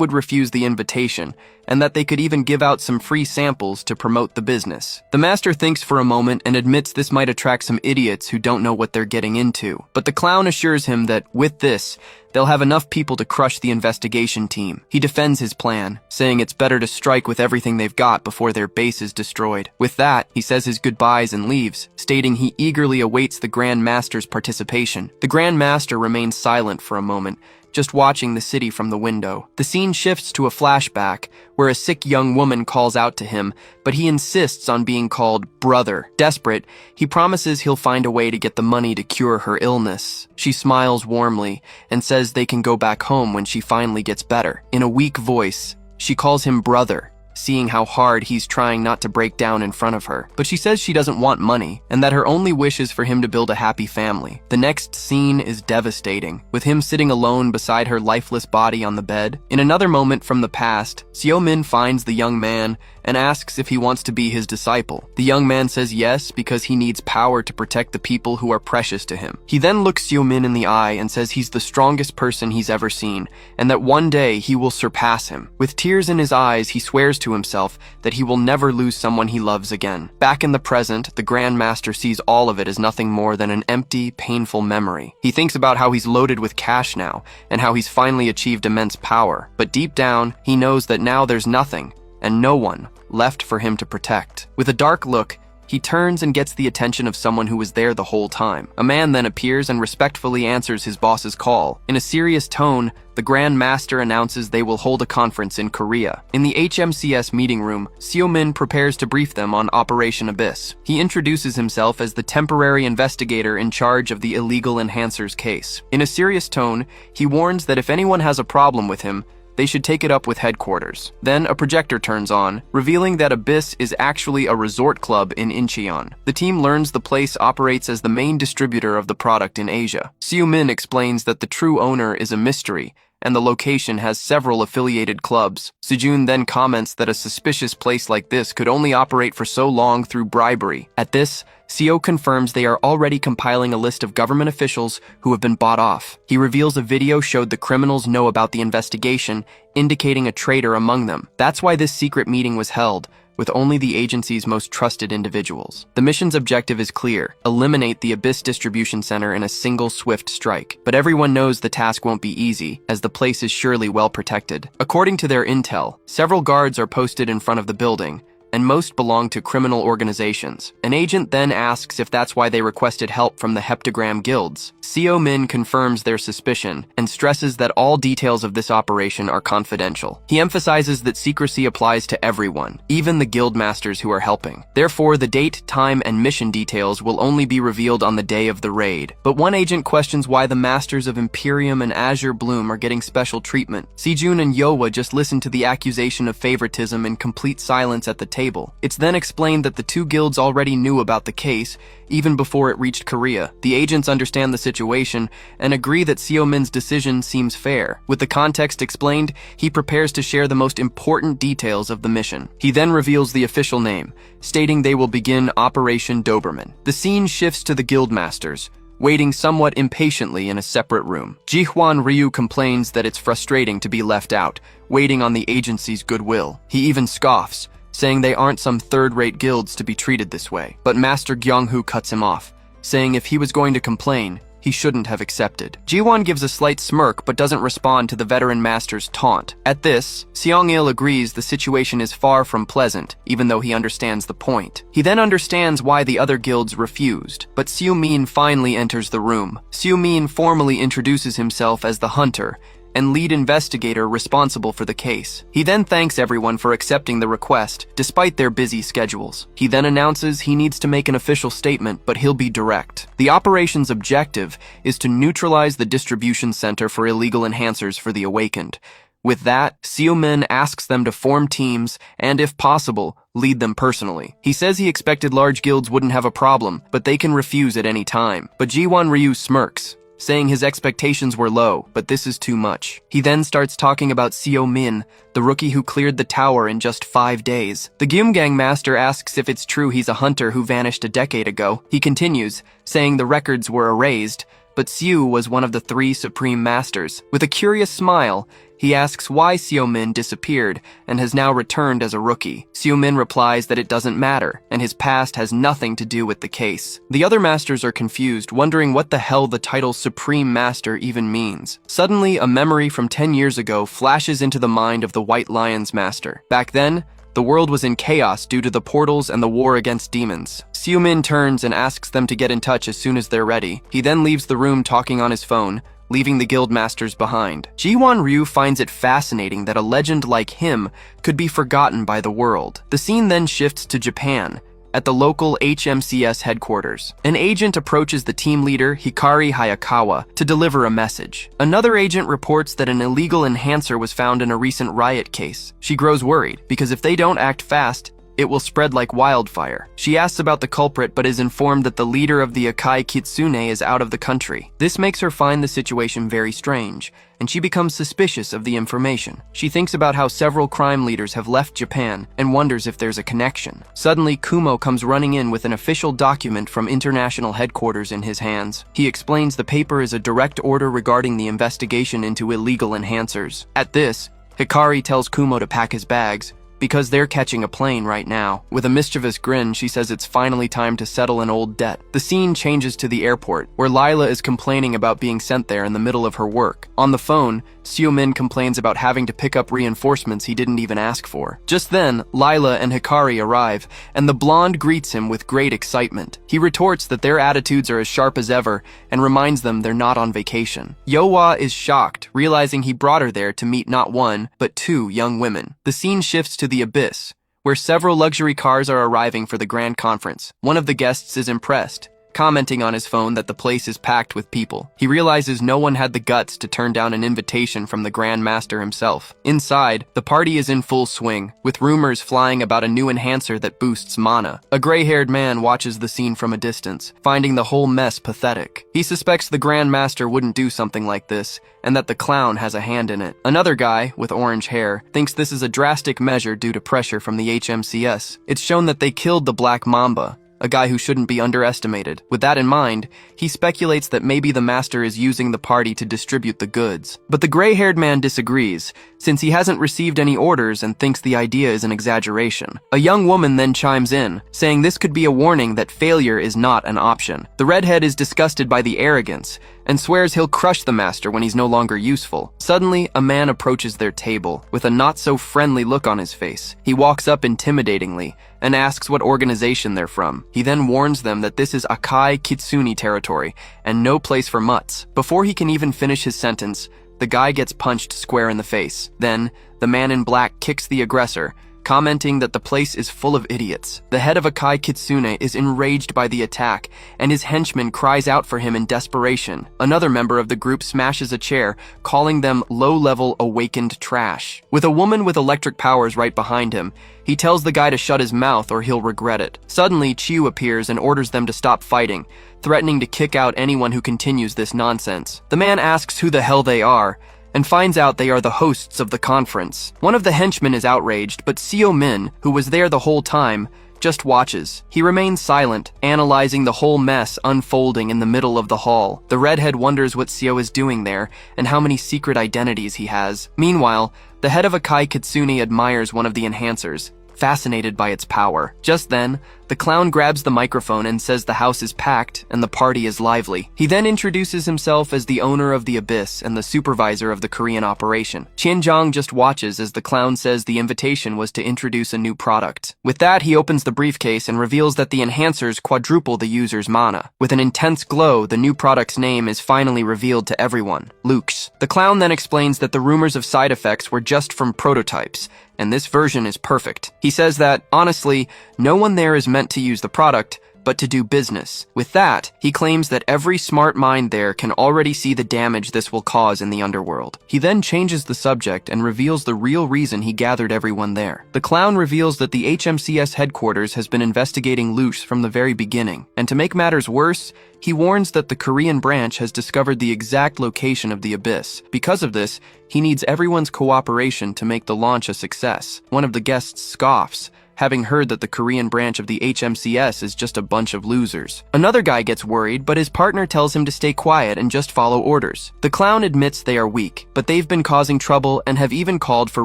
would refuse the invitation, and that they could even give out some free samples to promote the business. The Master thinks for a moment and admits this might attract some idiots who don't know what they're getting into. But the clown assures him that, with this, they'll have enough people to crush the investigation team. He defends his plan, saying it's better to strike with everything they've got before their base is destroyed. With that, he says his goodbyes and leaves, stating he eagerly awaits the Grand Master's participation. The Grand Master remains silent for a moment, just watching the city from the window. The scene shifts to a flashback, where a sick young woman calls out to him, but he insists on being called brother. Desperate, he promises he'll find a way to get the money to cure her illness. She smiles warmly and says they can go back home when she finally gets better. In a weak voice, she calls him brother, seeing how hard he's trying not to break down in front of her. But she says she doesn't want money, and that her only wish is for him to build a happy family. The next scene is devastating, with him sitting alone beside her lifeless body on the bed. In another moment from the past, Seo-min finds the young man and asks if he wants to be his disciple. The young man says yes, because he needs power to protect the people who are precious to him. He then looks Seo-min in the eye and says he's the strongest person he's ever seen, and that one day he will surpass him. With tears in his eyes, he swears to himself that he will never lose someone he loves again. Back in the present, the Grand Master sees all of it as nothing more than an empty, painful memory. He thinks about how he's loaded with cash now, and how he's finally achieved immense power. But deep down, he knows that now there's nothing, and no one, left for him to protect. With a dark look, he turns and gets the attention of someone who was there the whole time. A man then appears and respectfully answers his boss's call. In a serious tone, the Grand Master announces they will hold a conference in Korea. In the HMCS meeting room, Seo-min prepares to brief them on Operation Abyss. He introduces himself as the temporary investigator in charge of the illegal enhancers case. In a serious tone, he warns that if anyone has a problem with him, they should take it up with headquarters. Then a projector turns on, revealing that Abyss is actually a resort club in Incheon. The team learns the place operates as the main distributor of the product in Asia. Seo-min explains that the true owner is a mystery, and the location has several affiliated clubs. Sejun then comments that a suspicious place like this could only operate for so long through bribery. At this, Seo confirms they are already compiling a list of government officials who have been bought off. He reveals a video showed the criminals know about the investigation, indicating a traitor among them. That's why this secret meeting was held, with only the agency's most trusted individuals. The mission's objective is clear: eliminate the Abyss distribution center in a single swift strike. But everyone knows the task won't be easy, as the place is surely well protected. According to their intel, several guards are posted in front of the building, and most belong to criminal organizations. An agent then asks if that's why they requested help from the heptagram guilds. Seo-min confirms their suspicion and stresses that all details of this operation are confidential. He emphasizes that secrecy applies to everyone, even the guild masters who are helping. Therefore, the date, time, and mission details will only be revealed on the day of the raid. But one agent questions why the masters of Imperium and Azure Bloom are getting special treatment. Sejun and Yowa just listen to the accusation of favoritism in complete silence at the table. It's then explained that the two guilds already knew about the case, even before it reached Korea. The agents understand the situation and agree that Seo-min's decision seems fair. With the context explained, he prepares to share the most important details of the mission. He then reveals the official name, stating they will begin Operation Doberman. The scene shifts to the guild masters, waiting somewhat impatiently in a separate room. Ji-hwan Ryu complains that it's frustrating to be left out, waiting on the agency's goodwill. He even scoffs, saying they aren't some third-rate guilds to be treated this way. But Master Gyeong-hoo cuts him off, saying if he was going to complain, he shouldn't have accepted. Ji-won gives a slight smirk but doesn't respond to the veteran master's taunt. At this, Seong-il agrees the situation is far from pleasant, even though he understands the point. He then understands why the other guilds refused, but Seo-min finally enters the room. Seo-min formally introduces himself as the hunter and lead investigator responsible for the case. He then thanks everyone for accepting the request, despite their busy schedules. He then announces he needs to make an official statement, but he'll be direct. The operation's objective is to neutralize the distribution center for illegal enhancers for the Awakened. With that, Seo-min asks them to form teams and, if possible, lead them personally. He says he expected large guilds wouldn't have a problem, but they can refuse at any time. But Ji-won Ryu smirks, saying his expectations were low, but this is too much. He then starts talking about Seo-min, the rookie who cleared the tower in just 5 days. The Gyumgang master asks if it's true he's a hunter who vanished a decade ago. He continues, saying the records were erased, but Seo was one of the 3 supreme masters. With a curious smile, he asks why Seo-min disappeared and has now returned as a rookie. Seo-min replies that it doesn't matter, and his past has nothing to do with the case. The other masters are confused, wondering what the hell the title Supreme Master even means. Suddenly, a memory from 10 years ago flashes into the mind of the White Lion's master. Back then, the world was in chaos due to the portals and the war against demons. Seo-min turns and asks them to get in touch as soon as they're ready. He then leaves the room talking on his phone, leaving the guild masters behind. Ji-won Ryu finds it fascinating that a legend like him could be forgotten by the world. The scene then shifts to Japan, at the local HMCS headquarters. An agent approaches the team leader, Hikari Hayakawa, to deliver a message. Another agent reports that an illegal enhancer was found in a recent riot case. She grows worried, because if they don't act fast, it will spread like wildfire. She asks about the culprit but is informed that the leader of the Akai Kitsune is out of the country. This makes her find the situation very strange, and she becomes suspicious of the information. She thinks about how several crime leaders have left Japan and wonders if there's a connection. Suddenly, Kumo comes running in with an official document from international headquarters in his hands. He explains the paper is a direct order regarding the investigation into illegal enhancers. At this, Hikari tells Kumo to pack his bags, because they're catching a plane right now. With a mischievous grin, she says it's finally time to settle an old debt. The scene changes to the airport, where Lila is complaining about being sent there in the middle of her work. On the phone, Seo-min complains about having to pick up reinforcements he didn't even ask for. Just then, Lila and Hikari arrive, and the blonde greets him with great excitement. He retorts that their attitudes are as sharp as ever, and reminds them they're not on vacation. Yohwa is shocked, realizing he brought her there to meet not 1, but 2 young women. The scene shifts to the Abyss, where several luxury cars are arriving for the grand conference. One of the guests is impressed, commenting on his phone that the place is packed with people. He realizes no one had the guts to turn down an invitation from the Grand Master himself. Inside, the party is in full swing, with rumors flying about a new enhancer that boosts mana. A gray-haired man watches the scene from a distance, finding the whole mess pathetic. He suspects the Grand Master wouldn't do something like this, and that the clown has a hand in it. Another guy, with orange hair, thinks this is a drastic measure due to pressure from the HMCS. It's shown that they killed the Black Mamba, a guy who shouldn't be underestimated. With that in mind, he speculates that maybe the master is using the party to distribute the goods. But the gray-haired man disagrees, since he hasn't received any orders and thinks the idea is an exaggeration. A young woman then chimes in, saying this could be a warning that failure is not an option. The redhead is disgusted by the arrogance, and swears he'll crush the master when he's no longer useful. Suddenly, a man approaches their table, with a not-so-friendly look on his face. He walks up intimidatingly, and asks what organization they're from. He then warns them that this is Akai Kitsune territory, and no place for mutts. Before he can even finish his sentence, the guy gets punched square in the face. Then, the man in black kicks the aggressor, commenting that the place is full of idiots. The head of Akai Kitsune is enraged by the attack, and his henchman cries out for him in desperation. Another member of the group smashes a chair, calling them low-level awakened trash. With a woman with electric powers right behind him, he tells the guy to shut his mouth or he'll regret it. Suddenly, Chiu appears and orders them to stop fighting, threatening to kick out anyone who continues this nonsense. The man asks who the hell they are, and finds out they are the hosts of the conference. One of the henchmen is outraged, but Seo-min, who was there the whole time, just watches. He remains silent, analyzing the whole mess unfolding in the middle of the hall. The redhead wonders what Seo is doing there, and how many secret identities he has. Meanwhile, the head of Akai Kitsune admires one of the enhancers, fascinated by its power. Just then, The clown grabs the microphone and says the house is packed and the party is lively. He then introduces himself as the owner of the Abyss and the supervisor of the Korean operation. Qianzhang just watches as the clown says the invitation was to introduce a new product. With that, he opens the briefcase and reveals that the enhancers quadruple the user's mana. With an intense glow, the new product's name is finally revealed to everyone, Lux. The clown then explains that the rumors of side effects were just from prototypes, and this version is perfect. He says that, honestly, no one there is meant to use the product, but to do business. With that, he claims that every smart mind there can already see the damage this will cause in the underworld. He then changes the subject and reveals the real reason he gathered everyone there. The clown reveals that the HMCS headquarters has been investigating Luce from the very beginning, and to make matters worse, he warns that the Korean branch has discovered the exact location of the Abyss. Because of this, he needs everyone's cooperation to make the launch a success. One of the guests scoffs, having heard that the Korean branch of the HMCS is just a bunch of losers. Another guy gets worried, but his partner tells him to stay quiet and just follow orders. The clown admits they are weak, but they've been causing trouble and have even called for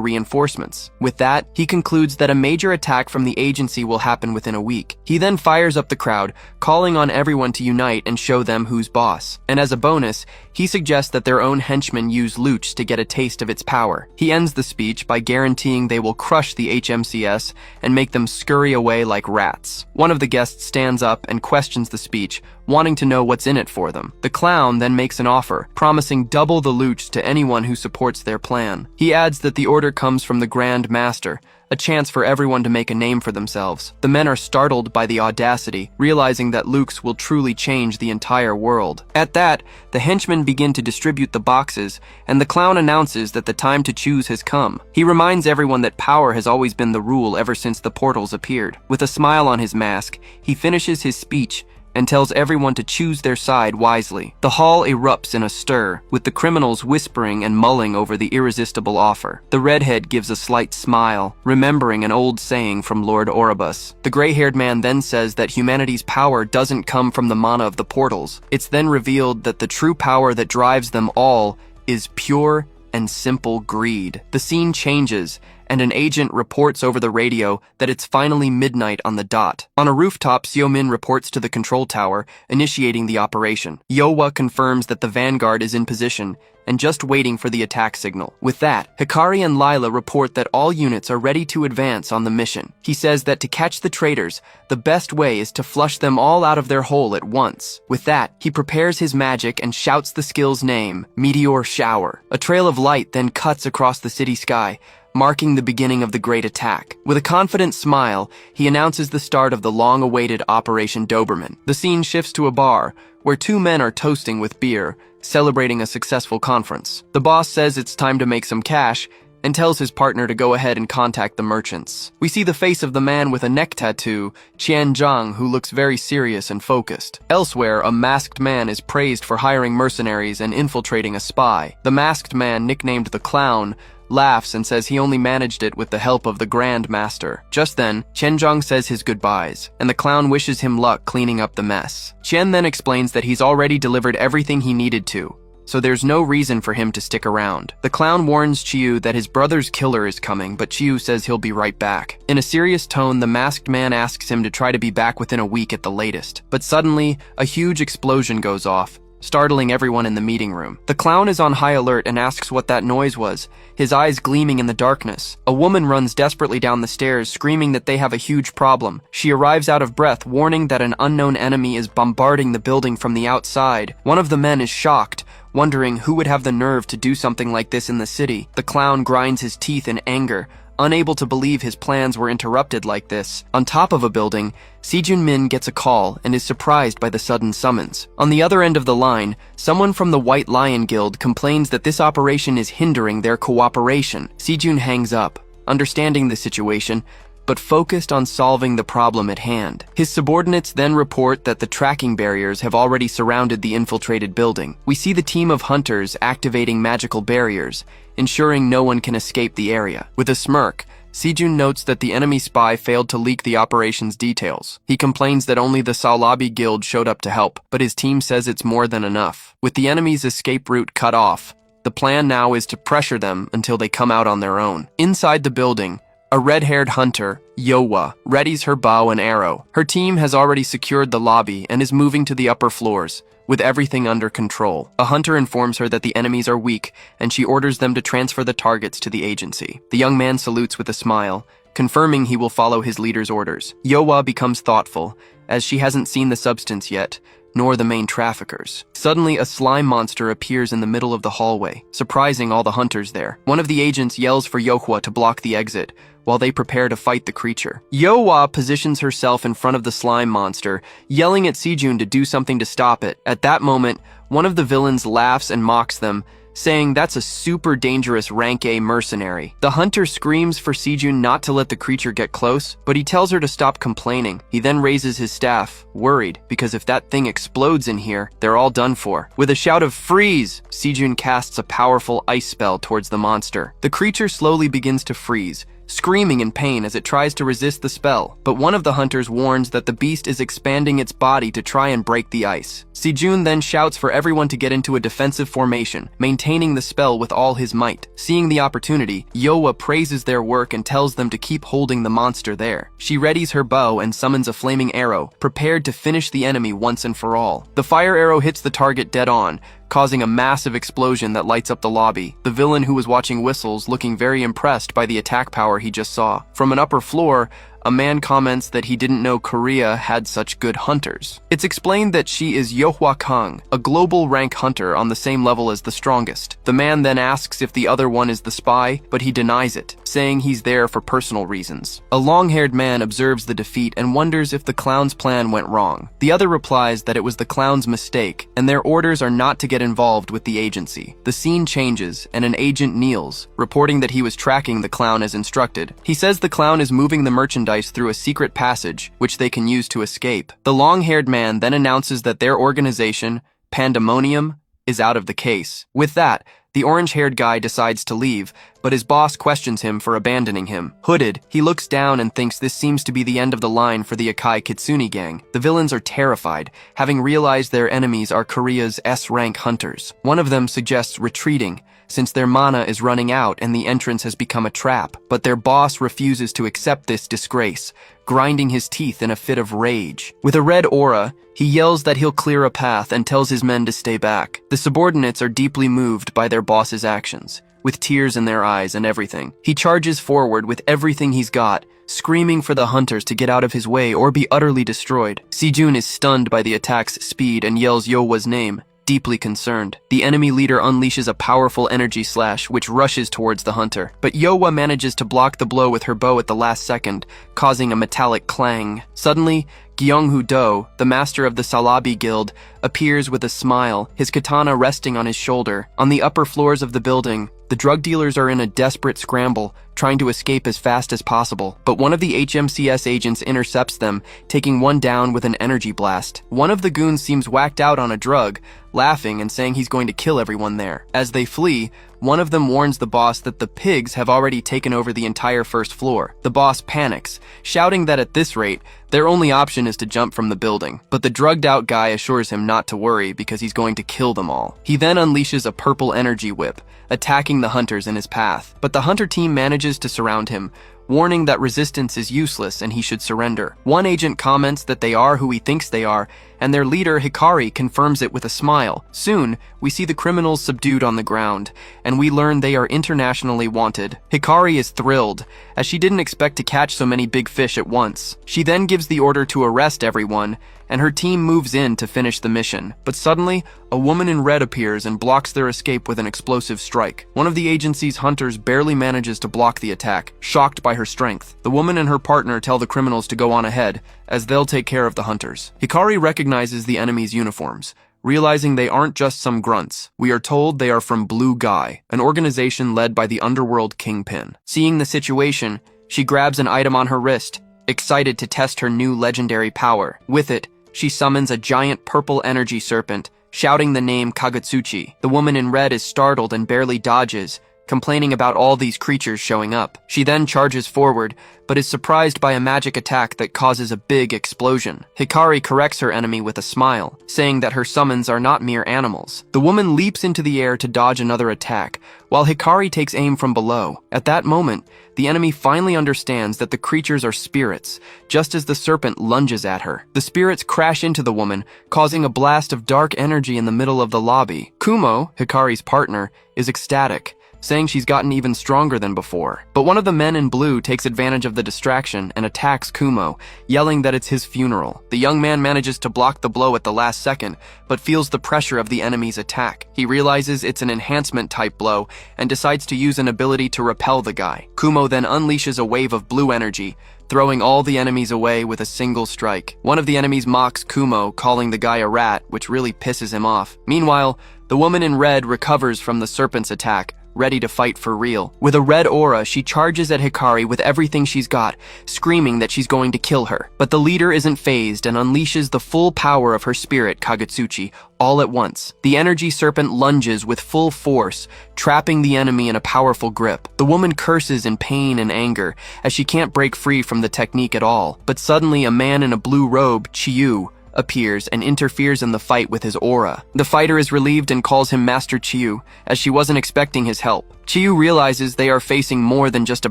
reinforcements. With that, he concludes that a major attack from the agency will happen within a week. He then fires up the crowd, calling on everyone to unite and show them who's boss. And as a bonus, he suggests that their own henchmen use Luch to get a taste of its power. He ends the speech by guaranteeing they will crush the HMCS and make them scurry away like rats. One of the guests stands up and questions the speech, wanting to know what's in it for them. The clown then makes an offer, promising double the loot to anyone who supports their plan. He adds that the order comes from the Grand Master, a chance for everyone to make a name for themselves. The men are startled by the audacity, realizing that Lux will truly change the entire world. At that, the henchmen begin to distribute the boxes, and the clown announces that the time to choose has come. He reminds everyone that power has always been the rule ever since the portals appeared. With a smile on his mask, he finishes his speech and tells everyone to choose their side wisely. The hall erupts in a stir, with the criminals whispering and mulling over the irresistible offer. The redhead gives a slight smile, remembering an old saying from Lord Oribus. The gray-haired man then says that humanity's power doesn't come from the mana of the portals. It's then revealed that the true power that drives them all is pure and simple greed. The scene changes, and an agent reports over the radio that it's finally midnight on the dot. On a rooftop, Xiaomin reports to the control tower, initiating the operation. Yowa confirms that the vanguard is in position and just waiting for the attack signal. With that, Hikari and Lila report that all units are ready to advance on the mission. He says that to catch the traitors, the best way is to flush them all out of their hole at once. With that, he prepares his magic and shouts the skill's name, Meteor Shower. A trail of light then cuts across the city sky, marking the beginning of the great attack. With a confident smile, he announces the start of the long-awaited Operation Doberman. The scene shifts to a bar, where two men are toasting with beer, celebrating a successful conference. The boss says it's time to make some cash, and tells his partner to go ahead and contact the merchants. We see the face of the man with a neck tattoo, Qian Zhang, who looks very serious and focused. Elsewhere, a masked man is praised for hiring mercenaries and infiltrating a spy. The masked man, nicknamed the Clown, laughs and says he only managed it with the help of the Grand Master. Just then, Qianzhang says his goodbyes, and the clown wishes him luck cleaning up the mess. Qian then explains that he's already delivered everything he needed to, so there's no reason for him to stick around. The clown warns Chiu that his brother's killer is coming, but Chiu says he'll be right back. In a serious tone, the masked man asks him to try to be back within a week at the latest. But suddenly, a huge explosion goes off, startling everyone in the meeting room. The clown is on high alert and asks what that noise was, his eyes gleaming in the darkness. A woman runs desperately down the stairs, screaming that they have a huge problem. She arrives out of breath, warning that an unknown enemy is bombarding the building from the outside. One of the men is shocked, wondering who would have the nerve to do something like this in the city. The clown grinds his teeth in anger, unable to believe his plans were interrupted like this. On top of a building, Si-jun Min gets a call and is surprised by the sudden summons. On the other end of the line, someone from the White Lion Guild complains that this operation is hindering their cooperation. Si-jun hangs up, understanding the situation, but focused on solving the problem at hand. His subordinates then report that the tracking barriers have already surrounded the infiltrated building. We see the team of hunters activating magical barriers, ensuring no one can escape the area. With a smirk, Si-jun notes that the enemy spy failed to leak the operation's details. He complains that only the Salabi Guild showed up to help, but his team says it's more than enough. With the enemy's escape route cut off, the plan now is to pressure them until they come out on their own. Inside the building, A red-haired hunter, Yowa, readies her bow and arrow. Her team has already secured the lobby and is moving to the upper floors, with everything under control. A hunter informs her that the enemies are weak, and she orders them to transfer the targets to the agency. The young man salutes with a smile, confirming he will follow his leader's orders. Yowa becomes thoughtful, as she hasn't seen the substance yet, nor the main traffickers. Suddenly, a slime monster appears in the middle of the hallway, surprising all the hunters there. One of the agents yells for Yohwa to block the exit, while they prepare to fight the creature. Yohwa positions herself in front of the slime monster, yelling at Sejun to do something to stop it. At that moment, one of the villains laughs and mocks them, saying that's a super dangerous rank A mercenary. The hunter screams for Sejun not to let the creature get close, but he tells her to stop complaining. He then raises his staff, worried, because if that thing explodes in here, they're all done for. With a shout of freeze, Sejun casts a powerful ice spell towards the monster. The creature slowly begins to freeze, screaming in pain as it tries to resist the spell, but one of the hunters warns that the beast is expanding its body to try and break the ice. Sejun then shouts for everyone to get into a defensive formation, maintaining the spell with all his might. Seeing the opportunity, Yowa praises their work and tells them to keep holding the monster there. She readies her bow and summons a flaming arrow, prepared to finish the enemy once and for all. The fire arrow hits the target dead on, causing a massive explosion that lights up the lobby. The villain, who was watching whistles, looking very impressed by the attack power he just saw. From an upper floor, a man comments that he didn't know Korea had such good hunters. It's explained that she is Yohwa Kang, a global rank hunter on the same level as the strongest. The man then asks if the other one is the spy, but he denies it, saying he's there for personal reasons. A long-haired man observes the defeat and wonders if the clown's plan went wrong. The other replies that it was the clown's mistake, and their orders are not to get involved with the agency. The scene changes, and an agent kneels, reporting that he was tracking the clown as instructed. He says the clown is moving the merchandise through a secret passage, which they can use to escape. The long-haired man then announces that their organization, Pandemonium, is out of the case. With that, the orange-haired guy decides to leave, but his boss questions him for abandoning him. Hooded, he looks down and thinks this seems to be the end of the line for the Akai Kitsune gang. The villains are terrified, having realized their enemies are Korea's S-rank hunters. One of them suggests retreating, since their mana is running out and the entrance has become a trap, but their boss refuses to accept this disgrace, grinding his teeth in a fit of rage. With a red aura, he yells that he'll clear a path and tells his men to stay back. The subordinates are deeply moved by their boss's actions, with tears in their eyes and everything. He charges forward with everything he's got, screaming for the hunters to get out of his way or be utterly destroyed. Sejun is stunned by the attack's speed and yells Yowa's name, deeply concerned. The enemy leader unleashes a powerful energy slash, which rushes towards the hunter. But Yowa manages to block the blow with her bow at the last second, causing a metallic clang. Suddenly, Gyeonghu Do, the master of the Salabi Guild, appears with a smile, his katana resting on his shoulder. On the upper floors of the building, the drug dealers are in a desperate scramble, trying to escape as fast as possible. But one of the HMCS agents intercepts them, taking one down with an energy blast. One of the goons seems whacked out on a drug, laughing and saying he's going to kill everyone there. As they flee, one of them warns the boss that the pigs have already taken over the entire first floor. The boss panics, shouting that at this rate, their only option is to jump from the building. But the drugged-out guy assures him not to worry because he's going to kill them all. He then unleashes a purple energy whip, attacking the hunters in his path. But the hunter team manages to surround him, warning that resistance is useless and he should surrender. One agent comments that they are who he thinks they are, and their leader, Hikari, confirms it with a smile. Soon, we see the criminals subdued on the ground, and we learn they are internationally wanted. Hikari is thrilled, as she didn't expect to catch so many big fish at once. She then gives the order to arrest everyone, and her team moves in to finish the mission. But suddenly, a woman in red appears and blocks their escape with an explosive strike. One of the agency's hunters barely manages to block the attack, shocked by her strength. The woman and her partner tell the criminals to go on ahead, as they'll take care of the hunters. Hikari recognizes the enemy's uniforms, realizing they aren't just some grunts. We are told they are from Blue Guy, an organization led by the underworld kingpin. Seeing the situation, she grabs an item on her wrist, excited to test her new legendary power. With it, she summons a giant purple energy serpent, shouting the name Kagutsuchi. The woman in red is startled and barely dodges, complaining about all these creatures showing up. She then charges forward, but is surprised by a magic attack that causes a big explosion. Hikari corrects her enemy with a smile, saying that her summons are not mere animals. The woman leaps into the air to dodge another attack, while Hikari takes aim from below. At that moment, the enemy finally understands that the creatures are spirits, just as the serpent lunges at her. The spirits crash into the woman, causing a blast of dark energy in the middle of the lobby. Kumo, Hikari's partner, is ecstatic, saying she's gotten even stronger than before. But one of the men in blue takes advantage of the distraction and attacks Kumo, yelling that it's his funeral. The young man manages to block the blow at the last second, but feels the pressure of the enemy's attack. He realizes it's an enhancement-type blow and decides to use an ability to repel the guy. Kumo then unleashes a wave of blue energy, throwing all the enemies away with a single strike. One of the enemies mocks Kumo, calling the guy a rat, which really pisses him off. Meanwhile, the woman in red recovers from the serpent's attack, ready to fight for real. With a red aura, she charges at Hikari with everything she's got, screaming that she's going to kill her. But the leader isn't fazed and unleashes the full power of her spirit, Kagutsuchi, all at once. The energy serpent lunges with full force, trapping the enemy in a powerful grip. The woman curses in pain and anger, as she can't break free from the technique at all. But suddenly, a man in a blue robe, Chiyu, appears and interferes in the fight with his aura. The fighter is relieved and calls him Master Chiyu, as she wasn't expecting his help. Chiyu realizes they are facing more than just a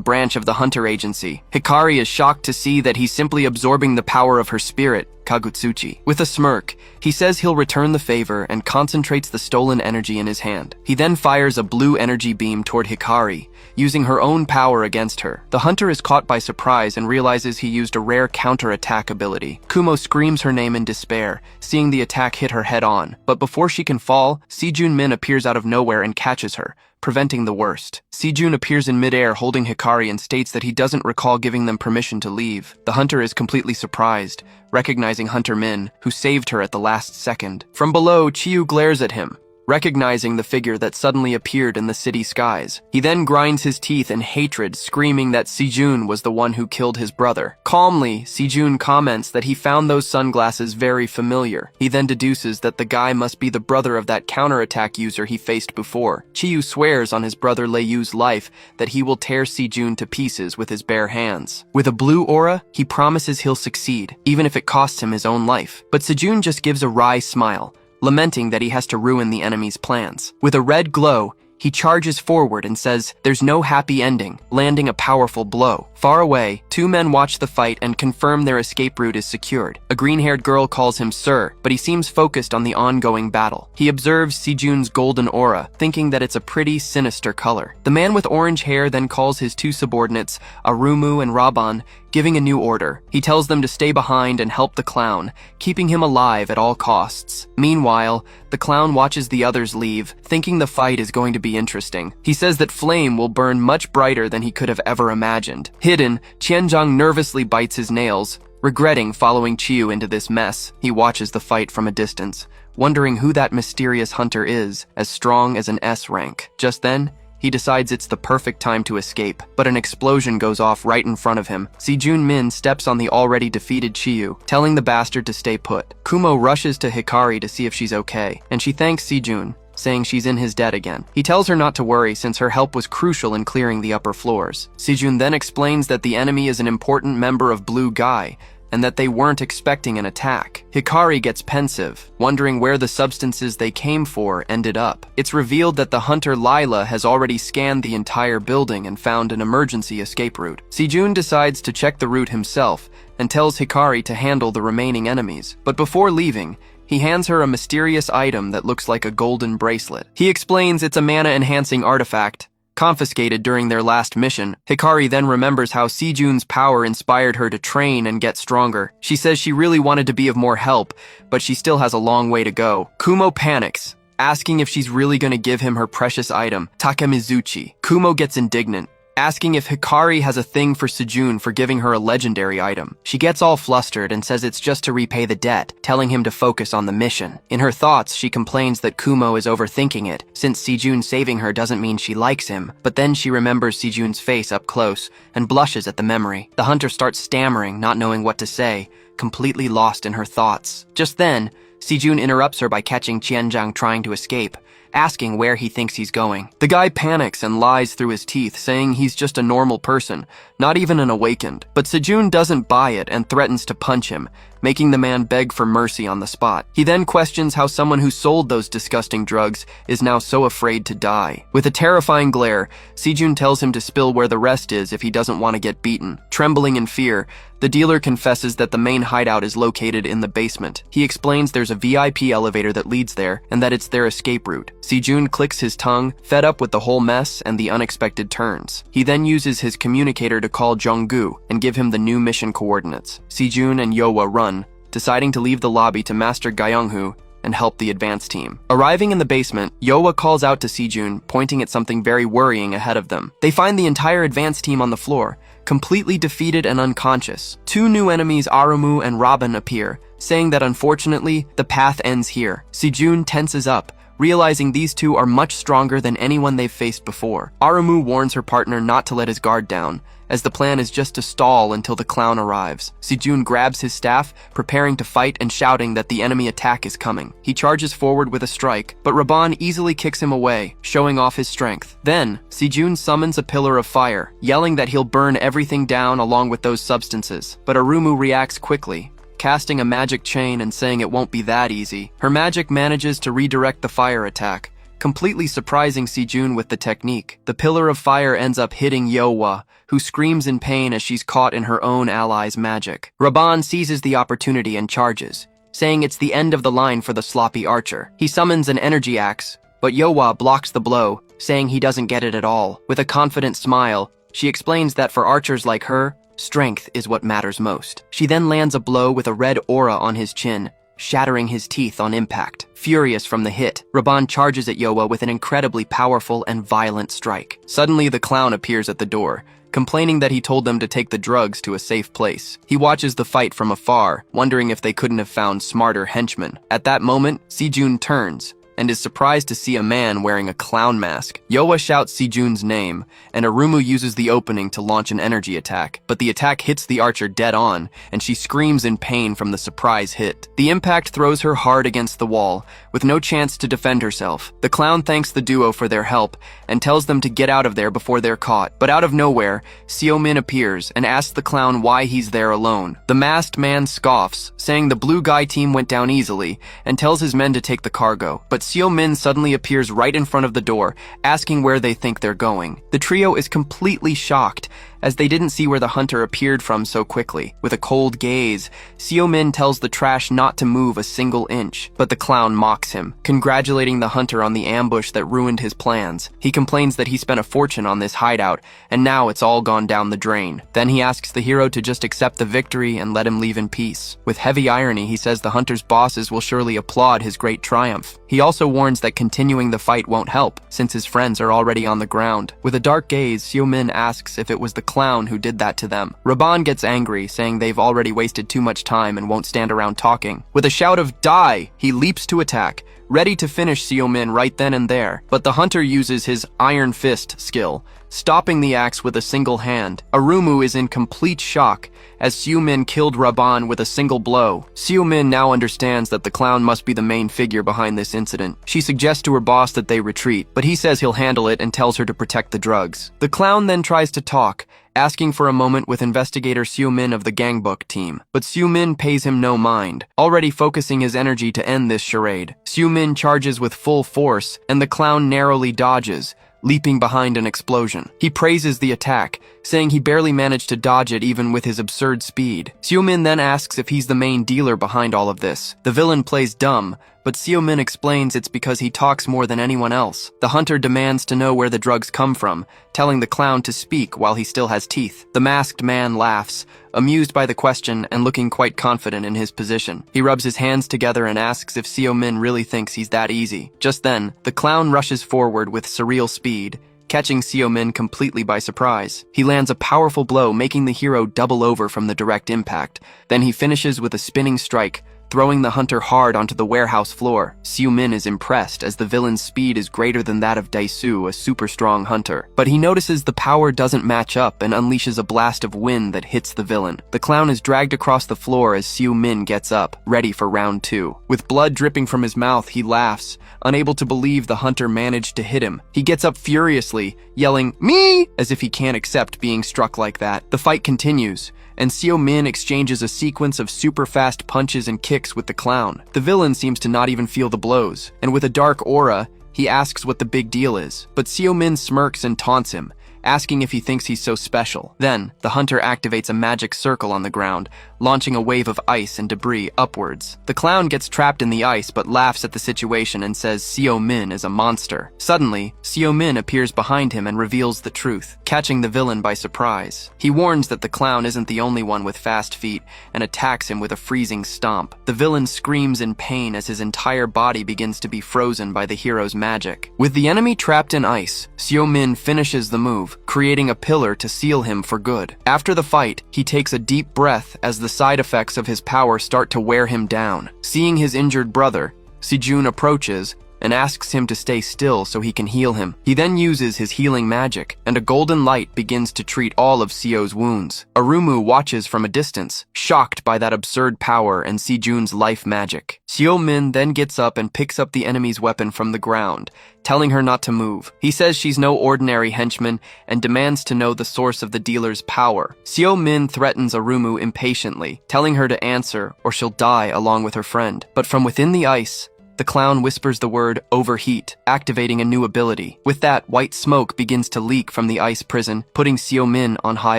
branch of the Hunter Agency. Hikari is shocked to see that he's simply absorbing the power of her spirit, Kagutsuchi. With a smirk, he says he'll return the favor and concentrates the stolen energy in his hand. He then fires a blue energy beam toward Hikari, using her own power against her. The hunter is caught by surprise and realizes he used a rare counter-attack ability. Kumo screams her name in despair, seeing the attack hit her head-on. But before she can fall, Si-jun Min appears out of nowhere and catches her, preventing the worst. Si-jun appears in midair holding Hikari and states that he doesn't recall giving them permission to leave. The hunter is completely surprised, recognizing Hunter Min, who saved her at the last second. From below, Chiyu glares at him, recognizing the figure that suddenly appeared in the city skies. He then grinds his teeth in hatred, screaming that Si-jun was the one who killed his brother. Calmly, Si-jun comments that he found those sunglasses very familiar. He then deduces that the guy must be the brother of that counterattack user he faced before. Chiyu swears on his brother Leiyu's life that he will tear Si-jun to pieces with his bare hands. With a blue aura, he promises he'll succeed, even if it costs him his own life. But Si-jun just gives a wry smile, lamenting that he has to ruin the enemy's plans. With a red glow, he charges forward and says, "There's no happy ending," landing a powerful blow. Far away, two men watch the fight and confirm their escape route is secured. A green-haired girl calls him Sir, but he seems focused on the ongoing battle. He observes Si-jun's golden aura, thinking that it's a pretty, sinister color. The man with orange hair then calls his two subordinates, Arumu and Raban, giving a new order. He tells them to stay behind and help the clown, keeping him alive at all costs. Meanwhile, the clown watches the others leave, thinking the fight is going to be interesting. He says that flame will burn much brighter than he could have ever imagined. Hidden, Qianzhang nervously bites his nails, regretting following Chiyu into this mess. He watches the fight from a distance, wondering who that mysterious hunter is, as strong as an S rank. Just then, he decides it's the perfect time to escape, but an explosion goes off right in front of him. Si-jun Min steps on the already defeated Chiyu, telling the bastard to stay put. Kumo rushes to Hikari to see if she's okay, and she thanks Si-jun, saying she's in his debt again. He tells her not to worry since her help was crucial in clearing the upper floors. Si-jun then explains that the enemy is an important member of Blue Guy, and that they weren't expecting an attack. Hikari gets pensive, wondering where the substances they came for ended up. It's revealed that the hunter Lila has already scanned the entire building and found an emergency escape route. Si-jun decides to check the route himself and tells Hikari to handle the remaining enemies. But before leaving, he hands her a mysterious item that looks like a golden bracelet. He explains it's a mana-enhancing artifact, confiscated during their last mission. Hikari then remembers how Si-jun's power inspired her to train and get stronger. She says she really wanted to be of more help, but she still has a long way to go. Kumo panics, asking if she's really going to give him her precious item, Takemizuchi. Kumo gets indignant, asking if Hikari has a thing for Si-jun for giving her a legendary item. She gets all flustered and says it's just to repay the debt, telling him to focus on the mission. In her thoughts, she complains that Kumo is overthinking it, since Si-jun saving her doesn't mean she likes him. But then she remembers Si-jun's face up close and blushes at the memory. The hunter starts stammering, not knowing what to say, completely lost in her thoughts. Just then, Si-jun interrupts her by catching Qianzhang trying to escape, asking where he thinks he's going. The guy panics and lies through his teeth, saying he's just a normal person, not even an awakened. But Sejun doesn't buy it and threatens to punch him, making the man beg for mercy on the spot. He then questions how someone who sold those disgusting drugs is now so afraid to die. With a terrifying glare, Sejun tells him to spill where the rest is if he doesn't want to get beaten. Trembling in fear, the dealer confesses that the main hideout is located in the basement. He explains there's a VIP elevator that leads there and that it's their escape route. Sejun clicks his tongue, fed up with the whole mess and the unexpected turns. He then uses his communicator to call Jonggu and give him the new mission coordinates. Sejun and Yohwa run, deciding to leave the lobby to Master Gyeonghu and help the advance team. Arriving in the basement, Yohwa calls out to Sejun, pointing at something very worrying ahead of them. They find the entire advance team on the floor, completely defeated and unconscious. Two new enemies, Arumu and Robin, appear, saying that unfortunately, the path ends here. Sejun tenses up, realizing these two are much stronger than anyone they've faced before. Arumu warns her partner not to let his guard down, as the plan is just to stall until the clown arrives. Sejun grabs his staff, preparing to fight and shouting that the enemy attack is coming. He charges forward with a strike, but Raban easily kicks him away, showing off his strength. Then, Sejun summons a pillar of fire, yelling that he'll burn everything down along with those substances. But Arumu reacts quickly, casting a magic chain and saying it won't be that easy. Her magic manages to redirect the fire attack, completely surprising Sejun with the technique. The pillar of fire ends up hitting Yohwa, who screams in pain as she's caught in her own ally's magic. Raban seizes the opportunity and charges, saying it's the end of the line for the sloppy archer. He summons an energy axe, but Yohwa blocks the blow, saying he doesn't get it at all. With a confident smile, she explains that for archers like her, strength is what matters most. She then lands a blow with a red aura on his chin, shattering his teeth on impact. Furious from the hit, Raban charges at Yohwa with an incredibly powerful and violent strike. Suddenly, the clown appears at the door, complaining that he told them to take the drugs to a safe place. He watches the fight from afar, wondering if they couldn't have found smarter henchmen. At that moment, Sejun turns and is surprised to see a man wearing a clown mask. Yohwa shouts Sejun's name, and Arumu uses the opening to launch an energy attack, but the attack hits the archer dead on, and she screams in pain from the surprise hit. The impact throws her hard against the wall, with no chance to defend herself. The clown thanks the duo for their help, and tells them to get out of there before they're caught. But out of nowhere, Seo-min appears and asks the clown why he's there alone. The masked man scoffs, saying the blue guy team went down easily, and tells his men to take the cargo. But Seo-min suddenly appears right in front of the door, asking where they think they're going. The trio is completely shocked, as they didn't see where the hunter appeared from so quickly. With a cold gaze, Seo-min tells the trash not to move a single inch, but the clown mocks him, congratulating the hunter on the ambush that ruined his plans. He complains that he spent a fortune on this hideout, and now it's all gone down the drain. Then he asks the hero to just accept the victory and let him leave in peace. With heavy irony, he says the hunter's bosses will surely applaud his great triumph. He also warns that continuing the fight won't help, since his friends are already on the ground. With a dark gaze, Seo-min asks if it was the clown who did that to them. Raban gets angry, saying they've already wasted too much time and won't stand around talking. With a shout of "Die!" he leaps to attack, ready to finish Seo-min right then and there. But the hunter uses his Iron Fist skill, stopping the axe with a single hand. Arumu is in complete shock, as Seo-min killed Raban with a single blow. Seo-min now understands that the clown must be the main figure behind this incident. She suggests to her boss that they retreat, but he says he'll handle it and tells her to protect the drugs. The clown then tries to talk, asking for a moment with investigator Seo-min of the gangbook team. But Seo-min pays him no mind, already focusing his energy to end this charade. Seo-min charges with full force, and the clown narrowly dodges, leaping behind an explosion. He praises the attack, saying he barely managed to dodge it even with his absurd speed. Seo-min then asks if he's the main dealer behind all of this. The villain plays dumb, but Seo-min explains it's because he talks more than anyone else. The hunter demands to know where the drugs come from, telling the clown to speak while he still has teeth. The masked man laughs, amused by the question and looking quite confident in his position. He rubs his hands together and asks if Seo-min really thinks he's that easy. Just then, the clown rushes forward with surreal speed, catching Seo-min completely by surprise. He lands a powerful blow, making the hero double over from the direct impact. Then he finishes with a spinning strike, throwing the hunter hard onto the warehouse floor. Seo-min is impressed, as the villain's speed is greater than that of Dae-soo, a super-strong hunter. But he notices the power doesn't match up and unleashes a blast of wind that hits the villain. The clown is dragged across the floor as Seo-min gets up, ready for round 2. With blood dripping from his mouth, he laughs, unable to believe the hunter managed to hit him. He gets up furiously, yelling, "Me!" as if he can't accept being struck like that. The fight continues, and Seo-min exchanges a sequence of super-fast punches and kicks with the clown. The villain seems to not even feel the blows, and with a dark aura, he asks what the big deal is. But Seo-min smirks and taunts him, asking if he thinks he's so special. Then, the hunter activates a magic circle on the ground, launching a wave of ice and debris upwards. The clown gets trapped in the ice but laughs at the situation and says Seo-min is a monster. Suddenly, Seo-min appears behind him and reveals the truth, catching the villain by surprise. He warns that the clown isn't the only one with fast feet and attacks him with a freezing stomp. The villain screams in pain as his entire body begins to be frozen by the hero's magic. With the enemy trapped in ice, Seo-min finishes the move, creating a pillar to seal him for good. After the fight, he takes a deep breath as the side effects of his power start to wear him down. Seeing his injured brother, Sejun approaches and asks him to stay still so he can heal him. He then uses his healing magic, and a golden light begins to treat all of Seo's wounds. Arumu watches from a distance, shocked by that absurd power and Sejun's life magic. Seo-min then gets up and picks up the enemy's weapon from the ground, telling her not to move. He says she's no ordinary henchman and demands to know the source of the dealer's power. Seo-min threatens Arumu impatiently, telling her to answer or she'll die along with her friend. But from within the ice, the clown whispers the word overheat, activating a new ability. With that, white smoke begins to leak from the ice prison, putting Seo-min on high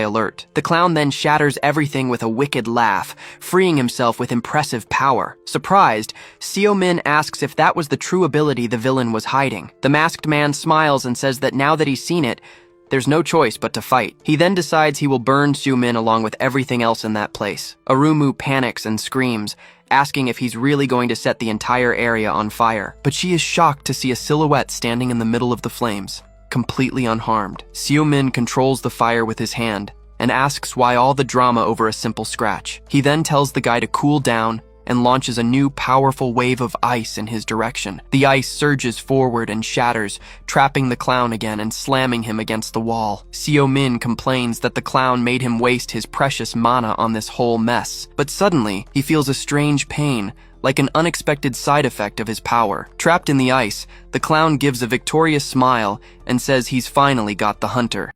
alert. The clown then shatters everything with a wicked laugh, freeing himself with impressive power. Surprised, Seo-min asks if that was the true ability the villain was hiding. The masked man smiles and says that now that he's seen it, there's no choice but to fight. He then decides he will burn Seo-min along with everything else in that place. Arumu panics and screams, asking if he's really going to set the entire area on fire. But she is shocked to see a silhouette standing in the middle of the flames, completely unharmed. Seo-min controls the fire with his hand and asks why all the drama over a simple scratch. He then tells the guy to cool down and launches a new powerful wave of ice in his direction. The ice surges forward and shatters, trapping the clown again and slamming him against the wall. Seo-min complains that the clown made him waste his precious mana on this whole mess. But suddenly, he feels a strange pain, like an unexpected side effect of his power. Trapped in the ice, the clown gives a victorious smile and says he's finally got the hunter.